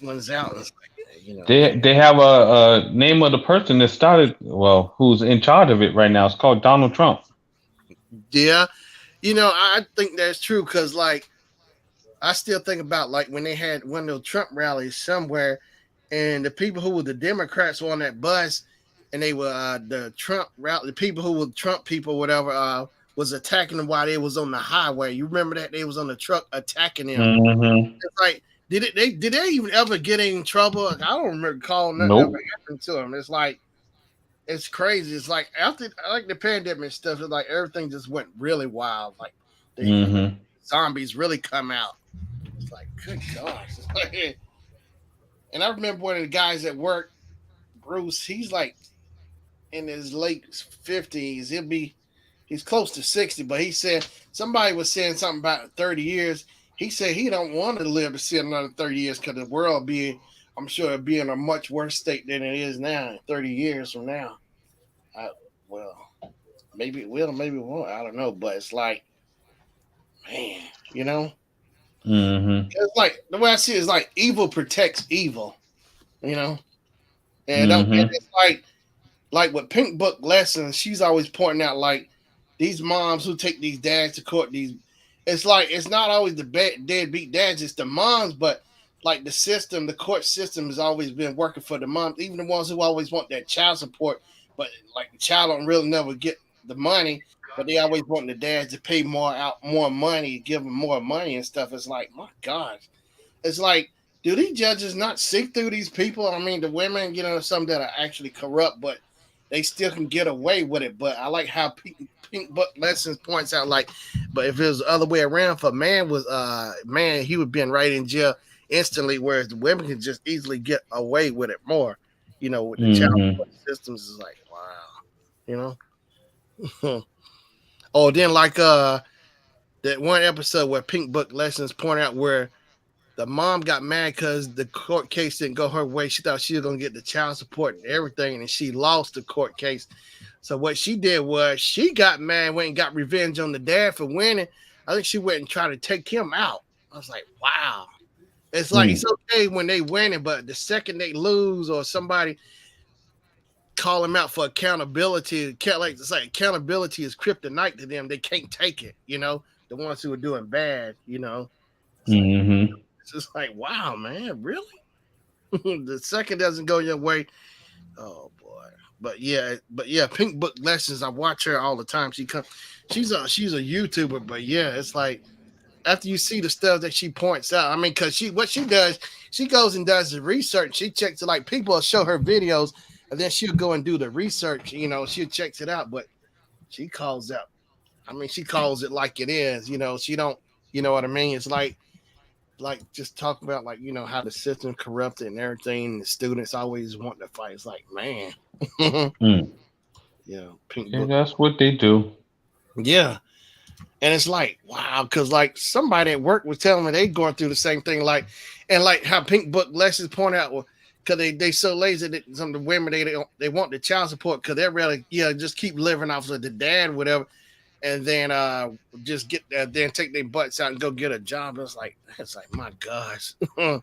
ones out. It's like, They have a name of the person that started. Well, who's in charge of it right now? It's called Donald Trump. Yeah, I think that's true because like I still think about like when they had one of those Trump rallies somewhere, and the people who were the Democrats were on that bus, and they were the Trump rally. The people who were Trump people, whatever, was attacking them while they was on the highway. You remember that they was on the truck attacking them. Mm-hmm. It's like did they even ever get in trouble? I don't recall nothing Nope. ever happened to them. It's like it's crazy. It's like after like the pandemic stuff, it's like everything just went really wild. Like the zombies really come out. It's like, good gosh. And I remember one of the guys at work, Bruce, he's like in his late 50s. He's close to 60, but he said somebody was saying something about 30 years. He said he don't want to live to see another 30 years because the world I'm sure it'll be in a much worse state than it is now 30 years from now. Maybe it will, maybe it won't. I don't know. But it's like, man, It's like the way I see it is like evil protects evil, and it's like with Pink Book Lessons, she's always pointing out like these moms who take these dads to court. It's like it's not always the deadbeat dads, it's the moms, but like the court system has always been working for the moms, even the ones who always want that child support, but like the child don't really never get the money. But they always want the dads to pay more money, give them more money and stuff. It's like, my gosh. It's like, do these judges not see through these people? I mean, the women, some that are actually corrupt, but they still can get away with it. But I like how Pink Book Lessons points out, like, but if it was the other way around, for man, he would be right in jail instantly, whereas the women can just easily get away with it more. With the child support systems is like, wow, Oh, then like that one episode where Pink Book Lessons point out where the mom got mad because the court case didn't go her way. She thought she was gonna get the child support and everything, and she lost the court case. So what she did was she got mad, went and got revenge on the dad for winning. I think she went and tried to take him out. I was like, wow. It's like it's okay when they winning, but the second they lose or somebody call them out for accountability, it's like accountability is kryptonite to them. They can't take it, the ones who are doing bad, It's just like, wow, man, really? The second doesn't go your way. Oh boy. But yeah, Pink Book Lessons, I watch her all the time. She's a YouTuber, but yeah, it's like after you see the stuff that she points out, I mean, because what she does, she goes and does the research. She checks it, like people will show her videos, and then she'll go and do the research. She checks it out, but she calls out. I mean, she calls it like it is. She don't. You know what I mean? It's like just talk about how the system corrupted and everything. The students always want to fight. It's like, man, Pink Book. That's what they do. Yeah. And it's like, wow, because somebody at work was telling me they going through the same thing, and how Pink Book Lessons point out, well, because they so lazy that some of the women they want the child support because they're really just keep living off of the dad, whatever, and then just get then take their butts out and go get a job. It's like my gosh, and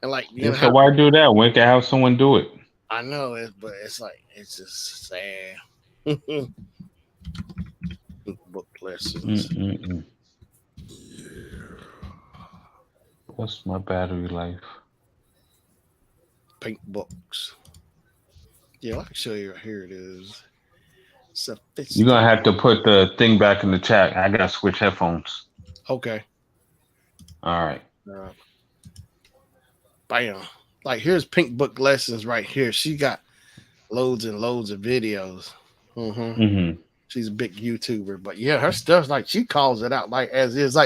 so why do that? When can have someone do it? I know it, but it's like it's just sad. Book Lessons. What's my battery life? Pink Books. Yeah, I can show you. Here it is. You're gonna have to put the thing back in the chat. I gotta switch headphones. Okay. All right. Bam. Here's Pink Book Lessons right here. She got loads and loads of videos. She's a big YouTuber, but yeah, her stuff's she calls it out as is.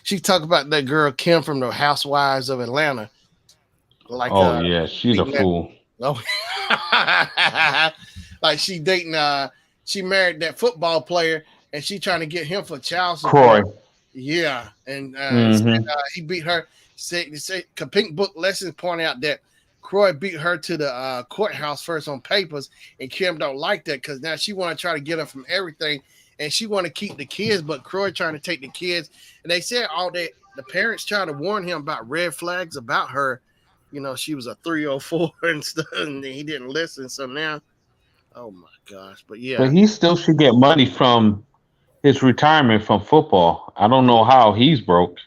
She talk about that girl Kim from the Housewives of Atlanta. Yeah, she's a fool. Oh, she dating she married that football player and she trying to get him for child support. Croy. Yeah, and he beat her. Say Pink Book Lessons point out that Croy beat her to the courthouse first on papers, and Kim don't like that because now she want to try to get her from everything, and she want to keep the kids, but Croy trying to take the kids. And they said all that the parents trying to warn him about red flags about her. She was a 304 and stuff, and he didn't listen. So now, oh my gosh! But yeah, but he still should get money from his retirement from football. I don't know how he's broke.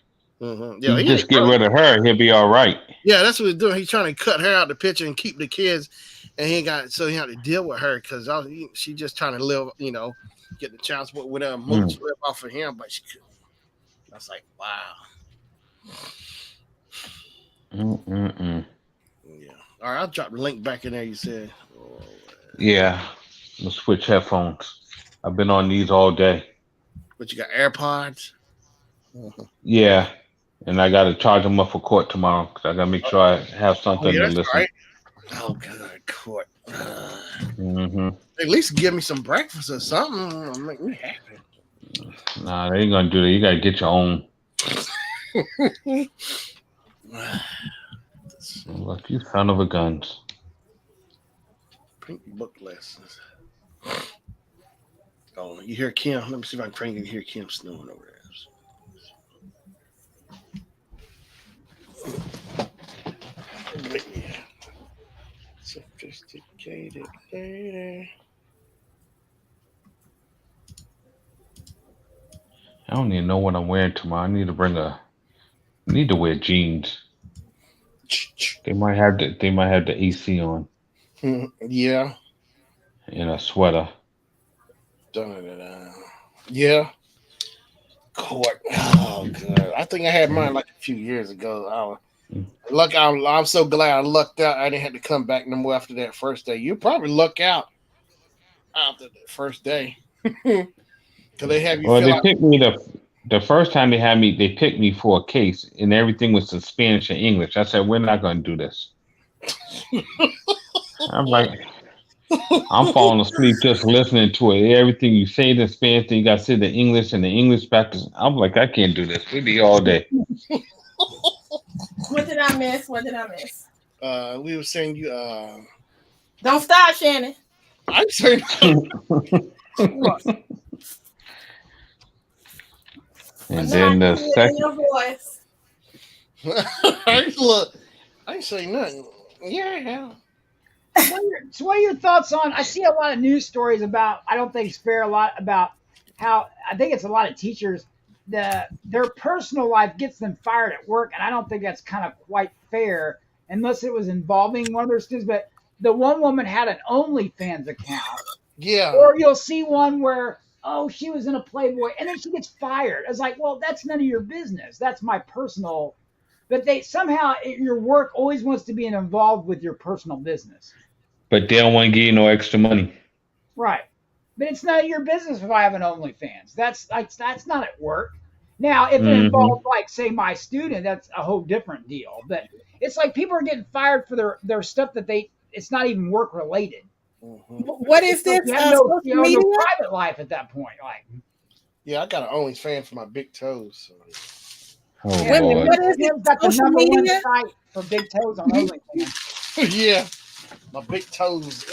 Yeah, he just get rid of her, he'll be all right. Yeah, that's what he's doing. He's trying to cut her out the picture and keep the kids, and he had to deal with her because she just trying to live, get the child support with her, live off of him, but she couldn't. I was like, wow. Yeah. All right, I'll drop the link back in there. You said. Yeah, let's switch headphones. I've been on these all day. But you got AirPods. Yeah. And I got to charge them up for court tomorrow because I got to make sure I have something to listen. Right. Oh, God, court. At least give me some breakfast or something. It'll make me happy. Nah, they ain't going to do that. You got to get your own. Look, you son of a guns. Pink Book Lessons. Oh, you hear Kim? Let me see if I can hear Kim snoring over there. Sophisticated lady. I don't even know what I'm wearing tomorrow. I need to wear jeans. They might have the AC on. Yeah. And a sweater. Yeah. Court. Oh, God. I think I had mine a few years ago. I'm so glad I lucked out. I didn't have to come back no more after that first day. You probably luck out after the first day. Because they have you. Well, they picked me the first time they picked me for a case, and everything was in Spanish and English. I said, we're not going to do this. I'm like, I'm falling asleep just listening to it. Everything you say in Spanish, then you got to say the English and the English back. I'm like, I can't do this. We be all day. What did I miss? We were saying you. Don't stop, Shannon. I'm saying. And No, I then can the hear it in second, your voice. Look, I ain't say nothing. Yeah. So what are your thoughts on? I see a lot of news stories about. I don't think it's fair. A lot about how I think it's a lot of teachers. Their personal life gets them fired at work, and I don't think that's kind of quite fair unless it was involving one of their students. But the one woman had an OnlyFans account, Yeah. or you'll see one where she was in a Playboy, and then she gets fired. It's like, well, that's none of your business. That's my personal. But they somehow your work always wants to be involved with your personal business. but they don't want to give you no extra money. Right. But it's none of your business if I have an OnlyFans. That's not at work. Now, if it involves, like, say, my student, that's a whole different deal. But it's like people are getting fired for their stuff that it's not even work related. What is this? You have no, Social media? no private life at that point. Like, Yeah, I got an OnlyFans for my big toes. So. Oh yeah, Lord. What is it? Tim's got the Social number one media? site for big toes on OnlyFans. Yeah, my big toes.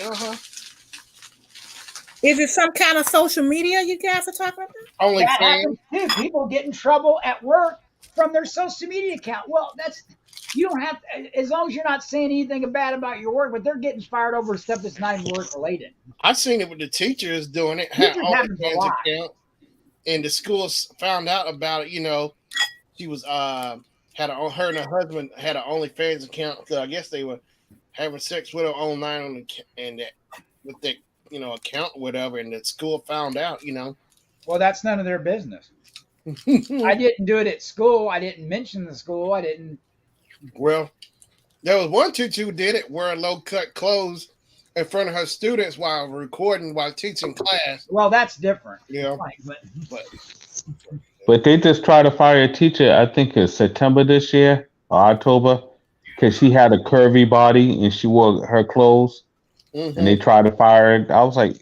Is it some kind of social media you guys are talking about? That OnlyFans. happens too. People get in trouble at work from their social media account. Well, you don't have to, as long as you're not saying anything bad about your work, but they're getting fired over stuff that's not even work related. I seen it with the teachers doing it. Teachers Had happens a OnlyFans lot. account, and the schools found out about it. You know, she was her and her husband had an OnlyFans account. So I guess they were having sex with her online with that account or whatever, and the school found out. Well, that's none of their business. I didn't do it at school. I didn't mention the school. I didn't. Well, there was one teacher who did it, wearing low-cut clothes in front of her students while teaching class. Well, that's different. Yeah, but But they just tried to fire a teacher, I think it's September this year or October, because she had a curvy body and she wore her clothes, and they tried to fire her. I was like,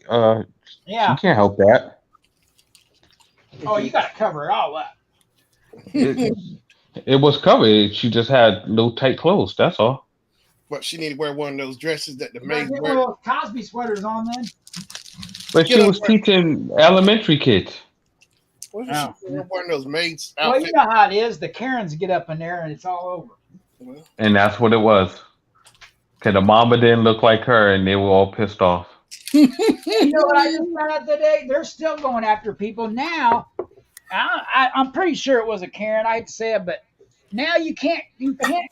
yeah. you can't help that. Oh, you got to cover it all up. It was covered. She just had little tight clothes. That's all. But she needed to wear one of those dresses that the You maids get wear. one of those Cosby sweaters on then. But she was teaching elementary kids. What is she wear one of those maids Well, outfits? you know how it is. The Karens get up in there and it's all over. And that's what it was. Because the mama didn't look like her, and they were all pissed off. You know what I just found out today? They're still going after people now. I'm pretty sure it was a Karen. I hate to say it, but now you can't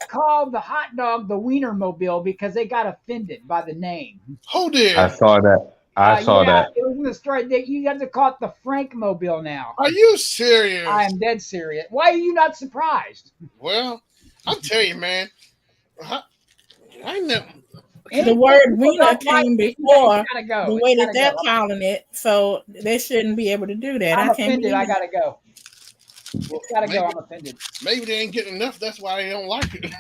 call the hot dog the Wienermobile because they got offended by the name. Oh dear! I saw that. I saw that. It was in the story. You have to call it the Frankmobile now. Are you serious? I am dead serious. Why are you not surprised? Well, I'll tell you, man. I never. The word wiener came before go. the way that they're calling it, so they shouldn't be able to do that. I'm I can't offended. I gotta go. Well, Gotta go. I'm offended. Maybe they ain't getting enough. That's why they don't like it.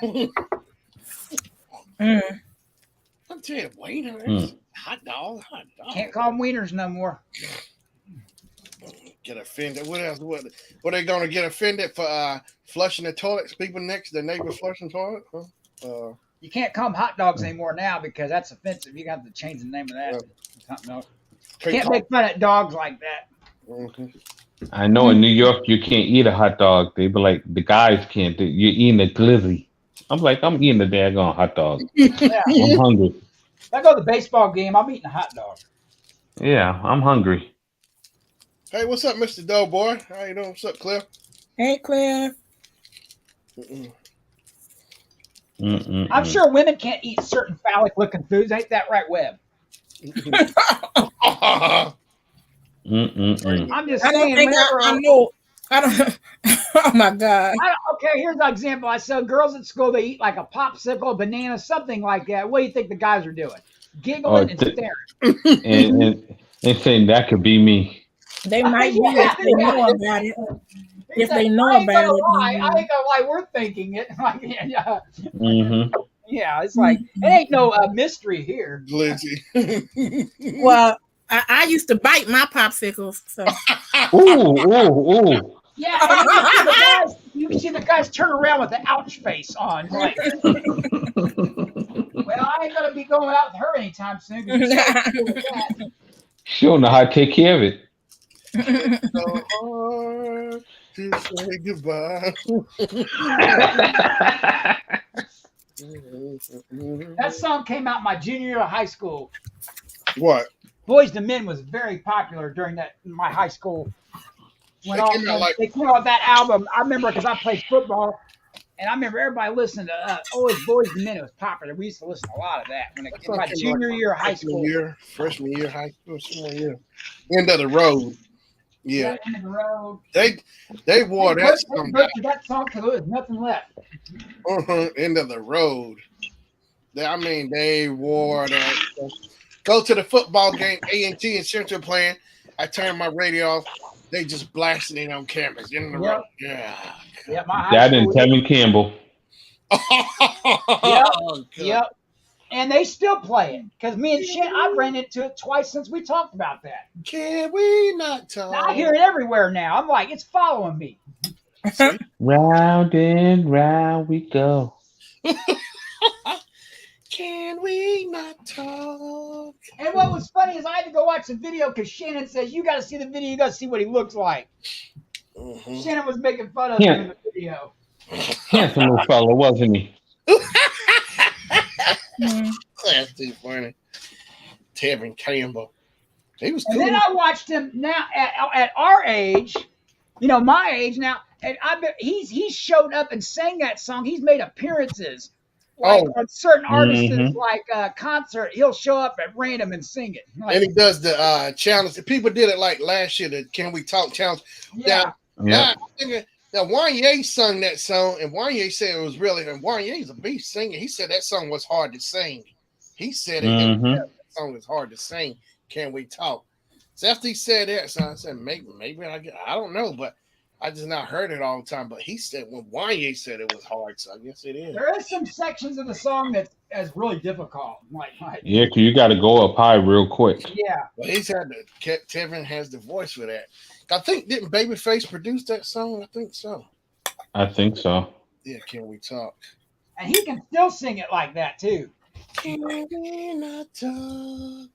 I'm telling you, wiener, hot dog. Can't call them wieners no more. Get offended. What else? What are they gonna get offended for? Flushing the toilets? People next to the neighbors flushing toilet? Huh? You can't call them hot dogs anymore now because that's offensive. You got to change the name of that. Something else. Can't make fun of dogs like that. I know in New York you can't eat a hot dog. They be like, the guys can't. You're eating a glizzy. I'm like, I'm eating a daggone hot dog. Yeah. I'm hungry. If I go to the baseball game, I'm eating a hot dog. Yeah, I'm hungry. Hey, what's up, Mr. Doughboy? How you doing? What's up, Cliff? Hey, Cliff. I'm sure women can't eat certain phallic-looking foods. Ain't that right, Webb? I'm just I don't saying. think I know. I don't. Oh my God. Okay, here's an example. I saw girls at school. They eat like a popsicle, a banana, something like that. What do you think the guys are doing? Giggling and staring. and saying that could be me. They might be if they know about it. If they know about it. I ain't gonna lie. We're thinking it. Yeah, it's like it ain't no mystery here. Glizzy. Well, I used to bite my popsicles. So. Ooh. Yeah, and you can see the guys turn around with the ouch face on. Like, well, I ain't gonna be going out with her anytime soon. She don't know how to take care of it. to say goodbye. That song came out my junior year of high school. What? Boys to Men was very popular during my high school. When they came out that album, I remember because I played football, and I remember everybody listening to always Boys to Men. It was popular. We used to listen to a lot of that when it came my junior year of high school. Freshman year, high school, sophomore year. End of the road. Yeah. End of the road. They wore that song. That song till there was nothing left. End of the road. They wore that. Go to the football game, A&T and Central playing. I turned my radio off. They just blasting it on cameras. In the road. Yeah. That and Tevin Campbell. Yep. And they still play it because me and Shannon, I've ran into it twice since we talked about that. Can we not talk? Now, I hear it everywhere now. I'm like, it's following me. Round and round we go. Can we not talk? And what was funny is I had to go watch the video because Shannon says, you got to see the video. You got to see what he looks like. Mm-hmm. Shannon was making fun of him in the video. Handsome little fellow, wasn't he? That's too funny. Tevin Campbell. He was cool. And then I watched him now at our age, my age now, and he's showed up and sang that song. He's made appearances. On certain artists, like concert, he'll show up at random and sing it. And he does the challenge. People did it like last year, the Can We Talk challenge. Now, Wanye sung that song, and Wanye said it was really, and Wanye's a beast singer. He said that song was hard to sing. He said it. That song is hard to sing. Can We Talk? So after he said that, so I said, maybe I don't know, but I just not heard it all the time. But he said when Wanye said it was hard, so I guess it is. There is some sections of the song that's really difficult. Yeah, because you got to go up high real quick. Yeah. Well, Tevin has the voice for that. I think, didn't Babyface produce that song? I think so. Yeah, Can We Talk? And he can still sing it like that too. Can we not talk?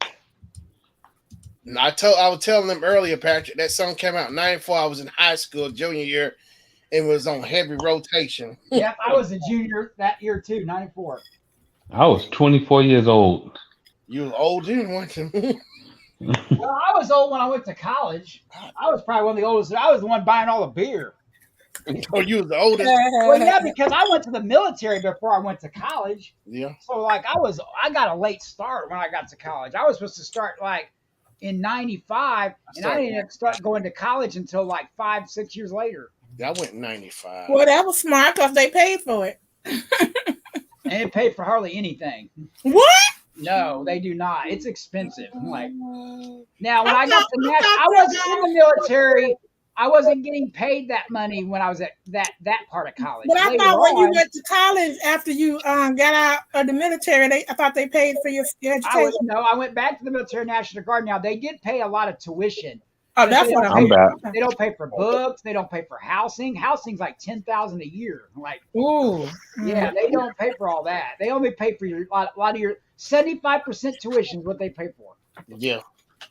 I was telling them earlier, Patrick, that song came out in 94. I was in high school, junior year, and was on heavy rotation. Yep, I was a junior that year too, 94. I was 24 years old. You were old then, weren't you? Well, I was old when I went to college. I was probably one of the oldest. I was the one buying all the beer. Oh, you was the oldest? Well, yeah, because I went to the military before I went to college. Yeah. So, I got a late start when I got to college. I was supposed to start, in 95, and I didn't start going to college until, 5-6 years later. I went in 95. Well, that was smart because they paid for it. And it paid for hardly anything. What? No, they do not. It's expensive. Now, when I got to I wasn't in the military. I wasn't getting paid that money when I was at that part of college. But I thought when you went to college after you got out of the military, I thought they paid for your education. I went back to the military National Guard. Now, they did pay a lot of tuition. Oh, that's what I'm back. They don't pay for books. They don't pay for housing. Housing's like $10,000 a year. Ooh. Yeah, they don't pay for all that. They only pay for a lot of your 75% tuition is what they pay for. Yeah.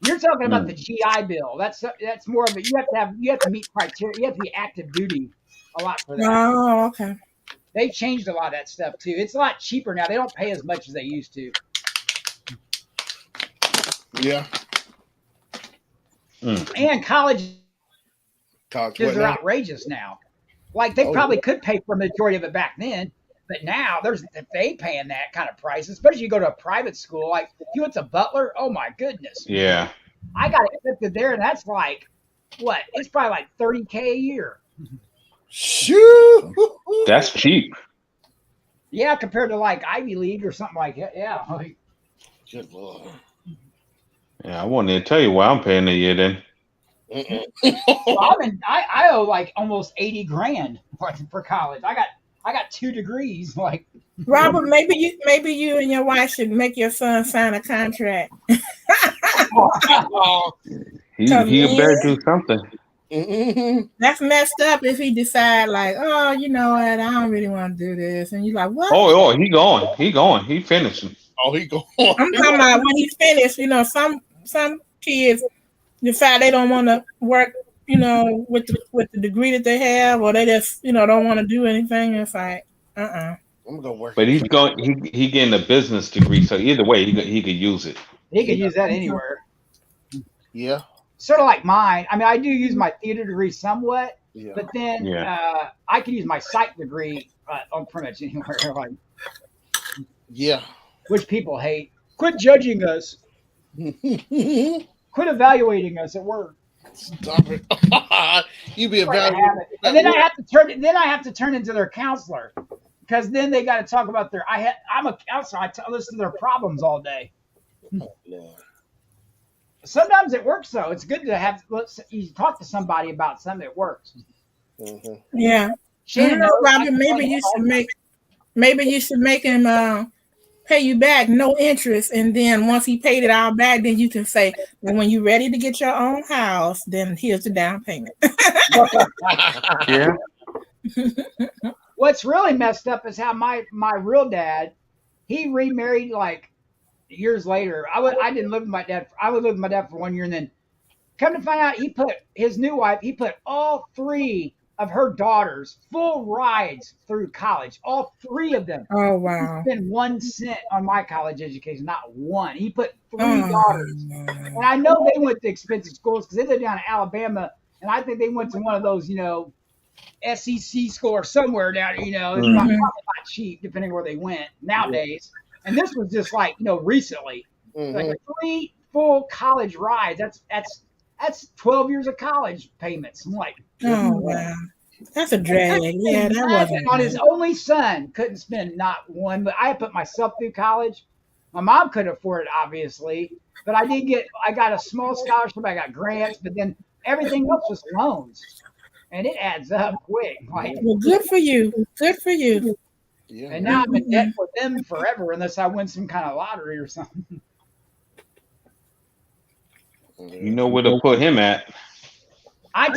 You're talking about the GI Bill. That's more of it. You have to meet criteria. You have to be active duty a lot for that. Oh, okay. They changed a lot of that stuff too. It's a lot cheaper now. They don't pay as much as they used to. Yeah. And college are outrageous now. They probably could pay for a majority of it back then, but now if they paying that kind of price, especially you go to a private school, if you went to Butler, oh my goodness. Yeah. I got accepted there, and that's what? It's probably $30K a year. Shoot. That's cheap. Yeah, compared to Ivy League or something like that. Yeah. Good Lord. Yeah, I wanted to tell you why I'm paying a year then. Well, I owe almost $80,000 for college. I got 2 degrees. Robert, maybe you and your wife should make your son sign a contract. He better do something. That's messed up if he decide you know what, I don't really want to do this, and you're like, what? Oh, he going. He finishing. Oh, he going. I'm talking about when he's finished. Some kids decide they don't want to work, you know, with the degree that they have, or they just, you know, don't want to do anything. It's like, I'm gonna go work. But he's going. He getting a business degree, so either way, he could use it. He could use that anywhere. Yeah. Sort of like mine. I mean, I do use my theater degree somewhat, Yeah. but then Yeah. I can use my psych degree on pretty much anywhere. Like, Yeah. which people hate. Quit judging us. Quit evaluating us at work. Stop it. You be evaluated. And then I have to turn. Then I have to turn into their counselor, because then they got to talk about their. I'm a counselor. I listen to their problems all day. Lord. Sometimes it works though. It's good to have you talk to somebody about something that works. Mm-hmm. yeah. Shannon, Robin, maybe you should make him pay you back no interest, and then once he paid it all back, then you can say, well, when you're ready to get your own house, then here's the down payment. Yeah. What's really messed up is how my real dad, he remarried like years later. I didn't live with my dad. I lived with my dad for 1 year, and then come to find out, he put his new wife. He put all 3 of her daughters full rides through college. All 3 of them. Oh wow! He spent 1 cent on my college education, not one. He put 3 daughters, and I know they went to expensive schools because they lived down in Alabama, and I think they went to one of those, you know, SEC school or somewhere down. You know, it's probably not cheap depending where they went nowadays. And this was just like, you know, recently, like 3 full college rides. That's 12 years of college payments. I'm like, oh wow, that's a drag. Yeah, that wasn't on his only son. Couldn't spend not one, but I put myself through college. My mom couldn't afford it, obviously, but I got a small scholarship. I got grants, but then everything else was loans, and it adds up quick. Like, well, good for you. Good for you. Yeah. and now I'm in debt for them forever unless I win some kind of lottery or something. You know where to put him at. I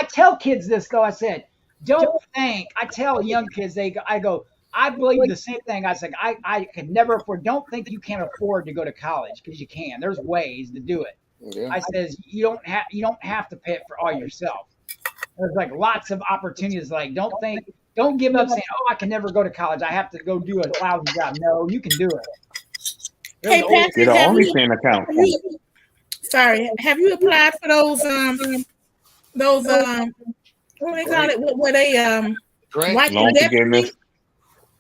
tell kids this though. I said, don't think. I tell young kids, I believe the same thing. I said, I could never afford. Don't think you can't afford to go to college, because you can. There's ways to do it. Yeah. I says you don't have to pay it for all yourself. There's like lots of opportunities. Like don't give up saying, oh, I can never go to college. I have to go do a lousy job. No, you can do it. Hey, Patrick, Get an OnlyFans account. Sorry, have you applied for those what do they call it? Where they wipe Loan your debt forgiveness.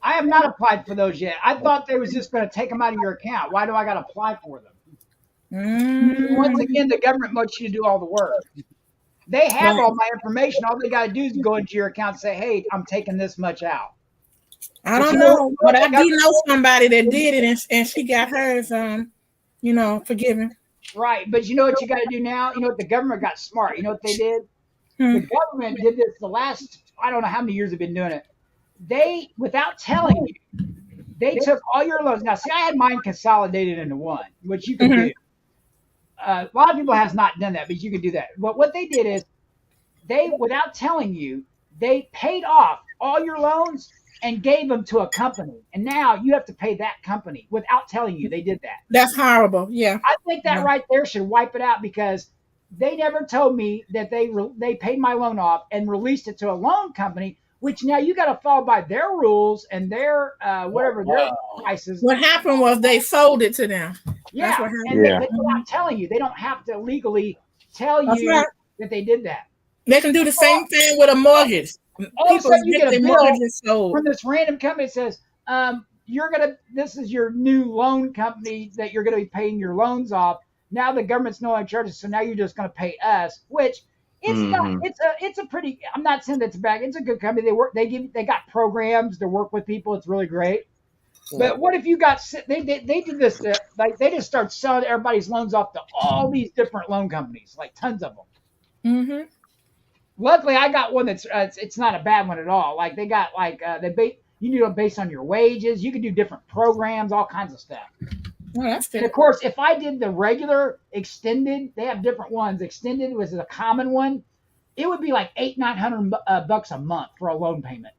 I have not applied for those yet. I thought they was just going to take them out of your account. Why do I got to apply for them? Once again, the government wants you to do all the work. They have all my information. All they got to do is go into your account and say, hey, I'm taking this much out. I don't know, but I do know somebody that did it, and she got hers, forgiven. Right, but you know what you got to do now? You know what? The government got smart. You know what they did? The government did this the last, I don't know how many years they've been doing it. They, without telling you, they took all your loans. Now, see, I had mine consolidated into one, which you can do. A lot of people has not done that, but you can do that. But what they did is, they, without telling you, they paid off all your loans and gave them to a company. And now you have to pay that company without telling you. They did that. That's horrible. Yeah. I think that right there should wipe it out, because they never told me that they paid my loan off and released it to a loan company, which now you got to follow by their rules and their whatever their prices. What happened was they sold it to them. Yeah, That's what happened. and they're not telling you. They don't have to legally tell you that they did that. They can do the same thing with a mortgage. All of a sudden, you get a bill from this random company that says, this is your new loan company that you're going to be paying your loans off. Now the government's no longer charging, so now you're just going to pay us, which it's not. It's a pretty. I'm not saying that's bad. It's a good company. They got programs to work with people. It's really great. But what if you got they did this like they just start selling everybody's loans off to all these different loan companies, like tons of them. Luckily, I got one that's it's not a bad one at all. Like they got like you do it based on your wages. You can do different programs, all kinds of stuff. Well, that's good. And of course, if I did the regular extended, they have different ones. Extended was a common one. It would be like $800-900 bucks a month for a loan payment.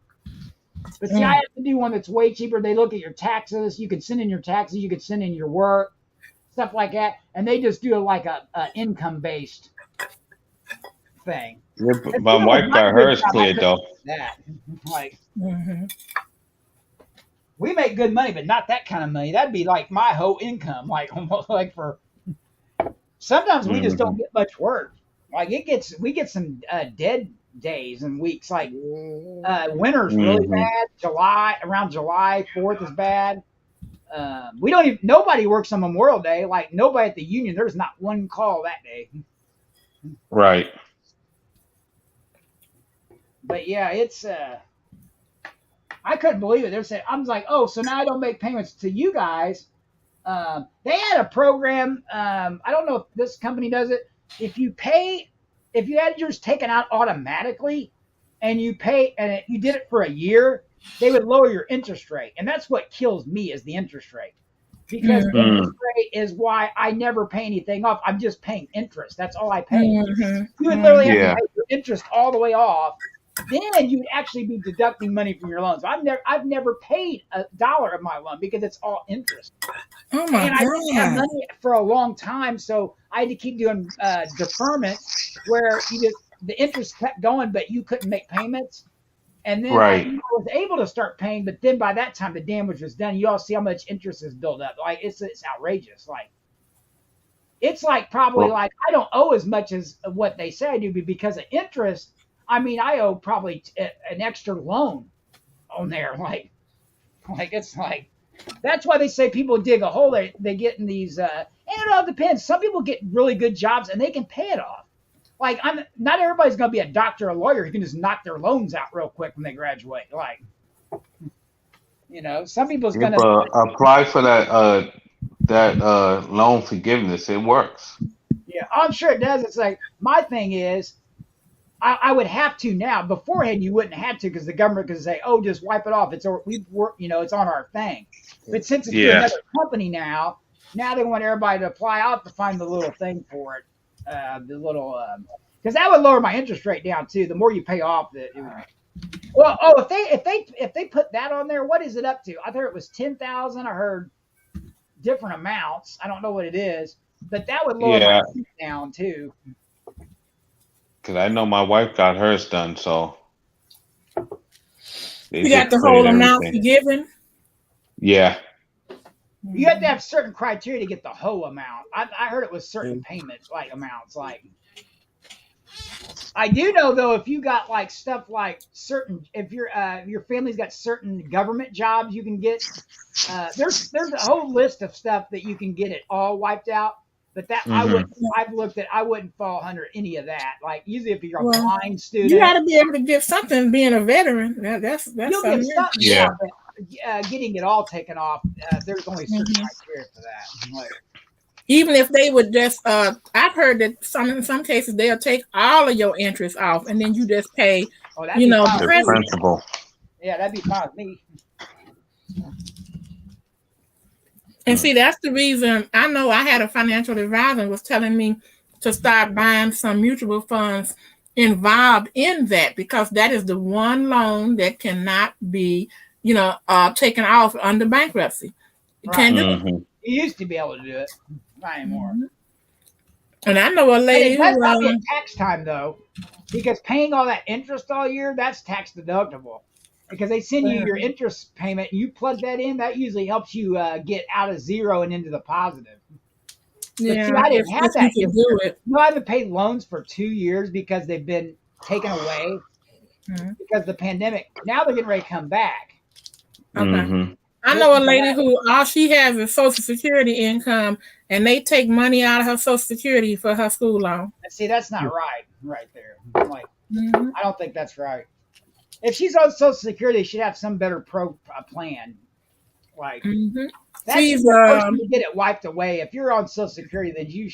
But see, I have to do one that's way cheaper. They look at your taxes. You can send in your taxes. You can send in your work, stuff like that. And they just do it like a income based thing. Yeah, If my you know, wife my got good hers job, I cleared couldn't though. do that. Like Mm-hmm. we make good money, but not that kind of money. That'd be like my whole income. Like almost like for sometimes we just don't get much work. Like we get some dead days and weeks. Like winter's really bad. Around July 4th is bad. We don't even nobody works on Memorial Day. Like nobody at the union. There's not one call that day. Right. But yeah, it's I couldn't believe it. They were saying I was like, oh, so now I don't make payments to you guys. They had a program. I don't know if this company does it. If you had yours taken out automatically, and you did it for a year, they would lower your interest rate, and that's what kills me is the interest rate, because interest rate is why I never pay anything off. I'm just paying interest. That's all I pay. Mm-hmm. You would literally have to pay your interest all the way off. Then you'd actually be deducting money from your loans. I've never paid $1 of my loan because it's all interest. Oh my and I didn't have money for a long time, so I had to keep doing deferment, where the interest kept going, but you couldn't make payments. And then I was able to start paying, but then by that time the damage was done. You all see how much interest is built up. Like it's outrageous. Like it's like probably like I don't owe as much as what they say I do, but because of interest, I mean I owe probably an extra loan on there. Like it's like. That's why they say people dig a hole. They get in these, and it all depends. Some people get really good jobs and they can pay it off. Like not everybody's going to be a doctor or a lawyer who can just knock their loans out real quick when they graduate. Like, some people's going to apply for that loan forgiveness. It works. Yeah, I'm sure it does. It's like my thing is, I would have to now. Beforehand, you wouldn't have to because the government could say, "Oh, just wipe it off. It's it's on our thing." But since it's through another company now they want everybody to apply. I'll have to find the little thing for it, because that would lower my interest rate down too. The more you pay off, if they put that on there, what is it up to? I thought it was 10,000. I heard different amounts. I don't know what it is, but that would lower my interest down too. Because I know my wife got hers done, so you got the whole amount forgiven. Yeah. You have to have certain criteria to get the whole amount. I heard it was certain payments, like amounts. Like I do know though, if you got like stuff like certain, if your family's got certain government jobs, you can get. There's a whole list of stuff that you can get it all wiped out. But that I've looked at. I wouldn't fall under any of that. Like usually, if you're a blind student, you got to be able to get something. Being a veteran, that's you'll get something. Yeah. But, getting it all taken off, there's only certain criteria for that. Like, even if they would just, I've heard that in some cases they'll take all of your interest off, and then you just pay, the principal. Yeah, that'd be fine with me. And see, that's the reason I know I had a financial advisor was telling me to start buying some mutual funds involved in that, because that is the one loan that cannot be, taken off under bankruptcy. You can't do it. You used to be able to do it, not anymore. And I know a lady who not be tax time though, because paying all that interest all year, that's tax deductible. Because they send you your interest payment, you plug that in. That usually helps you get out of zero and into the positive. Yeah, but see, I didn't have that. Do it. No, I haven't paid loans for 2 years because they've been taken away because of the pandemic. Now they're getting ready to come back. Okay. I know a lady who all she has is Social Security income, and they take money out of her Social Security for her school loan. See, that's not right there. Like, I don't think that's right. If she's on Social Security, she should have some better plan. Like, that's to get it wiped away. If you're on Social Security, then you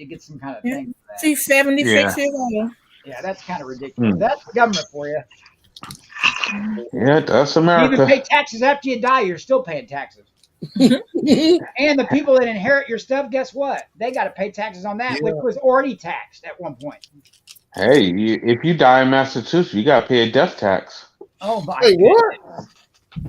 get some kind of thing for that. She's 76 years old. Yeah, that's kind of ridiculous. That's the government for you. Yeah, that's America. You even pay taxes after you die. You're still paying taxes. And the people that inherit your stuff, guess what? They got to pay taxes on that, which was already taxed at one point. Hey, if you die in Massachusetts, you got to pay a death tax. Oh, my God. What?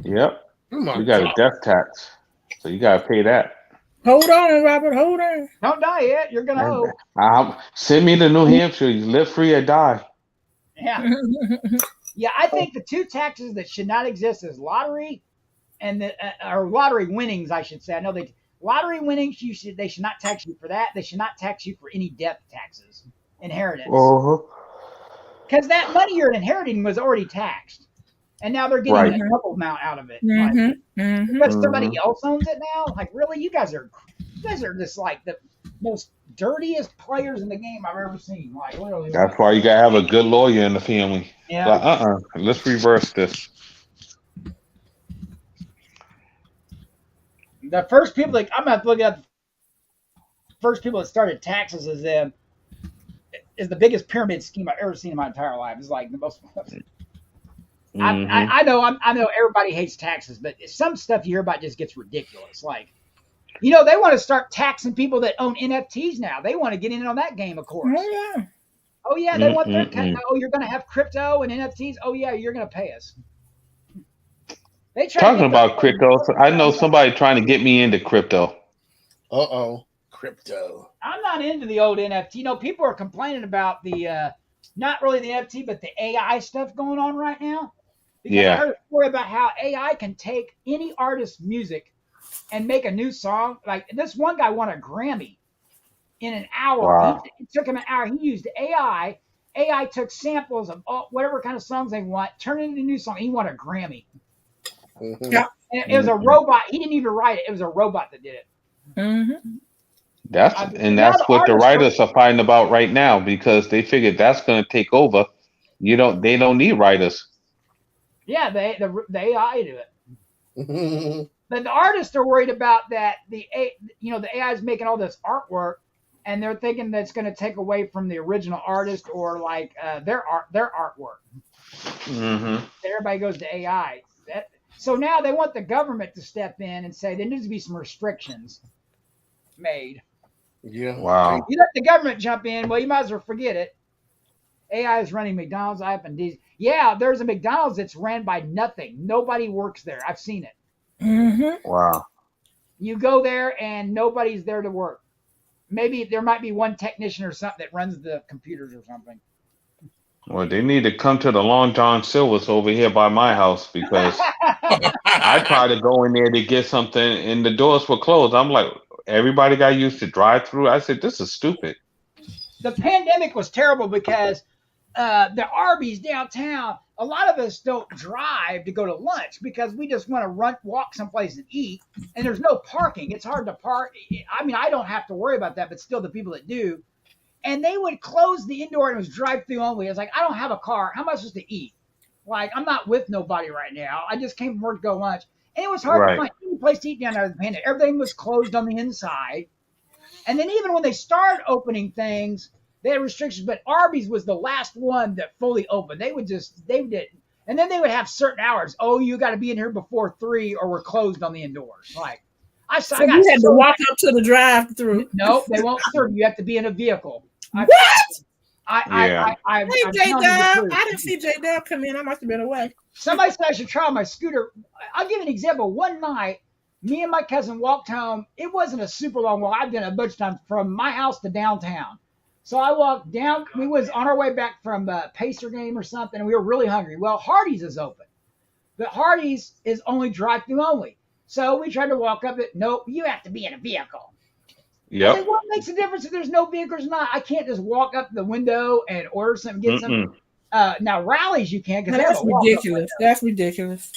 Yep. You got a death tax. So you got to pay that. Hold on, Robert. Hold on. Don't die yet. You're gonna hope. Send me to New Hampshire. You live free or die. Yeah. Yeah, I think the two taxes that should not exist is lottery and the or lottery winnings, I should say. I know they lottery winnings. They should not tax you for that. They should not tax you for any death taxes, inheritance, Uh-huh. because that money you're inheriting was already taxed, and now they're getting Right. a double amount out of it. Mm-hmm. Like, Mm-hmm. because somebody else owns it now. Like, really, you guys are just like the most dirtiest players in the game I've ever seen. Like, literally. That's why you gotta have a good lawyer in the family. Yeah. Let's reverse this. The first people that I'm gonna look at, the first people that started taxes is the biggest pyramid scheme I've ever seen in my entire life. It's like the most. I know everybody hates taxes, but some stuff you hear about just gets ridiculous. Like, they want to start taxing people that own NFTs now. They want to get in on that game, of course. Oh yeah. Oh yeah, they want their oh, you're gonna have crypto and NFTs. Oh yeah, you're gonna pay us. They try Talking about crypto, I know somebody trying to get me into crypto. Crypto. I'm not into the old NFT. People are complaining about the not really the NFT, but the AI stuff going on right now. Because I heard a story about how AI can take any artist's music and make a new song. Like this one guy won a Grammy in an hour. Wow. It took him an hour. He used AI. AI took samples of whatever kind of songs they want, turned it into a new song. He won a Grammy. Mm-hmm. Yeah. And it was a robot. He didn't even write it. It was a robot that did it. Mm-hmm. That's what the writers are fighting about right now because they figured that's going to take over. They don't need writers. Yeah, the AI do it. But the artists are worried about that the AI is making all this artwork, and they're thinking that's going to take away from the original artist or like their artwork. Mm-hmm. Everybody goes to AI. So now they want the government to step in and say there needs to be some restrictions made. Yeah. Wow. You let the government jump in, well, you might as well forget it. AI is running McDonald's, IFNDs. Yeah, there's a McDonald's that's ran by nothing. Nobody works there. I've seen it. Mm-hmm. Wow. You go there and nobody's there to work. Maybe there might be one technician or something that runs the computers or something. Well, they need to come to the Long John Silver's over here by my house because I tried to go in there to get something and the doors were closed. I'm like, everybody got used to drive through. I said, this is stupid. The pandemic was terrible because the Arby's downtown, a lot of us don't drive to go to lunch because we just want to walk someplace and eat, and there's no parking. It's hard to park. I mean, I don't have to worry about that, but still the people that do. And they would close the indoor and it was drive-through only. I was like, I don't have a car. How am I supposed to eat? Like, I'm not with nobody right now. I just came from work to go lunch. And it was hard to find any place to eat down there in the pandemic. Everything was closed on the inside. And then even when they started opening things, they had restrictions, but Arby's was the last one that fully opened. They did. And then they would have certain hours. Oh, you got to be in here before 3 or we're closed on the indoors. Like, so you had to walk up to the drive-through. No, they won't serve you. You have to be in a vehicle. What? I didn't see J Dub come in. I must have been away. Somebody said I should try on my scooter. I'll give you an example. One night, me and my cousin walked home. It wasn't a super long walk. I've done it a bunch of times from my house to downtown. So I walked down. We was on our way back from a Pacer game or something, and we were really hungry. Well, Hardee's is open, but Hardee's is only drive-through only. So we tried to walk up it. Nope, you have to be in a vehicle. Yep. Like, what makes a difference if there's no vehicles or not? I can't just walk up the window and order something, get something. Now, Rallies you can because that's ridiculous. That's ridiculous.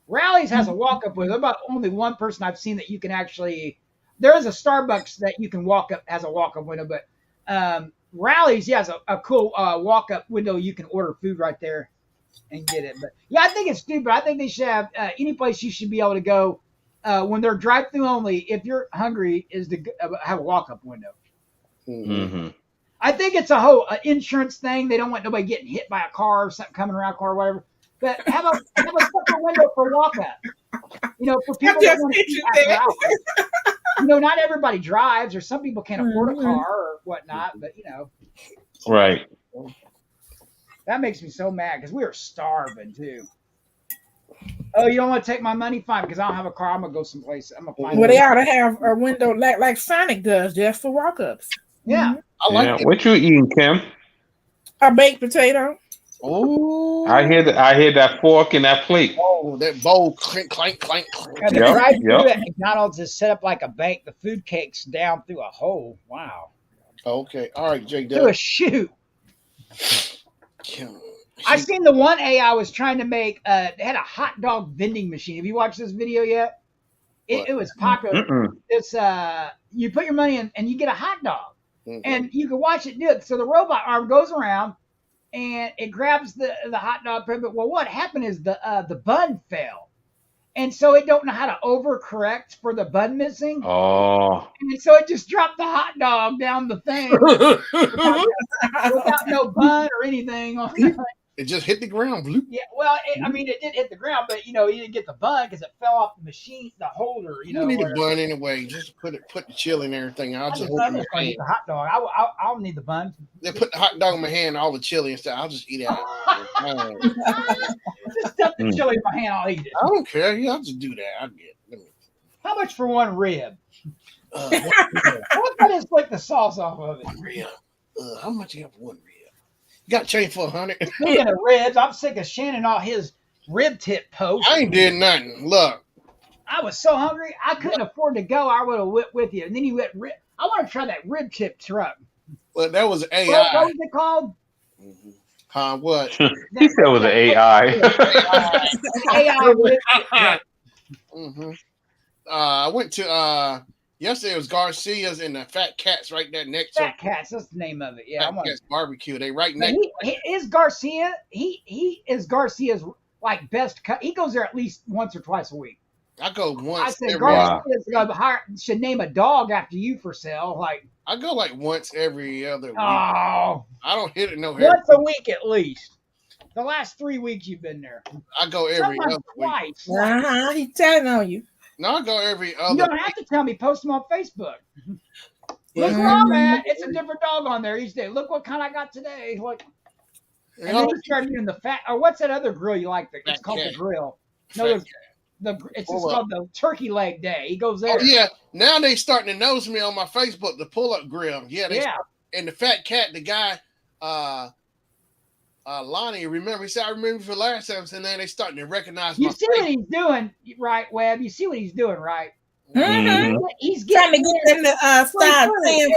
Rallies has a walk-up window. About only one person I've seen that you can actually. There is a Starbucks that you can walk up, has a walk-up window, but Rallies, has a cool walk-up window. You can order food right there and get it. But yeah, I think it's stupid. I think they should have any place you should be able to go when they're drive-through only. If you're hungry, is to have a walk-up window. Mm-hmm. I think it's a whole insurance thing. They don't want nobody getting hit by a car or something coming around a car or whatever. But have a separate window for walk-up. For people that want to eat after hours. Not everybody drives, or some people can't afford a car or whatnot. But right. That makes me so mad because we are starving too. Oh, you don't want to take my money? Fine, because I don't have a car. I'm gonna go someplace. I'm gonna find. Well, they ought to have a window like Sonic does, just for walk-ups. Yeah. I like Yeah. it. What you eating, Kim? A baked potato. Oh, I hear that fork and that plate. oh, that bowl clink, clank, clank, clank. And the Yep, drive-through yep. at McDonald's is set up like a bank. The food cake's down through a hole. Wow. Okay, all right, J Through a Dub. chute. I seen the one AI was trying to make. They had a hot dog vending machine. Have you watched this video yet? It was popular. Mm-mm. It's you put your money in and you get a hot dog, Mhm. and you can watch it do it. So the robot arm goes around and it grabs the hot dog. But well, what happened is the bun fell, and so it don't know how to overcorrect for the bun missing, Oh. and so it just dropped the hot dog down the thing without no bun or anything on it. It just hit the ground. Bloop. Yeah, well, I mean, it did hit the ground, but you didn't get the bun because it fell off the machine, the holder. You don't need a bun anyway. Just put the chili and everything. I'll just hold it in my hand. The hot dog. I'll need the bun. They put the hot dog in my hand, all the chili and stuff. I'll just eat it out. Just stuff the chili in my hand. I'll eat it. I don't care. Yeah, I'll just do that. I get it. How much for one rib? What What if I just flick the sauce off of it? rib? How much you got for one rib? You got change for 100. Speaking of ribs, I'm sick of Shannon all his rib tip posts. I ain't did nothing. Look, I was so hungry, I couldn't afford to go. I would have went with you. And then you went I want to try that rib tip truck. well, that was AI. What was it called? Huh? What? He said it was an AI. AI rib tip truck. I went to yesterday. It was Garcia's and the Fat Cats right there next to Fat Cats, that's the name of it. Yeah, Fat Cats Barbecue. They right next. he is Garcia. He is Garcia's like best cut. He goes there at least once or twice a week. I go once. I said every, Garcia should name a dog after you for sale. Like, I go like once every other week. oh, I don't hit it no. once a week at least. The last 3 weeks you've been there. I go every Sometimes other week. twice. He's telling on you. No, I go every other. You don't have to tell me. Post them on Facebook. Look Mhm. where I'm at. It's a different dog on there each day. Look what kind I got today. Like, and then you start doing the fat. Or what's that other grill you like? It's Fat called Cat. the grill. No, Fat there's it's just Pull called the turkey leg day. He goes there. Oh yeah, now they starting to notice me on my Facebook. The pull-up grill. Yeah, and the Fat Cat, the guy, Lonnie. Remember, he said, "I remember for last time." And then they starting to recognize You my see face. what he's doing, right, Webb? You see what he's doing, right? Mm-hmm. He's Trying to getting get them to start saying.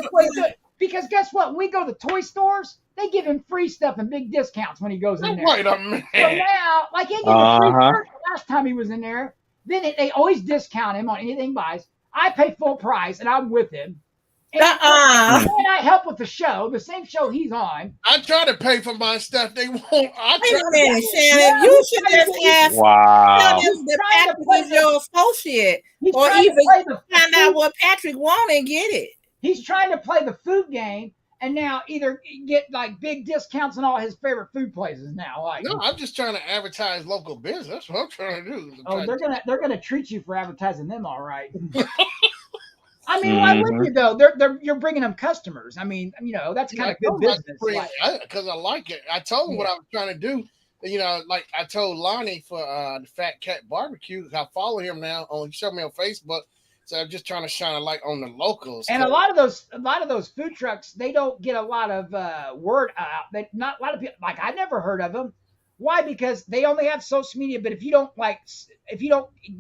because guess what? We go to toy stores. They give him free stuff and big discounts when he goes in there. Wait a minute. So now, like he gave him free shirt the last time he was in there. Then they always discount him on anything he buys. I pay full price and I'm with him. And, and I help with the show, the same show he's on. I try to pay for my stuff. They won't. Wait a minute, Shannon. You should just ask. Wow. Tell them that Patrick is your associate, or even find out what Patrick want and get it. He's trying to play the food game, and now either get like big discounts on all his favorite food places. Now, like No, I'm just trying to advertise local business. That's what I'm trying to do. oh, they're gonna treat you for advertising them, all right. I mean, why would you though? You're bringing them customers. I mean, that's kind of good business. Because I like it. I told him what I was trying to do. Like I told Lonnie for the Fat Cat Barbecue. I follow him now. He showed me on Facebook. So I'm just trying to shine a light on the locals. And a lot of those food trucks, they don't get a lot of word out. Not a lot of people. Like I never heard of them. Why? Because they only have social media. But if you don't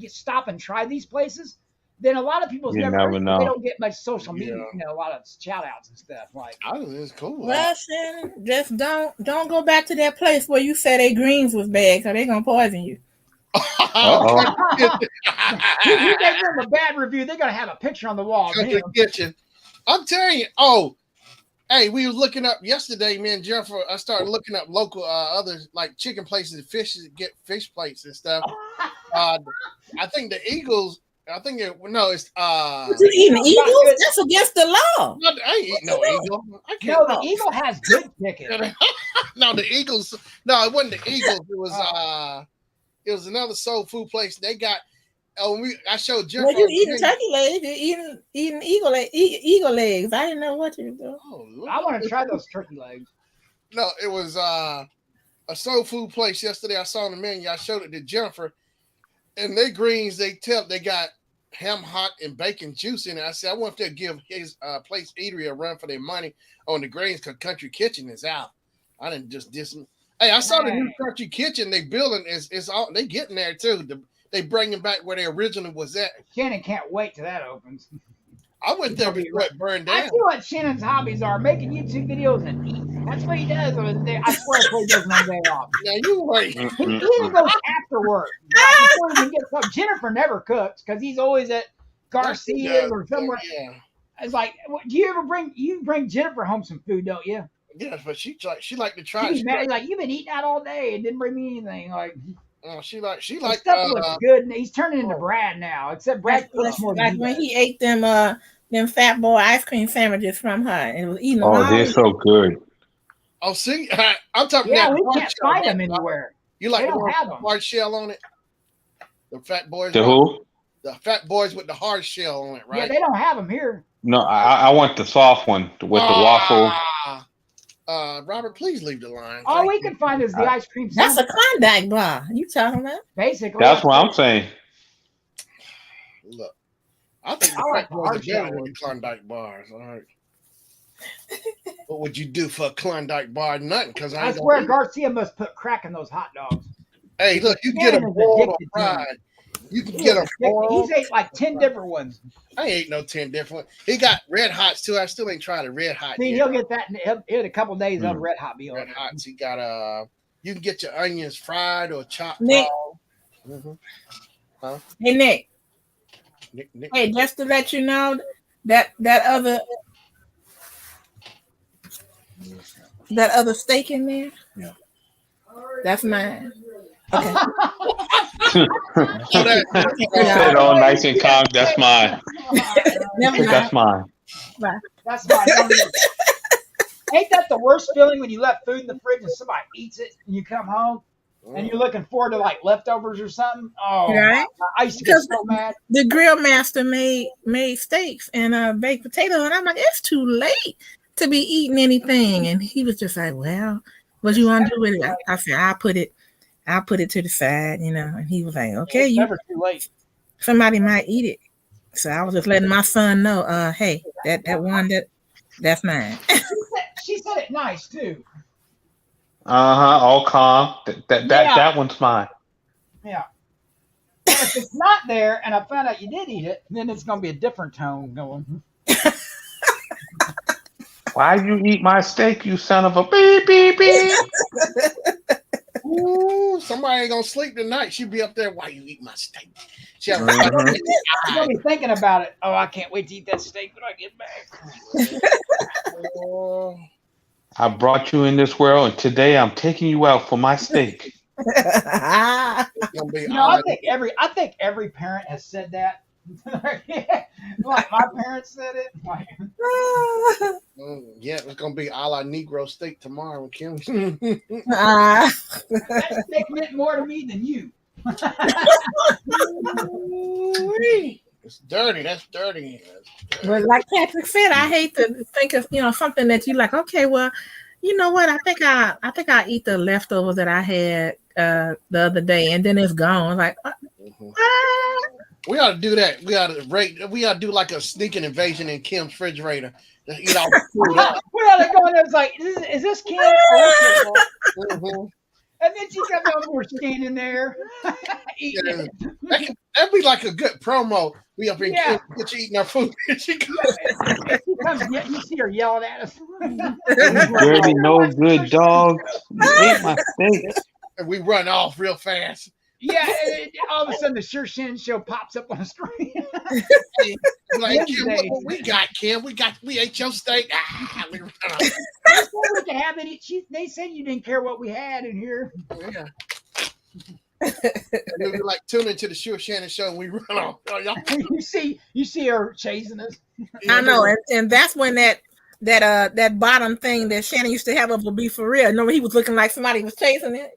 stop and try these places, then a lot of people's You never know. They don't get much social media. A lot of shout outs and stuff. Like it's cool. Well, Shannon, just don't go back to that place where you said they greens was bad, because they're gonna poison you. You gave them a bad review. They're gonna have a picture on the wall. Kitchen. I'm telling you. Oh, hey, we was looking up yesterday. Me and Jennifer. I started looking up local other like chicken places, get fish plates and stuff. I think the Eagles. I think it's you eating eagles? That's against the law. I ain't eating no eagle. No, the Eagle has good chicken. No, the Eagles. No, it wasn't the Eagles. It was another soul food place. They got. I showed Jennifer. Well, you eating turkey legs? You're eating eagle legs. I didn't know what you do. I want to try those turkey legs. No, it was a soul food place yesterday. I saw on the menu. I showed it to Jennifer. And they greens, they got ham hock and bacon juice in it. I said, I want them to give his place eatery a run for their money on the greens because Country Kitchen is out. I didn't just diss them. Hey, I saw the new Country Kitchen they building is all they getting there too. They bringing back where they originally was at. Shannon can't wait till that opens. I went there before it burned down. I see what Shannon's hobbies are: making YouTube videos and eating. That's what he does on his day. I swear, that's what he does on day off. Now you wait. He even goes after work. Before he can get some. Jennifer never cooks because he's always at Garcia's or somewhere. Yeah. It's like, do you ever bring Jennifer home some food, don't you? Yeah, but she like to try. She's mad. Like, you've been eating out all day and didn't bring me anything. Like, she like stuff looks good. And he's turning into Brad now. Except Brad cooks more. Like when he ate them Fat Boy ice cream sandwiches from her and was eating them. Oh, they're so good. Oh, see, I'm talking. Yeah, we can't find them anywhere. You like they don't have them. Hard shell on it? The Fat Boys. The who? The Fat Boys with the hard shell on it, right? Yeah, they don't have them here. No, I want the soft one with the waffle. Robert, please leave the line. All we can find is the ice cream sandwich. That's a Klondike bar. You talking about? Basically. That's what I'm saying. Look, I think the Fat Boys are better than the Klondike bars. All right. What would you do for a Klondike bar? Nothing, because I swear Garcia must put crack in those hot dogs. Hey, look, you get them boiled or fried. You can get them boiled. He's ate like 10 different ones. I ain't no 10 different ones. He got red hots too. I still ain't tried a red hot. See, he'll get that in a couple of days on red hot meal. Red hots. He got you can get your onions fried or chopped. Nick. Huh? Hey Nick. Nick. Hey, just to let you know that other steak in there. Yeah. That's mine. Okay. Said all nice and calm. That's mine. That's mine. That's mine. Ain't that the worst feeling when you left food in the fridge and somebody eats it and you come home and you're looking forward to like leftovers or something? Oh, right. I used to get so mad. The grill master made steaks and baked potato, and I'm like, it's too late to be eating anything. And he was just like, well, what you want to do with it? I said, I'll put it to the side, and he was like, okay, never too late. Somebody might eat it. So I was just letting my son know, hey, that one that's mine. She said it nice too. All calm. That one's mine. Yeah. And if it's not there and I found out you did eat it, then it's gonna be a different tone going. Why you eat my steak, you son of a beep beep beep? Ooh, somebody ain't gonna sleep tonight. She'll be up there. Why you eat my steak? She's gonna be thinking about it. Oh, I can't wait to eat that steak when I get back. I brought you in this world, and today I'm taking you out for my steak. I think every parent has said that. Like my parents said it. Yeah, it's gonna be a la Negro steak tomorrow, Kim. That steak meant more to me than you. It's dirty. That's dirty. But like Patrick said, I hate to think of something that you like. Okay, well, you know what? I think I eat the leftovers that I had the other day, and then it's gone. Like, we ought to do that. We ought to do like a sneaking invasion in Kim's refrigerator. Eat all the food up. We ought to go in there. It's like, is this Kim? And then she comes over, we're standing there. That'd be like a good promo. We up in Kim, get you eating our food. She comes, you see her yelling at us. Dirty, no good dog. You ate my steak. And we run off real fast. Yeah, and all of a sudden the Sure Shannon show pops up on the screen. Like, Kim, what we got, Kim? We ate your steak. We run off. We can have it. They said you didn't care what we had in here. Yeah. And we like tune into the Sure Shannon show and we run off. You see her chasing us. I know, and that's when that bottom thing that Shannon used to have up would be for real. No, he was looking like somebody was chasing it,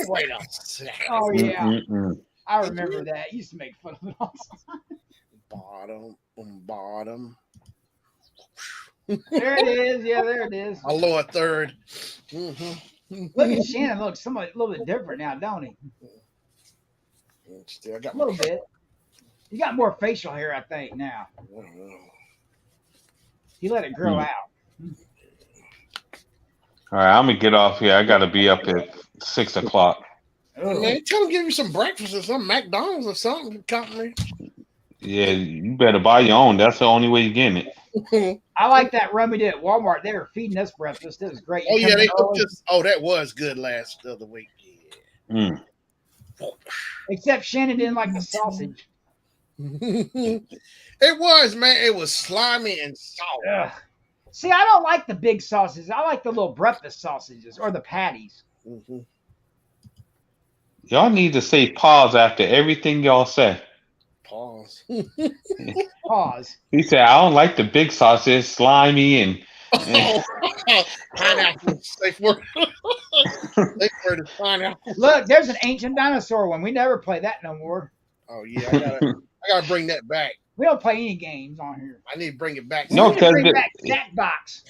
Wait a second. Oh yeah. I remember that. He used to make fun of it all the time. Bottom. There it is. Yeah, there it is. A lower third. Mm-hmm. Look at Shannon. Looks a little bit different now, don't he? Still got A little bit. You got more facial hair, I think, now. You let it grow out. All right, I'm gonna get off here. I gotta be up at 6 o'clock. Man, tell them give you some breakfast or something, McDonald's or something. Company. Yeah, you better buy your own. That's the only way you're getting it. I like that run we did at Walmart. They were feeding us breakfast. It was great. Oh yeah, they hooked us. Oh, that was good last other week. Mm. Except Shannon didn't like the sausage. It was, man. It was slimy and salty. Ugh. See, I don't like the big sausages. I like the little breakfast sausages or the patties. Mm-hmm. Y'all need to say pause after everything y'all say. Pause. Pause. He said, I don't like the big sauce. It's slimy and pineapple. Safe word. Safe word is pineapple. Look, there's an ancient dinosaur one. We never play that no more. Oh yeah, I gotta bring that back. We don't play any games on here. I need to bring it back. No, we need to bring back Jackbox.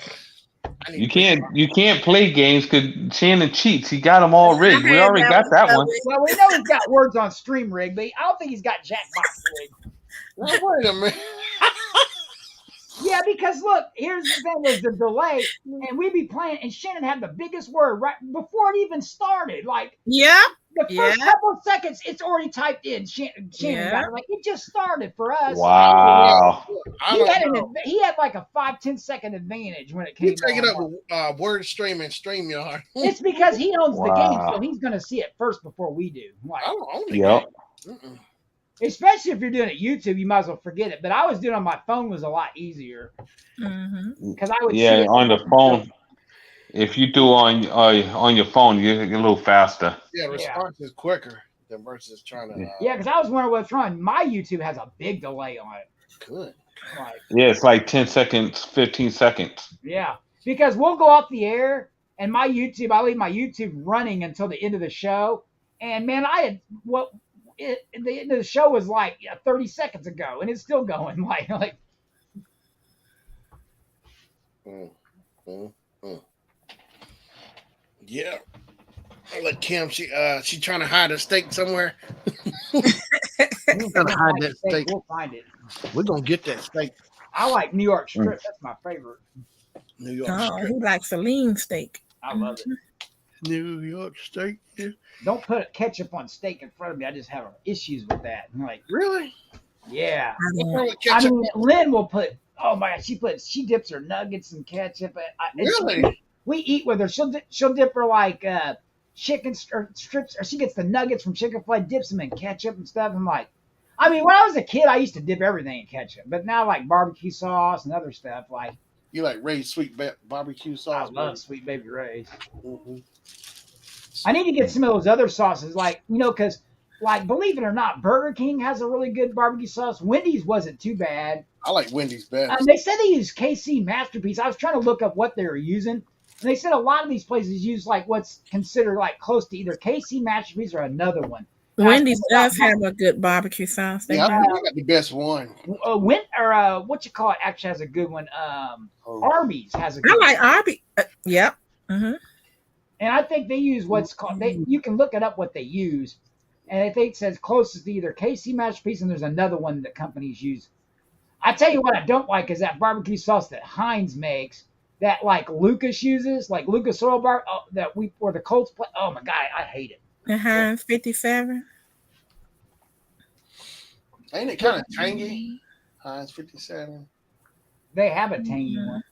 You can't play games because Shannon cheats. He got them all rigged. We already got that one. Well, we know he's got words on stream rig, but I don't think he's got Jackbox rigged. Now, wait a minute. Yeah, because look, here's the thing: there's the delay, and we'd be playing, and Shannon had the biggest word right before it even started. Like, the first couple of seconds, it's already typed in. Shannon got it. Like, it just started for us. Wow. He had like a 5-10 second advantage when it came. You take it up with Word Stream and StreamYard. It's because he owns the game, so he's going to see it first before we do. Like, I don't own the game. Especially if you're doing it YouTube, you might as well forget it. But I was doing it on my phone was a lot easier because I would see it on the phone. If you do on your phone, you get a little faster. Yeah, response is quicker than versus trying to. Because I was wondering what's wrong. My YouTube has a big delay on it. Good. Like, it's like 10 seconds, 15 seconds. Yeah, because we'll go off the air, and I leave my YouTube running until the end of the show. And man, the end of the show was like 30 seconds ago, and it's still going. Like. Yeah. I'll let Kim. She trying to hide a steak somewhere. Trying to hide that steak. We'll find it. We're gonna get that steak. I like New York strip. That's my favorite. New York strip. He likes a lean steak. I love it. New York steak. Yeah. Don't put ketchup on steak in front of me. I just have issues with that. I'm like, really? Yeah. I mean, Lynn will put. Oh my God, she dips her nuggets in ketchup. Really? We eat with her. She'll dip her like chicken strips, or she gets the nuggets from Chick-fil-A, dips them in ketchup and stuff. I'm like, I mean, when I was a kid, I used to dip everything in ketchup, but now like barbecue sauce and other stuff. Like, you like Ray's sweet barbecue sauce? I love Sweet Baby Ray's. Mm-hmm. I need to get some of those other sauces, like, because like, believe it or not, Burger King has a really good barbecue sauce. Wendy's wasn't too bad. I like Wendy's best. They said they use KC Masterpiece. I was trying to look up what they were using. And they said a lot of these places use like what's considered like close to either KC Masterpiece or another one. Wendy's does have a good barbecue sauce. I think they got the best one. What you call it actually has a good one. Arby's has a good one. I like Arby's. Yep. Mm-hmm. And I think they use what's called, you can look it up what they use. And I think it says closest to either KC Masterpiece, and there's another one that companies use. I tell you what I don't like is that barbecue sauce that Heinz makes, that like Lucas uses, like Lucas Oil Bar, or the Colts play. Oh my God, I hate it. The Heinz 57. Ain't it kind of tangy? Heinz 57. They have a tangy one.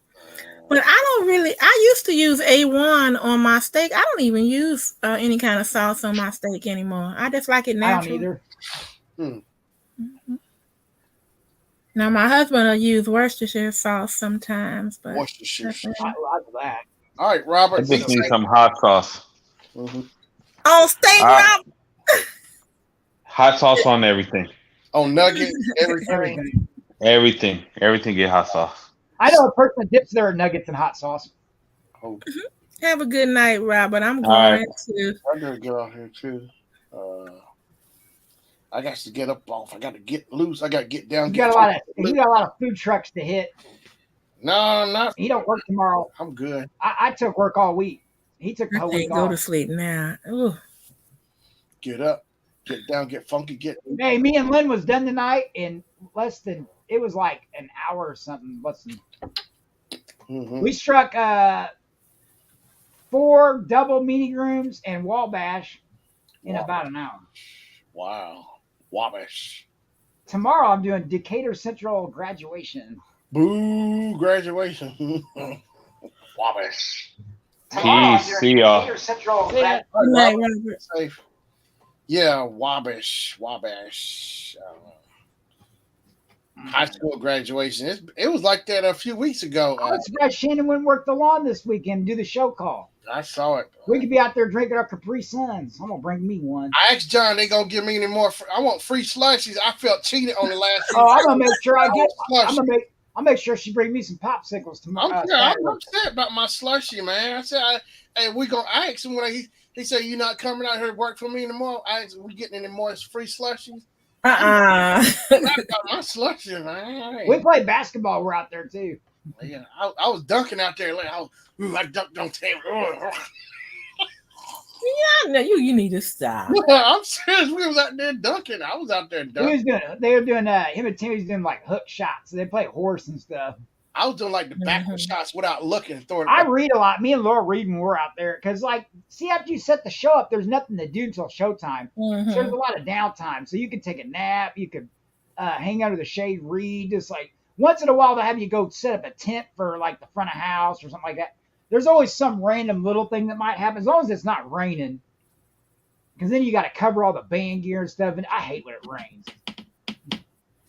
But I used to use A1 on my steak. I don't even use any kind of sauce on my steak anymore. I just like it natural. I don't either. Mm-hmm. Now, my husband will use Worcestershire sauce sometimes. But Worcestershire. I love that. All right, Robert. I just need some hot sauce. Mm-hmm. On steak, Robert? Hot sauce on everything. On nuggets, everything. Everything get hot sauce. I know a person that dips their nuggets in hot sauce. Oh. Mm-hmm. Have a good night, Robert. I'm going to. I gotta get out here too. I got to get up off. I got to get loose. I got to get down. You got a lot of food trucks to hit. No, not. He don't work tomorrow. I'm good. I took work all week. He took the whole week off. Go to sleep now. Ooh. Get up. Get down, get funky, get. Hey, me and Lynn was done tonight in less than. It was like an hour or something. Less than. We struck 4 double meeting rooms and Wabash in about an hour. Wow. Wabash. Tomorrow I'm doing Decatur Central graduation. Boo, graduation. Wabash. Peace. See y'all. Safe. Yeah, Wabash. High school graduation. It was like that a few weeks ago. I was surprised Shannon wouldn't work the lawn this weekend and do the show call. I saw it. We could be out there drinking our Capri Suns. I'm gonna bring me one. I asked John, they gonna give me any more. I want free slushies. I felt cheated on the last. I'm gonna make sure I get. I'll make sure she bring me some popsicles tomorrow. I'm upset about my slushie, man. I said, hey, we gonna ask him when he said, you not coming out here to work for me anymore. I asked, we getting any more free slushies? I got my slushie, man. We play basketball. We're out there too. Yeah, I was dunking out there. Like, I dunked on table. Yeah, you need to stop. I'm serious. We was out there dunking. I was out there dunking. They were doing him and Timmy was doing like hook shots. So they play horse and stuff. I was doing like the backward shots without looking. I read a lot. Me and Laura read when we're out there because, like, see, after you set the show up, there's nothing to do until showtime. So there's a lot of downtime. So you can take a nap. You could hang under the shade, read. Just like once in a while, they'll have you go set up a tent for like the front of house or something like that. There's always some random little thing that might happen as long as it's not raining. Because then you got to cover all the band gear and stuff. And I hate when it rains.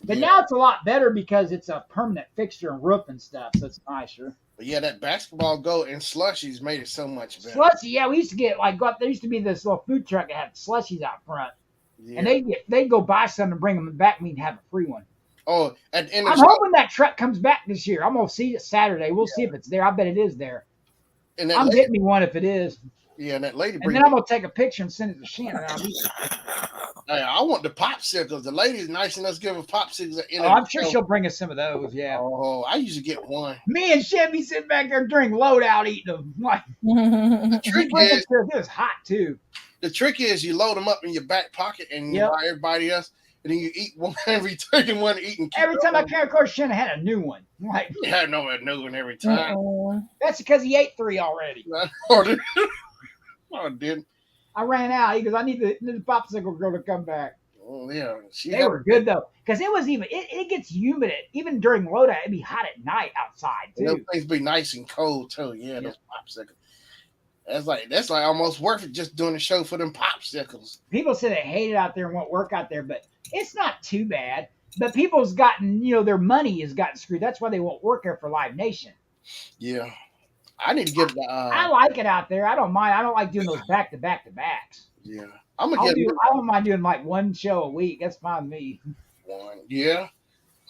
But now it's a lot better because it's a permanent fixture and roof and stuff. So it's nicer. But yeah, that basketball goal and slushies made it so much better. Slushie, yeah. We used to get there used to be this little food truck that had slushies out front. Yeah. And they'd go buy some and bring them back and have a free one. Oh, at the end I'm hoping that truck comes back this year. I'm going to see it Saturday. We'll see if it's there. I bet it is there. And I'm getting me one if it is. Yeah, and that lady. And then I'm gonna take a picture and send it to Shannon. I want the popsicles. The lady's nice enough to give us popsicles. I'm sure she'll bring us some of those. Yeah. Oh, I usually get one. Me and Chevy sitting back there during loadout eating them. Like, the trick is, it was hot too. The trick is you load them up in your back pocket and you buy everybody else. And then you eat one every taking one eating. Every time I came across Shannon had a new one. Like he had a new one every time. That's because he ate 3 already. I didn't. I ran out. He goes, I need the popsicle girl to come back. Oh yeah, they were good though, because it was it gets humid even during loadout. It'd be hot at night outside too. Those things be nice and cold too. Yeah, those popsicles. That's like almost worth it just doing the show for them popsicles. People say they hate it out there and won't work out there, but it's not too bad. But people's gotten, their money has gotten screwed. That's why they won't work there for Live Nation. Yeah. I need to get the. I like it out there. I don't mind. I don't like doing those back-to-backs. Yeah. I don't mind doing like one show a week. That's fine with me. One. Yeah.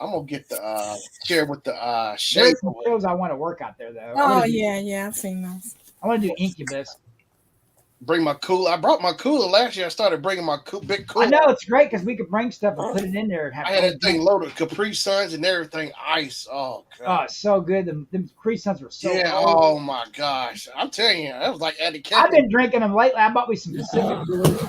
I'm going to get the chair with the shade. There's some shows I want to work out there, though. Oh, yeah. I've seen those. I want to do Incubus. Bring my cooler. I brought my cooler last year. I started bringing my big cooler. I know it's great because we could bring stuff and put it in there. And have I had that thing loaded, Capri Suns and everything, ice. Oh god, oh, it's so good. The Capri Suns were so. Yeah. Cold. Oh my gosh, I'm telling you, that was like at the I've been drinking them lately. I bought me some Pacific coolers.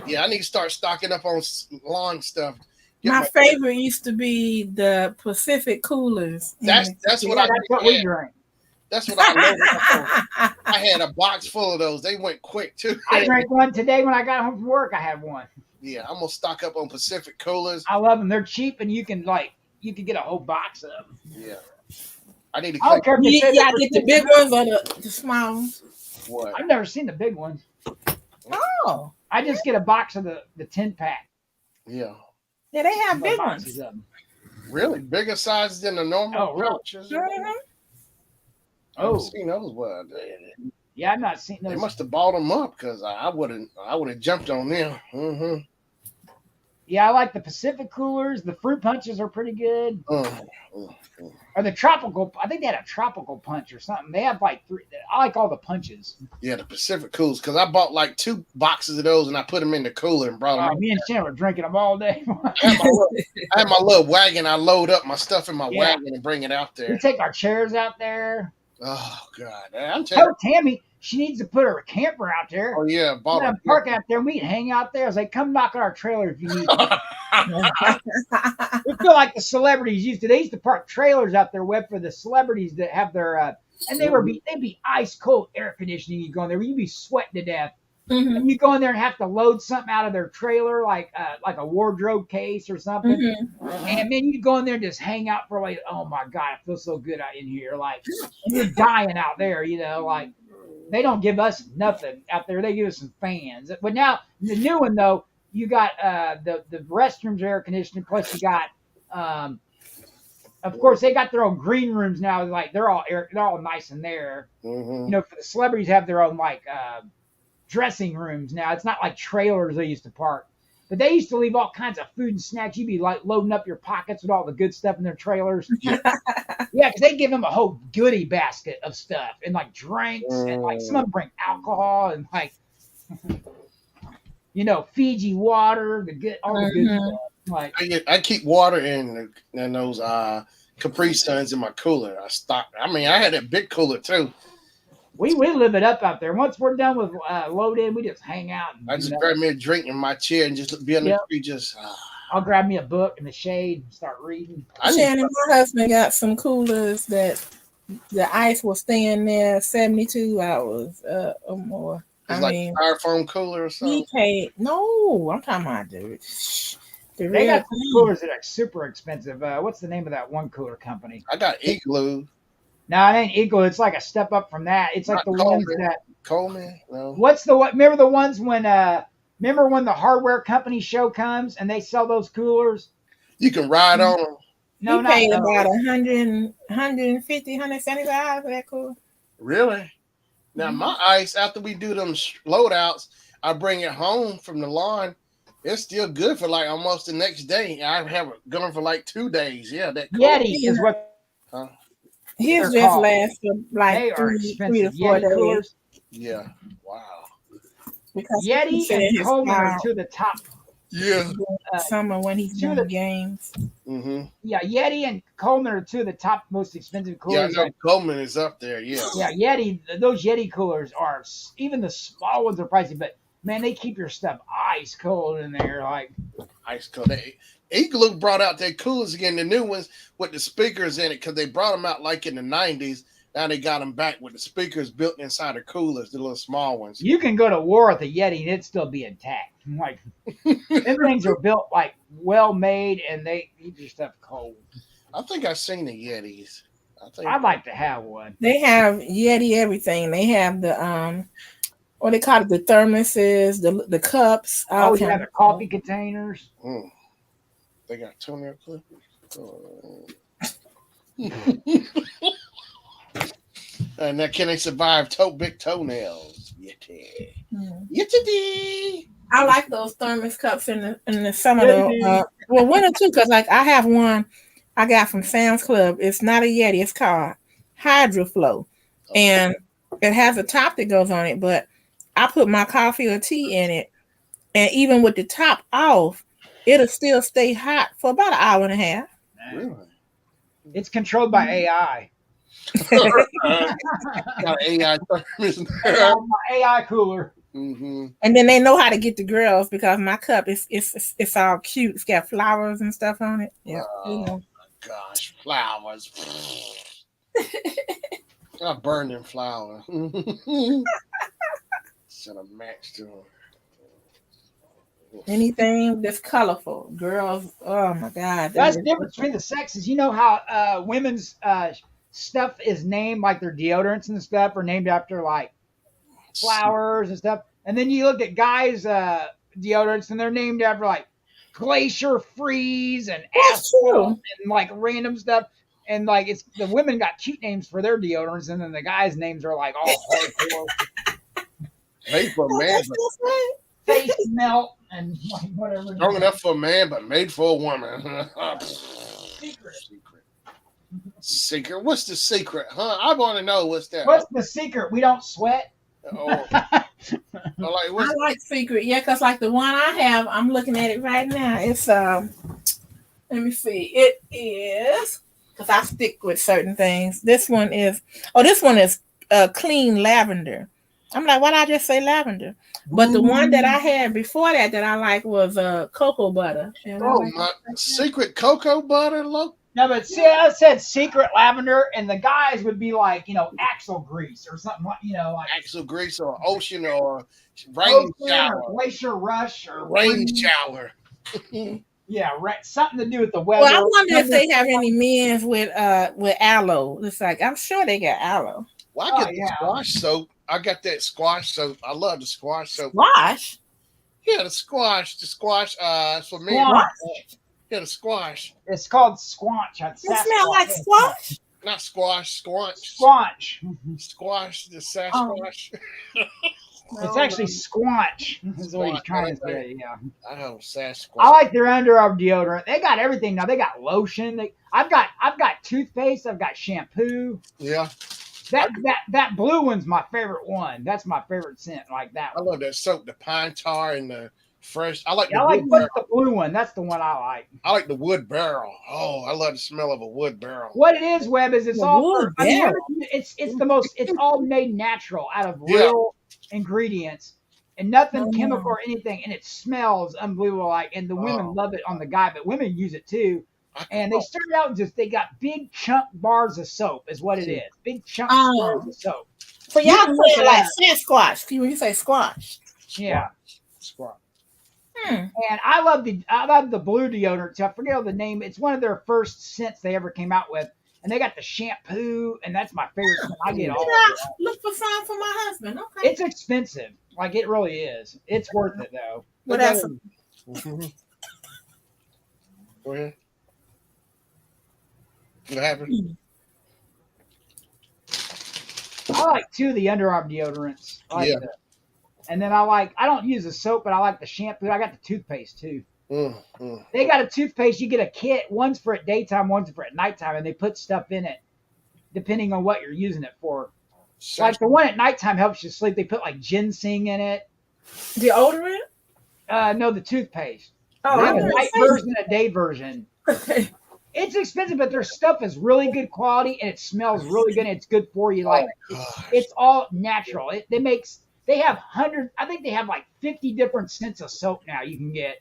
Yeah, I need to start stocking up on lawn stuff. My favorite used to be the Pacific coolers. That's what we drink. That's what I love. I had a box full of those. They went quick too. I drank one today when I got home from work. I had one. Yeah, I'm gonna stock up on Pacific coolers. I love them. They're cheap, and you can get a whole box of them. Yeah, I need to. I don't care if you get the big ones or the small ones. What? I've never seen the big ones. Oh, I just get a box of the 10-pack. Yeah. Yeah, they have big ones. Of them. Really, bigger sizes than the normal. Oh, really? I haven't seen those. What? Yeah, I've not seen those. They must have bought them up because I would have jumped on them. Mm-hmm. Yeah, I like the Pacific coolers. The fruit punches are pretty good. Or the tropical. I think they had a tropical punch or something. They have like 3. I like all the punches. Yeah, the Pacific coolers because I bought like 2 boxes of those and I put them in the cooler and brought them. Me and Shannon were drinking them all day. I had my little wagon. I load up my stuff in my wagon and bring it out there. We take our chairs out there. Oh God! I'm telling you. She needs to put her camper out there. Oh yeah, Let them park out there. We can hang out there. I was like, come knock on our trailer if you need. We feel like the celebrities used to. They used to park trailers out there, web for the celebrities that have their, and they'd be ice cold air conditioning. You go in there, you'd be sweating to death. Mm-hmm. And you go in there and have to load something out of their trailer, like a wardrobe case or something. Mm-hmm. And then you go in there and just hang out for like, oh my god, it feels so good out in here. Like you're dying out there, you know. Like they don't give us nothing out there. They give us some fans. But now the new one though, you got the restrooms are air conditioning. Plus you got, of course, they got their own green rooms now. Like they're all nice in there. Mm-hmm. You know, for the celebrities have their own like dressing rooms now. It's not like trailers they used to park. But they used to leave all kinds of food and snacks. You'd be like loading up your pockets with all the good stuff in their trailers. Yeah, because they give them a whole goodie basket of stuff and like drinks and like some of them bring alcohol and like, you know, Fiji water, all the good stuff. Like I keep water in those Capri Suns in my cooler. I had a big cooler too. We live it up out there. Once we're done with loading, we just hang out. And, I just grab me a drink in my chair and just be on the tree. I'll grab me a book in the shade and start reading. Shannon, my husband got some coolers that the ice will stay in there 72 hours or more. It's like a styrofoam cooler or something. He paid. No, I'm talking about they got coolers that are super expensive. What's the name of that one cooler company? I got Igloo. No, it ain't Igloo. It's like a step up from that. It's like the ones that Coleman. No. What's the what? Remember the ones when remember when the hardware company show comes and they sell those coolers? You can ride on them. No, he paid about 100, 150, 175 for that cooler. Really? Now my ice, after we do them loadouts, I bring it home from the lawn. It's still good for like almost the next day. I have it going for like 2 days. Yeah, that Yeti is what. His just lasts for like 3 to 4 days. Coolers. Yeah. Wow. Because Yeti and Coleman are to the top. Yeah. Summer when he's doing the games. Mm-hmm. Yeah, Yeti and Coleman are two of the top most expensive coolers. Yeah, I know Coleman is up there. Yeah. Yeah, Yeti. Those Yeti coolers are even the small ones are pricey, but man, they keep your stuff ice cold in there, like ice cold. Igloo brought out their coolers again, the new ones with the speakers in it, because they brought them out like in the 90s. Now they got them back with the speakers built inside the coolers, the little small ones. You can go to war with a Yeti and it'd still be intact. Like them things are built like well made and they keep your stuff cold. I think I've seen the Yetis. I'd like to have one. They have Yeti everything. They have the what they call it, the thermoses, the cups. Oh, yeah, the coffee containers. Mm. They got toenail clippers. Oh. And now, can they survive big toenails? Yeti. Yeti. I like those thermos cups in the summer. Well, winter too, because like I have one I got from Sam's Club. It's not a Yeti. It's called Hydroflow, and it has a top that goes on it. But I put my coffee or tea in it, and even with the top off, it'll still stay hot for about an hour and a half. Really? It's controlled by AI. Got AI thermos. My AI cooler. Mm-hmm. And then they know how to get the girls because my cup it's all cute. It's got flowers and stuff on it. Yeah. Oh my gosh, flowers. I burned them flowers. Should have matched them. Anything that's colorful, girls. Oh my God, that's the difference between the sexes. You know how women's stuff is named, like their deodorants and stuff are named after like flowers and stuff, and then you look at guys' deodorants and they're named after like Glacier Freeze and Asphalt and like random stuff. And like it's the women got cute names for their deodorants, and then the guys' names are like all hardcore. Made for a man, face melt and like whatever. Strong enough for a man, but made for a woman. Secret. What's the secret, huh? I want to know what's that. What's the secret? We don't sweat. I like secret, yeah, because like the one I have, I'm looking at it right now. It's let me see. It is because I stick with certain things. This one is clean lavender. I'm like, why did I just say lavender? But the one that I had before that I like was cocoa butter. Oh my! Secret cocoa butter, look. No, but see, I said secret lavender, and the guys would be like, axle grease or something like, like Axle grease or ocean or rain Ocean shower, or glacier rush or rain shower. Yeah, right. Something to do with the weather. Well, I wonder if they have any men's with aloe. It's like I'm sure they got aloe. Well, I get the squash soap. I got that squash soap. I love the squash soap. Squash? Yeah, the squash. For me. Squash. Yeah, the squash. It's called squanch. It smells like squash? Not squash, squanch. Squanch. Squash, the Sasquatch. It's actually squanch. Is what he's trying to say. Yeah. I know Sasquatch. I like their underarm deodorant. They got everything now. They got lotion. I've got toothpaste. I've got shampoo. Yeah. That blue one's my favorite one. That's my favorite scent, like that one. I love that soap, the pine tar and the fresh. I like the blue one. That's the one I like. I like the wood barrel. Oh, I love the smell of a wood barrel. What it is, Webb, is it's all it's all made natural out of real ingredients and nothing chemical or anything, and it smells unbelievable. And the women love it on the guy, but women use it too. And they started out they got big chunk bars of soap, is what it is. Big chunk bars of soap. For y'all say it like Sasquatch. When you say squash. Yeah. Squash. And I love the blue deodorant too. I forget the name. It's one of their first scents they ever came out with. And they got the shampoo, and that's my favorite scent. I get all look for some for my husband. Okay. It's expensive. Like it really is. It's worth it though. What else? Go ahead. What happened? I like two of the underarm deodorants. And then I don't use the soap, but I like the shampoo. I got the toothpaste too. They got a toothpaste. You get a kit. One's for at daytime, one's for at nighttime, and they put stuff in it depending on what you're using it for. Like the one at nighttime helps you sleep. They put like ginseng in it. Deodorant? No, the toothpaste. Oh, they have a night version, a day version. Okay. It's expensive, but their stuff is really good quality and it smells really good. And it's good for you. Like it's all natural. They have hundreds. I think they have like 50 different scents of soap now you can get.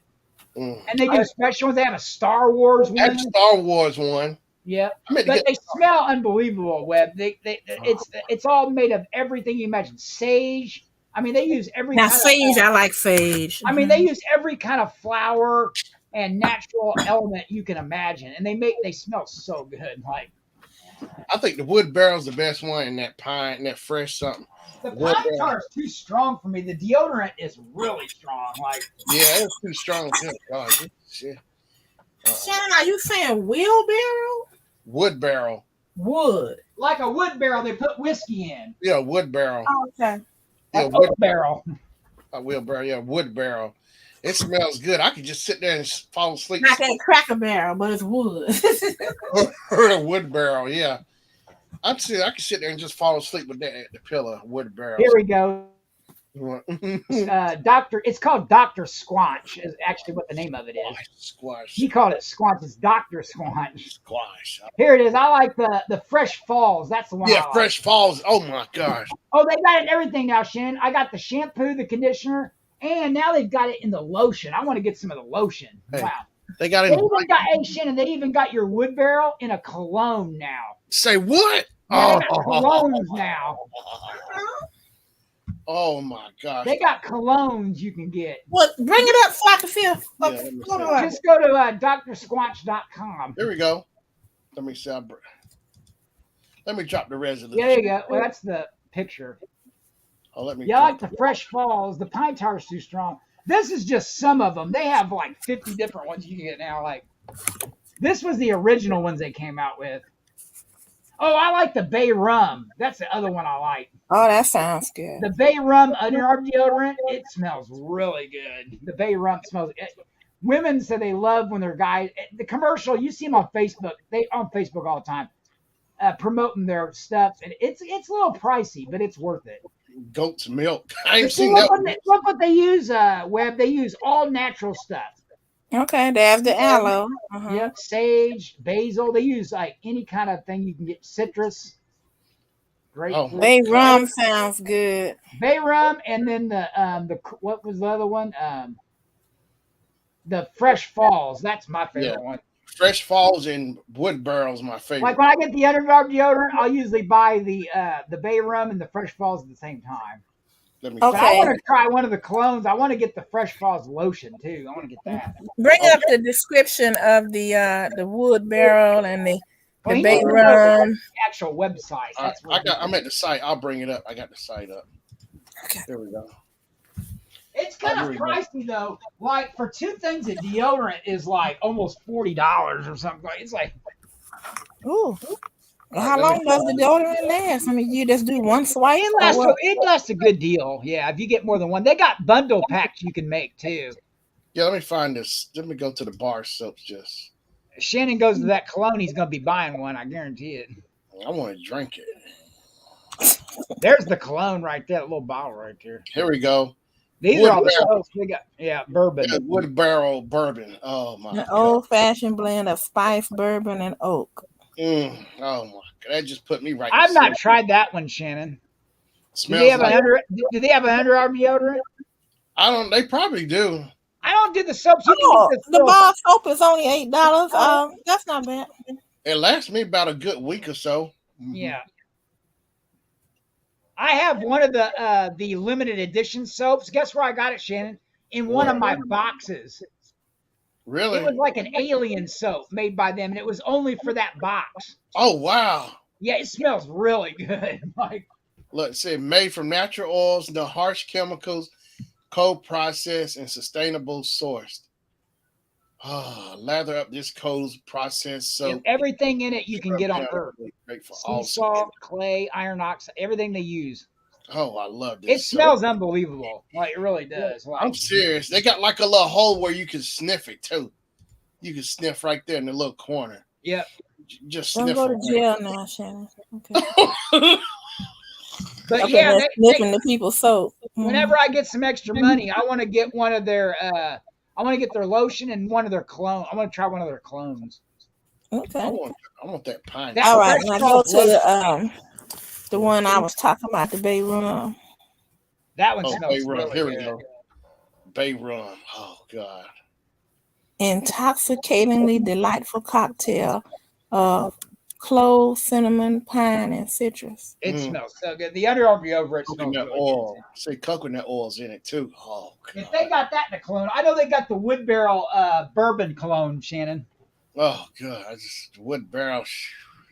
And they do special ones. They have a Star Wars one. That's Star Wars one. Yeah, but they smell unbelievable, Webb. It's all made of everything you imagine. Sage. I mean, they use every now sage. I like sage. I mean, they use every kind of flower and natural element you can imagine, and they smell so good. Like, I think the wood barrel's the best one, and that pine, that fresh something. The pine tar is too strong for me. The deodorant is really strong. Like, yeah, it's too strong. Good God, shit. Shannon, are you saying wheelbarrow? Wood barrel. Wood. Like a wood barrel, they put whiskey in. Yeah, wood barrel. Oh, okay. Yeah, wood barrel. A wheelbarrow, yeah, wood barrel. It smells good. I could just sit there and fall asleep. Not that Cracker Barrel, but it's wood. Or a wood barrel, yeah. I could sit there and just fall asleep with that at the pillow, wood barrel. Here we go. It's called Dr. Squanch is actually what the name of it is. Squash. He called it Squanch. It's Dr. Squanch. Squash. Here it is. I like the Fresh Falls. That's the one. Yeah, Fresh Falls. Oh my gosh. Oh, they got it in everything now, Shannon. I got the shampoo, the conditioner, and now they've got it in the lotion. I want to get some of the lotion. Hey, wow. They got it. Shannon, they even got your wood barrel in a cologne now. Say what? Yeah, colognes now. Oh my gosh. They got colognes you can get. Well, bring it up so I can feel. Just go to drsquanch.com. There we go. Let me see. Let me drop the resolution. Yeah, there you go. Well, that's the picture. Oh, let me. Yeah, I like the Fresh Falls. The pine tar is too strong. This is just some of them. They have like 50 different ones you can get now. Like, this was the original ones they came out with. Oh, I like the Bay Rum. That's the other one I like. Oh, that sounds good. The Bay Rum underarm deodorant, it smells really good. The Bay Rum smells good. Women say they love when their guys, the commercial, you see them on Facebook. They on Facebook all the time, promoting their stuff. And it's a little pricey, but it's worth it. Goat's milk. I ain't seen that. Look what they use, Webb. They use all natural stuff. Okay, they have the aloe. Yep, sage, basil. They use like any kind of thing you can get. Citrus, Great. Oh. Bay rum sounds good. Bay rum, and then the what was the other one? The Fresh Falls. That's my favorite one. Fresh Falls and Wood Barrel's my favorite. Like when I get the underarm deodorant, I'll usually buy the Bay rum and the Fresh Falls at the same time. Let me But I Okay. want to try one of the colognes. I want to get the Fresh Falls lotion too. I want to get that. Bring up the description of the wood barrel and the Well, he Bay needs to go to rum. the actual website. That's what I'm at the site. I'll bring it up. I got the site up. Okay. There we go. It's kind of pricey though. Like for two things, a deodorant is like almost $40 or something. It's like, Ooh. How long does the deodorant last? I mean, you just do one swipe. it lasts a good deal. Yeah, if you get more than one, they got bundle packs you can make too. Yeah, let me find this. Let me go to the bar soaps. Just If Shannon goes to that cologne, he's gonna be buying one. I guarantee it. I want to drink it. There's the cologne right there, that little bottle right there. Here we go. These Wood are all the barrel. soaps we got. Bourbon. Yeah, Wood Barrel bourbon. Oh my An god. old-fashioned blend of spice, bourbon, and oak. Oh my god. That just put me right. I've to not sleep. tried that one, Shannon. Smells Do they have like, do they have an underarm deodorant? I don't. They probably do. I don't do the soaps. You Oh, can get the soap. bar soap is only $8. That's not bad. It lasts me about a good week or so. Yeah. I have one of the limited edition soaps. Guess where I got it, Shannon? In one of my boxes. Really? It was like an alien soap made by them, and it was only for that box. Oh wow. Yeah, it smells really good. Like, Look, it said made from natural oils, no harsh chemicals, cold processed, and sustainable sourced. Lather up this cold processed soap. everything in it you can get on Earth. Great for Sea all salt, clay, iron oxide, everything they use. Oh, I love this. It soap. smells unbelievable. Like, it really does. Like, I'm serious. They got like a little hole where you can sniff it too. You can sniff right there in the little corner. Yep. Just Don't sniff go to it. jail now, Shannon. Okay. But Okay, yeah, that's sniffing the people's soap. whenever I get some extra money, I want to get one of their I want to get their lotion and one of their cologne. I want to try one of their clones. Okay. I want that pine. That- All right, Fresh now go Falls to the one I was talking about, the Bay rum. That one Oh, smells Bay Rum. really Here we good. go. Bay Rum. Oh God. Intoxicatingly delightful cocktail of clove, cinnamon, pine, and citrus. It smells so good. The underarm deodorant smells Coconut really oil. good. Say coconut oil's in it too. Oh If God. they got that in a cologne, I know they got the Wood Barrel bourbon cologne, Shannon. Oh God. I just wood barrel.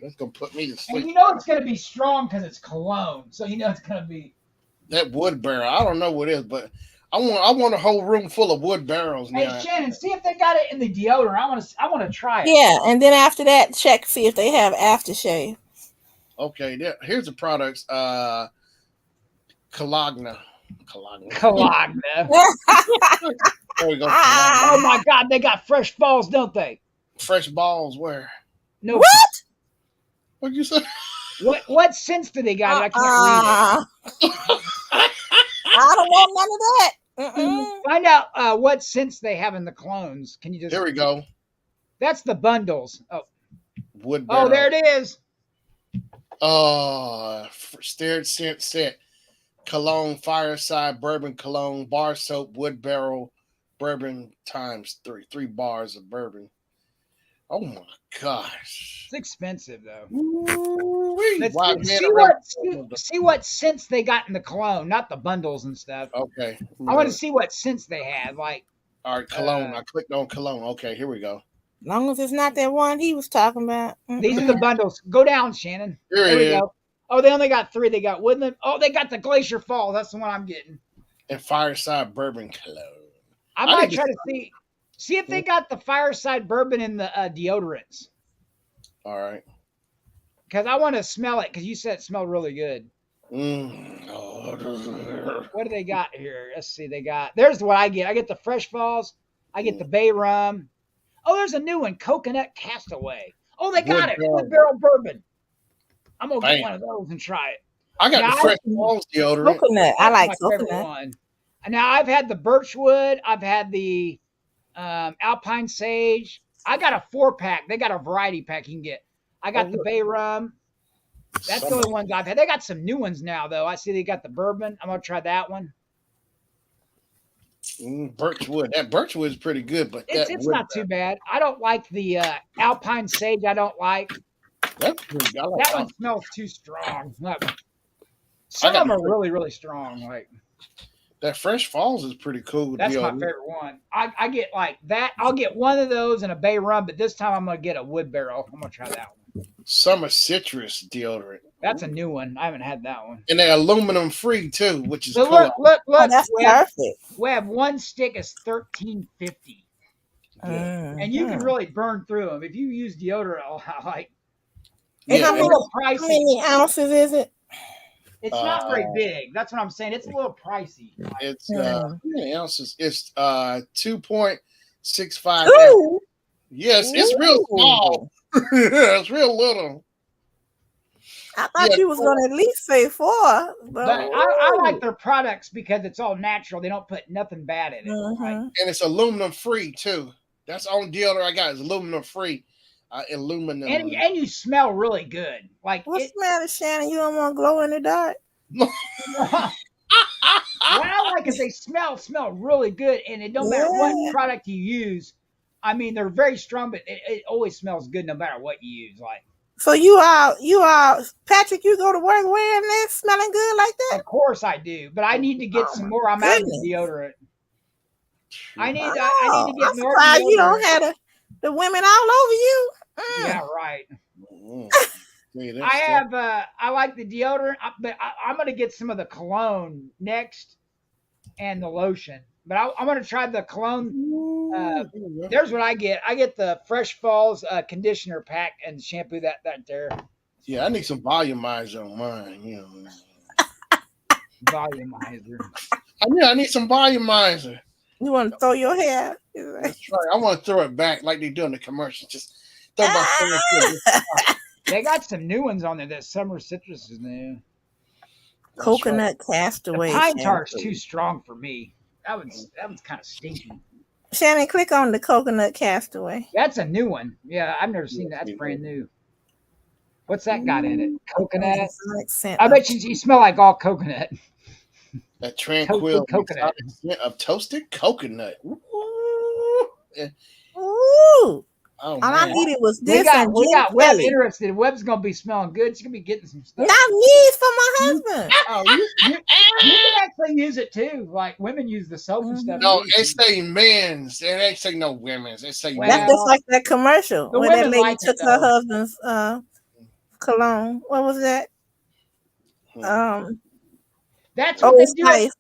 That's gonna put me to And sleep. you know it's going to be strong because it's cologne. So you know it's going to be. That wood barrel. I don't know what it is, but I want a whole room full of wood barrels Hey, now. Shannon, see if they got it in the deodorant. I want to try it. Yeah, and then after that, check, see if they have aftershave. Okay, here's the products. Colagna. Colagna. There we go. Oh my God, they got Fresh Falls, don't they? Fresh balls. Where? No. What? What'd you say? What sense do they got? I can't read I don't want none of that. it. Find out what sense they have in the clones. Can you just? Here we go. That's the bundles. Oh, Wood barrel. oh, there it is. Stared scent set. Cologne, fireside, bourbon cologne, bar soap, wood barrel, bourbon times 3. 3 bars of bourbon. Oh my gosh. It's expensive though. Ooh-wee. Let's Wow, see, man, see what sense they got in the clone, not the bundles and stuff. Okay. I want to see what sense they had. Like, All right, cologne. I clicked on cologne. Okay, here we go. As long as it's not that one he was talking about. these are the bundles. Go down, Shannon. Here There it we is. go. Oh, they only got 3. They got Woodland. Oh, they got the Glacier Falls. That's the one I'm getting. And fireside bourbon cologne. I might try to see if they got the Fireside Bourbon in the deodorants. All right. Because I want to smell it, because you said it smelled really good. Oh, What do they got here? Let's see. There's what I get. I get the Fresh Falls. I get the Bay Rum. Oh, there's a new one, Coconut Castaway. Oh, they got it. Wood Barrel Bourbon. I'm going to get one of those and try it. I got Now, the Fresh Falls deodorant. Coconut. I like That's my favorite coconut. one. And now I've had the Birchwood. I've had the Alpine Sage. I got a 4-pack. They got a variety pack you can get. I got the Bay Rum. That's the only ones I've had. They got some new ones now, though. I see they got the bourbon. I'm gonna try that one. Birchwood. That Birchwood is pretty good, but It's not too bad. I don't like the Alpine Sage. I don't like. That's pretty good. That one smells too strong. Some of them are really, really strong. Like that Fresh Falls is pretty cool. That's my favorite one. I get like that. I'll get one of those and a bay rum, but this time I'm gonna get a wood barrel. I'm gonna try that one. Summer Citrus deodorant. That's a new one. I haven't had that one. And they're aluminum free too, which is cool. Look! Oh, that's perfect. Web, one stick is $13.50, and you can really burn through them if you use deodorant. Like, and how many ounces is it? It's not very big. That's what I'm saying. It's a little pricey. It's how many ounces? It's 2.65. Yes, it's real small. It's real little. I thought you was going to at least say 4. But I like their products because it's all natural. They don't put nothing bad in it. And it's aluminum free too. That's the only deodorant I got is aluminum free. Aluminum. And you smell really good. Like what's the matter, Shannon? You don't want to glow in the dark? What I like is they smell really good, and it don't matter what product you use. I mean, they're very strong, but it always smells good no matter what you use. Like. So you are Patrick. You go to work wearing this, smelling good like that? Of course I do, but I need to get some more. I'm out of deodorant. I need to get more. I'm surprised you don't have the women all over you. Yeah, right. I like the deodorant, but I'm gonna get some of the cologne next, and the lotion. But I'm gonna try the cologne. There's what I get. I get the Fresh Falls conditioner pack and shampoo that there. Yeah, I need some volumizer on mine. You know. Volumizer. I need some volumizer. You want to throw your hair? That's right. I want to throw it back like they do in the commercials. Just throw my hair. They got some new ones on there. That Summer Citrus is new. Coconut Castaway. The pine tart's too strong for me. That one's kind of stinky. Shannon, click on the Coconut Castaway. That's a new one. Yeah, I've never seen that. That's brand new. What's that got in it? Coconut. I bet you smell like all coconut. That tranquil coconut of toasted coconut. Ooh. Ooh. Oh, all I needed was this. We got Web interested. Web's gonna be smelling good. She's gonna be getting some stuff. Not me, for my husband. You can actually use it too. Like women use the soap and stuff. No, they say men's. They ain't say no women's. They say that's just like that commercial where that lady took her husband's cologne. What was that? That's what they do. Nice.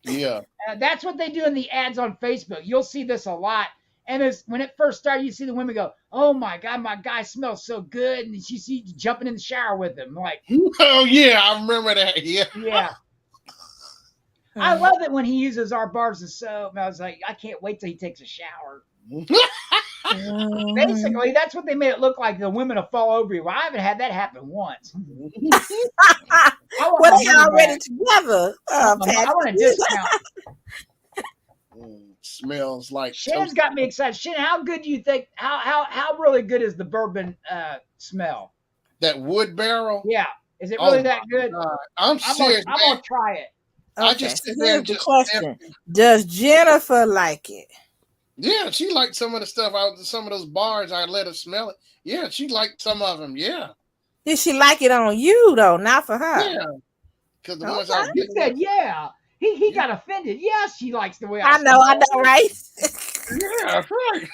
Yeah. That's what they do in the ads on Facebook. You'll see this a lot. And when it first started, you see the women go, "Oh my God, my guy smells so good," and you see you jumping in the shower with him, like, "Oh yeah, I remember that." Yeah, yeah. I love it when he uses our bars of soap. And I was like, I can't wait till he takes a shower. Basically, that's what they made it look like. The women will fall over you. Well, I haven't had that happen once. Well, they already together. I want a discount. Smells like Shannon's got me excited. Shannon, how good do you think? How really good is the bourbon smell? That wood barrel? Yeah, is it really that good? I'm serious. I'm gonna try it. Okay, I just here's the question: does Jennifer like it? Yeah, she liked some of the stuff out. Some of those bars, I let her smell it. Yeah, she liked some of them. Yeah. Did she like it on you though? Not for her. Yeah. Because the ones I said, yeah. He got offended. Yes, she likes the way I know, right? Yeah, that's right.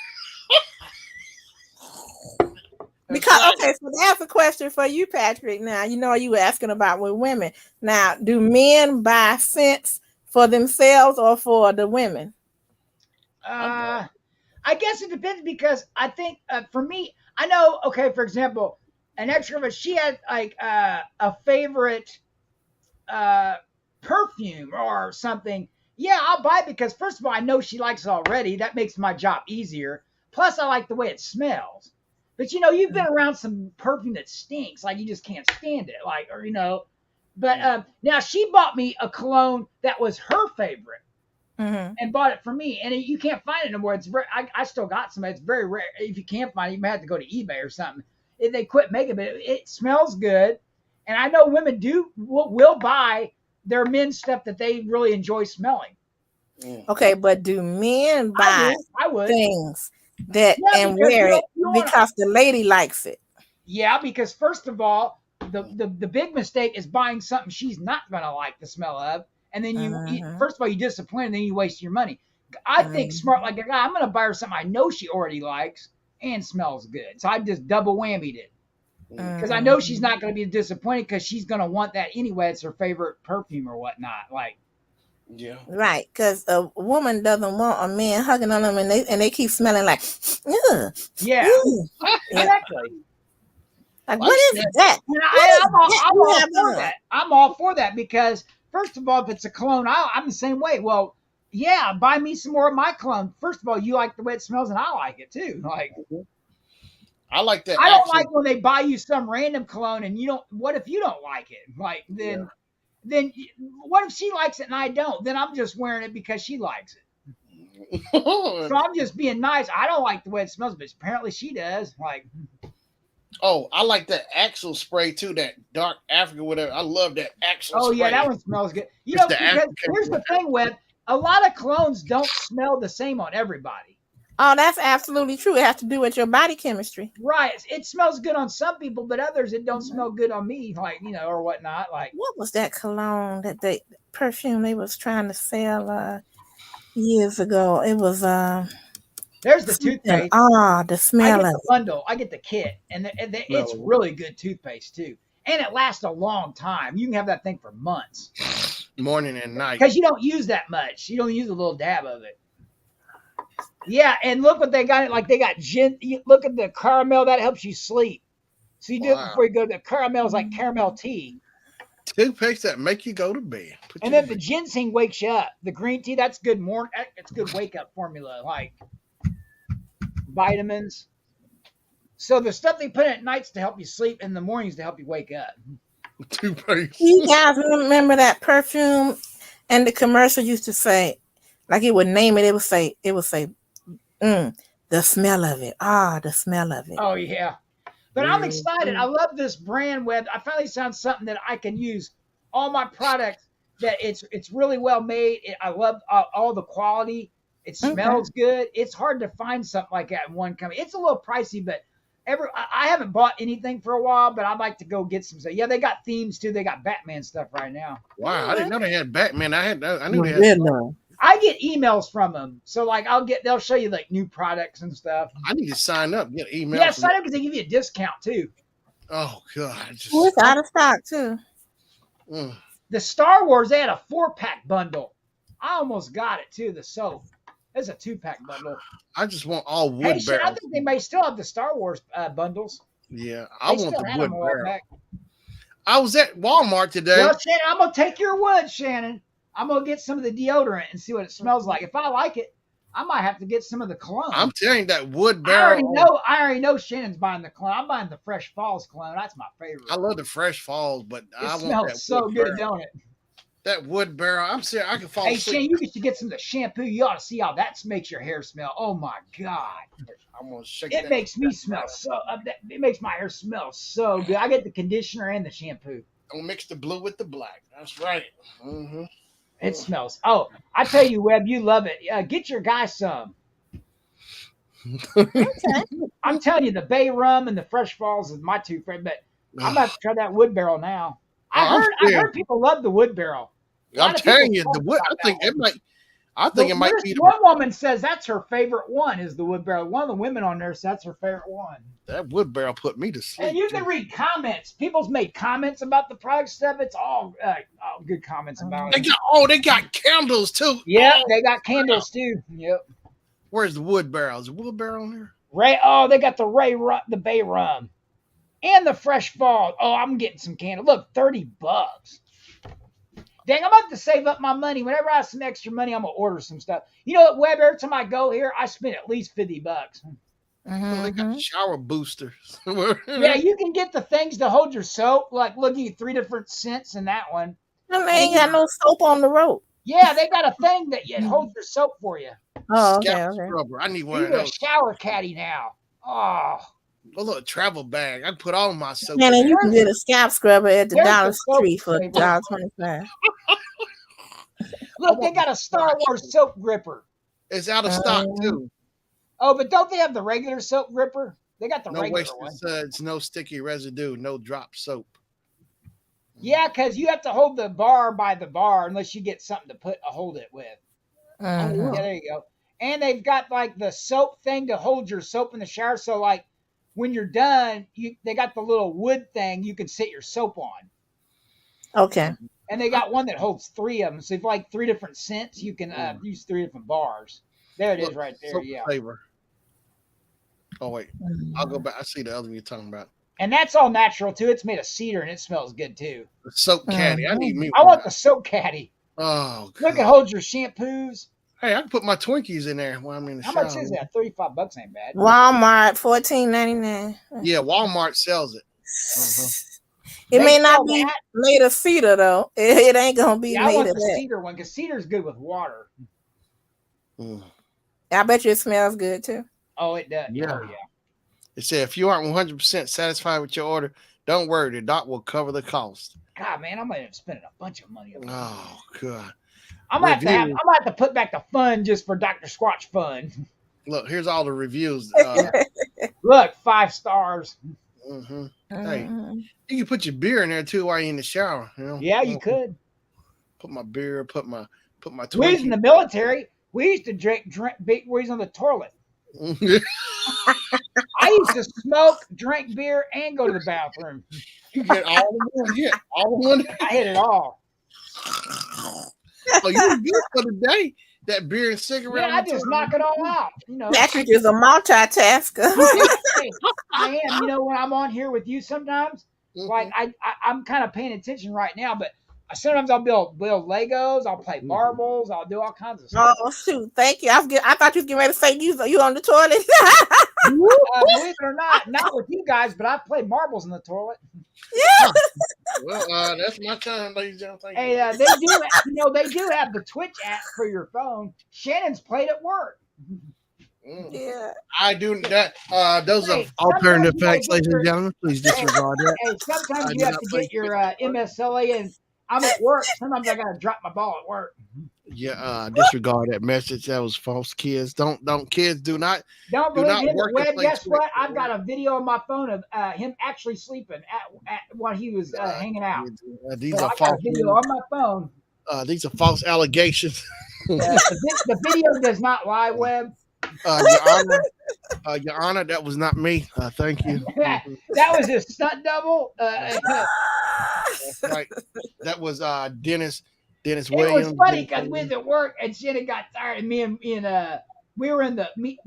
Because okay, so that's a question for you, Patrick. Now you know you were asking about with women. Now, do men buy scents for themselves or for the women? I guess it depends because I think for me, I know. Okay, for example, an extrovert, she had like a favorite perfume or something. Yeah, I'll buy it because first of all, I know she likes it already. That makes my job easier. Plus, I like the way it smells. But you've been around some perfume that stinks, like you just can't stand it, like But now she bought me a cologne that was her favorite, and bought it for me. And you can't find it anymore. It's I still got some. It's very rare. If you can't find it, you may have to go to eBay or something. They quit making it, but it smells good. And I know women will buy their men's stuff that they really enjoy smelling. Okay, but do men buy I would things that Yeah, and because wear it you wanna- because the lady likes it? Yeah, because first of all, the big mistake is buying something she's not gonna like the smell of, and then first of all you disappoint, and then you waste your money. I think smart like a guy. I'm gonna buy her something I know she already likes and smells good, so I just double whammied it because I know she's not gonna be disappointed because she's gonna want that anyway. It's her favorite perfume or whatnot. Like, Yeah, right. Because a woman doesn't want a man hugging on them, and they keep smelling like, ugh, yeah, ugh. exactly. Like, what is that? I'm all for that because first of all, if it's a cologne, I'm the same way. Well, yeah, buy me some more of my cologne. First of all, you like the way it smells, and I like it too. Like, I like that. I don't like when they buy you some random cologne and you don't. What if you don't like it? Like, then what if she likes it and I don't? Then I'm just wearing it because she likes it. So I'm just being nice. I don't like the way it smells, but apparently she does. Like. Oh, I like that Axel spray too. That dark Africa, whatever. I love that Axel spray. Oh yeah, that one smells good. You know, because here's the thing, Webb. A lot of colognes don't smell the same on everybody. Oh, that's absolutely true. It has to do with your body chemistry. Right. It smells good on some people, but others it don't smell good on me, like, or whatnot. Like, what was that cologne perfume they was trying to sell years ago? It was there's the toothpaste. The smell of the bundle. I get the kit, and it's really good toothpaste too, and it lasts a long time. You can have that thing for months, morning and night, because you don't use that much. You don't use a little dab of it. Yeah, and look what they got. Like, they got gin. Look at the caramel that helps you sleep. So you do it before you go to the caramel. Is like caramel tea. Toothpaste that make you go to bed. And then the ginseng wakes you up. The green tea, that's good it's good wake up formula, like vitamins. So the stuff they put in at nights to help you sleep, in the mornings to help you wake up. Toothpaste. You guys remember that perfume? And the commercial used to say, like, it would name it. It would say, the smell of it. The smell of it. Oh yeah. But I'm excited. I love this brand, Webb. I finally found something that I can use all my products. That it's really well made. I love all the quality. It smells good. It's hard to find something like that in one company. It's a little pricey, but I haven't bought anything for a while. But I'd like to go get some stuff. Yeah, they got themes too. They got Batman stuff right now. Wow, I didn't know they had Batman. I knew they had. I get emails from them, so like they'll show you like new products and stuff. I need to sign up, get emails. Yeah, sign up because they give you a discount too. Oh God, it's out of stock too. The Star Wars, they had a 4-pack bundle. I almost got it too. The soap, it's a 2-pack bundle. I just want all wood barrels. I think they may still have the Star Wars bundles. Yeah, I want the wood barrel. Pack. I was at Walmart today. Well, Shannon, I'm gonna take your wood, Shannon. I'm gonna get some of the deodorant and see what it smells like. If I like it, I might have to get some of the cologne. I'm telling you, that wood barrel. I already know Shannon's buying the cologne. I'm buying the Fresh Falls cologne. That's my favorite. I love the Fresh Falls, but I want that so good, barrel. Don't it? That wood barrel. I'm serious. I can fall asleep. Hey, Shannon, you should get some of the shampoo. You ought to see how that makes your hair smell. Oh my God! I'm gonna shake it. Makes me smell so. It makes my hair smell so good. I get the conditioner and the shampoo. Don't mix the blue with the black. That's right. Mm-hmm. It smells. Oh, I tell you, Webb, you love it. Get your guy some. Okay. I'm telling you, the Bay Rum and the Fresh Falls is my two favorite. But I'm about to try that wood barrel now. I heard people love the wood barrel. I'm telling you, the wood. I think it might be. One woman says that's her favorite one is the wood barrel. One of the women on there says that's her favorite one. That wood barrel put me to sleep. And you can read comments. People's made comments about the product stuff. It's all good comments about it. They got candles too. Yeah, they got candles too. Yep. Where's the wood barrel? Is the wood barrel on there? They got the Bay Rum, and the Fresh Fall. Oh, I'm getting some candles. Look, $30. Dang, I'm about to save up my money. Whenever I have some extra money, I'm gonna order some stuff. You know what, Webb? Every time I go here, I spend at least $50. Well, they got shower boosters. Yeah, you can get the things to hold your soap. Like, look, you get 3 different scents in that one. And they ain't got no soap on the rope. Yeah, they got a thing that holds your soap for you. Oh, okay. Scrubber. I need one of those. A shower caddy now. Oh. A little travel bag. I put all my soap. Man, in and you there. can get a scalp scrubber at the There's Dollar the soap Tree for flavor. $1.25. Look, they got a Star Wars soap gripper. It's out of stock too. Oh, but don't they have the regular soap gripper? They got the No regular wasted one. suds, no sticky residue, no drop soap. Yeah, because you have to hold the bar by the bar unless you get something to hold it with. Yeah, there you go. And they've got like the soap thing to hold your soap in the shower. So like when you're done, they got the little wood thing you can sit your soap on. Okay. And they got one that holds 3 of them. So if you like 3 different scents, you can use 3 different bars. There it is right there. Soap Yeah. flavor. Oh wait, I'll go back. I see the other one you're talking about. And that's all natural too. It's made of cedar and it smells good too. The soap caddy. I need me. I want the soap caddy. Oh, look, it holds your shampoos. Hey, I can put my Twinkies in there while I'm in the shower. How much is that? $35 ain't bad. Walmart, $14.99. Yeah, Walmart sells it. It may not be made of cedar though. It ain't gonna be I made want of the that. cedar one because cedar's good with water. I bet you it smells good too. Oh, it does. Yeah. Oh, yeah. It said if you aren't 100% satisfied with your order, don't worry. The doc will cover the cost. God, man, I might have spent a bunch of money on that. Oh, God. I might have to put back the fun just for Dr. Squatch fun. Look, here's all the reviews. Look, 5 stars. Hey, you can put your beer in there too while you're in the shower. You know? Yeah, you could. Put my beer, put my Twinkie. We was in the military. We used to drink big boys on the toilet. I used to smoke, drink beer, and go to the bathroom. You get all the one hit. All one. I hit it all. Oh, you were good for the day. That beer and cigarette. Yeah, I just knock it all out. You know, Patrick is a multitasker. I am. You know, when I'm on here with you, sometimes, like I'm kind of paying attention right now, but sometimes I'll build Legos. I'll play marbles. I'll do all kinds of stuff. Oh shoot! Thank you. I thought you was getting ready to say you on the toilet. Believe it or not with you guys, but I've played marbles in the toilet. Yeah. Well, that's my time, ladies and gentlemen. Hey, they do. They do have the Twitch app for your phone. Shannon's played at work. Yeah, I do that. Those are alternative facts, ladies and gentlemen. Please disregard that. Hey, sometimes you have to get your MSLA, and I'm at work. Sometimes I gotta drop my ball at work. Yeah, disregard that message. That was false. Kids, don't kids do not believe him. work. Well, guess what? I've got a video on my phone of him actually sleeping at while he was hanging out. These are false. Video on my phone. These are false allegations. The video does not lie, Webb. Your Honor, that was not me. Thank you. That was his stunt double. Right. That was Dennis Williams. It was funny because we was at work and Shannon got tired, and me and we were in the the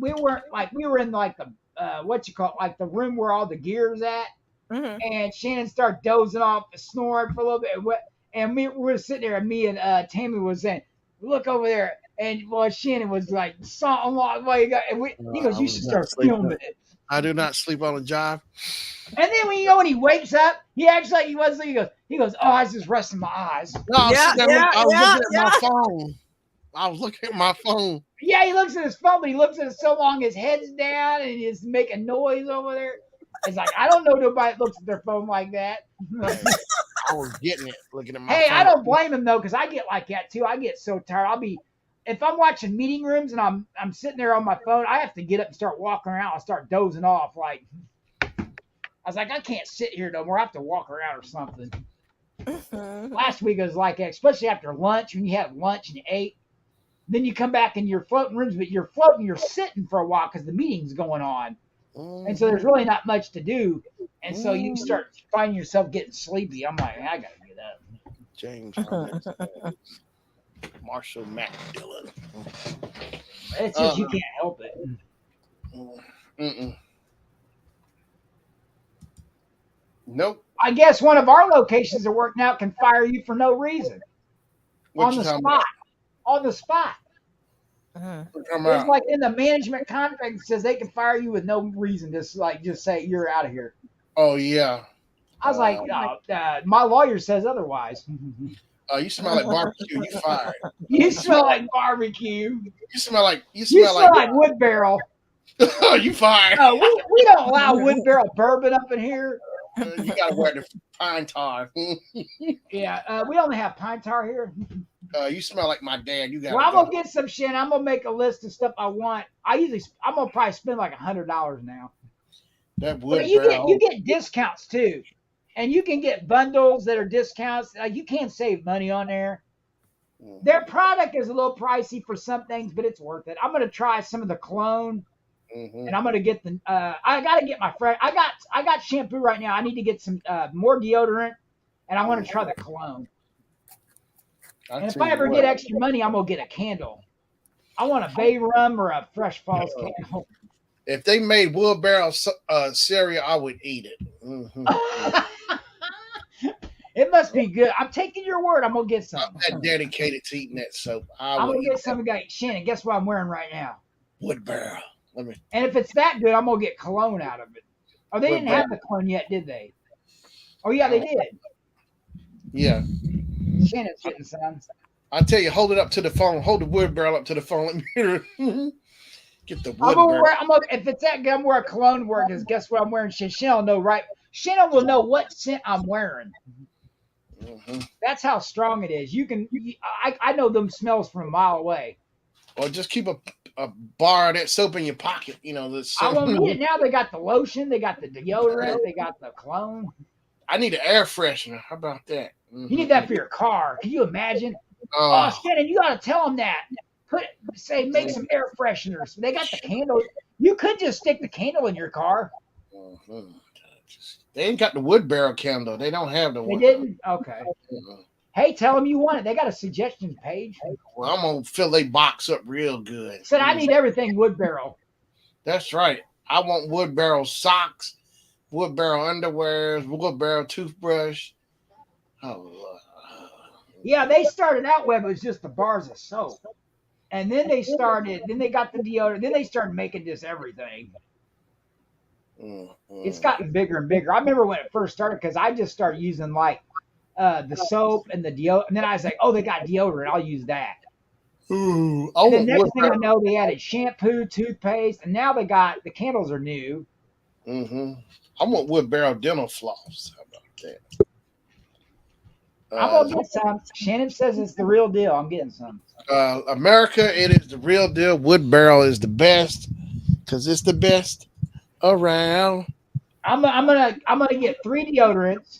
room where all the gear's at, and Shannon started dozing off, snoring for a little bit, and we were sitting there, and me and Tammy was saying, "Look over there." And Shannon was like, "Something like what you got?" And he goes, "You should start filming it." I do not sleep on a job. And then when he wakes up, he acts like he was. He goes, "Oh, I was just resting my eyes." No, I was looking at my phone. I was looking at my phone. Yeah, he looks at his phone, but he looks at it so long, his head's down, and he's making noise over there. It's like, I don't know nobody that looks at their phone like that. I was getting it, looking at my phone. Hey, I don't blame him though, because I get like that too. I get so tired. If I'm watching meeting rooms and I'm sitting there on my phone, I have to get up and start walking around and start dozing off. Like, I was like, I can't sit here no more. I have to walk around or something. Last week it was like that, especially after lunch, when you have lunch and you ate. Then you come back in your floating rooms, but you're sitting for a while because the meeting's going on. And so there's really not much to do. And so you start finding yourself getting sleepy. I'm like, I got to get up. James Marshall McDillon. It's just you can't help it. Nope. I guess one of our locations that work now can fire you for no reason. On the spot. On the spot. It's like in the management contract, it says they can fire you with no reason. Just say you're out of here. Oh yeah. I was like, my lawyer says otherwise. You smell like barbecue. You fired. You smell like barbecue. You smell like wood barrel. You fired. We don't allow wood barrel bourbon up in here. You gotta wear the pine tar. Yeah, we only have pine tar here. You smell like my dad. You gotta Well, I'm go. gonna get some shit. I'm gonna make a list of stuff I want. I'm gonna probably spend like $100 now. That wood But you barrel. get discounts too, and you can get bundles that are discounts. You can't save money on there. Their product is a little pricey for some things, but it's worth it. I'm gonna try some of the cologne, and I'm gonna get the. I gotta get my friend. I got shampoo right now. I need to get some more deodorant, and I want to try the cologne. And if I ever get extra money, I'm gonna get a candle. I want a Bay Rum or a Fresh Falls candle. If they made wood barrel cereal, I would eat it. It must be good. I'm taking your word. I'm gonna get some. I'm that dedicated to eating that soap. I'm gonna get some. Guy Shannon, guess what I'm wearing right now? Wood barrel. And if it's that good, I'm gonna get cologne out of it. Oh, they didn't have the cologne yet, did they? Oh yeah, they did. Yeah. Shannon's getting some. I tell you, hold it up to the phone. Hold the wood barrel up to the phone. Let me hear it. Get the wood barrel. If it's that good, I'm wearing cologne work. Because guess what I'm wearing? Shannon will know right. Shannon will know what scent I'm wearing. That's how strong it is. I know them smells from a mile away. Or just keep a bar of that soap in your pocket. You know, the soap. I won't need it now. They got the lotion, they got the deodorant, they got the cologne. I need an air freshener. How about that? You need that for your car. Can you imagine? Oh, Shannon, you got to tell them that. Make some air fresheners. They got the candle. You could just stick the candle in your car. They ain't got the wood barrel candle. They don't have the one. They didn't? Okay. Hey, tell them you want it. They got a suggestions page. Well, I'm going to fill their box up real good. Said I need everything wood barrel. That's right. I want wood barrel socks, wood barrel underwears, wood barrel toothbrush. Oh, yeah, they started out with it was just the bars of soap. And then they got the deodorant. Then they started making just everything. It's gotten bigger and bigger. I remember when it first started because I just started using like the soap and the deodorant. And then I was like, oh, they got deodorant. I'll use that. Ooh, and the next thing I know, they added shampoo, toothpaste, and now they got the candles are new. I want wood barrel dental floss. How about that? I'm gonna get some. Shannon says it's the real deal. I'm getting some. America, it is the real deal. Wood barrel is the best because it's the best around. I'm gonna get 3 deodorants.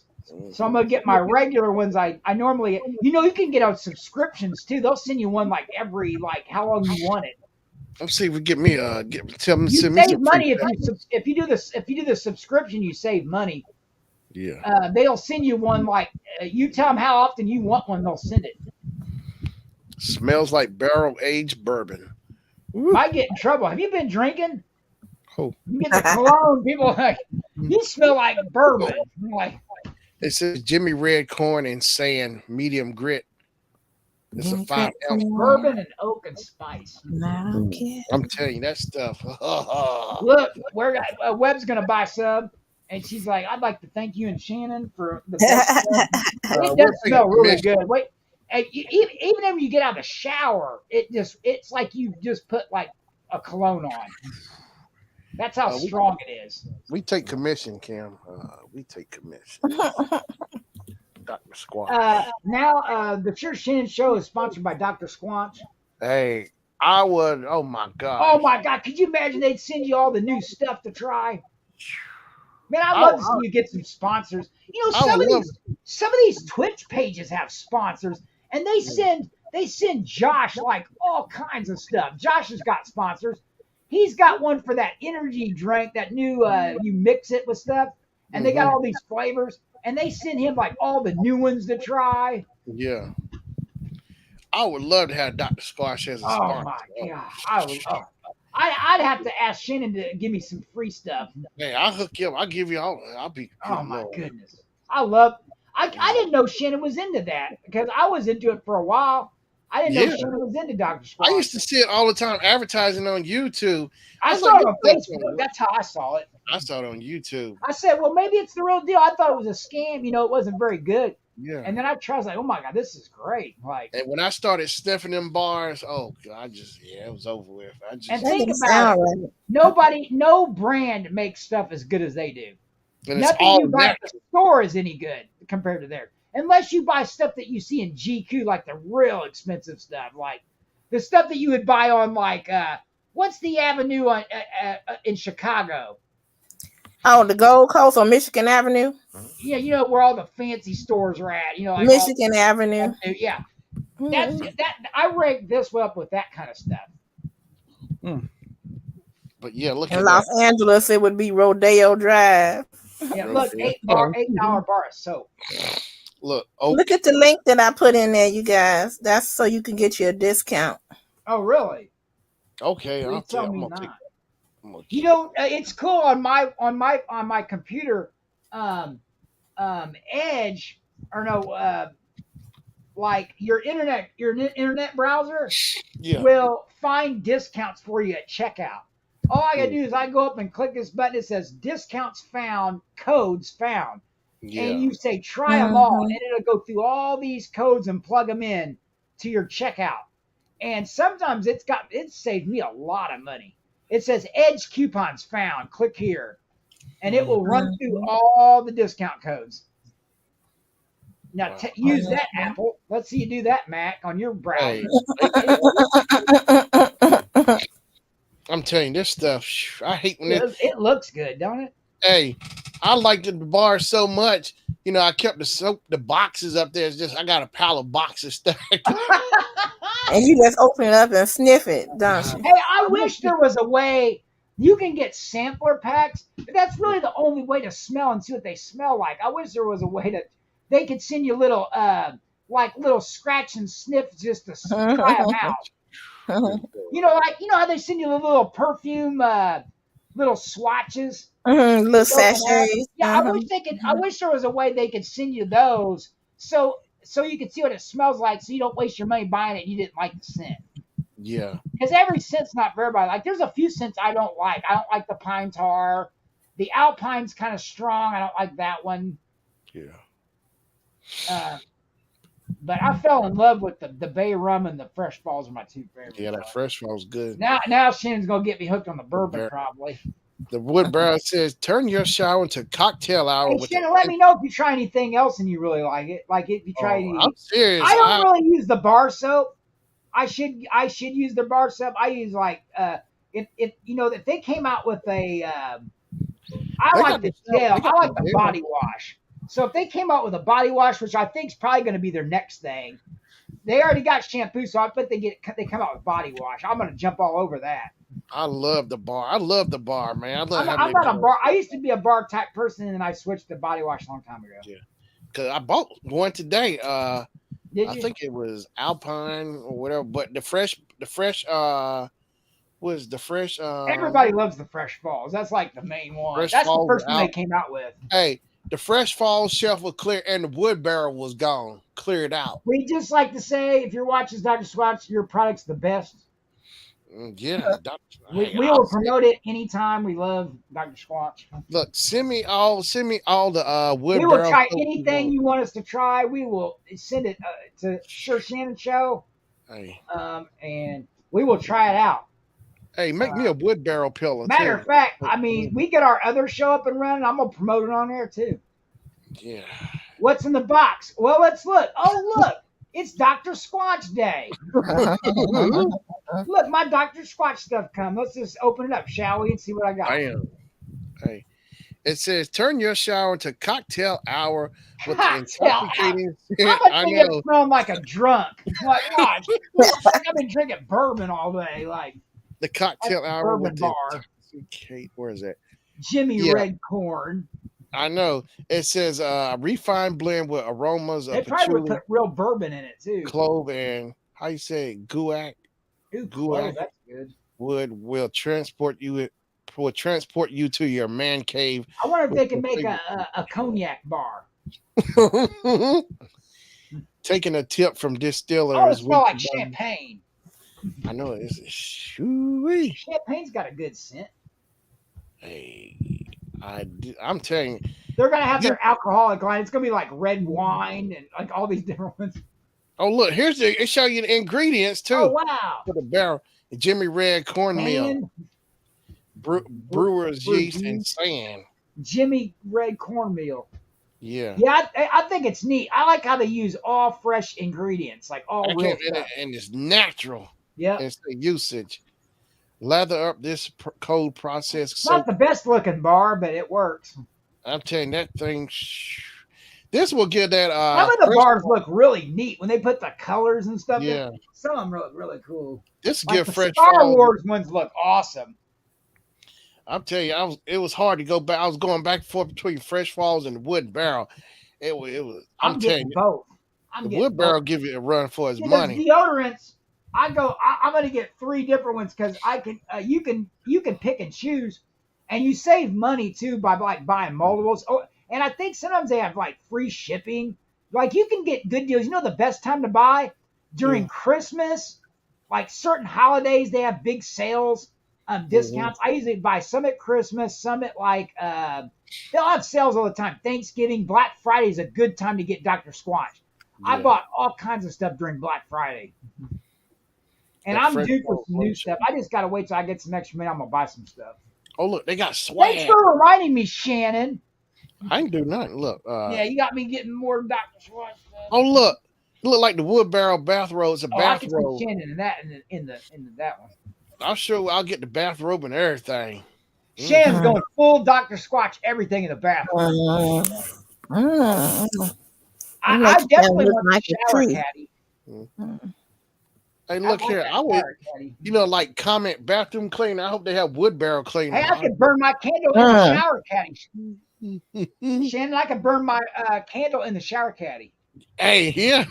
So I'm gonna get my regular ones. I normally get. You can get on subscriptions too. They'll send you one like every how long you want it. Let's see if we get me tell them to send me some save money if you do the subscription. You save money. Yeah. They'll send you one you tell them how often you want one. They'll send it. Smells like barrel aged bourbon. Might get in trouble. Have you been drinking? Oh. You get the cologne. People are like, you smell like bourbon. I'm like. It says Jimmy Red Corn and Sand medium grit. It's a 5-ounce bourbon and oak and spice. I'm telling you that stuff. Look, Webb's gonna buy some, and she's like, "I'd like to thank you and Shannon for the best stuff." It does smell really good. Wait, even if you get out of the shower, it's like you just put like a cologne on. That's how strong it is. We take commission, Kim. We take commission. Dr. Squanch. Now, the Sure Shannon show is sponsored by Dr. Squanch. Hey, I would. Oh my God. Oh my God. Could you imagine they'd send you all the new stuff to try? Man, I'd love to see you get some sponsors. Some of these Twitch pages have sponsors, and they send Josh like all kinds of stuff. Josh has got sponsors. He's got one for that energy drink, that new you mix it with stuff, and they got all these flavors, and they send him like all the new ones to try. Yeah. I would love to have Dr. Squash as a sponsor. Oh my God. I'd have to ask Shannon to give me some free stuff. Hey, I'll hook you up. I'll give you all. I'll be. Oh my goodness. I didn't know Shannon was into that because I was into it for a while. I didn't know Shannon was into Dr. Squash. I used to see it all the time advertising on YouTube. I saw it on Facebook. That's how I saw it. I saw it on YouTube. I said, well, maybe it's the real deal. I thought it was a scam. It wasn't very good. Yeah. And then I tried. I was like, oh my god, this is great. Like, And when I started sniffing them bars, oh God, it was over with. and That think didn't about it. sound No brand makes stuff as good as they do. And it's Nothing all you buy at natural. the store is any good compared to theirs. Unless you buy stuff that you see in GQ, like the real expensive stuff, like the stuff that you would buy on like what's the avenue on in Chicago? Oh, the Gold Coast on Michigan Avenue. Yeah, you know where all the fancy stores are at. You know, like Michigan Avenue. yeah. That's that. I rank this one up with that kind of stuff. But yeah, look In at Los that. Angeles, it would be Rodeo Drive. Yeah, Real look, deal. $8 bar of soap. Look, Look at the link that I put in there, you guys. That's so you can get you a discount. Oh, really? okay, Please I'll tell tell me I'm gonna take not. I'm gonna You know, it's cool on my computer. Edge or no, like your internet browser yeah. will find discounts for you at checkout. All I gotta do is I go up and click this button. It says discounts found, codes found, Yeah. and you say try them all, and it'll go through all these codes and plug them in to your checkout. And sometimes it saved me a lot of money. It says Edge coupons found. Click here, and it will run through all the discount codes. Now Wow. use that, Apple. Let's see you do that, Mac, on your browser. Hey, I'm telling you, this stuff, I hate when It looks good, don't it? hey, I liked the bar so much. You know, I kept the boxes up there. It's just I got a pile of boxes stacked. And you just open it up and sniff it, don't you? Hey, I wish there was a way you can get sampler packs, but that's really the only way to smell and see what they smell like. I wish there was a way that they could send you little little scratch and sniff just to try them out. You know how they send you the little perfume little swatches. Little sachets. Yeah, I wish there was a way they could send you those so you could see what it smells like, so you don't waste your money buying it and you didn't like the scent. Yeah. Because every scent's not for everybody. Like there's a few scents I don't like. I don't like the pine tar. The alpine's kind of strong. I don't like that one. Yeah. But I fell in love with the Bay Rum and the Fresh Falls are my two favorites. Yeah, that Fresh Fall's good. Now Shannon's gonna get me hooked on the bourbon probably. The Wood Brown says, turn your shower into cocktail hour. Hey, with Shannon, let me know if you try anything else and you really like it. Like if you try any. I'm serious. I don't really use the bar soap. I should use the bar soap. I use like if you know if they came out with a I like the gel. I like the body wash. So if they came out with a body wash, which I think is probably going to be their next thing, they already got shampoo, so I bet they come out with body wash. I'm going to jump all over that. I love the bar. I love the bar, man. I'm not a bar. I used to be a bar type person, and then I switched to body wash a long time ago. Yeah, because I bought one today. Did you? I think it was Alpine or whatever, but the fresh. Was the fresh? Everybody loves the Fresh Falls. That's like the main one. That's the first one they came out with. Hey, the Fresh Falls shelf was clear, and the wood barrel was gone, cleared out. We just like to say, if you're watching Dr. Squatch, your product's the best. Yeah, we will promote it anytime. We love Dr. Squatch. Look, send me all the wood. We will try anything you want us to try. We will send it to Sir Shannon Show. Hey. And we will try it out. Hey, make me a wood barrel pillow. Matter of fact, I mean, we get our other show up and running. I'm gonna promote it on there too. Yeah. What's in the box? Well, let's look. Oh, look. It's Dr. Squatch Day. Look, my Dr. Squatch stuff come. Let's just open it up, shall we, and see what I got. I am. Hey, it says turn your shower into cocktail hour with the intoxicating. I know. It smelling like a drunk. Like, watch. I've been drinking bourbon all day. Like the cocktail hour bourbon with bar. Where is that? Jimmy Red Corn. I know. It says refined blend with aromas of patchouli. They probably would put real bourbon in it too. Clove and how you say it? Guac. Guac. That's good. Will transport you to your man cave. I wonder if they can make a cognac bar. Taking a tip from distillers. Oh, it smells like champagne. I know it is. Shoo-wee. Champagne's got a good scent. Hey, I'm telling you. They're gonna have their alcoholic line. It's gonna be like red wine and like all these different ones. Oh, look, it show you the ingredients too. Oh wow! For the barrel, Jimmy Red cornmeal, brewer's yeast, and sand. Jimmy Red cornmeal. Yeah, yeah. I think it's neat. I like how they use all fresh ingredients, like all real stuff. and it's natural. Yeah, it's the usage. Lather up this cold processed it's soap. not the best looking bar, but it works. I'm telling you, that thing. This will give that. Some of the bars look really neat when they put the colors and stuff. Yeah, some of them look really cool. This like give the fresh Star Wars ones look awesome. I'm telling you, it was hard to go back. I was going back and forth between Fresh Falls and the Wood Barrel. It was. I'm telling you, both. The Wood Barrel give you a run for his money. Deodorants. I'm going to get 3 different ones because I can. You can pick and choose, and you save money too by like buying multiples. Oh, and I think sometimes they have like free shipping. Like you can get good deals. You know the best time to buy during Christmas, like certain holidays they have big sales, discounts. I usually buy some at Christmas, some at like they'll have sales all the time. Thanksgiving, Black Friday is a good time to get Dr. Squatch. I bought all kinds of stuff during Black Friday. And I'm due for some new stuff. I just got to wait till I get some extra money. I'm going to buy some stuff. Oh, look, they got swag. Thanks for reminding me, Shannon. I ain't do nothing. Look. Yeah, you got me getting more Dr. Squatch stuff. Oh, look. It look like the Wood Barrel bathrobe. It's a bathrobe. I can see Shannon in that one. I'm sure I'll get the bathrobe and everything. Shannon's going full Dr. Squatch, everything in the bathroom. I definitely want the shower caddy. Hey, look here. I would, like comment bathroom cleaner. I hope they have Wood Barrel cleaner. Hey, I could burn my candle in the shower caddy. Shannon, I could burn my candle in the shower caddy. Hey, yeah.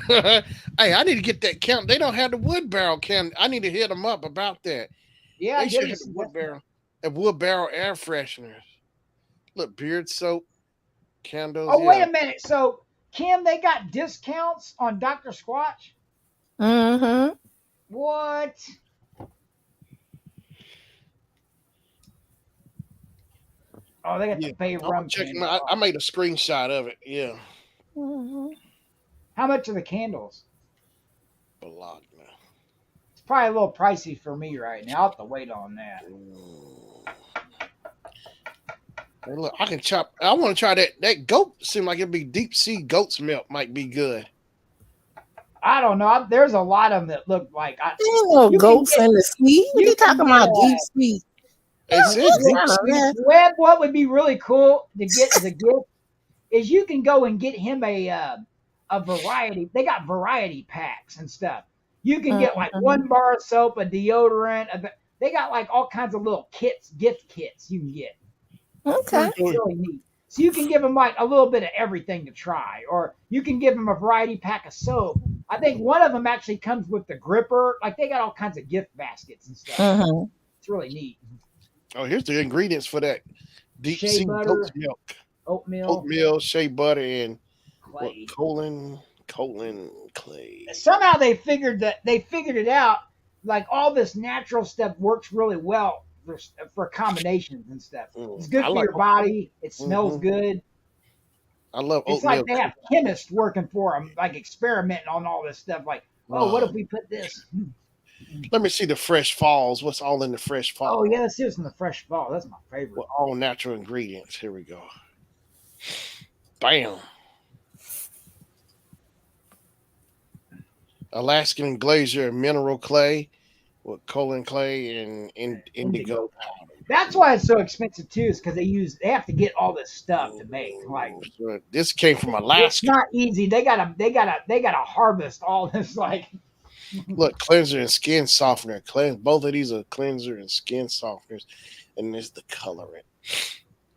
Hey, I need to get that count. They don't have the Wood Barrel can. I need to hit them up about that. Yeah, they should have the Wood Barrel. And Wood Barrel air fresheners. Look, beard soap, candles. Oh, wait a minute. So, Kim, they got discounts on Dr. Squatch? Mm-hmm. What? Oh, they got the Bay Rum. I made a screenshot of it. Yeah. Mm-hmm. How much are the candles? Bologna. It's probably a little pricey for me right now. I'll have to wait on that. Hey, look, I can chop. I want to try that. That goat seemed like it'd be deep sea goat's milk. Might be good. I don't know. There's a lot of them that look like. There ain't no goats in the sea. What are you talking about? Deep sea. Webb, what would be really cool to get as a gift is you can go and get him a variety. They got variety packs and stuff. You can get like 1 bar of soap, a deodorant. They got like all kinds of little gift kits you can get. Okay. It's really neat. So you can give them like a little bit of everything to try, or you can give them a variety pack of soap. I think one of them actually comes with the gripper. Like they got all kinds of gift baskets and stuff. It's really neat. Oh, here's the ingredients for that deep sea goat's milk, oatmeal, shea butter, and clay. Colon clay. Somehow they figured it out. Like all this natural stuff works really well for combinations and stuff. It's good for your body. It smells good. I love oatmeal. It's like they have chemists working for them, like experimenting on all this stuff. Like, what if we put this? Let me see the Fresh Falls. What's all in the Fresh Falls? Oh, yeah, let's see what's in the Fresh Fall. That's my favorite. Well, all natural ingredients. Here we go. Bam. Alaskan glacier mineral clay with colon clay and indigo powder. That's why it's so expensive too, is because they have to get all this stuff to make. Like this came from Alaska. It's not easy. They gotta harvest all this. Like, look, cleanser and skin softener. Both of these are cleanser and skin softeners, and there's the colorant.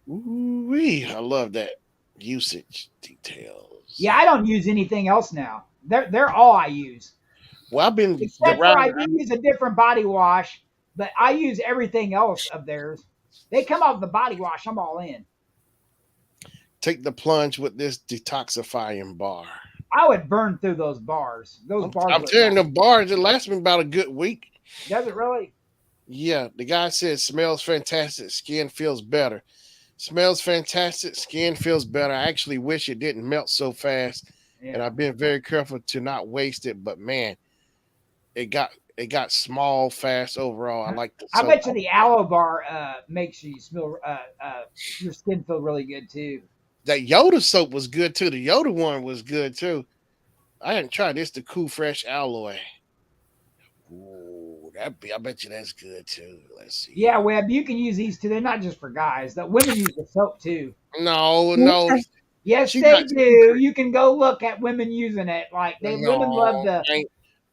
Ooh-wee, I love that usage details. Yeah, I don't use anything else now. They're all I use. Well, I've been except for I do use a different body wash, but I use everything else of theirs. They come out with the body wash. I'm all in. Take the plunge with this detoxifying bar. I would burn through those bars. Those bars. I'm telling you, the bars, it lasts me about a good week. Does it really? Yeah, the guy said it smells fantastic. Skin feels better. Smells fantastic. Skin feels better. I actually wish it didn't melt so fast. And Yeah. I've been very careful to not waste it. But man, it got small fast overall. I like the I soap. bet you the aloe bar makes you smell your skin feel really good too. That Yoda soap was good too. The Yoda one was good too. I hadn't tried this. The Cool Fresh Alloy. Ooh, I bet you that's good too. Let's see. Yeah, Webb, you can use these too. They're not just for guys. The women use the soap too. No. Yes, She they got do. You can go look at women using it. Like women love no.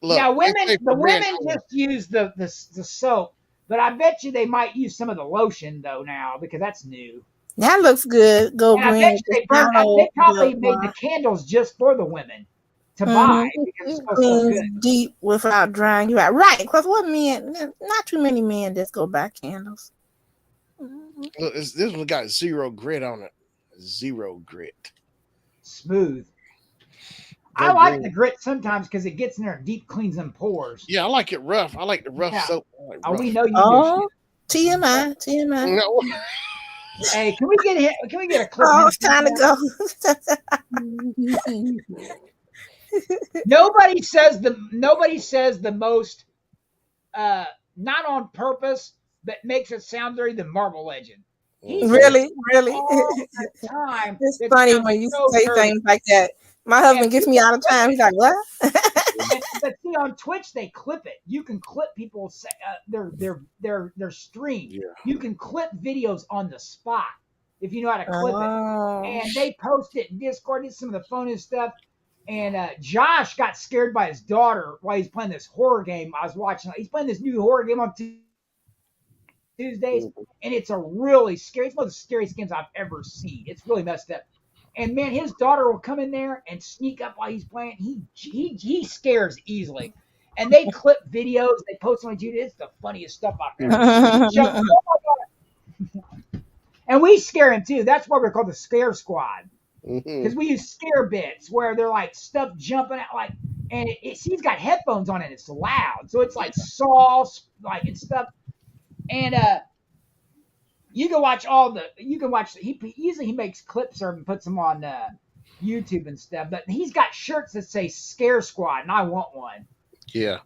Look, Yeah, they pay the for brand women owners. just use the soap, but I bet you they might use some of the lotion though now because that's new. That looks good. Go And I bet green you with the they shallow probably milk made the bar. candles just for the women to buy Mm-hmm. because it It smells so cleans good. deep without drying you out. Right, because what men, not too many men just go buy candles. Mhm. Look, this one got zero grit on it. Zero grit. Smooth. I Go like green. the grit sometimes because it gets in there and deep cleans them pores. Yeah, I like it rough. I like the rough Yeah. soap. I like Oh, rough. we know you do. Oh, TMI, TMI. No. Hey, can we get him? Can we get a clip? Oh, of it's time to him? go. Nobody says the most not on purpose, but makes it sound dirty than Marvel Legend. He says Really? all the time. It's It funny sounds when you so say dirty. things like that. My And husband gets me people all the clip time. He's like, "What?" but see, on Twitch they clip it. You can clip people's their stream. Yeah. You can clip videos on the spot if you know how to clip it. Oh. And they post it in Discord. It's some of the funniest stuff. And Josh got scared by his daughter while he's playing this horror game. I was watching. He's playing this new horror game on Tuesdays, and it's a really scary. It's one of the scariest games I've ever seen. It's really messed up. And man, his daughter will come in there and sneak up while he's playing. He scares easily. And they clip videos. They post them on YouTube. It's the funniest stuff I've ever seen. Oh my God. And we scare him too. That's why we're called the Scare Squad. Because we use scare bits where they're like stuff jumping out, like, and he's got headphones on and it's loud, so it's like saws, like and stuff. And you can watch he usually he makes clips or puts them on YouTube and stuff. But he's got shirts that say Scare Squad, and I want one. Yeah.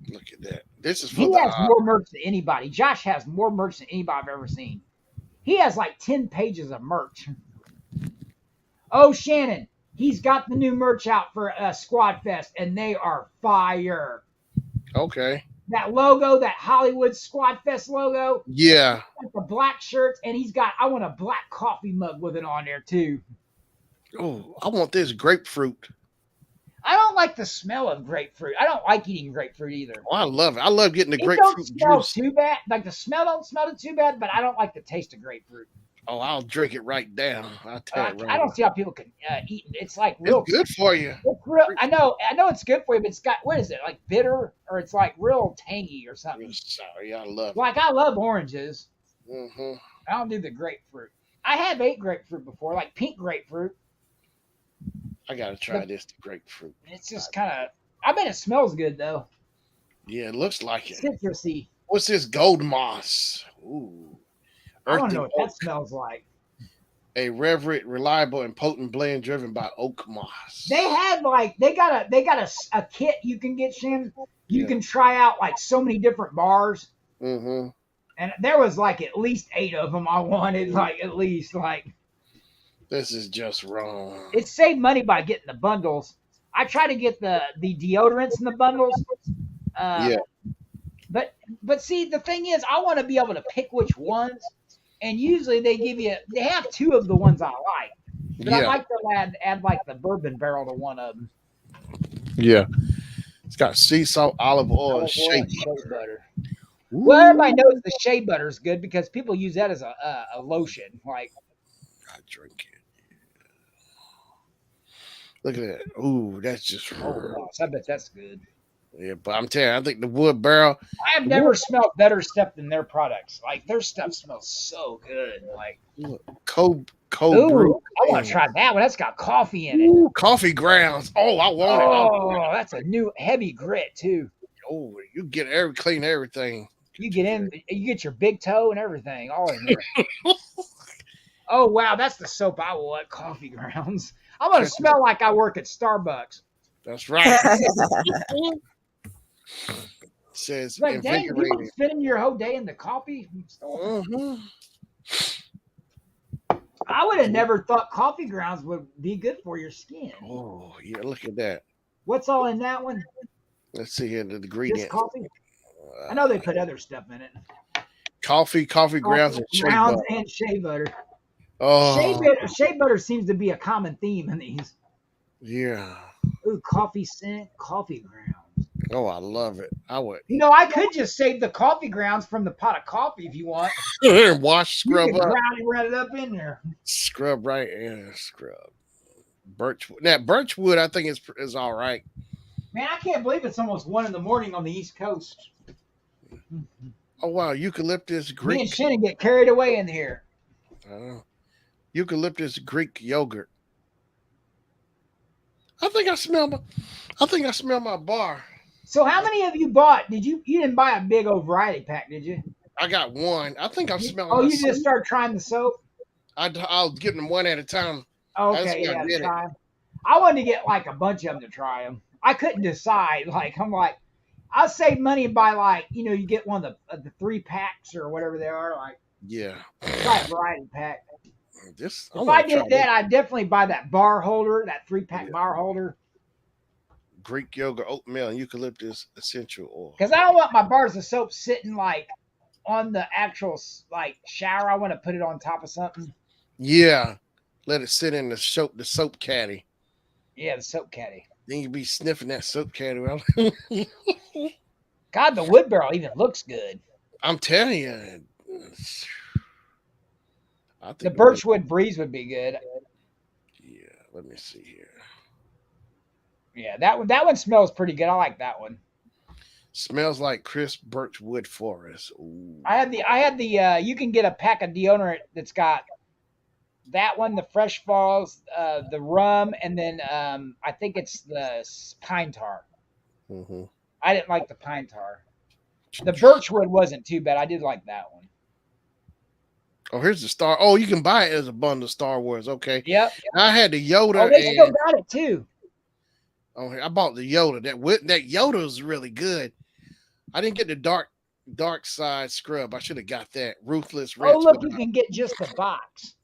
Look at that. This is for He the has more merch than anybody. Josh has more merch than anybody I've ever seen. He has like 10 pages of merch. Oh, Shannon, he's got the new merch out for Squad Fest, and they are fire. okay. That logo, that Hollywood Squad Fest logo, Yeah. the black shirts, and I want a black coffee mug with it on there too. Oh, I want this grapefruit. I don't like the smell of grapefruit. I don't like eating grapefruit either. Oh, I love it. I love getting the It don't grapefruit smell juice. too bad. Like the smell don't smell it too bad, but I don't like the taste of grapefruit. Oh, I'll drink it right down. I'll tell it right. I don't see how people can eat it. It's like real. It's good for you. It's real. I know it's good for you, but it's got, what is it, like bitter, or it's like real tangy or something. Sorry, I love it. Like I love oranges. Mm-hmm. I don't do the grapefruit. I have ate grapefruit before, like pink grapefruit. I gotta try this grapefruit. It's just kind of. I bet it smells good though. Yeah, it looks like it. Citrusy. What's this? Gold moss. Ooh. I want to Earthy know what oak. that smells like. A reverent, reliable, and potent blend driven by oak moss. They got a kit you can get, Shannon. You can try out like so many different bars. Mm-hmm. And there was like at least 8 of them I wanted, like at least like. This is just wrong. It saved money by getting the bundles. I try to get the deodorants in the bundles. Yeah. But see, the thing is, I want to be able to pick which ones. And usually they have 2 of the ones I like. But I like to add like the bourbon barrel to one of them. Yeah. It's got sea salt, olive oil, and shea butter. Well, everybody knows the shea butter is good because people use that as a lotion. Like, I drink it. Look at that. Ooh, that's just. oh gosh, I bet that's good. Yeah, but I'm telling you, I think the wood barrel. I have never smelled better stuff than their products. Like their stuff smells so good. Like Cold ooh, brew. I want to try that one. That's got coffee in it. Ooh, coffee grounds. Oh, I want it. Oh, that's a new heavy grit too. Oh, you get clean everything. You get in, you get your big toe and everything all in there. Oh wow, that's the soap I want. Coffee grounds. I'm gonna smell like I work at Starbucks. That's right. Says Like, dang, you invigorating. would spending your whole day in the coffee store. Mm-hmm. I would have never thought coffee grounds would be good for your skin. Oh, yeah, look at that. What's all in that one? Let's see here the Just ingredients. coffee? I know they put other stuff in it. Coffee grounds, and shea butter. And shea butter. Oh, Shea butter seems to be a common theme in these. yeah. Ooh, coffee scent, coffee grounds. Oh, I love it. I would. You know, I could just save the coffee grounds from the pot of coffee if you want. Wash, scrub you can up. run it up in there. Scrub right, yeah, scrub. Birchwood. Now, birchwood, I think is all right. Man, I can't believe it's almost 1 a.m. on the East Coast. Oh wow, eucalyptus Greek. Me and Shannon get carried away in here. Eucalyptus Greek yogurt. I think I smell my bar. So how many of you bought? You didn't buy a big old variety pack, did you? I got one. I think I'm smelling. Oh, you just started trying the soap? I'll get them one at a time. Okay, yeah, to try 'em. I wanted to get like a bunch of them to try them. I couldn't decide. I'm like, I'll save money and buy like, you get one of the 3 packs or whatever they are. Like, yeah, try a variety pack. If I did that, I'd definitely buy that bar holder, that 3-pack bar holder. Greek yogurt, oatmeal, and eucalyptus essential oil. Because I don't want my bars of soap sitting like on the actual like shower. I want to put it on top of something. Yeah, let it sit in the soap caddy. Yeah, the soap caddy. Then you be sniffing that soap caddy. God, the wood barrel even looks good. I'm telling you. I think the birchwood breeze would be good. Yeah, let me see here. Yeah, that one smells pretty good. I like that one. Smells like crisp birchwood forest. Ooh. I had the you can get a pack of deodorant that's got that one, the Fresh Falls, the rum, and then I think it's the pine tar. Mm-hmm. I didn't like the pine tar. The birchwood wasn't too bad. I did like that one. Oh, here's the Star. Oh, you can buy it as a bundle of Star Wars. Okay. Yep. I had the Yoda. Oh, they still got it too. Oh, I bought the Yoda. That Yoda is really good. I didn't get the dark side scrub. I should have got that. Ruthless Red. Oh, look, you can get just the box.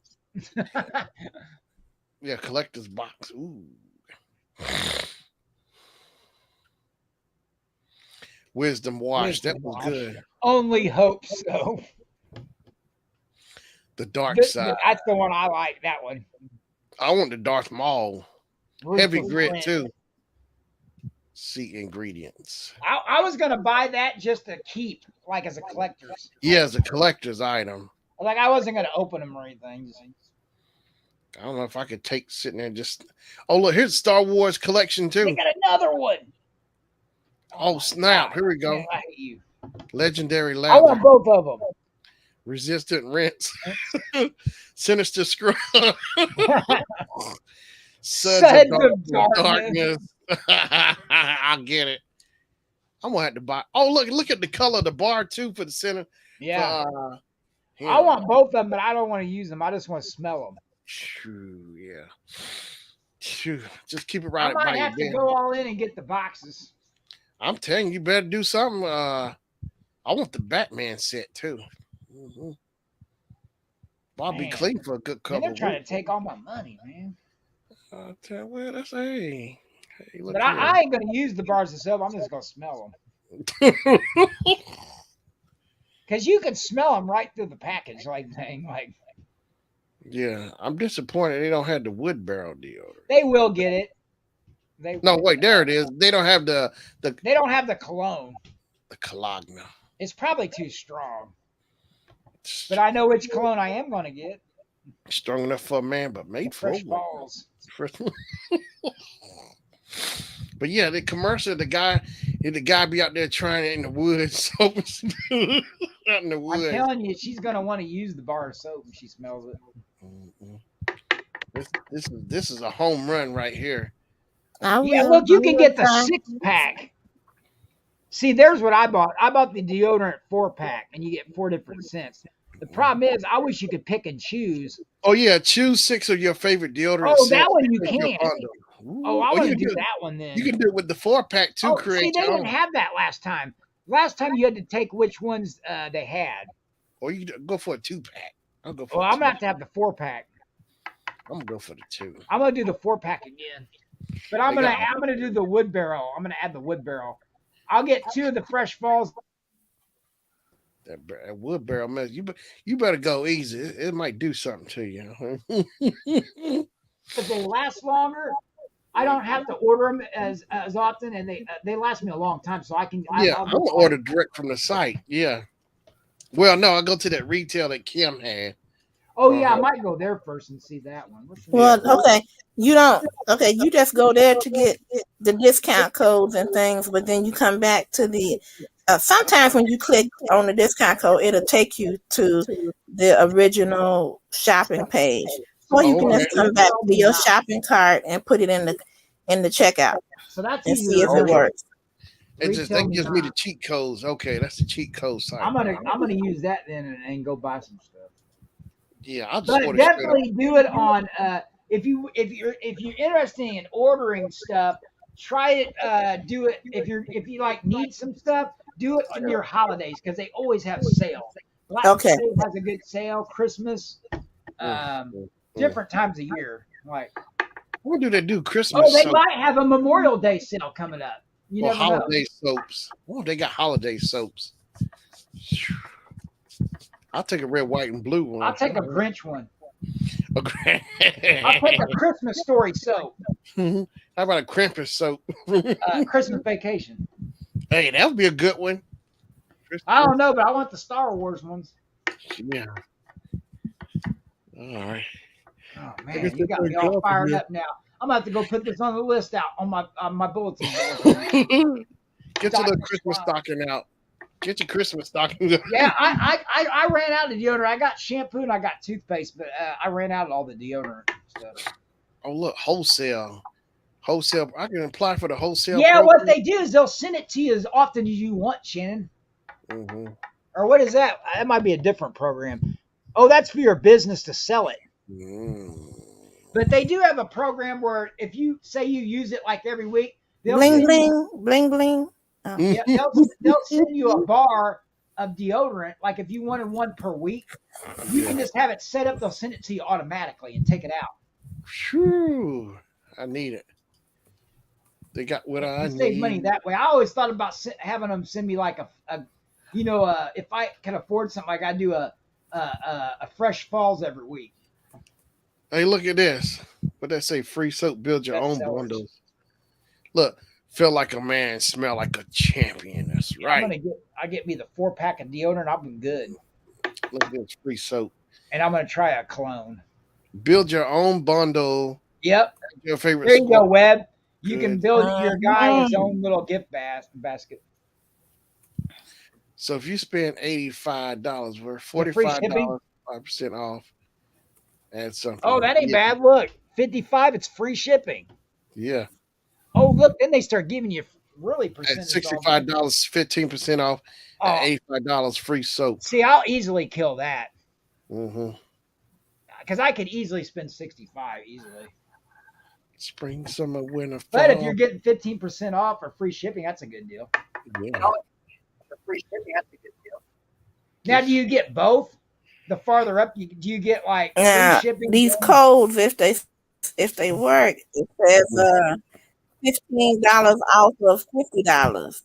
Yeah, collector's box. Ooh. Wisdom wash. That was good. Only hope so. The dark side. That's the one I like. That one. I want the Darth Maul. Heavy grit print. too. See ingredients. I was gonna buy that just to keep, like as a collector's. Yeah, as a collector's item. Like I wasn't gonna open them or anything. I don't know if I could take sitting there and just. Oh look, here's Star Wars collection too. They got another one. Oh snap! Here we go. Man, I hate you. Legendary leather. I want both of them. Resistant rinse. Sinister scrub. Suds of darkness. I'll get it. I'm gonna have to buy. Oh, look at the color of the bar too for the center. Yeah. I want both of them, but I don't want to use them. I just want to smell them. True. Yeah. True. Just keep it right. I might have to go all in and get the boxes. I'm telling you, you better do something. I want the Batman set too. Mm-hmm. I'll be clean for a good couple. They're trying to take all my money, man. I'll tell you what, that's hey, look. But I ain't gonna use the bars of soap. I'm just gonna smell them. Because you can smell them right through the package, like. Yeah, I'm disappointed they don't have the wood barrel deodorant. They will get it. Wait, there it is. They don't have the. They don't have the cologne. The Cologne. It's probably too strong. But I know which cologne I am going to get. Strong enough for a man, but made for fresh balls. But yeah, the commercial, the guy be out there trying it in the woods. Out in the woods. I'm telling you, she's going to want to use the bar of soap when she smells it. Mm-hmm. This is a home run right here. Yeah, look, you can get the 6-pack. See, there's what I bought. I bought the deodorant 4-pack, and you get 4 different scents. The problem is, I wish you could pick and choose. Oh yeah, choose 6 of your favorite deodorant Oh, that scents. one you Pick your can. bundle. Oh, I Ooh, want you to can do do that one then. you can do it with the 4-pack too. Oh, see, Create they your didn't own. have that last time. Last time you had to take which ones they had. Or you can go for a 2-pack. I'll go for Well, a I'm 2. gonna have to have the 4-pack. I'm gonna go for the 2. I'm gonna do the 4-pack again. But I'm They gonna got- do the wood barrel. I'm gonna add the wood barrel. I'll get 2 of the Fresh Falls. That wood barrel, man. You better go easy. It might do something to you. If they last longer, I don't have to order them as often, and they last me a long time. So I can. Yeah, I'll I'm go gonna order direct from the site. Yeah. Well, no, I'll go to that retail that Kim had. Oh yeah, I might go there first and see that one. Well, okay. You don't. Okay, you just go there to get the discount codes and things, but then you come back to the. Sometimes when you click on the discount code, it'll take you to the original shopping page, or you can just come back to your shopping cart and put it in the checkout. So that's and easy see if it works. It just that gives me the cheat codes. Okay, that's the cheat code site. I'm gonna use that then and go buy some stuff. Yeah, I'll just But order definitely do it on if you're interested in ordering stuff, try it. Do it if you like need some stuff. Do it on your holidays because they always have sales. Black Okay. Friday has a good sale. Christmas, different times of year. Like what do they do? Christmas? oh, they soap? might have a Memorial Day sale coming up. You Or never know. holiday soaps. Oh, they got holiday soaps. I'll take a red, white, and blue one. I'll take a Grinch one. Okay. I'll take a Christmas story soap. How about a Krampus soap? Christmas Vacation. Hey, that would be a good one. I don't know, but I want the Star Wars ones. Yeah. All right. Oh man, you got me all fired up now. I'm gonna have to go put this on the list out on my bulletin board. Get your little Christmas stocking out. Get your Christmas stocking out. Yeah, I ran out of deodorant. I got shampoo and I got toothpaste, but I ran out of all the deodorant stuff. Oh look, wholesale. Wholesale. I can apply for the wholesale. Yeah, program. what they do is they'll send it to you as often as you want, Shannon. Mm-hmm. Or what is that? That might be a different program. Oh, that's for your business to sell it. But they do have a program where if you say you use it like every week, bling bling. Oh. Yeah, they'll send you a bar of deodorant. Like if you wanted one per week, you can just have it set up. They'll send it to you automatically and take it out. Phew, I need it. They got what I need. Save money that way. I always thought about having them send me like a if I can afford something, like I do a Fresh Falls every week. Hey, look at this. What they say? Free soap, build your own bundles. Look, feel like a man, smell like a champion. That's right. I get me the 4-pack of deodorant. I'll be good. Look at this free soap. And I'm gonna try a cologne. Build your own bundle. Yep. Your favorite. There you go, Webb. Good. You can build your guy his own little gift basket. So if you spend $85, we're $45, 5% off. Add something. Oh, that ain't bad. Look, $55. It's free shipping. Yeah. Oh, look. Then they start giving you really percentage. At $65, 15% off. At $85, free soap. See, I'll easily kill that. Mm-hmm. Because I could easily spend $65 easily. Spring, summer, winter, fall. But if you're getting 15% off or free shipping, that's a good deal. Yeah. Free shipping, that's a good deal. Now, do you get both? The farther up, do you get like free shipping? These codes, if they work, it says $15 off of $50.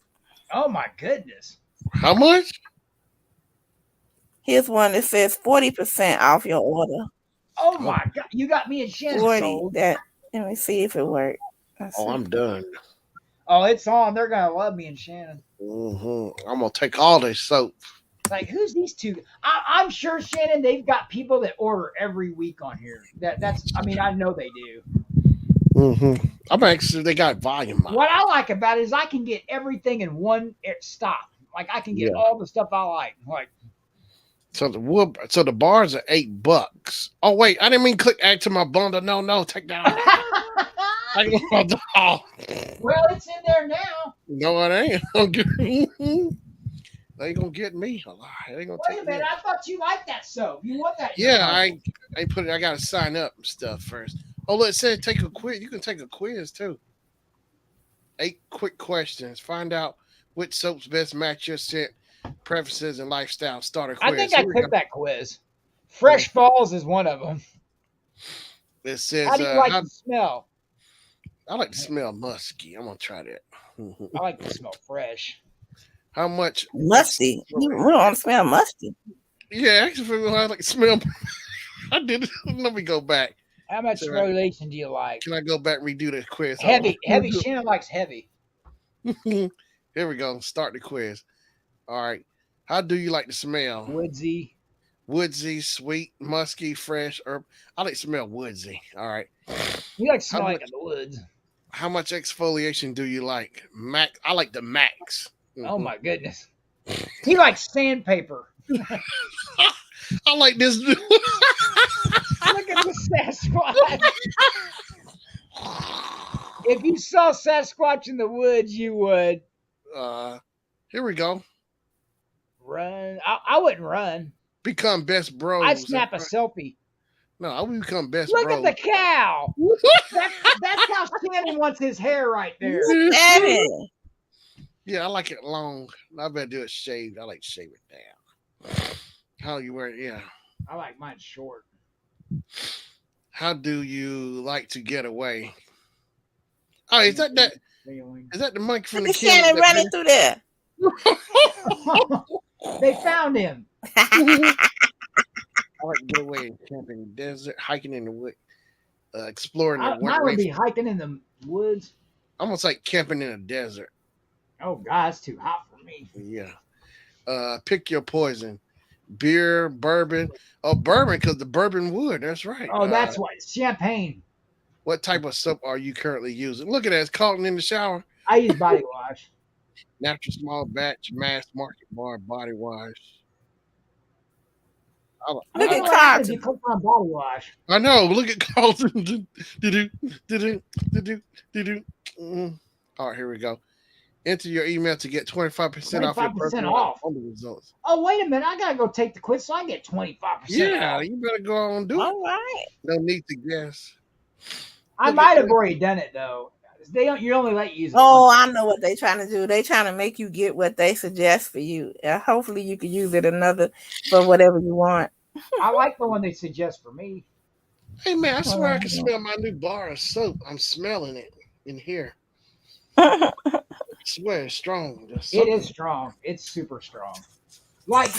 Oh my goodness! How much? Here's one that says 40% off your order. Oh my God! You got me in Shannon. 40. Let me see if it worked. I'm done. Oh, it's on. They're gonna love me and Shannon. Mm-hmm. I'm gonna take all this soap. Like, who's these two? I'm sure, Shannon, they've got people that order every week on here. I mean, I know they do. Mm-hmm. I'm actually, they got volume. What I like about it is I can get everything in one stop. Like, I can get all the stuff I like. Like, so the bars are $8. Oh wait, I didn't mean click add to my bundle. No, take that off. I ain't gonna dog. Well, it's in there now. No, it ain't. They ain't gonna get me alive. They ain't gonna Wait a take me. minute, I thought you liked that soap. You want that? Yeah, I put it. I gotta sign up and stuff first. Oh, look, it said take a quiz. You can take a quiz too. 8 quick questions. Find out which soaps best match your scent preferences and lifestyle. Starter quiz. I think I took that quiz. Fresh Falls is one of them. It says, how do you like to smell? I like to smell musky. I'm gonna try that. I like to smell fresh. How much musty? We don't want to smell musty. Yeah, actually, I like to smell. I did it. Let me go back. How much relation do you like? Can I go back and redo the quiz? Heavy. Shannon likes heavy. Here we go. Start the quiz. All right. How do you like to smell? Woodsy, sweet, musky, fresh, herb. I like to smell woodsy. All right. You like to smell like in the woods. How much exfoliation do you like? Max. I like the max. Oh my goodness. He likes sandpaper. I like this. Look at the Sasquatch. If you saw Sasquatch in the woods, you would. Here we go. Run. I wouldn't run. Become best bros. I'd snap a selfie. No, I would become best Look bros. at the cow. That's how Shannon wants his hair right there. Yeah, I like it long. I better do it shaved. I like to shave it down. How you wear it? Yeah. I like mine short. How do you like to get away? Oh, is that the monkey from the Shannon running through there? They found him. I like to get away and camping in the desert, hiking in the wood, exploring the Mine would be hiking in the woods. Almost like camping in a desert. Oh God, it's too hot for me. Yeah. Pick your poison. Beer, bourbon. Oh, bourbon, because the bourbon wood. That's right. Oh, that's why. Champagne. What type of soap are you currently using? Look at that. It's Carlton in the shower. I use body wash. Natural small batch, mass market bar, body wash. Look at Carlton. You click on body wash. I know. Look at Carlton. All right, here we go. Enter your email to get 25% off your personal results. Oh, wait a minute. I got to go take the quiz so I get 25% Yeah, off. you better go on and do it. All right. No need to guess. I might have already done it, though. They don't. You only let you use it. Oh, I know what they're trying to do. They're trying to make you get what they suggest for you. Hopefully, you can use it for whatever you want. I like the one they suggest for me. Hey, man, I swear I can smell my new bar of soap. I'm smelling it in here. I swear it's strong. It is strong. It's super strong. Like,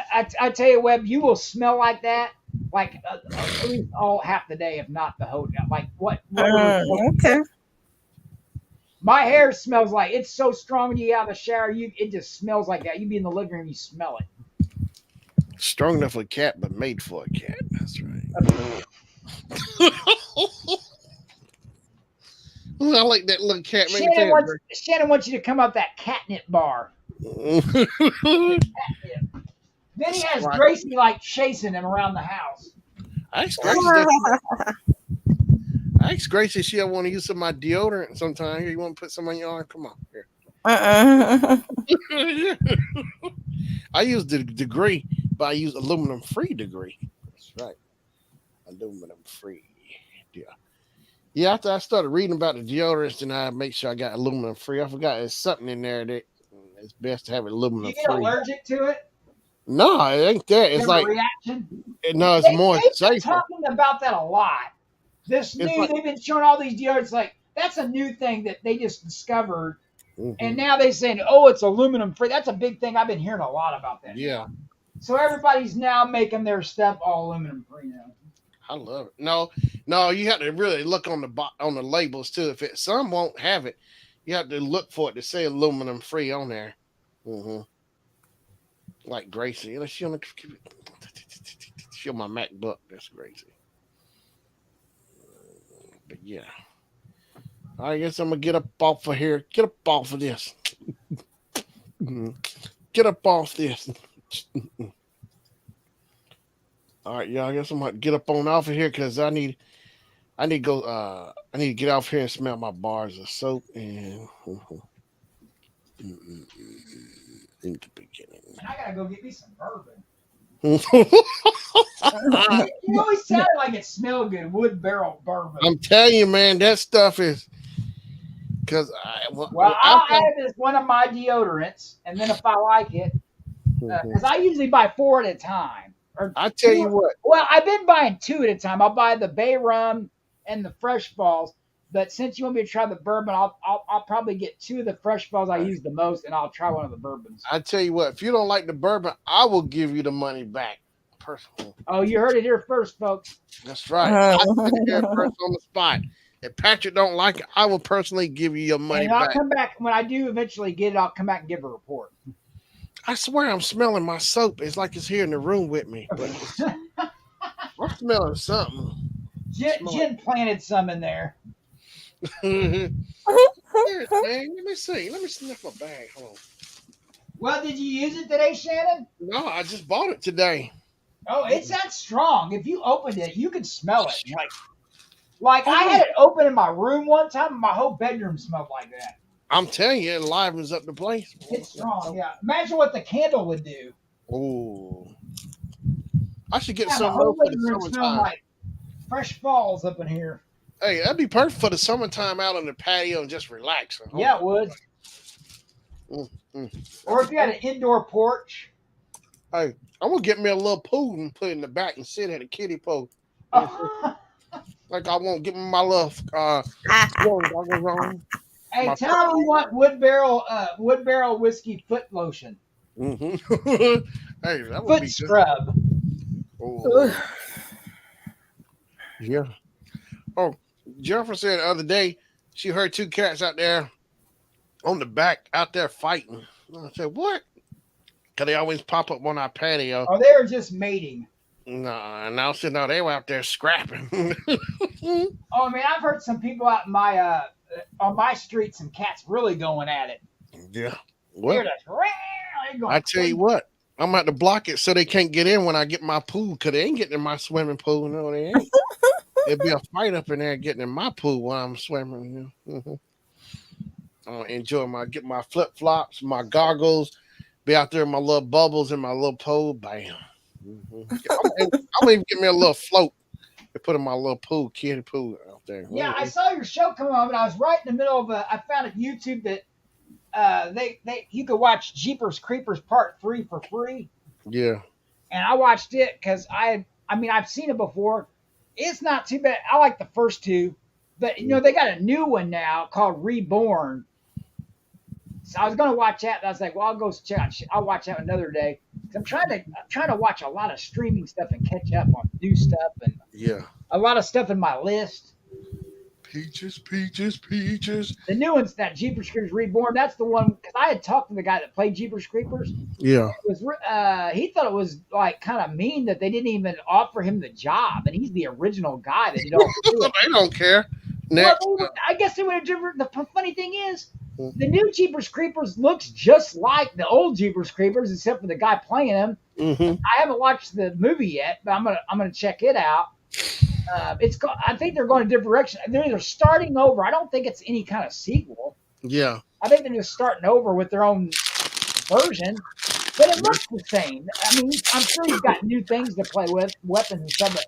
I tell you, Webb, you will smell like that like at least half the day, if not the whole day. Like what? Okay. My hair smells like it's so strong when you get out of the shower. It just smells like that. You be in the living room, you smell it. Strong enough for a cat, but made for a cat. That's right. Ooh, I like that little cat. Shannon wants you to come up that catnip bar. Catnip. Then he has Gracie like chasing him around the house. I asked Gracie if she want to use some of my deodorant sometime. Here, you want to put some on your arm? Come on. Here. I use the degree, but I use aluminum free degree. That's right. Aluminum free. Yeah. Yeah, after I started reading about the deodorants, and I make sure I got aluminum free. I forgot there's something in there that it's best to have aluminum free. You get allergic to it? No, it ain't that. It's like reaction. No, it's more they've safer. Been talking about that a lot. They've been showing all these deodorants. Like that's a new thing that they just discovered, and now they're saying, "Oh, it's aluminum free." That's a big thing. I've been hearing a lot about that. Yeah. So everybody's now making their stuff all aluminum free now. I love it. No, you have to really look on the labels too. If some won't have it, you have to look for it to say aluminum free on there. Like Gracie, let's show my MacBook. That's Gracie. But yeah, I guess I'm gonna get up off of here. Get up off of this. Get up off this. All right, y'all. I guess I'm gonna get up on off of here because I need I need to go. I need to get off here and smell my bars of soap and in the beginning. And I gotta go get me some bourbon. I'm You always sounded like it smelled good. Wood barrel bourbon. telling you, man, that stuff is because Well, I'll add it as one of my deodorants, and then if I like it, because I usually buy 4 at a time. Or I tell 2 you what. Well, I've been buying 2 at a time. I'll buy the Bay Rum and the Fresh Falls. But since you want me to try the bourbon, I'll probably get 2 of the Fresh Falls I use the most, and I'll try one of the bourbons. I tell you what, if you don't like the bourbon, I will give you the money back. Personally. Oh, you heard it here first, folks. That's right. I put it there first on the spot. If Patrick don't like it, I will personally give you your money And I'll back. come back when I do eventually get it. I'll come back and give a report. I swear I'm smelling my soap. It's like it's here in the room with me. But I'm smelling something. Jen planted some in there. Here, man, let me see. Let me sniff my bag. Hold on. Well, did you use it today, Shannon? No, I just bought it today. Oh, it's that strong. If you opened it, you could smell it. Like I had it open in my room one time, and my whole bedroom smelled like that. I'm telling you, it livens up the place. It's strong, yeah. Imagine what the candle would do. Oh, I should get Yeah, some the more whole for the living room smelled summertime. like Fresh Falls up in here. Hey, that'd be perfect for the summertime out on the patio and just relax. Yeah, it would. Or if you had an indoor porch. Hey, I'm gonna get me a little pool and put it in the back and sit at a kiddie pool. Like I won't give me my little Hey, My tell them you want wood barrel whiskey foot lotion. Hey, that would Foot be scrub. Oh. Yeah. Oh, Jennifer said the other day she heard 2 cats out there on the back out there fighting. I said, what? Because they always pop up on our patio. Oh, they were just mating. No, and I said, no, they were out there scrapping. Oh, I mean, I've heard some people out in my on my street, some cats really going at it. Yeah. Well, I tell you what, I'm about to block it so they can't get in when I get my pool, because they ain't getting in my swimming pool. No, they ain't. It'd be a fight up in there getting in my pool while I'm swimming. I'll enjoy get my flip flops, my goggles, be out there in my little bubbles in my little pool. Bam. I'm gonna even get me a little float to put in my little pool, kiddie pool out there. Yeah, I saw your show come on, and I was right in the middle of I found at YouTube that you could watch Jeepers Creepers Part 3 for free. Yeah. And I watched it because I've seen it before. It's not too bad. I like the first 2, but they got a new one now called Reborn. So I was gonna watch that, and I was like, well, I'll go check. I'll watch that another day. I'm trying to watch a lot of streaming stuff and catch up on new stuff and a lot of stuff in my list. Peaches, peaches, peaches. The new one's that Jeepers Creepers Reborn. That's the one, because I had talked to the guy that played Jeepers Creepers. Yeah. It was he thought it was like kind of mean that they didn't even offer him the job, and he's the original guy that They don't care. Well, I guess they would have different. The funny thing is, the new Jeepers Creepers looks just like the old Jeepers Creepers, except for the guy playing him. Mm-hmm. I haven't watched the movie yet, but I'm gonna check it out. I think they're going a different direction. They're either starting over. I don't think it's any kind of sequel. Yeah. I think they're just starting over with their own version, but it looks the same. I mean, I'm sure he's got new things to play with, weapons and stuff. But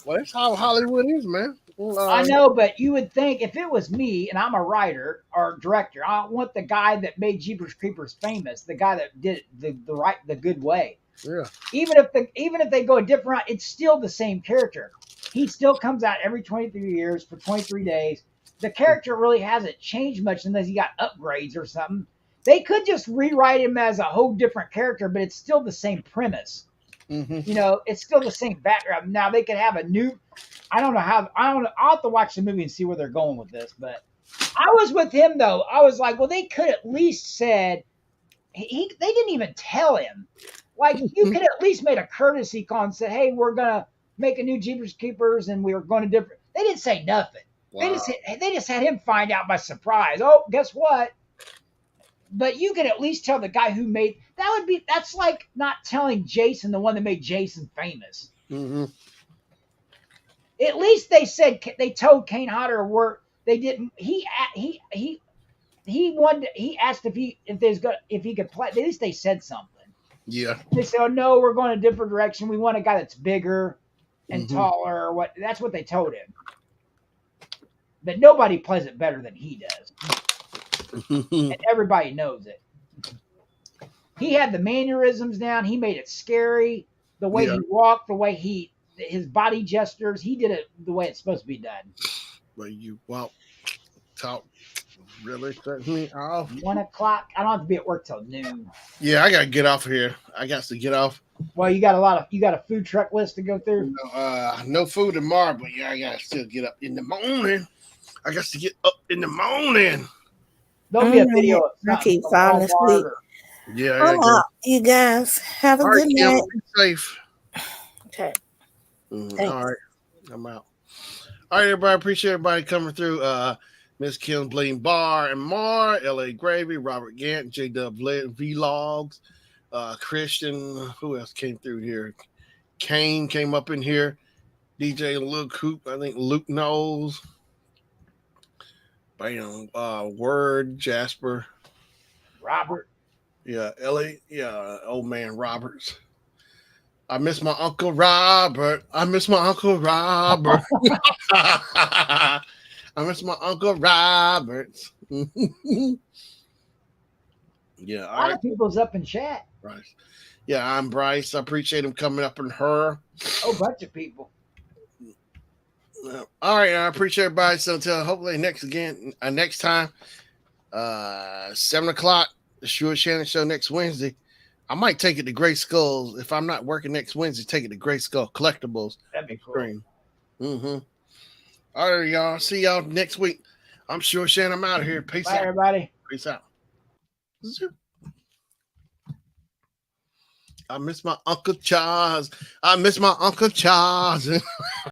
well, that's how Hollywood is, man. I know, but you would think if it was me and I'm a writer or director, I want the guy that made Jeepers Creepers famous, the guy that did it the good way. Yeah. Even if they go a different route, it's still the same character. He still comes out every 23 years for 23 days. The character really hasn't changed much unless he got upgrades or something. They could just rewrite him as a whole different character, but it's still the same premise. Mm-hmm. It's still the same background. Now they could have a new. I'll have to watch the movie and see where they're going with this. But I was with him though. I was like, well, they could at least said they didn't even tell him. Like you could at least made a courtesy call and said, hey, we're gonna make a new Jeepers Keepers and we were going to different. They didn't say nothing. Wow. They just had him find out by surprise. Oh, guess what? But you could at least tell the guy who made that's like not telling Jason, the one that made Jason famous. Mm-hmm. At least they said they told Kane Hodder where they didn't. He wanted. He asked if he could play. At least they said something. Yeah. They said, "Oh no, we're going a different direction. We want a guy that's bigger and taller." Or what? That's what they told him. But nobody plays it better than he does, and everybody knows it. He had the mannerisms down. He made it scary. The way he walked, the way his body gestures, he did it the way it's supposed to be done. Well, talk really set me off. 1 o'clock. I don't have to be at work till noon. Yeah, I gotta get off here. I got to get off. Well, you got a food truck list to go through. No food tomorrow, but yeah, I gotta still get up in the morning. I got to get up in the morning. There'll be a video of I keep falling asleep. Yeah, I'm out. You guys have a good night. Be safe. Okay. All right, I'm out. All right, everybody. Appreciate everybody coming through. Miss Kim Bleeding Bar and Mar, LA Gravy, Robert Gant, J Dub Vlogs, Christian. Who else came through here? Kane came up in here. DJ Luke Hoop. I think Luke knows. Bam. Word Jasper. Robert. Yeah, Ellie. Yeah, old man Roberts. I miss my Uncle Robert. I miss my Uncle Robert. I miss my Uncle Roberts. Yeah, a lot of people's up in chat. Bryce. Yeah, I'm Bryce. I appreciate him coming up and her. Oh, bunch of people. All right, I appreciate everybody. So until hopefully next time, 7 o'clock, the Shannon show next Wednesday. I might take it to Gray Skulls if I'm not working next Wednesday. Take it to Gray Skull Collectibles. That'd be cool. All right, y'all. See y'all next week. I'm Shannon. I'm out of here. Peace Bye, out, everybody. Peace out. I miss my Uncle Charles. I miss my Uncle Charles.